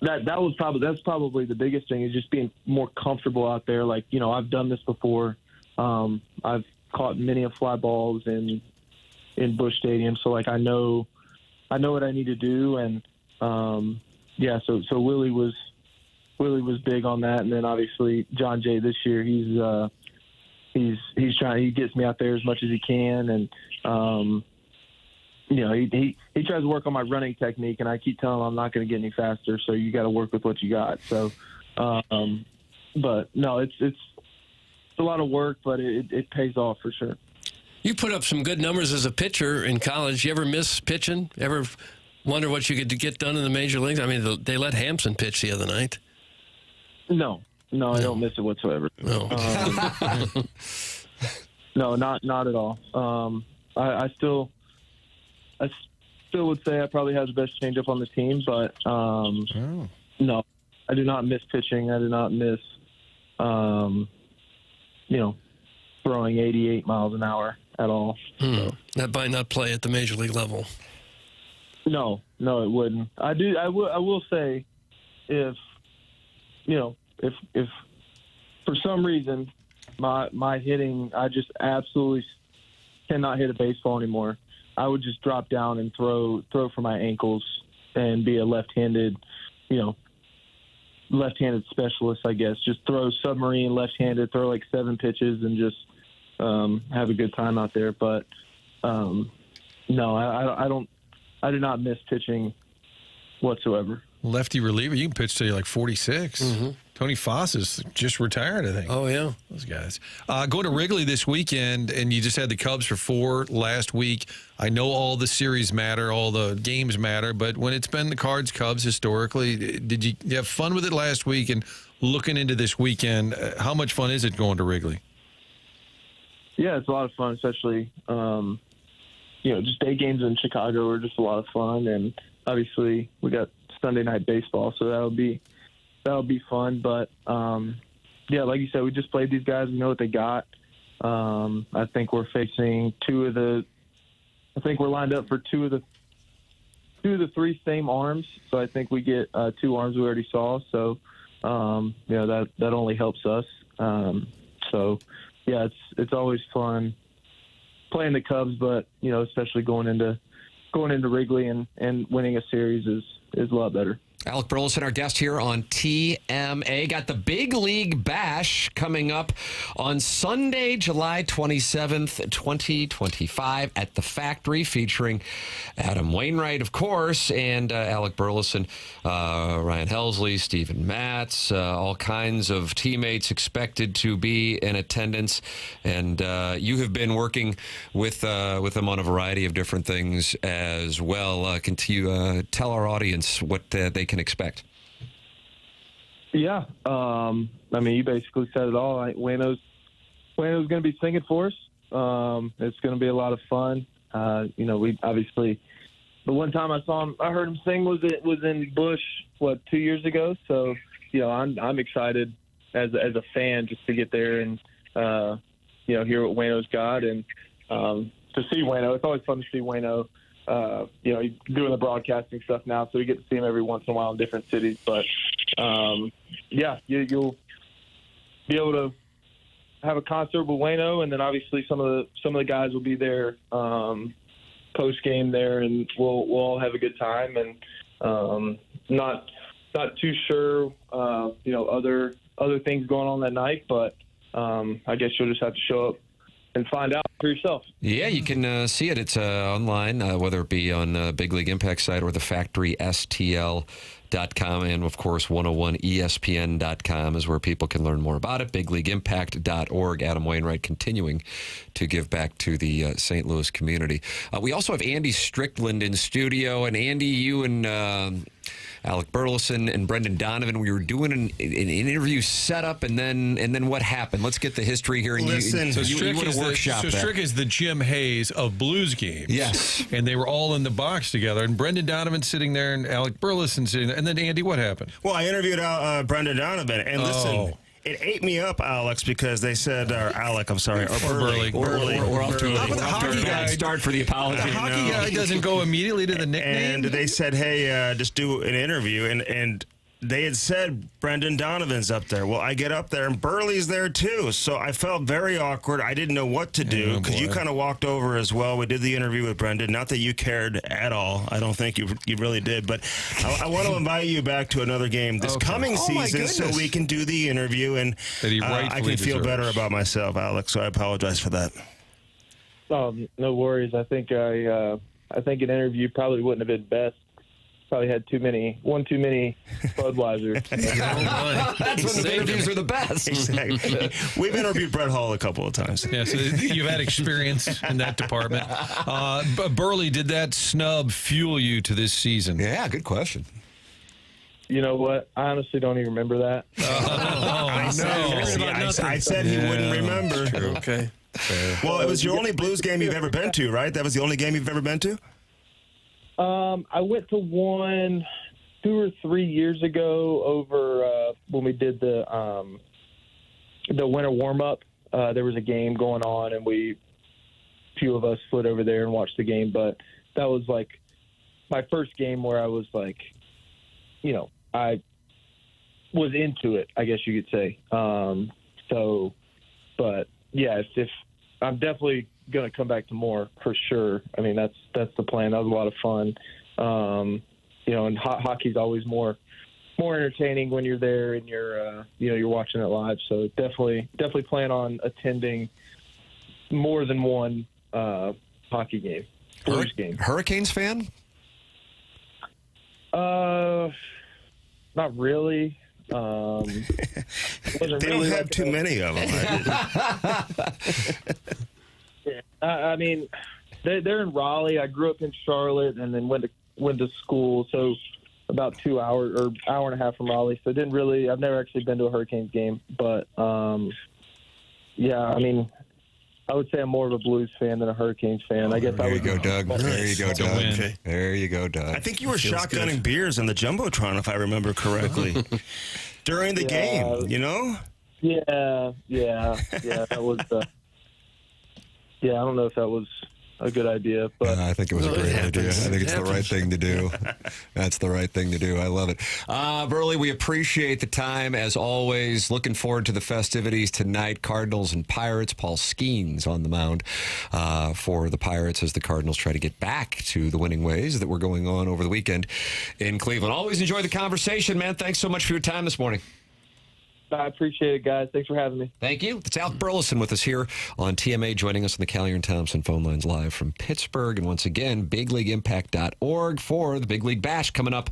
[SPEAKER 19] That's probably the biggest thing is just being more comfortable out there. Like, I've done this before. I've caught many of fly balls in Busch Stadium. So like, I know what I need to do. And, so Willie was big on that. And then obviously John Jay this year, he's trying, he gets me out there as much as he can. And, he tries to work on my running technique, and I keep telling him I'm not going to get any faster. So you got to work with what you got. So, but no, it's a lot of work, but it pays off for sure.
[SPEAKER 3] You put up some good numbers as a pitcher in college. You ever miss pitching? Ever wonder what you could get done in the major leagues? I mean, they let Hampson pitch the other night.
[SPEAKER 19] No, I don't miss it whatsoever.
[SPEAKER 3] No,
[SPEAKER 19] no, not at all. I still would say I probably have the best changeup on the team, but no, I do not miss pitching. I do not miss, throwing 88 miles an hour at all. So.
[SPEAKER 3] That might not play at the major league level.
[SPEAKER 19] No, it wouldn't. I will say, if for some reason my hitting, I just absolutely cannot hit a baseball anymore, I would just drop down and throw for my ankles and be a left-handed specialist, I guess. Just throw submarine left-handed, throw like 7 pitches and just have a good time out there. But no, I do not miss pitching whatsoever.
[SPEAKER 4] Lefty reliever, you can pitch till you're like 46. Mm-hmm. Tony Foss is just retired, I think.
[SPEAKER 3] Oh, yeah.
[SPEAKER 4] Those guys. Going to Wrigley this weekend, and you just had the Cubs for 4 last week. I know all the series matter, all the games matter, but when it's been the Cards-Cubs historically, did you have fun with it last week? And looking into this weekend, how much fun is it going to Wrigley?
[SPEAKER 19] Yeah, it's a lot of fun, especially, just day games in Chicago are just a lot of fun. And obviously we got Sunday night baseball, so that'll be fun. But like you said, we just played these guys. We know what they got. I think we're facing I think we're lined up for two of the 3 same arms. So I think we get 2 arms we already saw. So that only helps us. It's always fun playing the Cubs, but especially going into Wrigley and winning a series is a lot better.
[SPEAKER 2] Alec Burleson, our guest here on TMA. Got the Big League Bash coming up on Sunday, July 27th, 2025 at the Factory, featuring Adam Wainwright, of course, and Alec Burleson, Ryan Helsley, Stephen Matz, all kinds of teammates expected to be in attendance. And you have been working with them on a variety of different things as well. Can you tell our audience what they can expect?
[SPEAKER 19] Yeah, you basically said it all. Wayno's going to be singing for us. It's going to be a lot of fun. We obviously, the one time I heard him sing was in Busch 2 years ago. So I'm excited as a fan just to get there and hear what Wayno's got and to see Wayno. It's always fun to see Wayno. He's doing the broadcasting stuff now, so we get to see him every once in a while in different cities. But you'll be able to have a concert with Wayno, and then obviously some of the guys will be there post game there, and we'll all have a good time. And not too sure, other things going on that night, but I guess you'll just have to show up and find out for yourself. Yeah,
[SPEAKER 2] you can see it. It's online, whether it be on Big League Impact site or the Factory STL.com, and of course 101ESPN.com is where people can learn more about it. BigLeagueImpact.org. Adam Wainwright continuing to give back to the St. Louis community. We also have Andy Strickland in studio, and Andy, you and Alec Burleson and Brendan Donovan. We were doing an interview setup, and then what happened? Let's get the history here. And
[SPEAKER 18] Listen,
[SPEAKER 2] you want to workshop that.
[SPEAKER 4] Strick is the Jim Hayes of Blues games.
[SPEAKER 2] Yes.
[SPEAKER 4] And they were all in the box together, and Brendan Donovan sitting there, and Alec Burleson sitting there. And then, Andy, what happened?
[SPEAKER 18] Well, I interviewed Brendan Donovan, and listen, it ate me up, Alex, because they said, or Alec, I'm sorry, or Burley.
[SPEAKER 3] We're off to a bad start for the apology.
[SPEAKER 4] The hockey guy doesn't go immediately to the nickname.
[SPEAKER 18] And they said, hey, just do an interview, and they had said Brendan Donovan's up there. Well, I get up there, and Burley's there, too. So I felt very awkward. I didn't know what to do, because you kind of walked over as well. We did the interview with Brendan. Not that you cared at all. I don't think you really did. But I want to invite you back to another game this coming season so we can do the interview, and I can feel better about myself, Alex. So I apologize for that.
[SPEAKER 19] No worries. I think an interview probably wouldn't have been best. Probably had one too many Budweiser.
[SPEAKER 2] That's when the interviews are the best.
[SPEAKER 18] Exactly. We've interviewed Brett Hall a couple of times.
[SPEAKER 4] Yeah, so you've had experience in that department. Burley, did that snub fuel you to this season?
[SPEAKER 2] Yeah, good question.
[SPEAKER 19] You know what? I honestly don't even remember that.
[SPEAKER 18] I said he wouldn't remember.
[SPEAKER 3] Okay.
[SPEAKER 18] Well, it was your only Blues game you've ever been to, right? That was the only game you've ever been to?
[SPEAKER 19] I went to one 2 or 3 years ago over when we did the winter warm up. There was a game going on, and a few of us slid over there and watched the game. But that was like my first game where I was like, I was into it, I guess you could say. But yeah, if I'm definitely going to come back to more for sure. I mean, that's the plan. That was a lot of fun. And hockey's always more entertaining when you're there and you're watching it live. So definitely plan on attending more than one hockey game, Blues game.
[SPEAKER 2] Hurricanes fan?
[SPEAKER 19] Not really.
[SPEAKER 18] They don't have too many of them.
[SPEAKER 19] Yeah, I mean, they're in Raleigh. I grew up in Charlotte, and then went to school. So about 2 hours or hour and a half from Raleigh. So I've never actually been to a Hurricanes game, but yeah, I mean, I would say I'm more of a Blues fan than a Hurricanes fan. I guess
[SPEAKER 2] There you go, Doug. There you go, Doug.
[SPEAKER 4] Okay.
[SPEAKER 2] There you go, Doug.
[SPEAKER 18] I think you were shotgunning beers on the Jumbotron, if I remember correctly, during the game,
[SPEAKER 19] Yeah, that was I don't know if that was a good idea, but
[SPEAKER 2] I think it was a great idea. I think it's the right thing to do. That's the right thing to do. I love it. Burley, we appreciate the time as always. Looking forward to the festivities tonight. Cardinals and Pirates. Paul Skeens on the mound for the Pirates as the Cardinals try to get back to the winning ways that were going on over the weekend in Cleveland. Always enjoy the conversation, man. Thanks so much for your time this morning.
[SPEAKER 19] I appreciate it, guys. Thanks for having me.
[SPEAKER 2] Thank you. It's Alec Burleson with us here on TMA, joining us on the Callier and Thompson phone lines live from Pittsburgh. And once again, bigleagueimpact.org for the Big League Bash coming up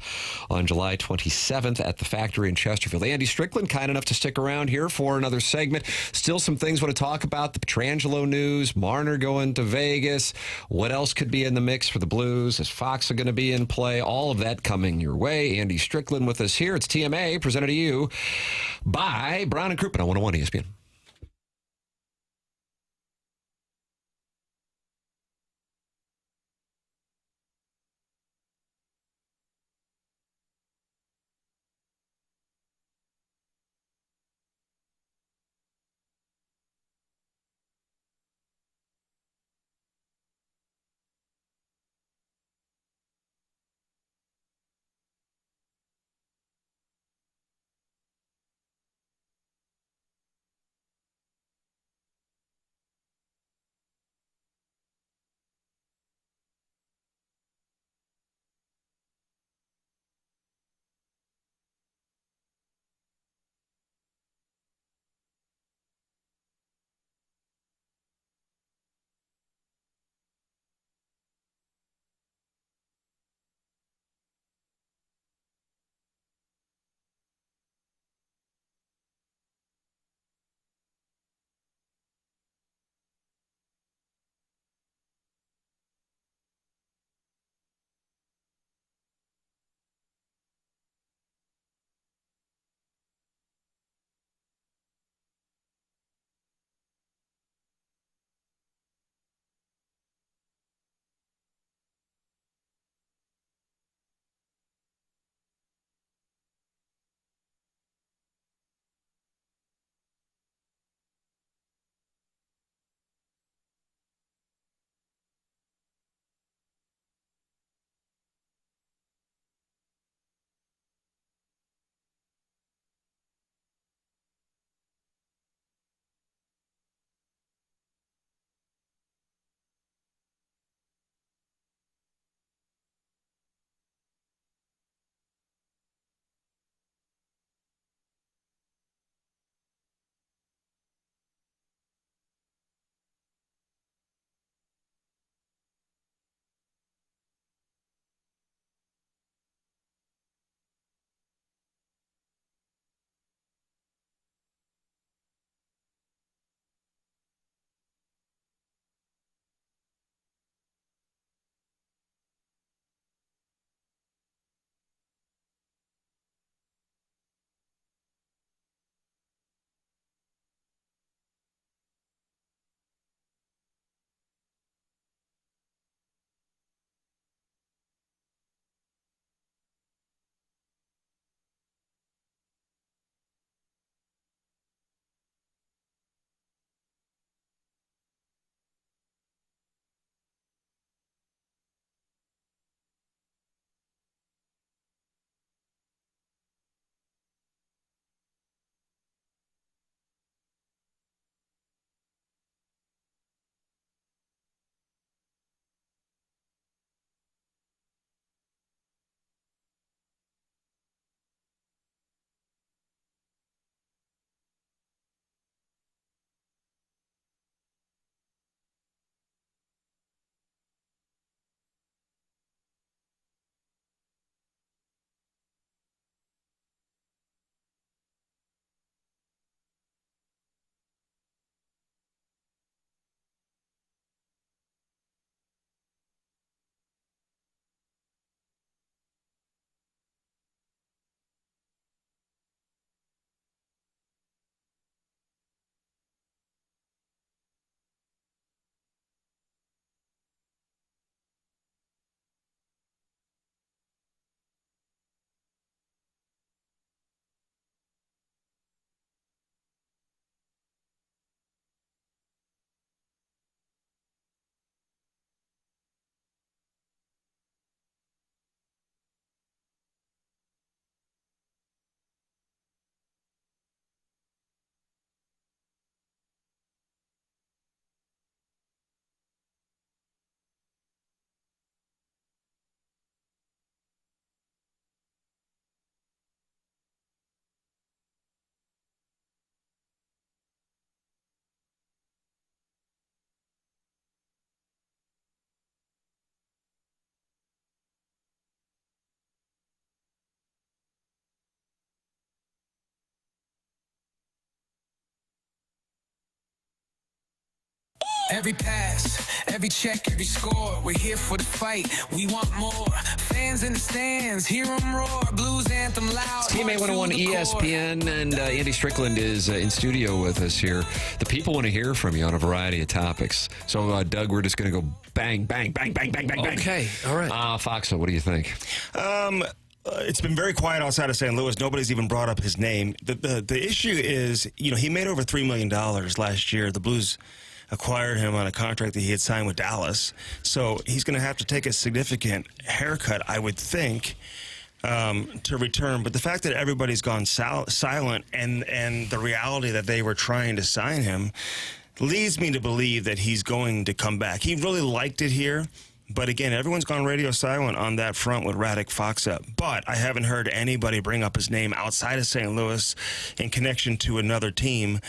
[SPEAKER 2] on July 27th at the Factory in Chesterfield. Andy Strickland, kind enough to stick around here for another segment. Still some things I want to talk about. The Petrangelo news, Marner going to Vegas. What else could be in the mix for the Blues? Is Fox going to be in play? All of that coming your way. Andy Strickland with us here. It's TMA, presented to you by Brown and Crouppen on 101 ESPN.
[SPEAKER 20] Every pass, every check, every score. We're here for the fight. We want more. Fans in the stands, hear them roar. Blues anthem loud.
[SPEAKER 2] TMA 101 ESPN, and Andy Strickland is in studio with us here. The people want to hear from you on a variety of topics. So, Doug, we're just going to go bang, bang, bang, bang, bang, bang, bang.
[SPEAKER 3] Okay, all right.
[SPEAKER 2] Foxa, what do you think?
[SPEAKER 18] It's been very quiet outside of St. Louis. Nobody's even brought up his name. The issue is, he made over $3 million last year. The Blues acquired him on a contract that he had signed with Dallas. So he's going to have to take a significant haircut, I would think, to return. But the fact that everybody's gone silent and the reality that they were trying to sign him leads me to believe that he's going to come back. He really liked it here. But again, everyone's gone radio silent on that front with Radek Faksa. But I haven't heard anybody bring up his name outside of St. Louis in connection to another team.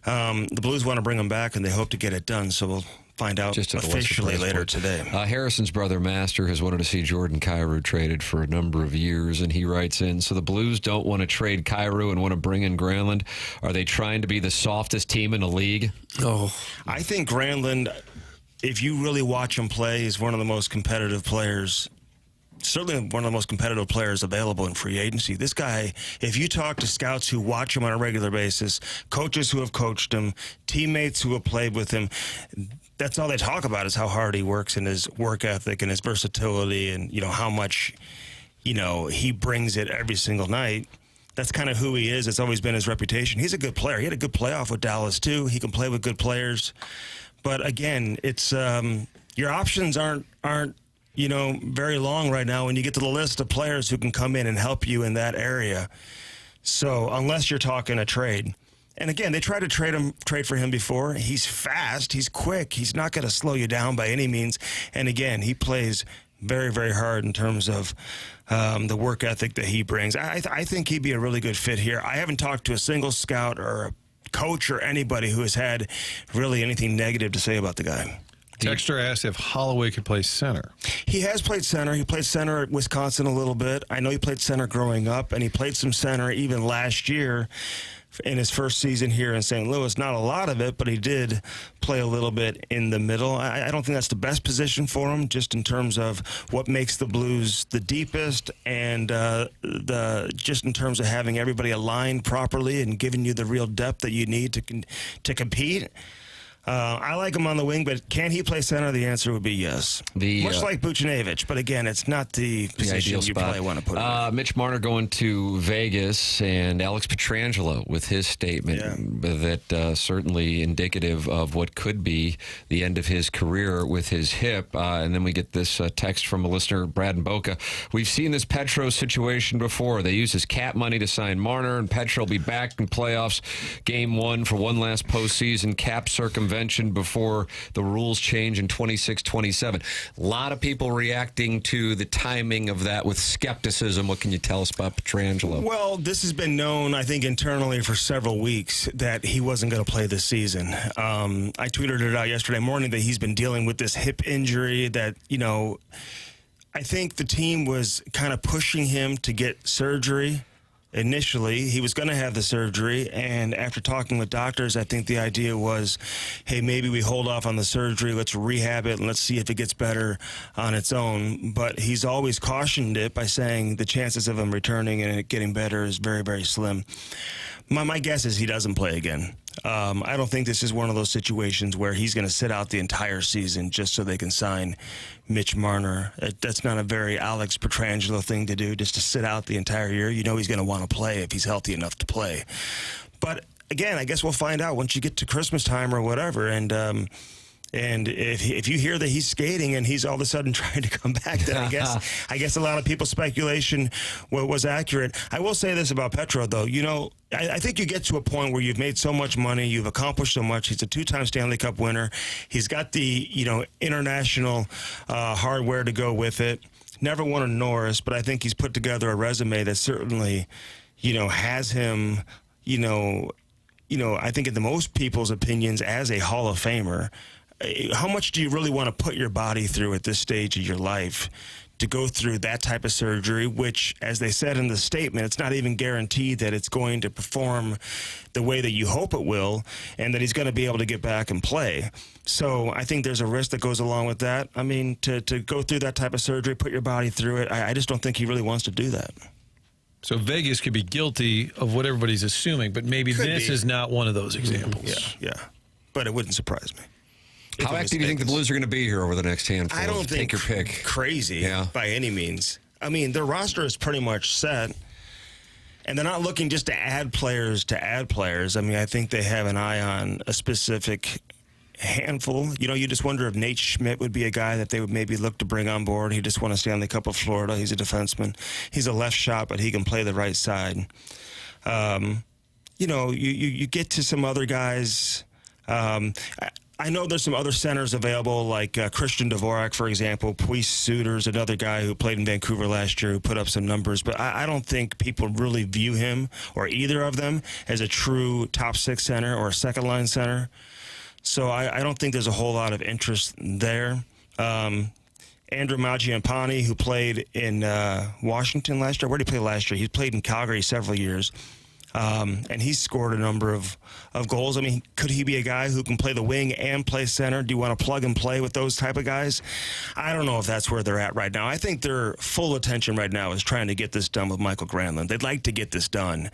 [SPEAKER 18] The Blues want to bring him back, and they hope to get it done. So we'll find out officially later today.
[SPEAKER 2] Harrison's brother, Master, has wanted to see Jordan Kyrou traded for a number of years, and he writes in, so the Blues don't want to trade Kyrou and want to bring in Granlund. Are they trying to be the softest team in the league?
[SPEAKER 18] Oh, I think Granlund, if you really watch him play, is one of the most competitive players, certainly one of the most competitive players available in free agency. This guy, if you talk to scouts who watch him on a regular basis, coaches who have coached him, teammates who have played with him, that's all they talk about is how hard he works and his work ethic and his versatility and, how much, he brings it every single night. That's kind of who he is. It's always been his reputation. He's a good player. He had a good playoff with Dallas, too. He can play with good players. But again, it's your options aren't very long right now when you get to the list of players who can come in and help you in that area. So unless you're talking a trade, and again, they tried to trade for him before. He's fast, he's quick, he's not going to slow you down by any means. And again, he plays very, very hard in terms of the work ethic that he brings. I think he'd be a really good fit here. I haven't talked to a single scout or a coach or anybody who has had really anything negative to say about the guy.
[SPEAKER 4] Texter asked if Holloway could play center.
[SPEAKER 18] He has played center. He played center at Wisconsin a little bit. I know he played center growing up, and he played some center even last year in his first season here in St. Louis. Not a lot of it, but he did play a little bit in the middle. I don't think that's the best position for him, just in terms of what makes the Blues the deepest and just in terms of having everybody aligned properly and giving you the real depth that you need to compete. I like him on the wing, but can he play center? The answer would be yes. Much like Buchnevich, but again, it's not the position you probably want to put him.
[SPEAKER 2] Mitch Marner going to Vegas, and Alex Petrangelo with his statement that certainly indicative of what could be the end of his career with his hip. And then we get this text from a listener, Brad and Boca. We've seen this Petro situation before. They use his cap money to sign Marner, and Petro will be back in playoffs game one for one last postseason cap circumvention before the rules change in 26-27. A lot of people reacting to the timing of that with skepticism. What can you tell us about Petrangelo?
[SPEAKER 18] Well, this has been known, I think, internally for several weeks that he wasn't going to play this season. I tweeted it out yesterday morning that he's been dealing with this hip injury that, I think the team was kind of pushing him to get surgery. Initially, he was going to have the surgery, and after talking with doctors, I think the idea was, hey, maybe we hold off on the surgery, let's rehab it, and let's see if it gets better on its own. But he's always cautioned it by saying the chances of him returning and it getting better is very, very slim. My guess is he doesn't play again. I don't think this is one of those situations where he's going to sit out the entire season just so they can sign Mitch Marner. That's not a very Alex Petrangelo thing to do, just to sit out the entire year. He's going to want to play if he's healthy enough to play. But again, I guess we'll find out once you get to Christmas time or whatever. And if you hear that he's skating and he's all of a sudden trying to come back, then I guess a lot of people's speculation was accurate. I will say this about Petro, though. I think you get to a point where you've made so much money, you've accomplished so much. He's a two-time Stanley Cup winner. He's got the international hardware to go with it. Never won a Norris, but I think he's put together a resume that certainly, has him, I think in the most people's opinions as a Hall of Famer. How much do you really want to put your body through at this stage of your life to go through that type of surgery, which, as they said in the statement, it's not even guaranteed that it's going to perform the way that you hope it will and that he's going to be able to get back and play. So I think there's a risk that goes along with that. I mean, to go through that type of surgery, put your body through it, I just don't think he really wants to do that.
[SPEAKER 4] So Vegas could be guilty of what everybody's assuming, but maybe this is not one of those examples.
[SPEAKER 18] Yeah. But it wouldn't surprise me.
[SPEAKER 2] How active do you think the Blues are going to be here over the next handful?
[SPEAKER 18] I don't think
[SPEAKER 2] Take your pick.
[SPEAKER 18] Crazy by any means. I mean, their roster is pretty much set, and they're not looking just to add players to add players. I mean, I think they have an eye on a specific handful. You know, you just wonder if Nate Schmidt would be a guy that they would maybe look to bring on board. He just won a Stanley Cup of Florida. He's a defenseman. He's a left shot, but he can play the right side. You know, you get to some other guys. I know there's some other centers available, like Christian Dvorak, for example. Puis Suter's another guy who played in Vancouver last year who put up some numbers. But I don't think people really view him or either of them as a true top six center or a second-line center. So I don't think there's a whole lot of interest there. Andrew Mangiapane, who played in Washington last year. Where did he play last year? He played in Calgary several years. And he's scored a number of goals. I mean, could he be a guy who can play the wing and play center? Do you want to plug and play with those type of guys? I don't know if that's where they're at right now. I think their full attention right now is trying to get this done with Michael Granlund. They'd like to get this done.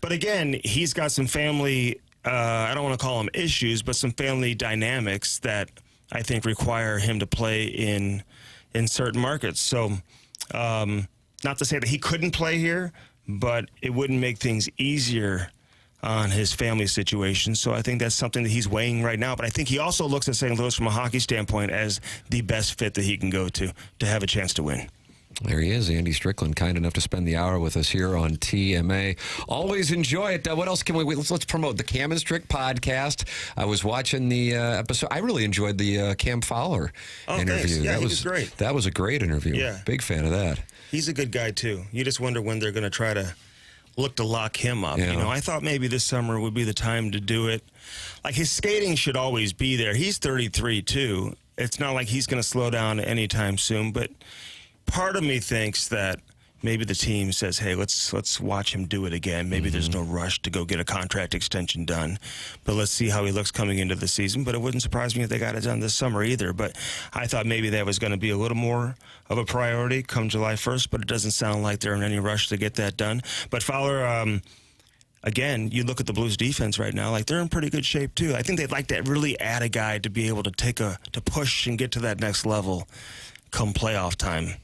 [SPEAKER 18] But again, he's got some family, I don't want to call them issues, but some family dynamics that I think require him to play in certain markets. So not to say that he couldn't play here, but it wouldn't make things easier on his family situation. So I think that's something that he's weighing right now. But I think he also looks at St. Louis from a hockey standpoint as the best fit that he can go to have a chance to win.
[SPEAKER 2] There he is, Andy Strickland, kind enough to spend the hour with us here on TMA. Always enjoy it. What else can we? Let's promote the Cam and Strick podcast. I was watching the episode. I really enjoyed the Cam Fowler interview.
[SPEAKER 18] Thanks. Yeah,
[SPEAKER 2] that
[SPEAKER 18] he was great.
[SPEAKER 2] That was a great interview.
[SPEAKER 18] Yeah.
[SPEAKER 2] Big fan of that.
[SPEAKER 18] He's a good guy, too. You just wonder when they're going to try to look to lock him up.
[SPEAKER 2] Yeah.
[SPEAKER 18] You know, I thought maybe this summer would be the time to do it. Like, his skating should always be there. He's 33, too. It's not like he's going to slow down anytime soon, but part of me thinks that maybe the team says, hey, let's watch him do it again. Maybe there's no rush to go get a contract extension done, but let's see how he looks coming into the season. But it wouldn't surprise me if they got it done this summer either. But I thought maybe that was going to be a little more of a priority come July 1st, but it doesn't sound like they're in any rush to get that done. But Fowler, again, you look at the Blues defense right now, like they're in pretty good shape too. I think they'd like to really add a guy to be able to to push and get to that next level come playoff time.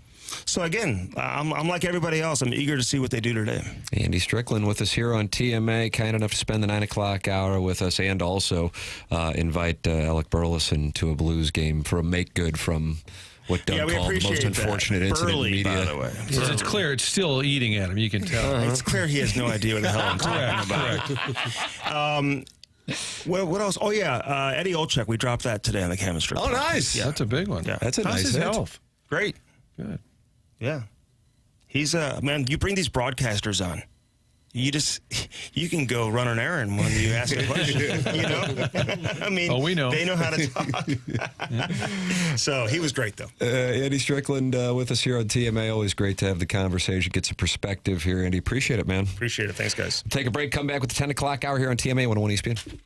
[SPEAKER 18] So, again, I'm like everybody else. I'm eager to see what they do today.
[SPEAKER 2] Andy Strickland with us here on TMA, kind enough to spend the 9 o'clock hour with us and also invite Alec Burleson to a Blues game for a make-good from what Doug called the most unfortunate incident in media.
[SPEAKER 18] By the way.
[SPEAKER 4] It's clear it's still eating at him. You can tell.
[SPEAKER 18] It's clear he has no idea what the hell I'm talking about. What else? Oh, yeah, Eddie Olczyk. We dropped that today on the chemistry.
[SPEAKER 2] Oh, nice.
[SPEAKER 4] Yeah. That's a big one.
[SPEAKER 18] Yeah.
[SPEAKER 2] That's a nice
[SPEAKER 4] his
[SPEAKER 2] hit.
[SPEAKER 4] health?
[SPEAKER 18] Great.
[SPEAKER 4] Good.
[SPEAKER 18] Yeah. He's man, you bring these broadcasters on. You can go run an errand when you ask a question. You know? I mean,
[SPEAKER 4] we know.
[SPEAKER 18] They know how to talk. So he was great, though.
[SPEAKER 2] Andy Strickland with us here on TMA. Always great to have the conversation, get some perspective here, Andy. Appreciate it, man.
[SPEAKER 18] Appreciate it. Thanks, guys.
[SPEAKER 2] Take a break, come back with the 10 o'clock hour here on TMA 101 ESPN.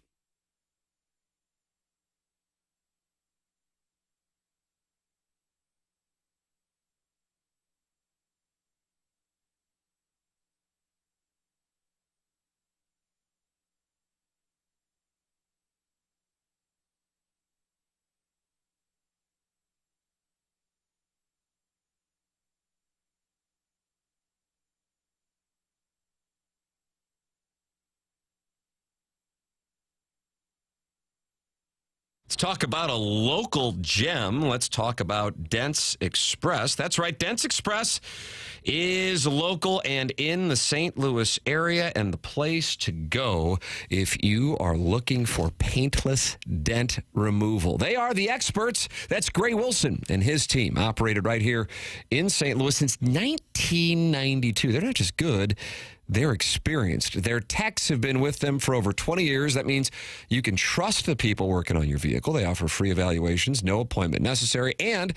[SPEAKER 2] Let's talk about a local gem. Let's talk about Dent Express. That's right, Dent Express is local and in the St. Louis area and the place to go if you are looking for paintless dent removal. They are the experts. That's Gray Wilson and his team, operated right here in St. Louis since 1992. They're not just good, They're experienced. Their techs have been with them for over 20 years. That means you can trust the people working on your vehicle. They offer free evaluations, no appointment necessary, and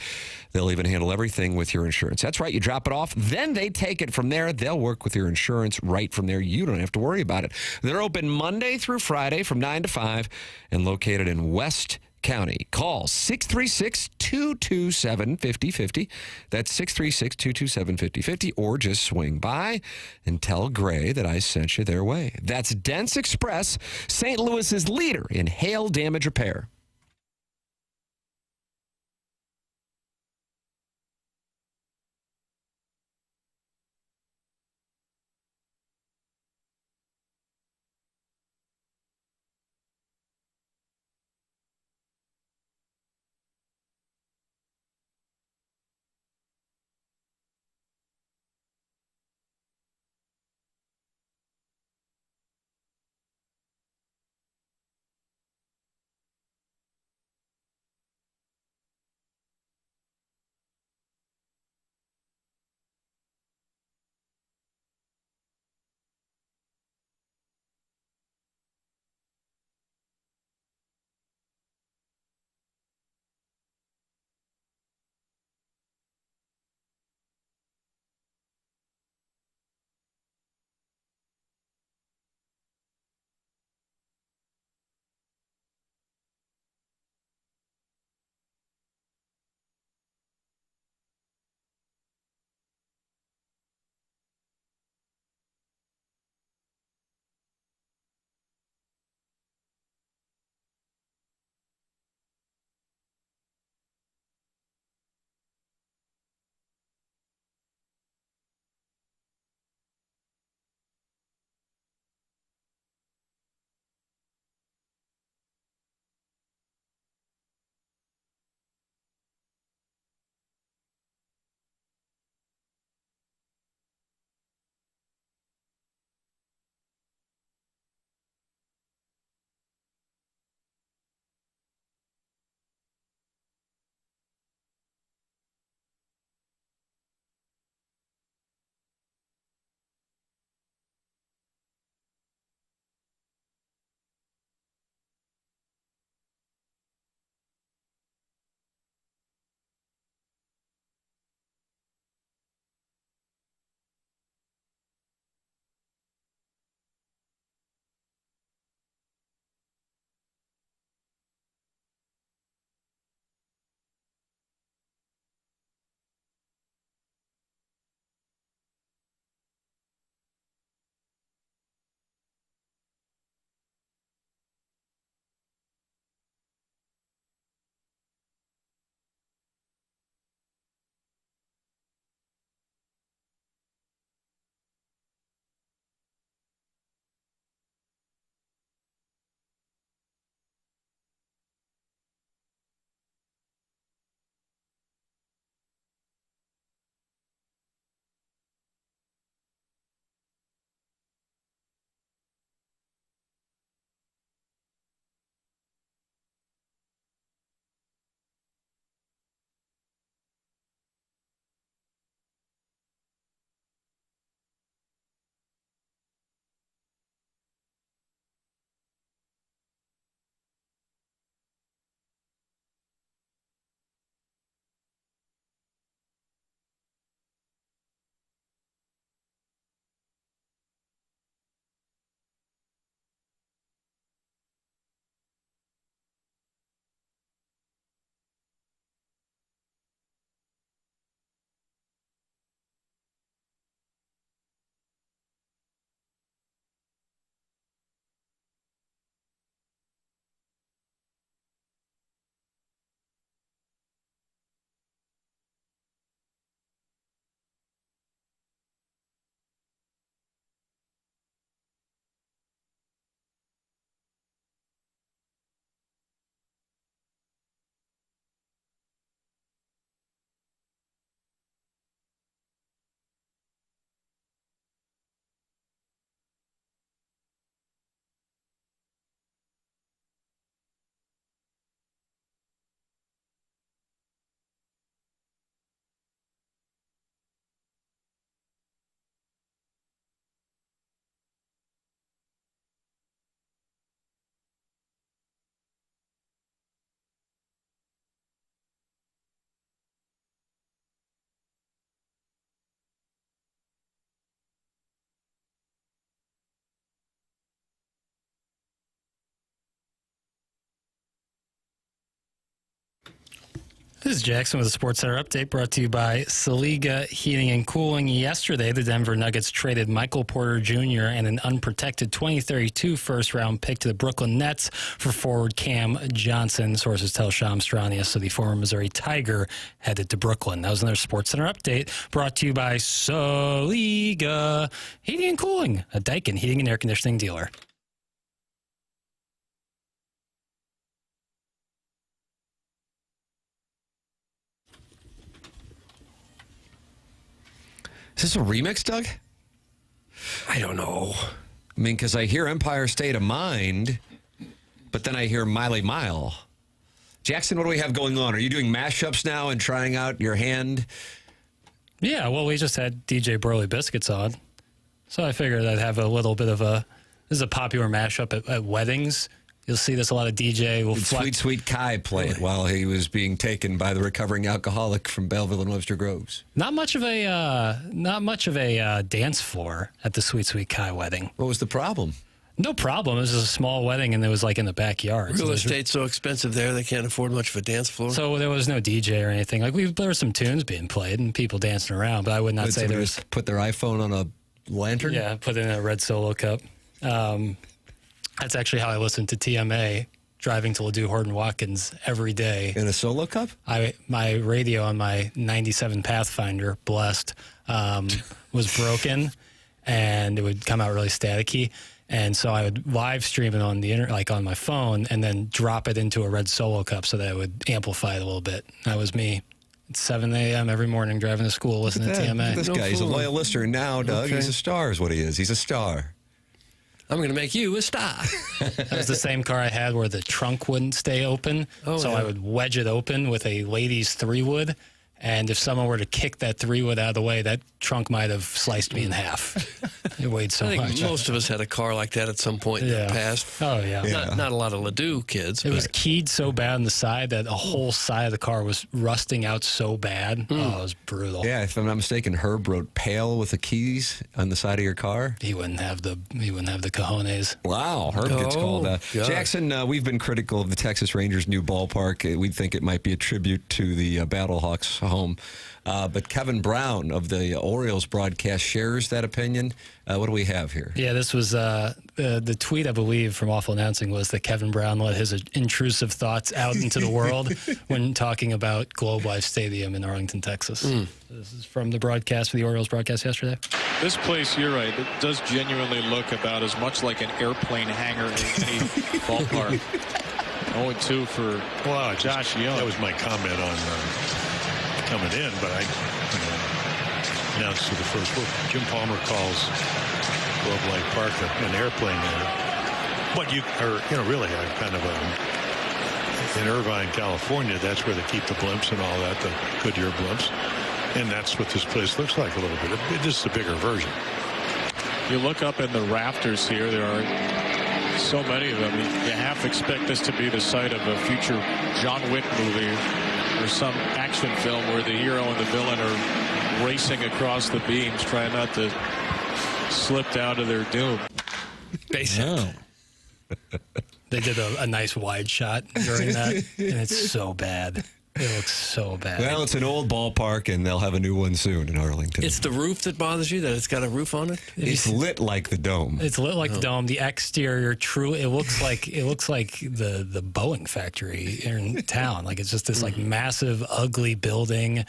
[SPEAKER 2] they'll even handle everything with your insurance. That's right. You drop it off, then they take it from there. They'll work with your insurance right from there. You don't have to worry about it. They're open Monday through Friday from 9 to 5 and located in West County. Call 636-227-5050. That's 636-227-5050. Or just swing by and tell Gray that I sent you their way. That's Dent Express, St. Louis's leader in hail damage repair.
[SPEAKER 5] This is Jackson with a Sports Center update brought to you by Saliga Heating and Cooling. Yesterday, the Denver Nuggets traded Michael Porter Jr. and an unprotected 2032 first-round pick to the Brooklyn Nets for forward Cam Johnson. Sources tell Shams Charania, so the former Missouri Tiger headed to Brooklyn. That was another Sports Center update brought to you by Saliga Heating and Cooling, a Daikin heating and air conditioning dealer.
[SPEAKER 2] Is this a remix, Doug?
[SPEAKER 3] I don't know.
[SPEAKER 2] I mean, because I hear Empire State of Mind, but then I hear Miley Mile. Jackson, what do we have going on? Are you doing mashups now and trying out your hand?
[SPEAKER 5] Yeah, well, we just had DJ Burley Biscuits on. So I figured I'd have a little bit of a... This is a popular mashup at weddings. You'll see this a lot of DJ will
[SPEAKER 2] Sweet Sweet Kai play it while he was being taken by the recovering alcoholic from Belleville and Webster Groves.
[SPEAKER 5] Not much of a dance floor at the Sweet Sweet Kai wedding.
[SPEAKER 2] What was the problem?
[SPEAKER 5] No problem. It was a small wedding, and it was like in the backyard.
[SPEAKER 3] Real estate's so expensive there, they can't afford much of a dance floor.
[SPEAKER 5] So there was no DJ or anything. Like there were some tunes being played and people dancing around, but I would not say there was.
[SPEAKER 2] Put their iPhone on a lantern?
[SPEAKER 5] Yeah, put it in a red Solo cup. That's actually how I listen to TMA, driving to Ladue Horton Watkins every day.
[SPEAKER 2] In a Solo cup?
[SPEAKER 5] My radio on my 97 Pathfinder, blessed, was broken, and it would come out really staticky. And so I would live stream it on the like on my phone, and then drop it into a red Solo cup so that it would amplify it a little bit. That was me. It's 7 a.m. every morning driving to school listening to TMA.
[SPEAKER 2] This guy, he's a loyal listener now, Doug. Okay. He's a star is what he is. He's a star.
[SPEAKER 3] I'm going to make you a star.
[SPEAKER 5] That was the same car I had where the trunk wouldn't stay open. So I would wedge it open with a ladies 3-wood. And if someone were to kick that 3-wood out of the way, that trunk might have sliced me in half. It weighed so much.
[SPEAKER 3] I think most of us had a car like that at some point in the past.
[SPEAKER 5] Oh, yeah.
[SPEAKER 3] Not a lot of Ladue kids.
[SPEAKER 5] It was keyed so bad on the side that a whole side of the car was rusting out so bad. Oh, it was brutal.
[SPEAKER 2] Yeah, if I'm not mistaken, Herb wrote "Pale" with the keys on the side of your car.
[SPEAKER 5] He wouldn't have the cojones.
[SPEAKER 2] Wow, Herb gets called out. Jackson, we've been critical of the Texas Rangers' new ballpark. We think it might be a tribute to the Battlehawks home. But Kevin Brown of the Orioles broadcast shares that opinion. What do we have here?
[SPEAKER 5] Yeah, this was the tweet, I believe, from Awful Announcing was that Kevin Brown let his intrusive thoughts out into the world when talking about Globe Life Stadium in Arlington, Texas. This is from the broadcast, for the Orioles broadcast yesterday.
[SPEAKER 21] This place, you're right, it does genuinely look about as much like an airplane hangar as any ballpark. 0-2 for Josh Young.
[SPEAKER 22] That was my comment on coming in, but I announced to the first word. Jim Palmer calls Globe Life Park an airplane hangar. But really, I'm kind of in Irvine, California. That's where they keep the blimps and all that, the Goodyear blimps. And that's what this place looks like a little bit. It's just a bigger version.
[SPEAKER 21] You look up in the rafters here, there are so many of them. You half expect this to be the site of a future John Wick movie or some action film where the hero and the villain are racing across the beams, trying not to slip down to their doom.
[SPEAKER 3] Basically.
[SPEAKER 5] They did a nice wide shot during that, and it's so bad. It looks so bad.
[SPEAKER 2] Well, it's an old ballpark, and they'll have a new one soon in Arlington.
[SPEAKER 3] It's the roof that bothers you, that it's got a roof on it?
[SPEAKER 2] It's lit like the dome.
[SPEAKER 5] It's lit like the dome. The exterior, it looks like the Boeing factory here in town. Like it's just this like massive, ugly building.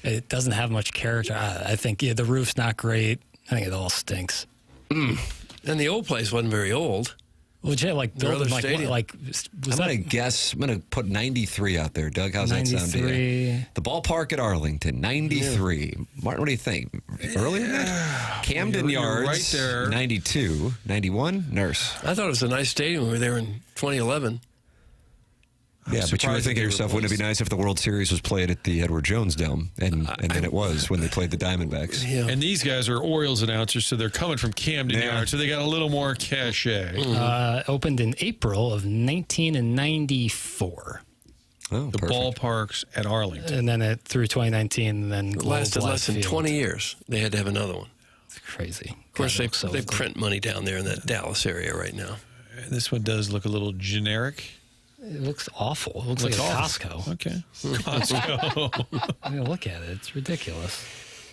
[SPEAKER 5] It doesn't have much character. I think the roof's not great. I think it all stinks.
[SPEAKER 3] And the old place wasn't very old.
[SPEAKER 5] Legit, like building like
[SPEAKER 2] I'm gonna guess. I'm gonna put 93 out there, Doug. How's that sound to you? The ballpark at Arlington, 93. Martin, what do you think? Earlier than that? Camden Yards,
[SPEAKER 4] right there.
[SPEAKER 2] 92, 91. Nurse.
[SPEAKER 3] I thought it was a nice stadium. We were there in 2011.
[SPEAKER 2] Yeah, but you were thinking to yourself, wouldn't it be nice if the World Series was played at the Edward Jones Dome? And then it was when they played the Diamondbacks.
[SPEAKER 4] Yeah. And these guys are Orioles announcers, so they're coming from Camden Yards, so they got a little more cachet.
[SPEAKER 5] Opened in April of 1994.
[SPEAKER 2] Oh,
[SPEAKER 4] the ballparks at Arlington.
[SPEAKER 5] And then through 2019, and then
[SPEAKER 3] it lasted less than 20 years. They had to have another one.
[SPEAKER 5] It's crazy.
[SPEAKER 3] Of course, they print money down there in that Dallas area right now.
[SPEAKER 4] This one does look a little generic.
[SPEAKER 5] It looks awful. It looks like a Costco.
[SPEAKER 4] Okay. Costco.
[SPEAKER 5] I mean, look at it. It's ridiculous.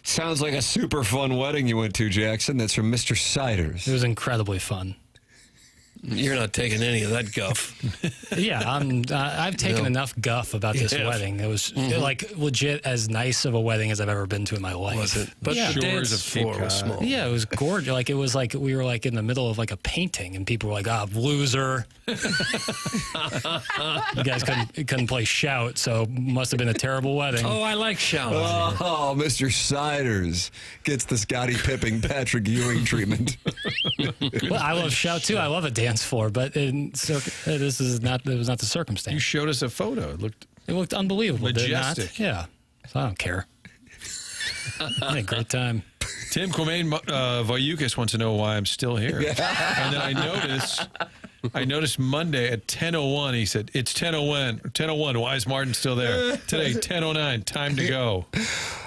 [SPEAKER 2] Sounds like a super fun wedding you went to, Jackson. That's from Mr. Siders.
[SPEAKER 5] It was incredibly fun.
[SPEAKER 3] You're not taking any of that guff.
[SPEAKER 5] Yeah, I've taken enough guff about this wedding. It was like legit as nice of a wedding as I've ever been to in my life.
[SPEAKER 3] Was it? But the dance floor was small.
[SPEAKER 5] Yeah, it was gorgeous. Like it was like we were like in the middle of like a painting, and people were like, "Ah, loser." You guys couldn't play shout, so must have been a terrible wedding.
[SPEAKER 3] Oh, I like shout.
[SPEAKER 2] Oh, Mr. Siders gets the Scottie Pippen, Patrick Ewing treatment.
[SPEAKER 5] Well, I love shout too. I love a dance floor, but this is not. It was not the circumstance.
[SPEAKER 4] You showed us a photo.
[SPEAKER 5] It looked unbelievable.
[SPEAKER 4] majestic.
[SPEAKER 5] Did it not? Yeah. So I don't care. I had a great time.
[SPEAKER 4] Tim Quamain Vayukis wants to know why I'm still here. And then I noticed Monday at 10:01, he said, it's 10:01. Why is Martin still there? Today, 10:09, time to go.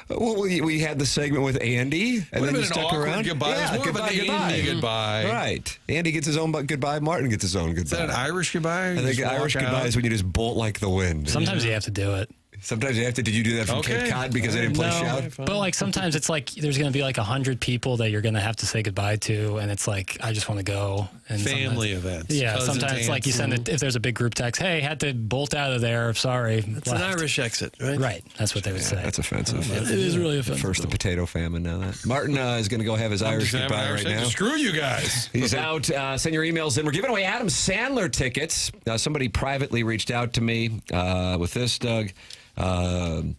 [SPEAKER 2] Well, we had the segment with Andy, and then you stuck around.
[SPEAKER 4] Goodbye.
[SPEAKER 2] Yeah,
[SPEAKER 4] It was more of an Andy goodbye.
[SPEAKER 2] Right. Andy gets his own goodbye. Martin gets his own goodbye.
[SPEAKER 4] Is that an Irish goodbye?
[SPEAKER 2] I think Irish goodbye is when you just bolt like the wind.
[SPEAKER 5] Sometimes you have to do it.
[SPEAKER 2] Sometimes you have to. Did you do that from Cape Cod because they didn't play shout?
[SPEAKER 5] But like sometimes it's like there's going to be like 100 people that you're going to have to say goodbye to, and it's like I just want to go. And
[SPEAKER 4] family events.
[SPEAKER 5] Yeah, sometimes it's like you send it if there's a big group text. Hey, had to bolt out of there. Sorry.
[SPEAKER 3] It's an Irish exit, right?
[SPEAKER 5] Right. That's what they would say.
[SPEAKER 2] That's offensive.
[SPEAKER 5] It is really offensive.
[SPEAKER 2] First the potato famine. Now that Martin is going to go have his Irish goodbye right now.
[SPEAKER 4] Screw you guys.
[SPEAKER 2] He's out. Send your emails in. We're giving away Adam Sandler tickets. Somebody privately reached out to me with this, Doug. Hi,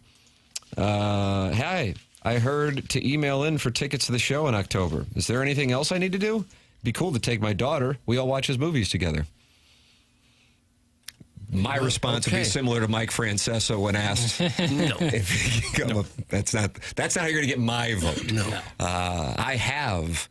[SPEAKER 2] I heard to email in for tickets to the show in October. Is there anything else I need to do? Be cool to take my daughter. We all watch his movies together. My response would be similar to Mike Francesa when asked. That's not how you're going to get my vote.
[SPEAKER 3] No.
[SPEAKER 2] I have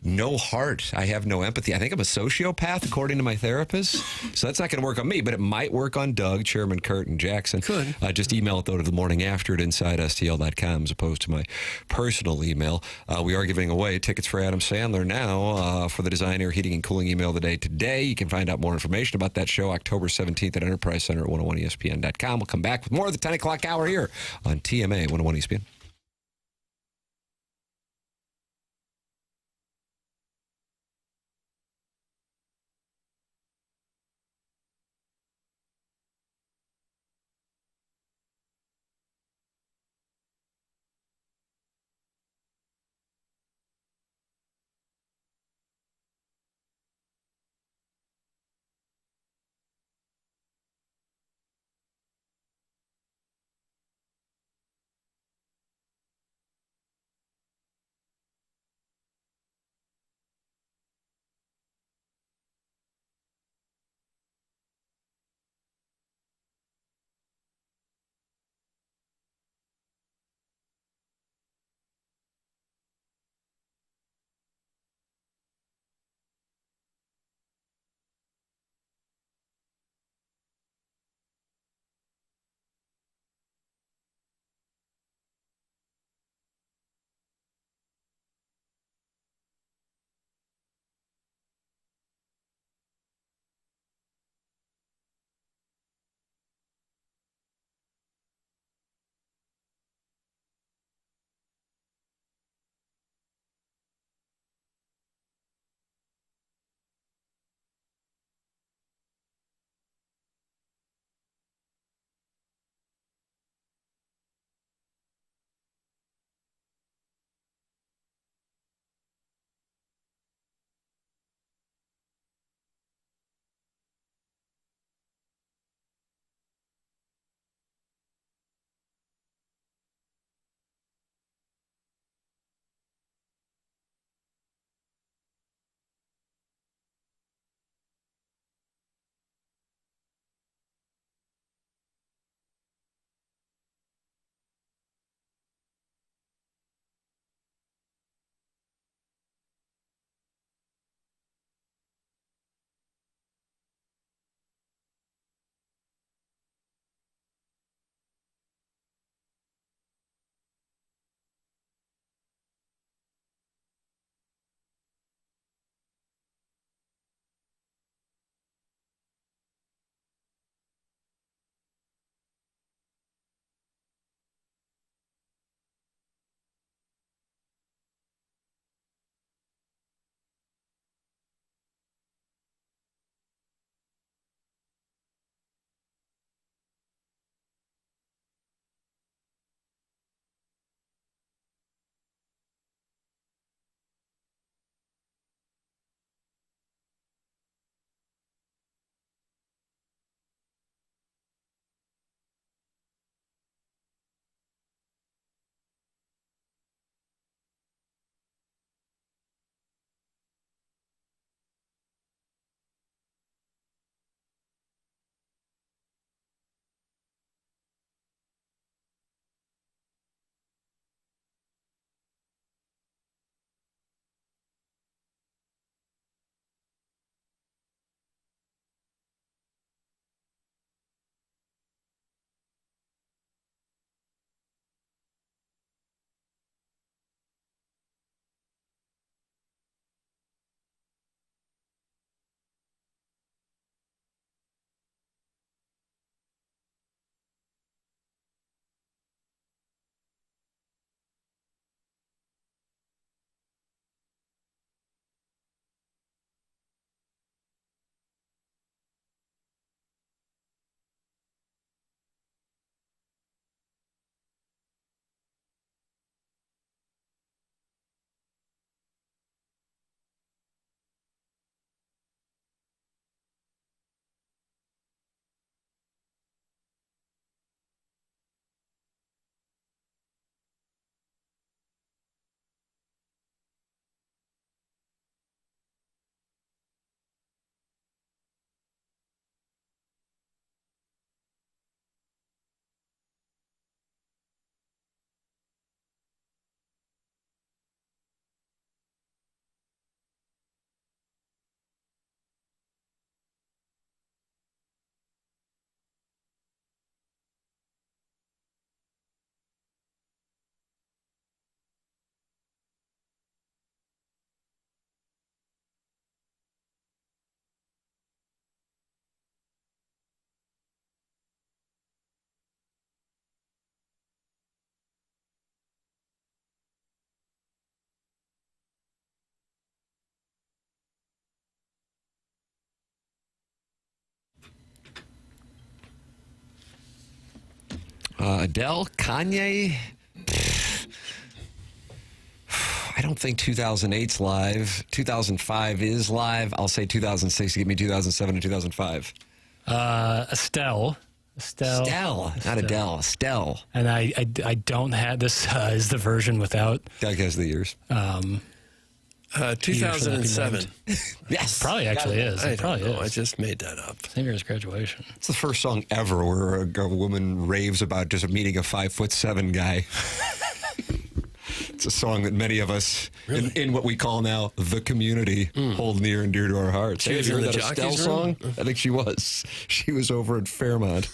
[SPEAKER 2] no heart. I have no empathy. I think I'm a sociopath, according to my therapist. So that's not going to work on me, but it might work on Doug, Chairman Kurt, and Jackson.
[SPEAKER 3] Could.
[SPEAKER 2] Just email it, though, to the morning after at InsideSTL.com as opposed to my personal email. We are giving away tickets for Adam Sandler now for the Design, Air, Heating, and Cooling email of the day today. You can find out more information about that show October 17th at Enterprise Center at 101ESPN.com. We'll come back with more of the 10 o'clock hour here on TMA 101 ESPN. Adele, Kanye. I don't think 2008's live. 2005 is live. I'll say 2006. Give me 2007 and 2005.
[SPEAKER 5] Estelle.
[SPEAKER 2] Not Adele. Estelle.
[SPEAKER 5] And I don't have this. Is the version without?
[SPEAKER 2] Doug has the years.
[SPEAKER 3] 2007.
[SPEAKER 2] Yes.
[SPEAKER 5] Probably actually is.
[SPEAKER 3] I
[SPEAKER 5] It probably
[SPEAKER 3] don't know.
[SPEAKER 5] is.
[SPEAKER 3] I just made that up.
[SPEAKER 5] Same year as graduation.
[SPEAKER 2] It's the first song ever where a woman raves about just meeting a 5'7" guy. It's a song that many of us in what we call now the community hold near and dear to our hearts.
[SPEAKER 3] She was
[SPEAKER 2] Have you
[SPEAKER 3] in
[SPEAKER 2] heard
[SPEAKER 3] the
[SPEAKER 2] that Estelle
[SPEAKER 3] Jockey's
[SPEAKER 2] song?
[SPEAKER 3] Room?
[SPEAKER 2] I think she was. She was over at Fairmont.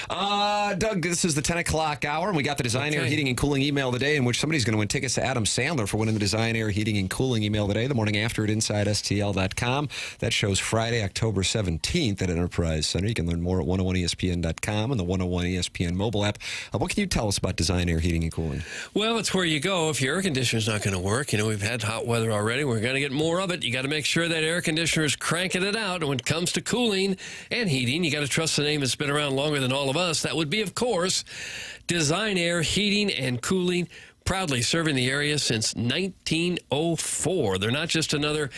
[SPEAKER 2] Doug, this is the 10 o'clock hour, and we got the Design Air Heating and Cooling email of the day, in which somebody's going to win tickets to Adam Sandler for winning the Design Air Heating and Cooling email of the day, the morning after at InsideSTL.com. That shows Friday, October 17th at Enterprise Center. You can learn more at 101ESPN.com and the 101 ESPN mobile app. What can you tell us about Design Air Heating and Cooling?
[SPEAKER 3] Well, it's where you go if your air conditioner's not going to work. You know, we've had hot weather already. We're going to get more of it. You got to make sure that air conditioner is cranking it out. And when it comes to cooling and heating, you got to trust the name that's been around longer than all of us. That would be, of course, Design Air Heating and Cooling, proudly serving the area since 1904. They're not just another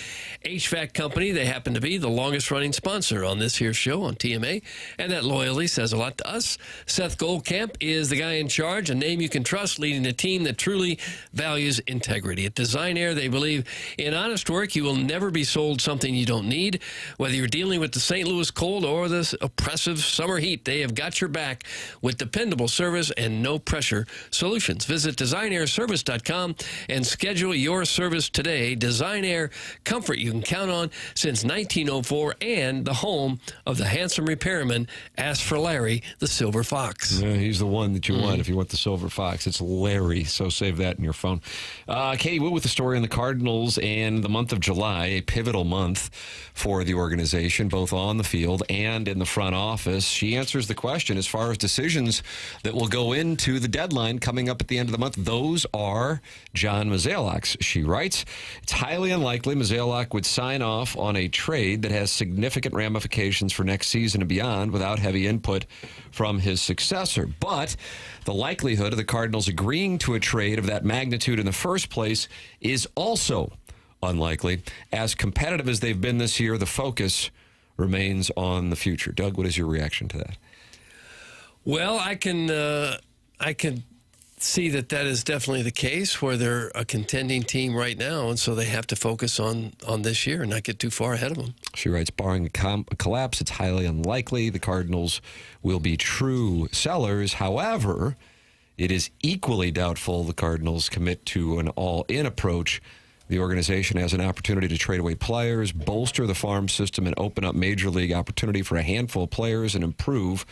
[SPEAKER 3] HVAC company. They happen to be the longest-running sponsor on this here show on TMA, and that loyalty says a lot to us. Seth Goldcamp is the guy in charge, a name you can trust, leading a team that truly values integrity. At Design Air, they believe in honest work. You will never be sold something you don't need. Whether you're dealing with the St. Louis cold or the oppressive summer heat, they have got your back with dependable service and no-pressure solutions. Visit DesignAirService.com and schedule your service today. Design Air, comfort you can count on since 1904, and the home of the handsome repairman. Ask for Larry, the Silver Fox.
[SPEAKER 2] Yeah, he's the one that you want if you want the Silver Fox. It's Larry, so save that in your phone. Katie Wood with the story on the Cardinals and the month of July, a pivotal month for the organization, both on the field and in the front office. She answers the question as far as decisions that will go into the deadline coming up at the end of the month. Those are John Mozeliak's. She writes, it's highly unlikely Mozeliak would sign off on a trade that has significant ramifications for next season and beyond without heavy input from his successor. But the likelihood of the Cardinals agreeing to a trade of that magnitude in the first place is also unlikely. As competitive as they've been this year, the focus remains on the future. Doug, what is your reaction to that?
[SPEAKER 3] Well, I can see that is definitely the case, where they're a contending team right now, and so they have to focus on this year and not get too far ahead of them.
[SPEAKER 2] She writes, barring a collapse, it's highly unlikely the Cardinals will be true sellers. However, it is equally doubtful the Cardinals commit to an all-in approach. The organization has an opportunity to trade away players, bolster the farm system, and open up major league opportunity for a handful of players and improve.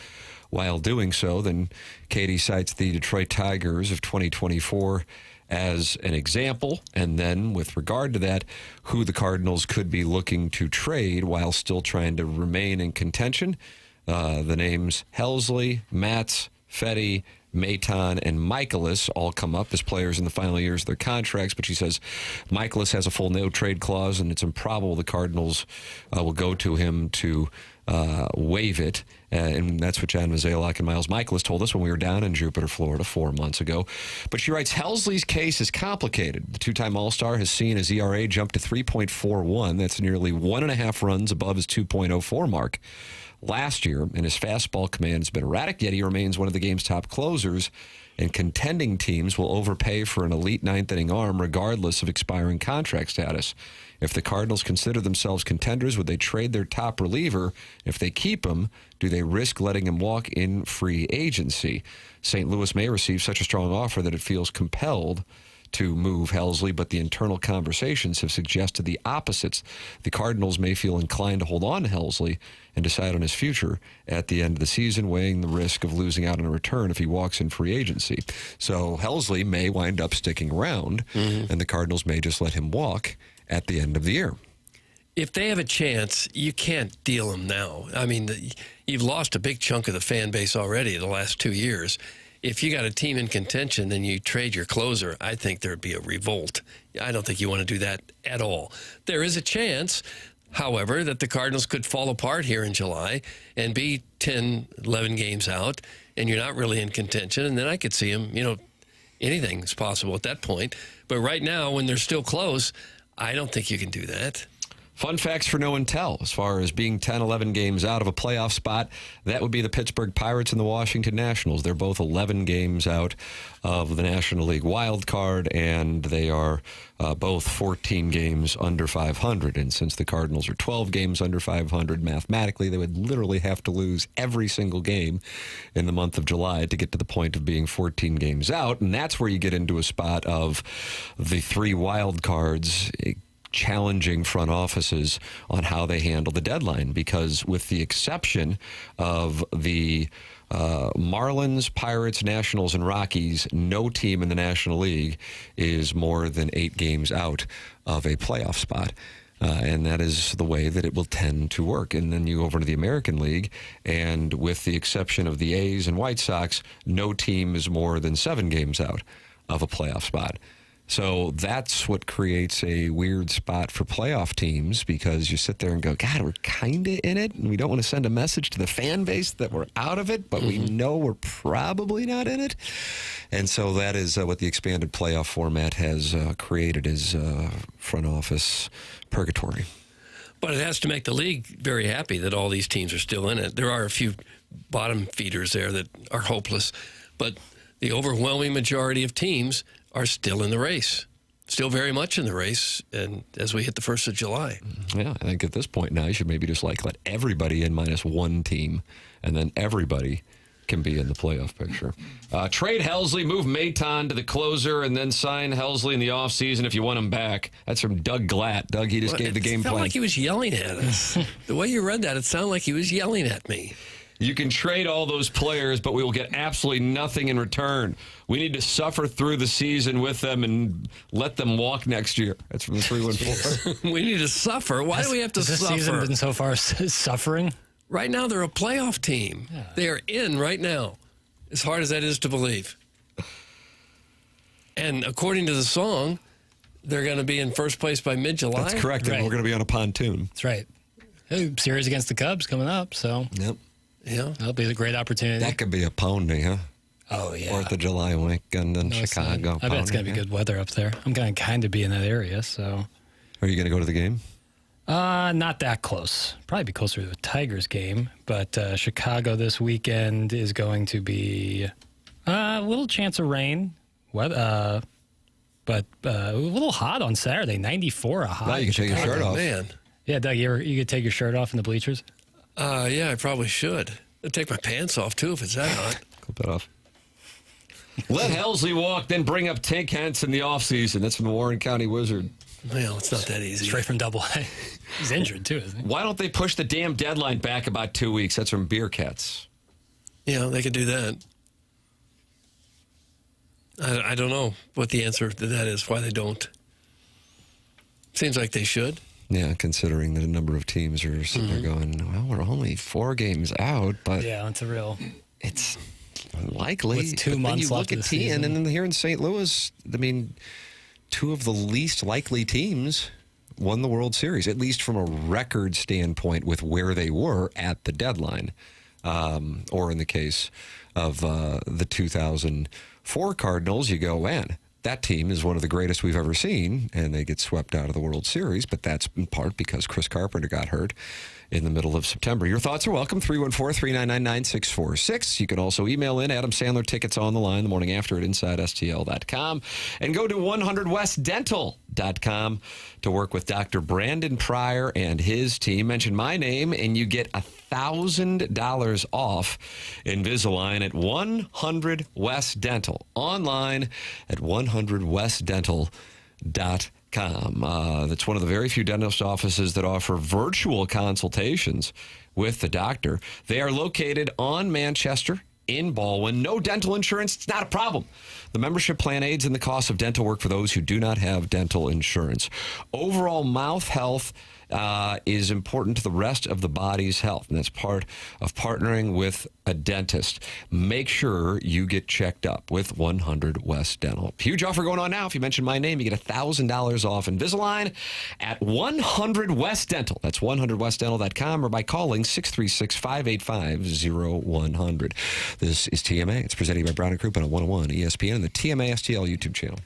[SPEAKER 2] While doing so, then Katie cites the Detroit Tigers of 2024 as an example. And then with regard to that, who the Cardinals could be looking to trade while still trying to remain in contention. The names Helsley, Matz, Fetty, Maton, and Michaelis all come up as players in the final years of their contracts, but she says Michaelis has a full no-trade clause, and it's improbable the Cardinals will go to him to waive it. And that's what John Mozeliak and Miles Michaelis told us when we were down in Jupiter, Florida 4 months ago. But she writes, Helsley's case is complicated. The two-time All-Star has seen his ERA jump to 3.41. That's nearly 1.5 runs above his 2.04 mark last year, and his fastball command has been erratic, yet he remains one of the game's top closers, and contending teams will overpay for an elite ninth-inning arm regardless of expiring contract status. If the Cardinals consider themselves contenders, would they trade their top reliever? If they keep him, do they risk letting him walk in free agency? St. Louis may receive such a strong offer that it feels compelled to move Helsley, but the internal conversations have suggested the opposites. The Cardinals may feel inclined to hold on to Helsley and decide on his future at the end of the season, weighing the risk of losing out on a return if he walks in free agency. So Helsley may wind up sticking around, and the Cardinals may just let him walk at the end of the year.
[SPEAKER 3] If they have a chance, you can't deal him now. I mean, you've lost a big chunk of the fan base already the last 2 years. If you got a team in contention, then you trade your closer, I think there'd be a revolt. I don't think you want to do that at all. There is a chance, however, that the Cardinals could fall apart here in July and be 10, 11 games out and you're not really in contention, and then I could see them, anything's possible at that point. But right now, when they're still close, I don't think you can do that.
[SPEAKER 2] Fun facts for no one tell. As far as being 10, 11 games out of a playoff spot, that would be the Pittsburgh Pirates and the Washington Nationals. They're both 11 games out of the National League wild card, and they are both 14 games under 500. And since the Cardinals are 12 games under 500, mathematically, they would literally have to lose every single game in the month of July to get to the point of being 14 games out. And that's where you get into a spot of the 3 wild cards challenging front offices on how they handle the deadline, because with the exception of the Marlins, Pirates, Nationals, and Rockies, no team in the National League is more than 8 games out of a playoff spot. And that is the way that it will tend to work. And then you go over to the American League, and with the exception of the A's and White Sox, no team is more than 7 games out of a playoff spot. So that's what creates a weird spot for playoff teams, because you sit there and go, God, we're kind of in it, and we don't want to send a message to the fan base that we're out of it, but we know we're probably not in it. And so that is what the expanded playoff format has created, is front office purgatory.
[SPEAKER 3] But it has to make the league very happy that all these teams are still in it. There are a few bottom feeders there that are hopeless, but the overwhelming majority of teams are still in the race, still very much in the race, and as we hit the 1st of July.
[SPEAKER 2] Yeah, I think at this point now you should maybe just let everybody in minus one team, and then everybody can be in the playoff picture. Trade Helsley, move Maton to the closer, and then sign Helsley in the offseason if you want him back. That's from Doug Glatt. Doug, he just gave the game
[SPEAKER 3] plan. It sounded
[SPEAKER 2] plan.
[SPEAKER 3] like he was yelling at us. The way you read that, it sounded like he was yelling at me.
[SPEAKER 2] You can trade all those players, but we will get absolutely nothing in return. We need to suffer through the season with them and let them walk next year. That's from the 314.
[SPEAKER 3] We need to suffer. Why do we have to
[SPEAKER 5] Has
[SPEAKER 3] suffer?
[SPEAKER 5] this season been so far suffering?
[SPEAKER 3] Right now, they're a playoff team. Yeah. They are in right now, as hard as that is to believe. And according to the song, they're going to be in first place by mid-July.
[SPEAKER 2] That's correct, and we're going to be on a pontoon.
[SPEAKER 5] That's right. Series against the Cubs coming up, so
[SPEAKER 2] yep.
[SPEAKER 3] Yeah,
[SPEAKER 5] that'll be a great opportunity.
[SPEAKER 2] That could be a pony, huh?
[SPEAKER 5] Oh, yeah.
[SPEAKER 2] 4th of July weekend in Chicago.
[SPEAKER 5] I bet it's going to be good weather up there. I'm going to kind of be in that area, so.
[SPEAKER 2] Are you going to go to the game?
[SPEAKER 5] Not that close. Probably be closer to the Tigers game, but Chicago this weekend is going to be a little chance of rain, but a little hot on Saturday. 94 a high.
[SPEAKER 2] Now you can take your shirt off.
[SPEAKER 3] Man.
[SPEAKER 5] Yeah, Doug, you could take your shirt off in the bleachers?
[SPEAKER 3] Yeah, I probably should. I'd take my pants off, too, if it's that hot.
[SPEAKER 2] Clip that off. Let Helsley walk, then bring up Tank Hentz in the offseason. That's from the Warren County Wizard.
[SPEAKER 3] Well, it's not that easy.
[SPEAKER 5] Straight from Double A. He's injured, too, isn't he?
[SPEAKER 2] Why don't they push the damn deadline back about 2 weeks? That's from Beer Cats.
[SPEAKER 3] Yeah, they could do that. I don't know what the answer to that is, why they don't. Seems like they should.
[SPEAKER 2] Yeah, considering that a number of teams are sitting there going, well, we're only 4 games out, but
[SPEAKER 5] yeah,
[SPEAKER 2] it's unlikely.
[SPEAKER 5] With 2 months
[SPEAKER 2] you
[SPEAKER 5] left
[SPEAKER 2] look
[SPEAKER 5] of
[SPEAKER 2] at
[SPEAKER 5] the season.
[SPEAKER 2] and then here in St. Louis, I mean, 2 of the least likely teams won the World Series, at least from a record standpoint with where they were at the deadline. Or in the case of the 2004 Cardinals, you go, man, that team is one of the greatest we've ever seen, and they get swept out of the World Series, but that's in part because Chris Carpenter got hurt in the middle of September. Your thoughts are welcome, 314-399-9646. You can also email in Adam Sandler tickets on the line the morning after at InsideSTL.com, and go to 100westdental.com to work with Dr. Brandon Pryor and his team. Mention my name, and you get $1,000 off Invisalign at 100 West Dental. Online at 100westdental.com. That's one of the very few dentist offices that offer virtual consultations with the doctor. They are located on Manchester in Baldwin. No dental insurance, it's not a problem. The membership plan aids in the cost of dental work for those who do not have dental insurance. Overall mouth health is important to the rest of the body's health, and that's part of partnering with a dentist. Make sure you get checked up with 100 West Dental. Huge offer going on now. If you mention my name, you get $1,000 off Invisalign at 100 West Dental. That's 100westdental.com or by calling 636-585-0100. This is TMA. It's presented by Brown and Crouppen on 101 ESPN and the TMA STL YouTube channel.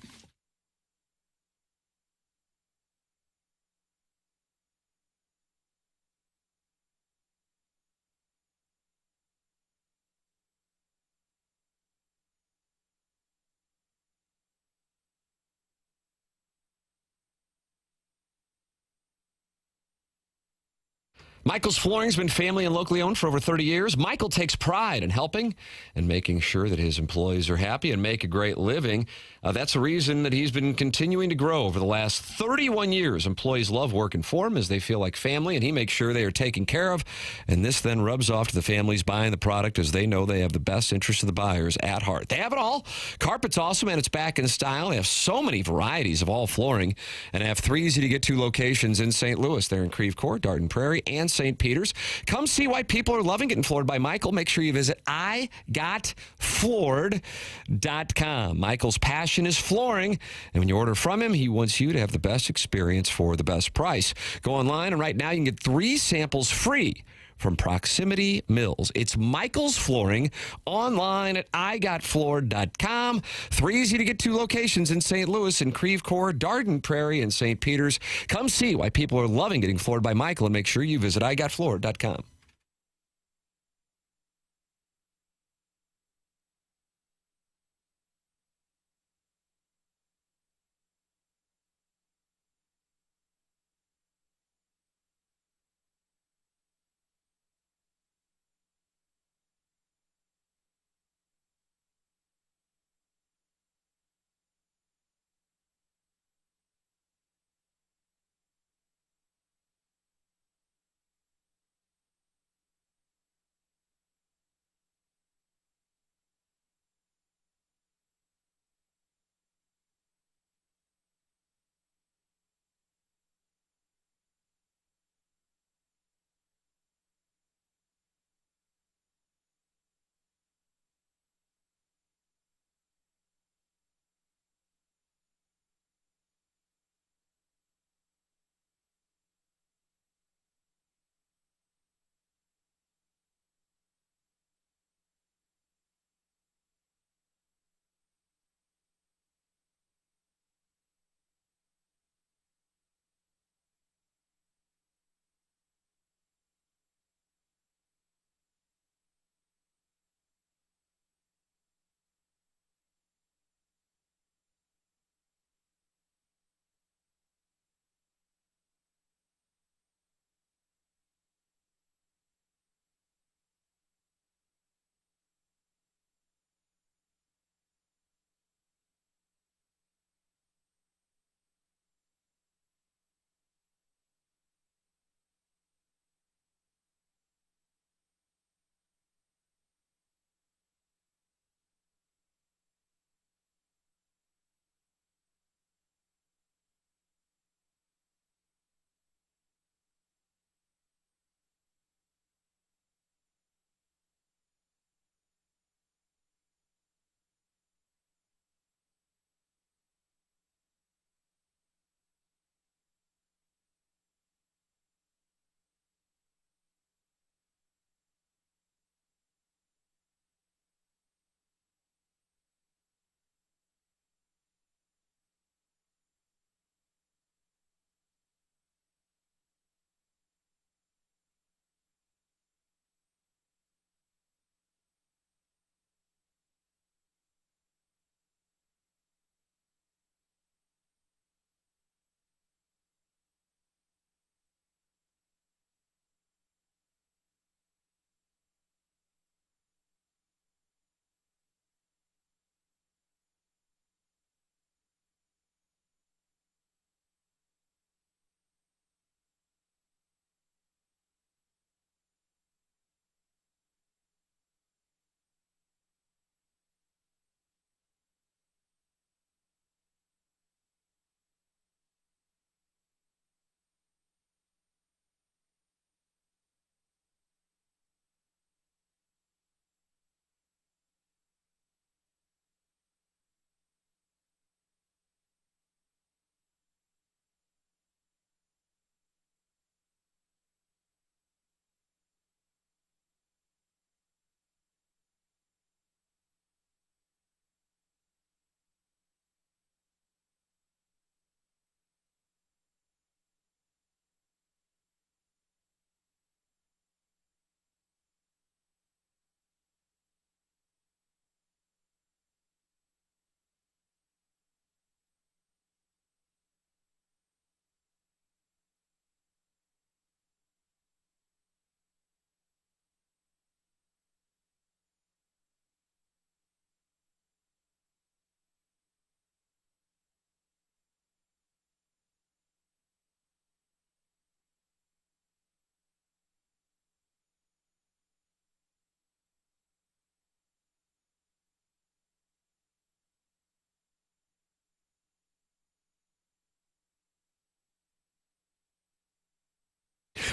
[SPEAKER 2] Michael's Flooring's been family and locally owned for over 30 years. Michael takes pride in helping and making sure that his employees are happy and make a great living. That's the reason that he's been continuing to grow over the last 31 years. Employees love working for him as they feel like family, and he makes sure they are taken care of. And this then rubs off to the families buying the product as they know they have the best interest of the buyers at heart. They have it all. Carpet's awesome, and it's back in style. They have so many varieties of all flooring, and have 3 easy-to-get-to locations in St. Louis. They're in Creve Coeur, Darden Prairie, and St. Peters. Come see why people are loving getting floored by Michael. Make sure you visit igotfloored.com. Michael's passion is flooring, and when you order from him, he wants you to have the best experience for the best price. Go online, and right now you can get 3 samples free from Proximity Mills. It's Michael's Flooring online at igotfloored.com. 3 easy-to-get-to locations in St. Louis and Creve Coeur, Darden Prairie, and St. Peters. Come see why people are loving getting floored by Michael, and make sure you visit igotfloored.com.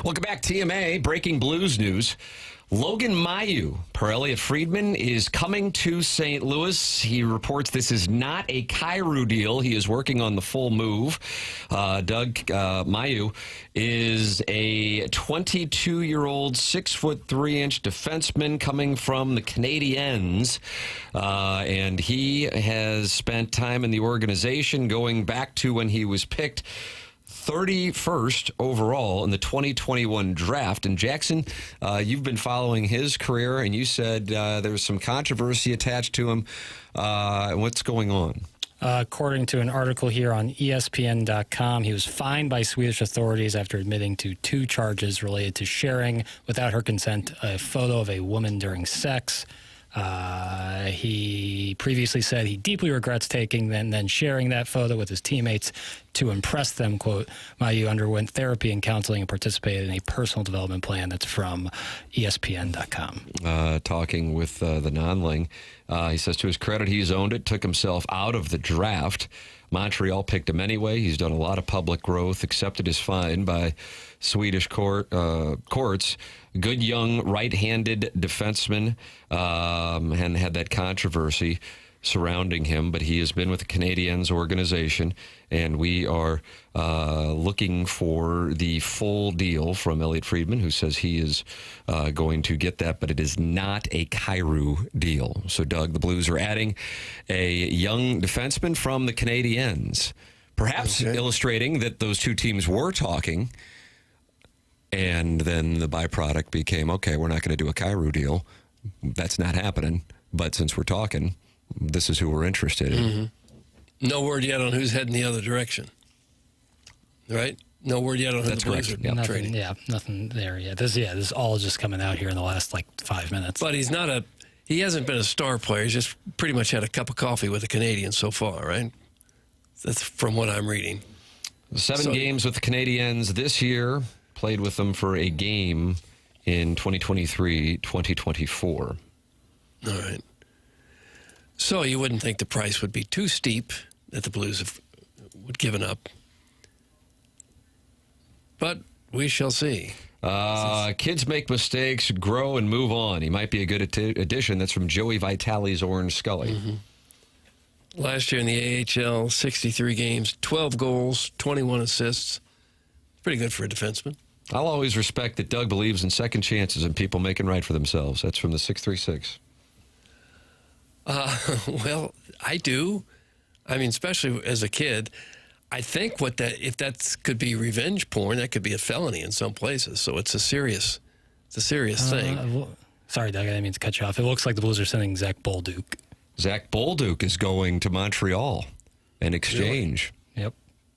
[SPEAKER 2] Welcome back, TMA. Breaking Blues news. Logan Mailloux, per Elliot Friedman, is coming to St. Louis. He reports this is not a Cairo deal. He is working on the full move. Doug Mailloux is a 22-year-old, 6'3" defenseman coming from the Canadiens. And he has spent time in the organization going back to when he was picked 31st overall in the 2021 draft. And Jackson, you've been following his career, and you said there was some controversy attached to him. What's going on?
[SPEAKER 5] According to an article here on ESPN.com, he was fined by Swedish authorities after admitting to 2 charges related to sharing, without her consent, a photo of a woman during sex. He previously said he deeply regrets taking and then sharing that photo with his teammates to impress them. Quote, Mailloux underwent therapy and counseling and participated in a personal development plan. That's from ESPN.com.
[SPEAKER 2] Talking with the non-ling, he says to his credit, he's owned it, took himself out of the draft. Montreal picked him anyway. He's done a lot of public growth, accepted his fine by Swedish courts. Good young right-handed defenseman, and had that controversy surrounding him, but he has been with the Canadiens organization, and we are looking for the full deal from Elliot Friedman, who says he is going to get that, but it is not a Cairo deal. So, Doug, the Blues are adding a young defenseman from the Canadiens, perhaps illustrating that those two teams were talking. And then the byproduct became, okay, we're not going to do a Cairo deal. That's not happening. But since we're talking, this is who we're interested in.
[SPEAKER 3] Mm-hmm. No word yet on who's heading the other direction. Right? No word yet on who the Blues are trading.
[SPEAKER 5] Yeah, nothing there yet. This is all just coming out here in the last, 5 minutes.
[SPEAKER 3] But he hasn't been a star player. He's just pretty much had a cup of coffee with the Canadiens so far, right? That's from what I'm reading.
[SPEAKER 2] 7 games with the Canadiens this year. Played with them for a game in 2023-2024.
[SPEAKER 3] All right. So you wouldn't think the price would be too steep that the Blues would given up. But we shall see.
[SPEAKER 2] Kids make mistakes, grow, and move on. He might be a good addition. That's from Joey Vitale's Orange Scully.
[SPEAKER 3] Mm-hmm. Last year in the AHL, 63 games, 12 goals, 21 assists. Pretty good for a defenseman.
[SPEAKER 2] I'll always respect that Doug believes in second chances and people making right for themselves. That's from the 636.
[SPEAKER 3] Well, I do. I mean, especially as a kid. I think if that could be revenge porn, that could be a felony in some places. So it's a serious thing.
[SPEAKER 5] Sorry, Doug, I didn't mean to cut you off. It looks like the Blues are sending Zach Bolduc.
[SPEAKER 2] Zach Bolduc is going to Montreal in exchange.
[SPEAKER 5] Really? Yep.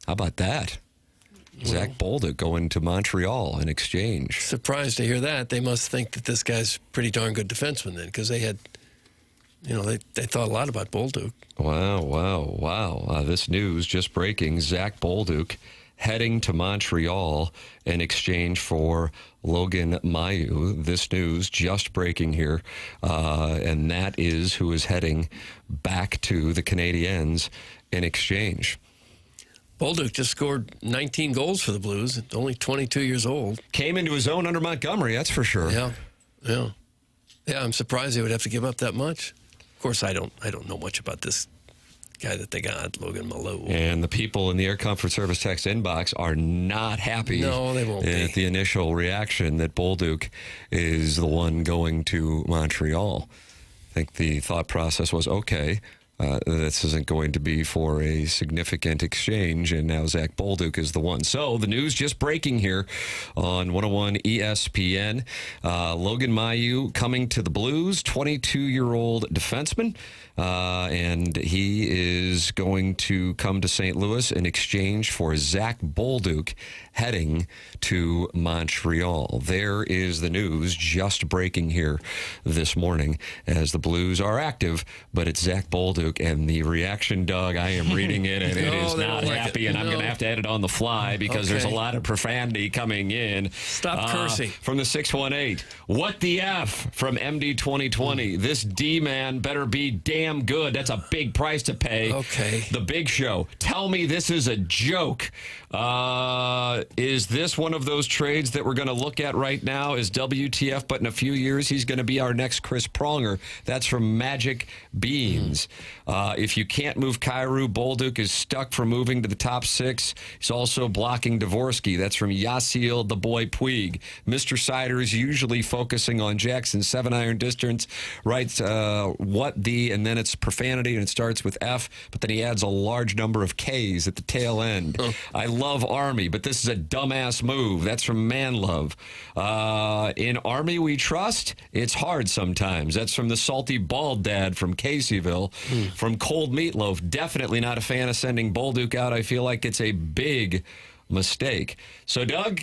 [SPEAKER 2] How about that? Zach Bolduc going to Montreal in exchange.
[SPEAKER 3] Surprised to hear that. They must think that this guy's pretty darn good defenseman then, because they had, they thought a lot about Bolduc.
[SPEAKER 2] Wow. This news just breaking. Zach Bolduc heading to Montreal in exchange for Logan Mailloux. This news just breaking here. And that is who is heading back to the Canadiens in exchange.
[SPEAKER 3] Bolduc just scored 19 goals for the Blues, only 22 years old.
[SPEAKER 2] Came into his own under Montgomery, that's for sure.
[SPEAKER 3] Yeah, I'm surprised they would have to give up that much. Of course, I don't know much about this guy that they got, Logan Mailloux.
[SPEAKER 2] And the people in the Air Comfort Service text inbox are not happy.
[SPEAKER 3] No, they won't
[SPEAKER 2] at the initial reaction that Bolduc is the one going to Montreal. I think the thought process was, okay, this isn't going to be for a significant exchange, and now Zach Bolduc is the one. So the news just breaking here on 101 ESPN. Logan Mailloux coming to the Blues, 22-year-old defenseman, and he is going to come to St. Louis in exchange for Zach Bolduc heading to Montreal. There is the news just breaking here this morning as the Blues are active, but it's Zach Bolduc. And the reaction, Doug, I am reading it, and it is not happy, and I'm going to have to edit on the fly because there's a lot of profanity coming in.
[SPEAKER 3] Stop cursing.
[SPEAKER 2] From the 618, what the F from MD 2020. This D-man better be damn good. That's a big price to pay.
[SPEAKER 3] Okay.
[SPEAKER 2] The Big Show. Tell me this is a joke. Is this one of those trades that we're going to look at right now as WTF, but in a few years he's going to be our next Chris Pronger? That's from Magic Beans. If you can't move Kyrou, Bolduc is stuck for moving to the top 6. He's also blocking Dvorsky. That's from Yasiel the Boy Puig. Mr. Sider is usually focusing on Jackson's 7-iron distance, writes and then it's profanity and it starts with F, but then he adds a large number of K's at the tail end. I love Army, but this is a dumbass move. That's from Man Love. In Army we trust, it's hard sometimes. That's from the Salty Bald Dad from Caseyville. From Cold Meatloaf, definitely not a fan of sending Bolduc out. I feel like it's a big mistake. So, Doug,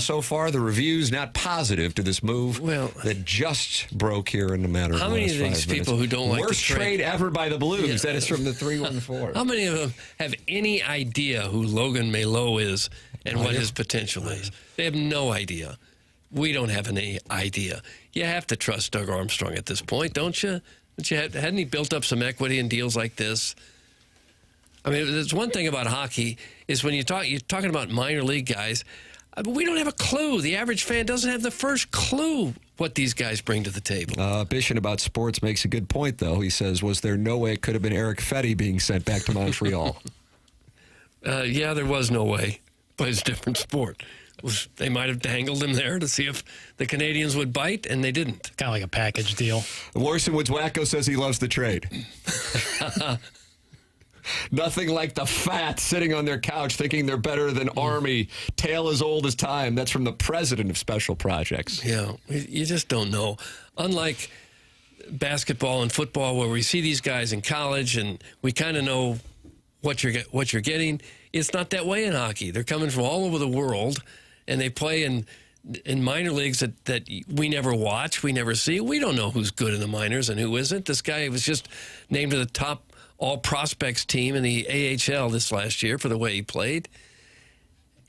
[SPEAKER 2] so far the review's not positive to this move that just broke here in a matter of
[SPEAKER 3] how
[SPEAKER 2] the
[SPEAKER 3] many
[SPEAKER 2] last
[SPEAKER 3] of these
[SPEAKER 2] 5 minutes.
[SPEAKER 3] people who don't like the
[SPEAKER 2] Worst trade ever by the Blues?
[SPEAKER 3] Yeah.
[SPEAKER 2] That is from the 314.
[SPEAKER 3] How many of them have any idea who Logan Malo is and what his potential is? They have no idea. We don't have any idea. You have to trust Doug Armstrong at this point, don't you? Hadn't he built up some equity in deals like this? I mean, there's one thing about hockey is when you're talking about minor league guys, we don't have a clue. The average fan doesn't have the first clue what these guys bring to the table.
[SPEAKER 2] Bishon about sports makes a good point, though. He says, was there no way it could have been Eric Fetty being sent back to Montreal?
[SPEAKER 3] Yeah, there was no way. But it's a different sport. They might have dangled him there to see if the Canadians would bite, and they didn't.
[SPEAKER 5] Kind of like a package deal.
[SPEAKER 2] Larson Woods Wacko says he loves the trade. Nothing like the fat sitting on their couch thinking they're better than Army. Tale as old as time. That's from the president of Special Projects.
[SPEAKER 3] Yeah, you just don't know. Unlike basketball and football, where we see these guys in college and we kind of know what you're getting, it's not that way in hockey. They're coming from all over the world, and they play in minor leagues that we never watch, we never see. We don't know who's good in the minors and who isn't. This guy was just named to the top all-prospects team in the AHL this last year for the way he played.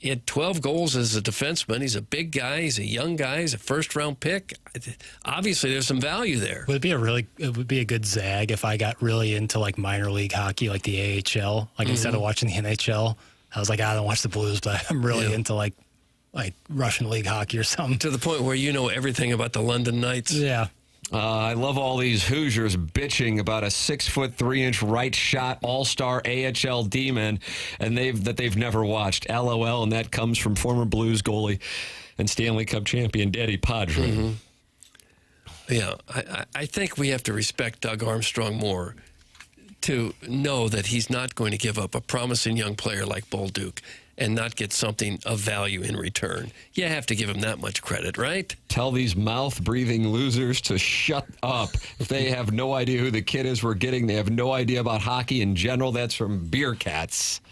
[SPEAKER 3] He had 12 goals as a defenseman. He's a big guy. He's a young guy. He's a first-round pick. Obviously, there's some value there.
[SPEAKER 5] It would be a good zag if I got really into like minor league hockey, like the AHL. Like instead of watching the NHL, I was like, I don't watch the Blues, but I'm really into like Russian league hockey or something.
[SPEAKER 3] To the point where you know everything about the London Knights.
[SPEAKER 5] Yeah.
[SPEAKER 2] I love all these Hoosiers bitching about a 6'3" right shot all-star AHL D-man and they've never watched. LOL, and that comes from former Blues goalie and Stanley Cup champion Daddy Padre.
[SPEAKER 3] Yeah, I think we have to respect Doug Armstrong more to know that he's not going to give up a promising young player like Bolduc and not get something of value in return. You have to give him that much credit, right?
[SPEAKER 2] Tell these mouth-breathing losers to shut up. If they have no idea who the kid is we're getting, they have no idea about hockey in general. That's from Beer Cats.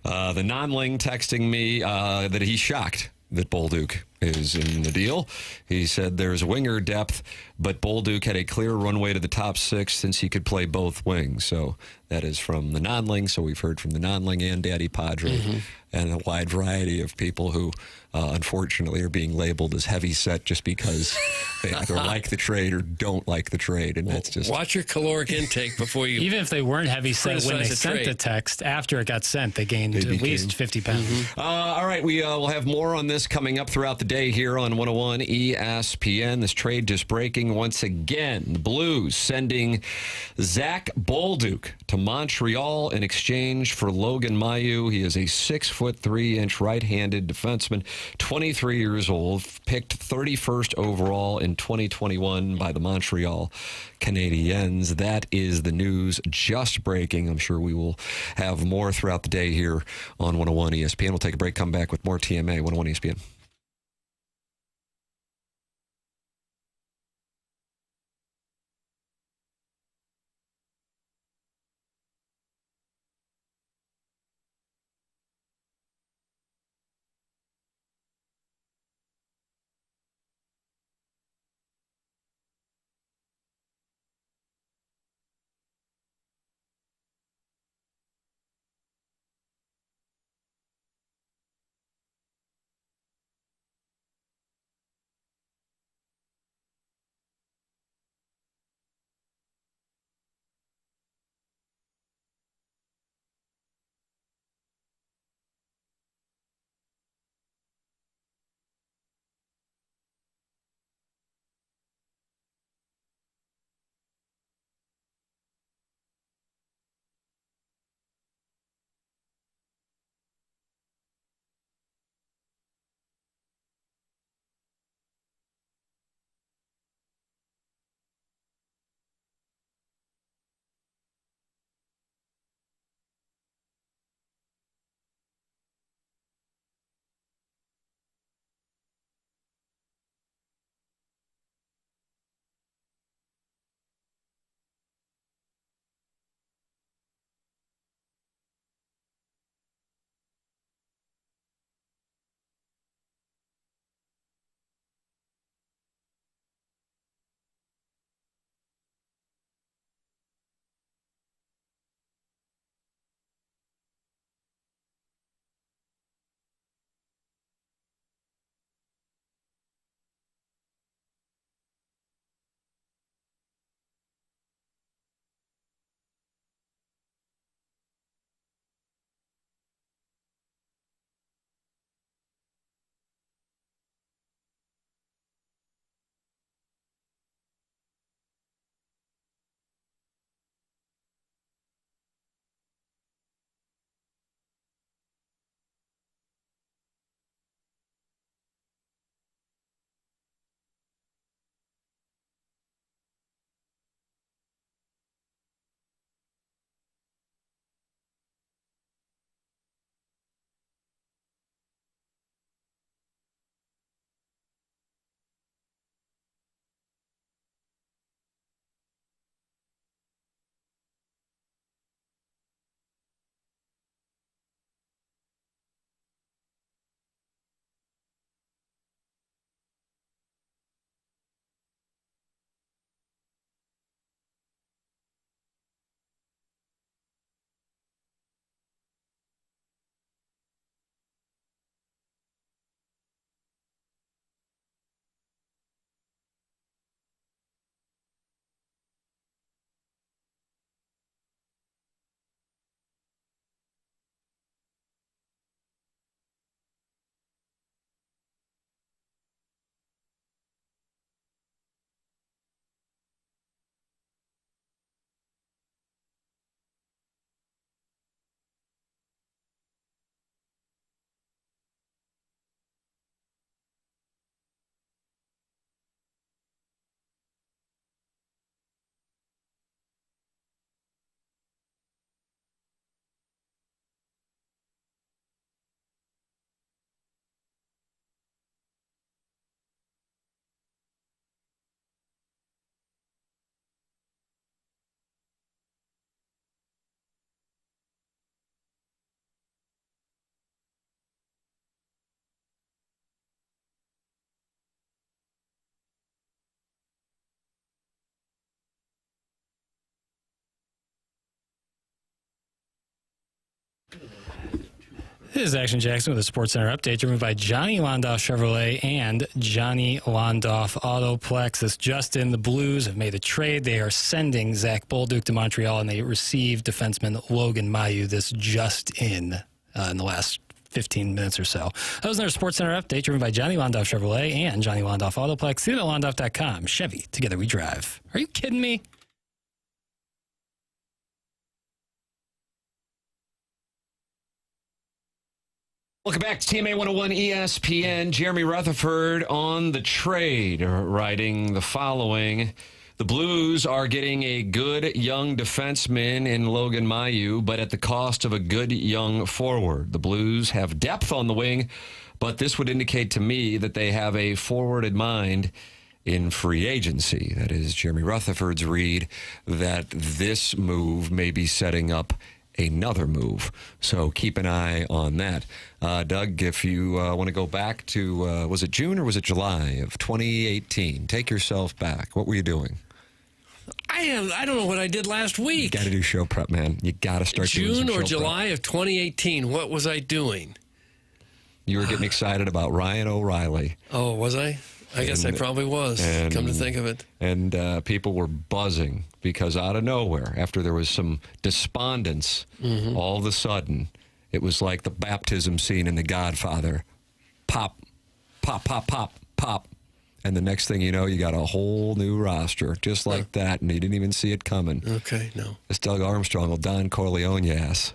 [SPEAKER 2] The non-ling texting me that he's shocked that Bolduc is in the deal. He said there's winger depth, but Bolduc had a clear runway to the top 6 since he could play both wings. So that is from the non-ling. So we've heard from the non-ling and Daddy Padre and a wide variety of people who unfortunately are being labeled as heavy set just because they either like the trade or don't like the trade. And that's just...
[SPEAKER 3] Watch your caloric intake before you...
[SPEAKER 5] Even if they weren't heavy set when they sent the text, after it got sent, they gained at least 50 pounds.
[SPEAKER 2] All right, we will have more on this coming up throughout the day here on 101 ESPN. This trade just breaking once again. The Blues sending Zach Bolduc to Montreal in exchange for Logan Mailloux. He is a 6'3" right-handed defenseman, 23 years old, picked 31st overall in 2021 by the Montreal Canadiens. That is the news just breaking. I'm sure we will have more throughout the day here on 101 ESPN. We'll take a break, come back with more TMA, 101 ESPN.
[SPEAKER 5] This is Action Jackson with a Sports Center update driven by Johnny Londoff Chevrolet and Johnny Londoff Autoplex. This just in, the Blues have made a trade. They are sending Zach Bolduc to Montreal, and they received defenseman Logan Mailloux. This just in the last 15 minutes or so. That was our Sports Center update driven by Johnny Londoff Chevrolet and Johnny Londoff Autoplex. See it at Londoff.com. Chevy, together we drive. Are you kidding me?
[SPEAKER 2] Welcome back to TMA 101 ESPN. Jeremy Rutherford on the trade, writing the following. The Blues are getting a good young defenseman in Logan Mailloux, but at the cost of a good young forward. The Blues have depth on the wing, but this would indicate to me that they have a forward in mind in free agency. That is Jeremy Rutherford's read that this move may be setting up another move. So keep an eye on that. Doug, if you want to go back to, was it June or was it July of 2018? Take yourself back. What were you doing?
[SPEAKER 3] I don't know what I did last week.
[SPEAKER 2] You got to do show prep, man. You got to start doing some
[SPEAKER 3] June or
[SPEAKER 2] show
[SPEAKER 3] July
[SPEAKER 2] prep.
[SPEAKER 3] of 2018. What was I doing?
[SPEAKER 2] You were getting excited about Ryan O'Reilly.
[SPEAKER 3] Oh, was I? I guess I probably was, come to think of it.
[SPEAKER 2] And people were buzzing because out of nowhere, after there was some despondence, all of a sudden, it was like the baptism scene in The Godfather. Pop, pop, pop, pop, pop. And the next thing you know, you got a whole new roster, just like that, and you didn't even see it coming.
[SPEAKER 3] Okay, no.
[SPEAKER 2] This Doug Armstrong will Don Corleone your ass.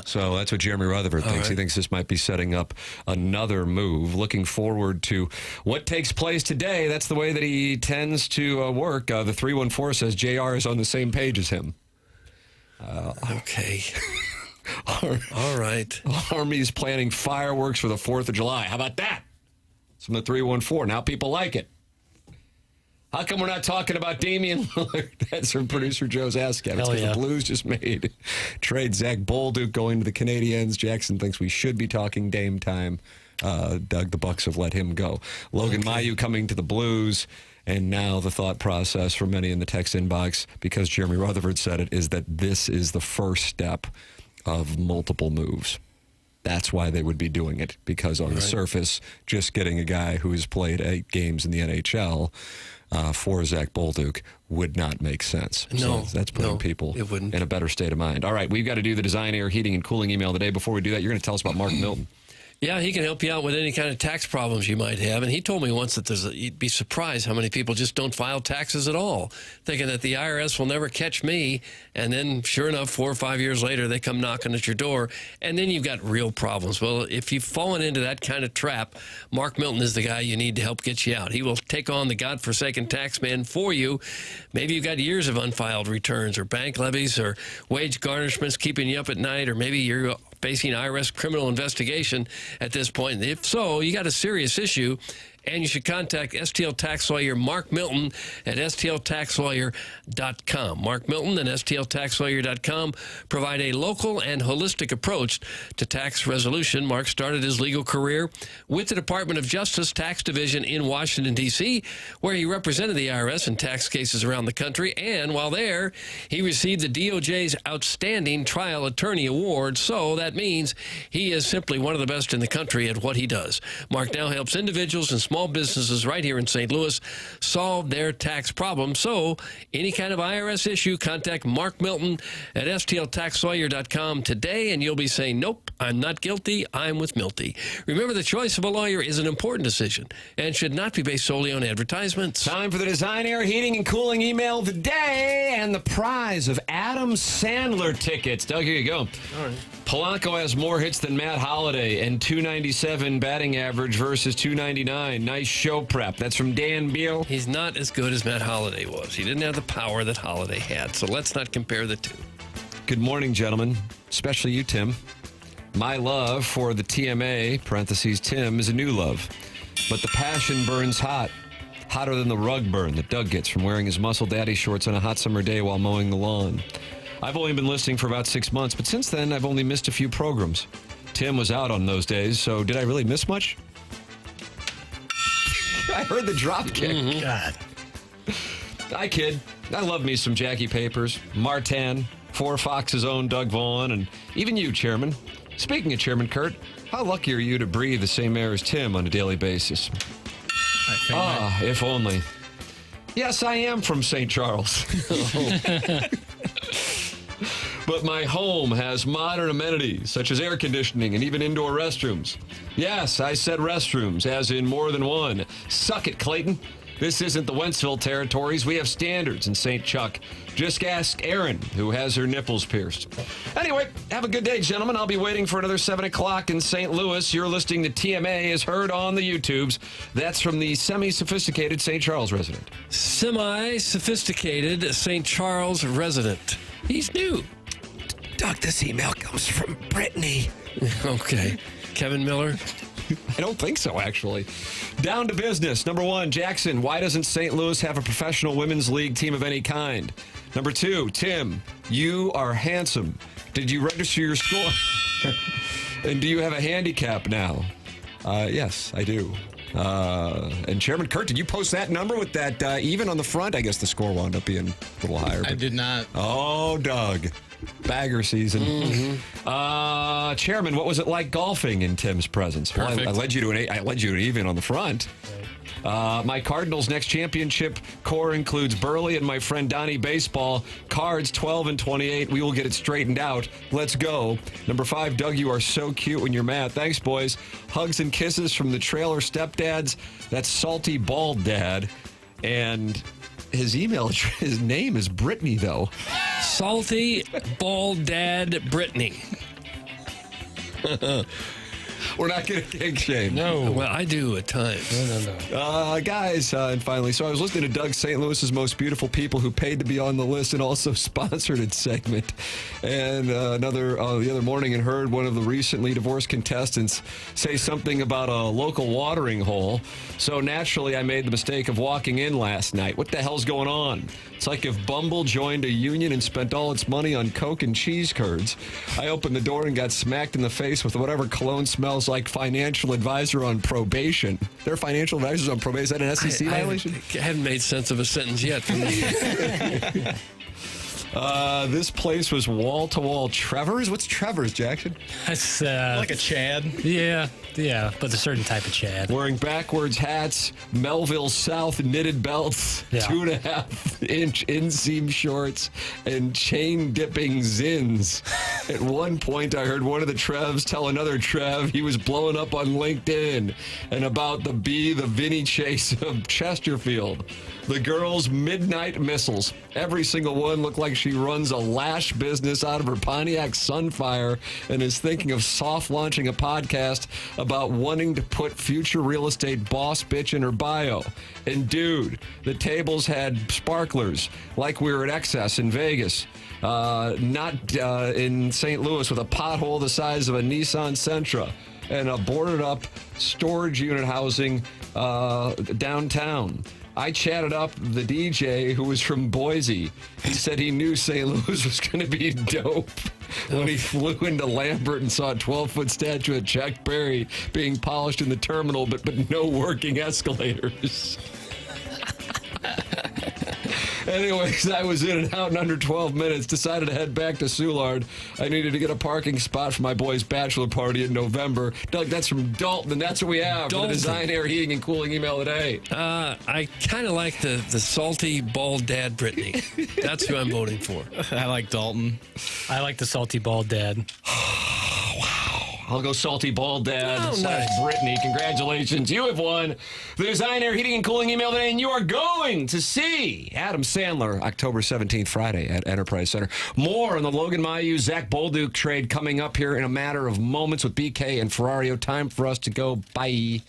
[SPEAKER 2] So that's what Jeremy Rutherford thinks. He thinks this might be setting up another move. Looking forward to what takes place today. That's the way that he tends to work. The 314 says JR is on the same page as him.
[SPEAKER 3] Okay. All right.
[SPEAKER 2] Army's planning fireworks for the 4th of July. How about that? It's from the 314. Now people like it. How come we're not talking about Damian Lillard? That's from producer Joe's Ask Him. It's because the Blues just made trade Zach Bolduc going to the Canadiens. Jackson thinks we should be talking Dame time. Doug, the Bucks have let him go. Logan Mailloux coming to the Blues. And now the thought process for many in the text inbox, because Jeremy Rutherford said it, is that this is the first step of multiple moves. That's why they would be doing it, because on the surface, just getting a guy who has played 8 games in the NHL for Zach Bolduc would not make sense.
[SPEAKER 3] No,
[SPEAKER 2] so that's putting people
[SPEAKER 3] it wouldn't.
[SPEAKER 2] in a better state of mind. All right, we've got to do the design, air, heating, and cooling email today. Before we do that, you're going to tell us about Mark Milton.
[SPEAKER 3] Yeah, he can help you out with any kind of tax problems you might have. And he told me once that you'd be surprised how many people just don't file taxes at all, thinking that the IRS will never catch me. And then, sure enough, 4 or 5 years later, they come knocking at your door. And then you've got real problems. Well, if you've fallen into that kind of trap, Mark Milton is the guy you need to help get you out. He will take on the godforsaken tax man for you. Maybe you've got years of unfiled returns or bank levies or wage garnishments keeping you up at night, or maybe you're facing IRS criminal investigation at this point. If so, you got a serious issue, and you should contact STL tax lawyer Mark Milton at stltaxlawyer.com. Mark Milton and stltaxlawyer.com provide a local and holistic approach to tax resolution. Mark started his legal career with the Department of Justice Tax Division in Washington, D.C., where he represented the IRS in tax cases around the country. And while there, he received the DOJ's Outstanding Trial Attorney Award. So that means he is simply one of the best in the country at what he does. Mark now helps individuals and small businesses right here in St. Louis solve their tax problems. So any kind of IRS issue, contact Mark Milton at stltaxlawyer.com today, and you'll be saying, nope, I'm not guilty, I'm with Milty. Remember, the choice of a lawyer is an important decision and should not be based solely on advertisements.
[SPEAKER 2] Time for the design, air, heating, and cooling email of the day, and the prize of Adam Sandler tickets. Doug, here you go.
[SPEAKER 3] All right.
[SPEAKER 2] Polanco has more hits than Matt Holliday and .297 batting average versus .299. Nice show prep. That's from Dan Beal.
[SPEAKER 3] He's not as good as Matt Holliday was. He didn't have the power that Holliday had, so let's not compare the two.
[SPEAKER 2] Good morning, gentlemen, especially you, Tim. My love for the TMA, parentheses Tim, is a new love. But the passion burns hot. Hotter than the rug burn that Doug gets from wearing his muscle daddy shorts on a hot summer day while mowing the lawn. I've only been listening for about 6 months, but since then, I've only missed a few programs. Tim was out on those days, so did I really miss much? I heard the drop kick.
[SPEAKER 18] God.
[SPEAKER 2] I kid. I love me some Jackie Papers, Martin, for Fox's own Doug Vaughn, and even you, Chairman. Speaking of Chairman Kurt, how lucky are you to breathe the same air as Tim on a daily basis? If only. Yes, I am from St. Charles. But my home has modern amenities, such as air conditioning and even indoor restrooms. Yes, I said restrooms, as in more than one. Suck it, Clayton. This isn't the Wentzville territories. We have standards in St. Chuck. Just ask Erin, who has her nipples pierced. Anyway, have a good day, gentlemen. I'll be waiting for another 7 o'clock in St. Louis. You're listening to TMA as heard on the YouTubes. That's from the semi-sophisticated St. Charles resident.
[SPEAKER 3] Semi-sophisticated St. Charles resident. He's new.
[SPEAKER 2] Doug, this email comes from Brittany.
[SPEAKER 3] Okay. Kevin Miller?
[SPEAKER 2] I don't think so, actually. Down to business. Number 1, Jackson, why doesn't St. Louis have a professional women's league team of any kind? Number 2, Tim, you are handsome. Did you register your score? And do you have a handicap now? Yes, I do. And Chairman Kurt, did you post that number with that even on the front? I guess the score wound up being a little higher.
[SPEAKER 7] I did not.
[SPEAKER 2] Oh, Doug. Bagger season. Mm-hmm. Chairman, what was it like golfing in Tim's presence? Well, I led you to an even on the front. My Cardinals' next championship core includes Burley and my friend Donnie Baseball. Cards 12 and 28. We will get it straightened out. Let's go. Number 5, Doug, you are so cute when you're mad. Thanks, boys. Hugs and kisses from the trailer stepdads. That's Salty Bald Dad. And his name is Brittany, though.
[SPEAKER 3] Salty Bald Dad Brittany.
[SPEAKER 2] We're not going to kink shame.
[SPEAKER 3] No. Well, I do at times.
[SPEAKER 2] No. Guys, and finally, so I was listening to Doug, St. Louis's most beautiful people who paid to be on the list and also sponsored its segment. And the other morning and heard one of the recently divorced contestants say something about a local watering hole. So naturally, I made the mistake of walking in last night. What the hell's going on? It's like if Bumble joined a union and spent all its money on Coke and cheese curds. I opened the door and got smacked in the face with whatever cologne smells like financial advisor on probation. They're financial advisors on probation. Is that an SEC violation?
[SPEAKER 3] I haven't made sense of a sentence yet.
[SPEAKER 2] This place was wall-to-wall Trevor's. What's Trevor's, Jackson?
[SPEAKER 5] That's
[SPEAKER 7] like a Chad.
[SPEAKER 5] Yeah, but a certain type of Chad.
[SPEAKER 2] Wearing backwards hats, Melville South knitted belts, 2.5-inch inseam shorts, and chain-dipping zins. At one point, I heard one of the Trevs tell another Trev he was blowing up on LinkedIn and about the Vinny Chase of Chesterfield. The girls' midnight missiles. Every single one looked like she runs a lash business out of her Pontiac Sunfire and is thinking of soft launching a podcast about wanting to put future real estate boss bitch in her bio. And dude, the tables had sparklers like we were at Excess in Vegas. Not in St. Louis with a pothole the size of a Nissan Sentra and a boarded up storage unit housing downtown. I chatted up the DJ who was from Boise. He said he knew St. Louis was going to be dope when he flew into Lambert and saw a 12-foot statue of Chuck Berry being polished in the terminal, but no working escalators. Anyways, I was in and out in under 12 minutes, decided to head back to Soulard. I needed to get a parking spot for my boy's bachelor party in November. Doug, that's from Dalton, and that's what we have for the Design, Air, Heating, and Cooling email today.
[SPEAKER 3] I kind of like the salty bald dad Brittany. That's who I'm voting for.
[SPEAKER 7] I like Dalton.
[SPEAKER 5] I like the salty bald dad.
[SPEAKER 2] I'll go salty bald dad /
[SPEAKER 3] nice.
[SPEAKER 2] Brittany. Congratulations. You have won the Design, Air, Heating, and Cooling email today, and you are going to see Adam Sandler October 17th, Friday at Enterprise Center. More on the Logan Mailloux, Zach Bolduc trade coming up here in a matter of moments with BK and Ferrario. Time for us to go. Bye.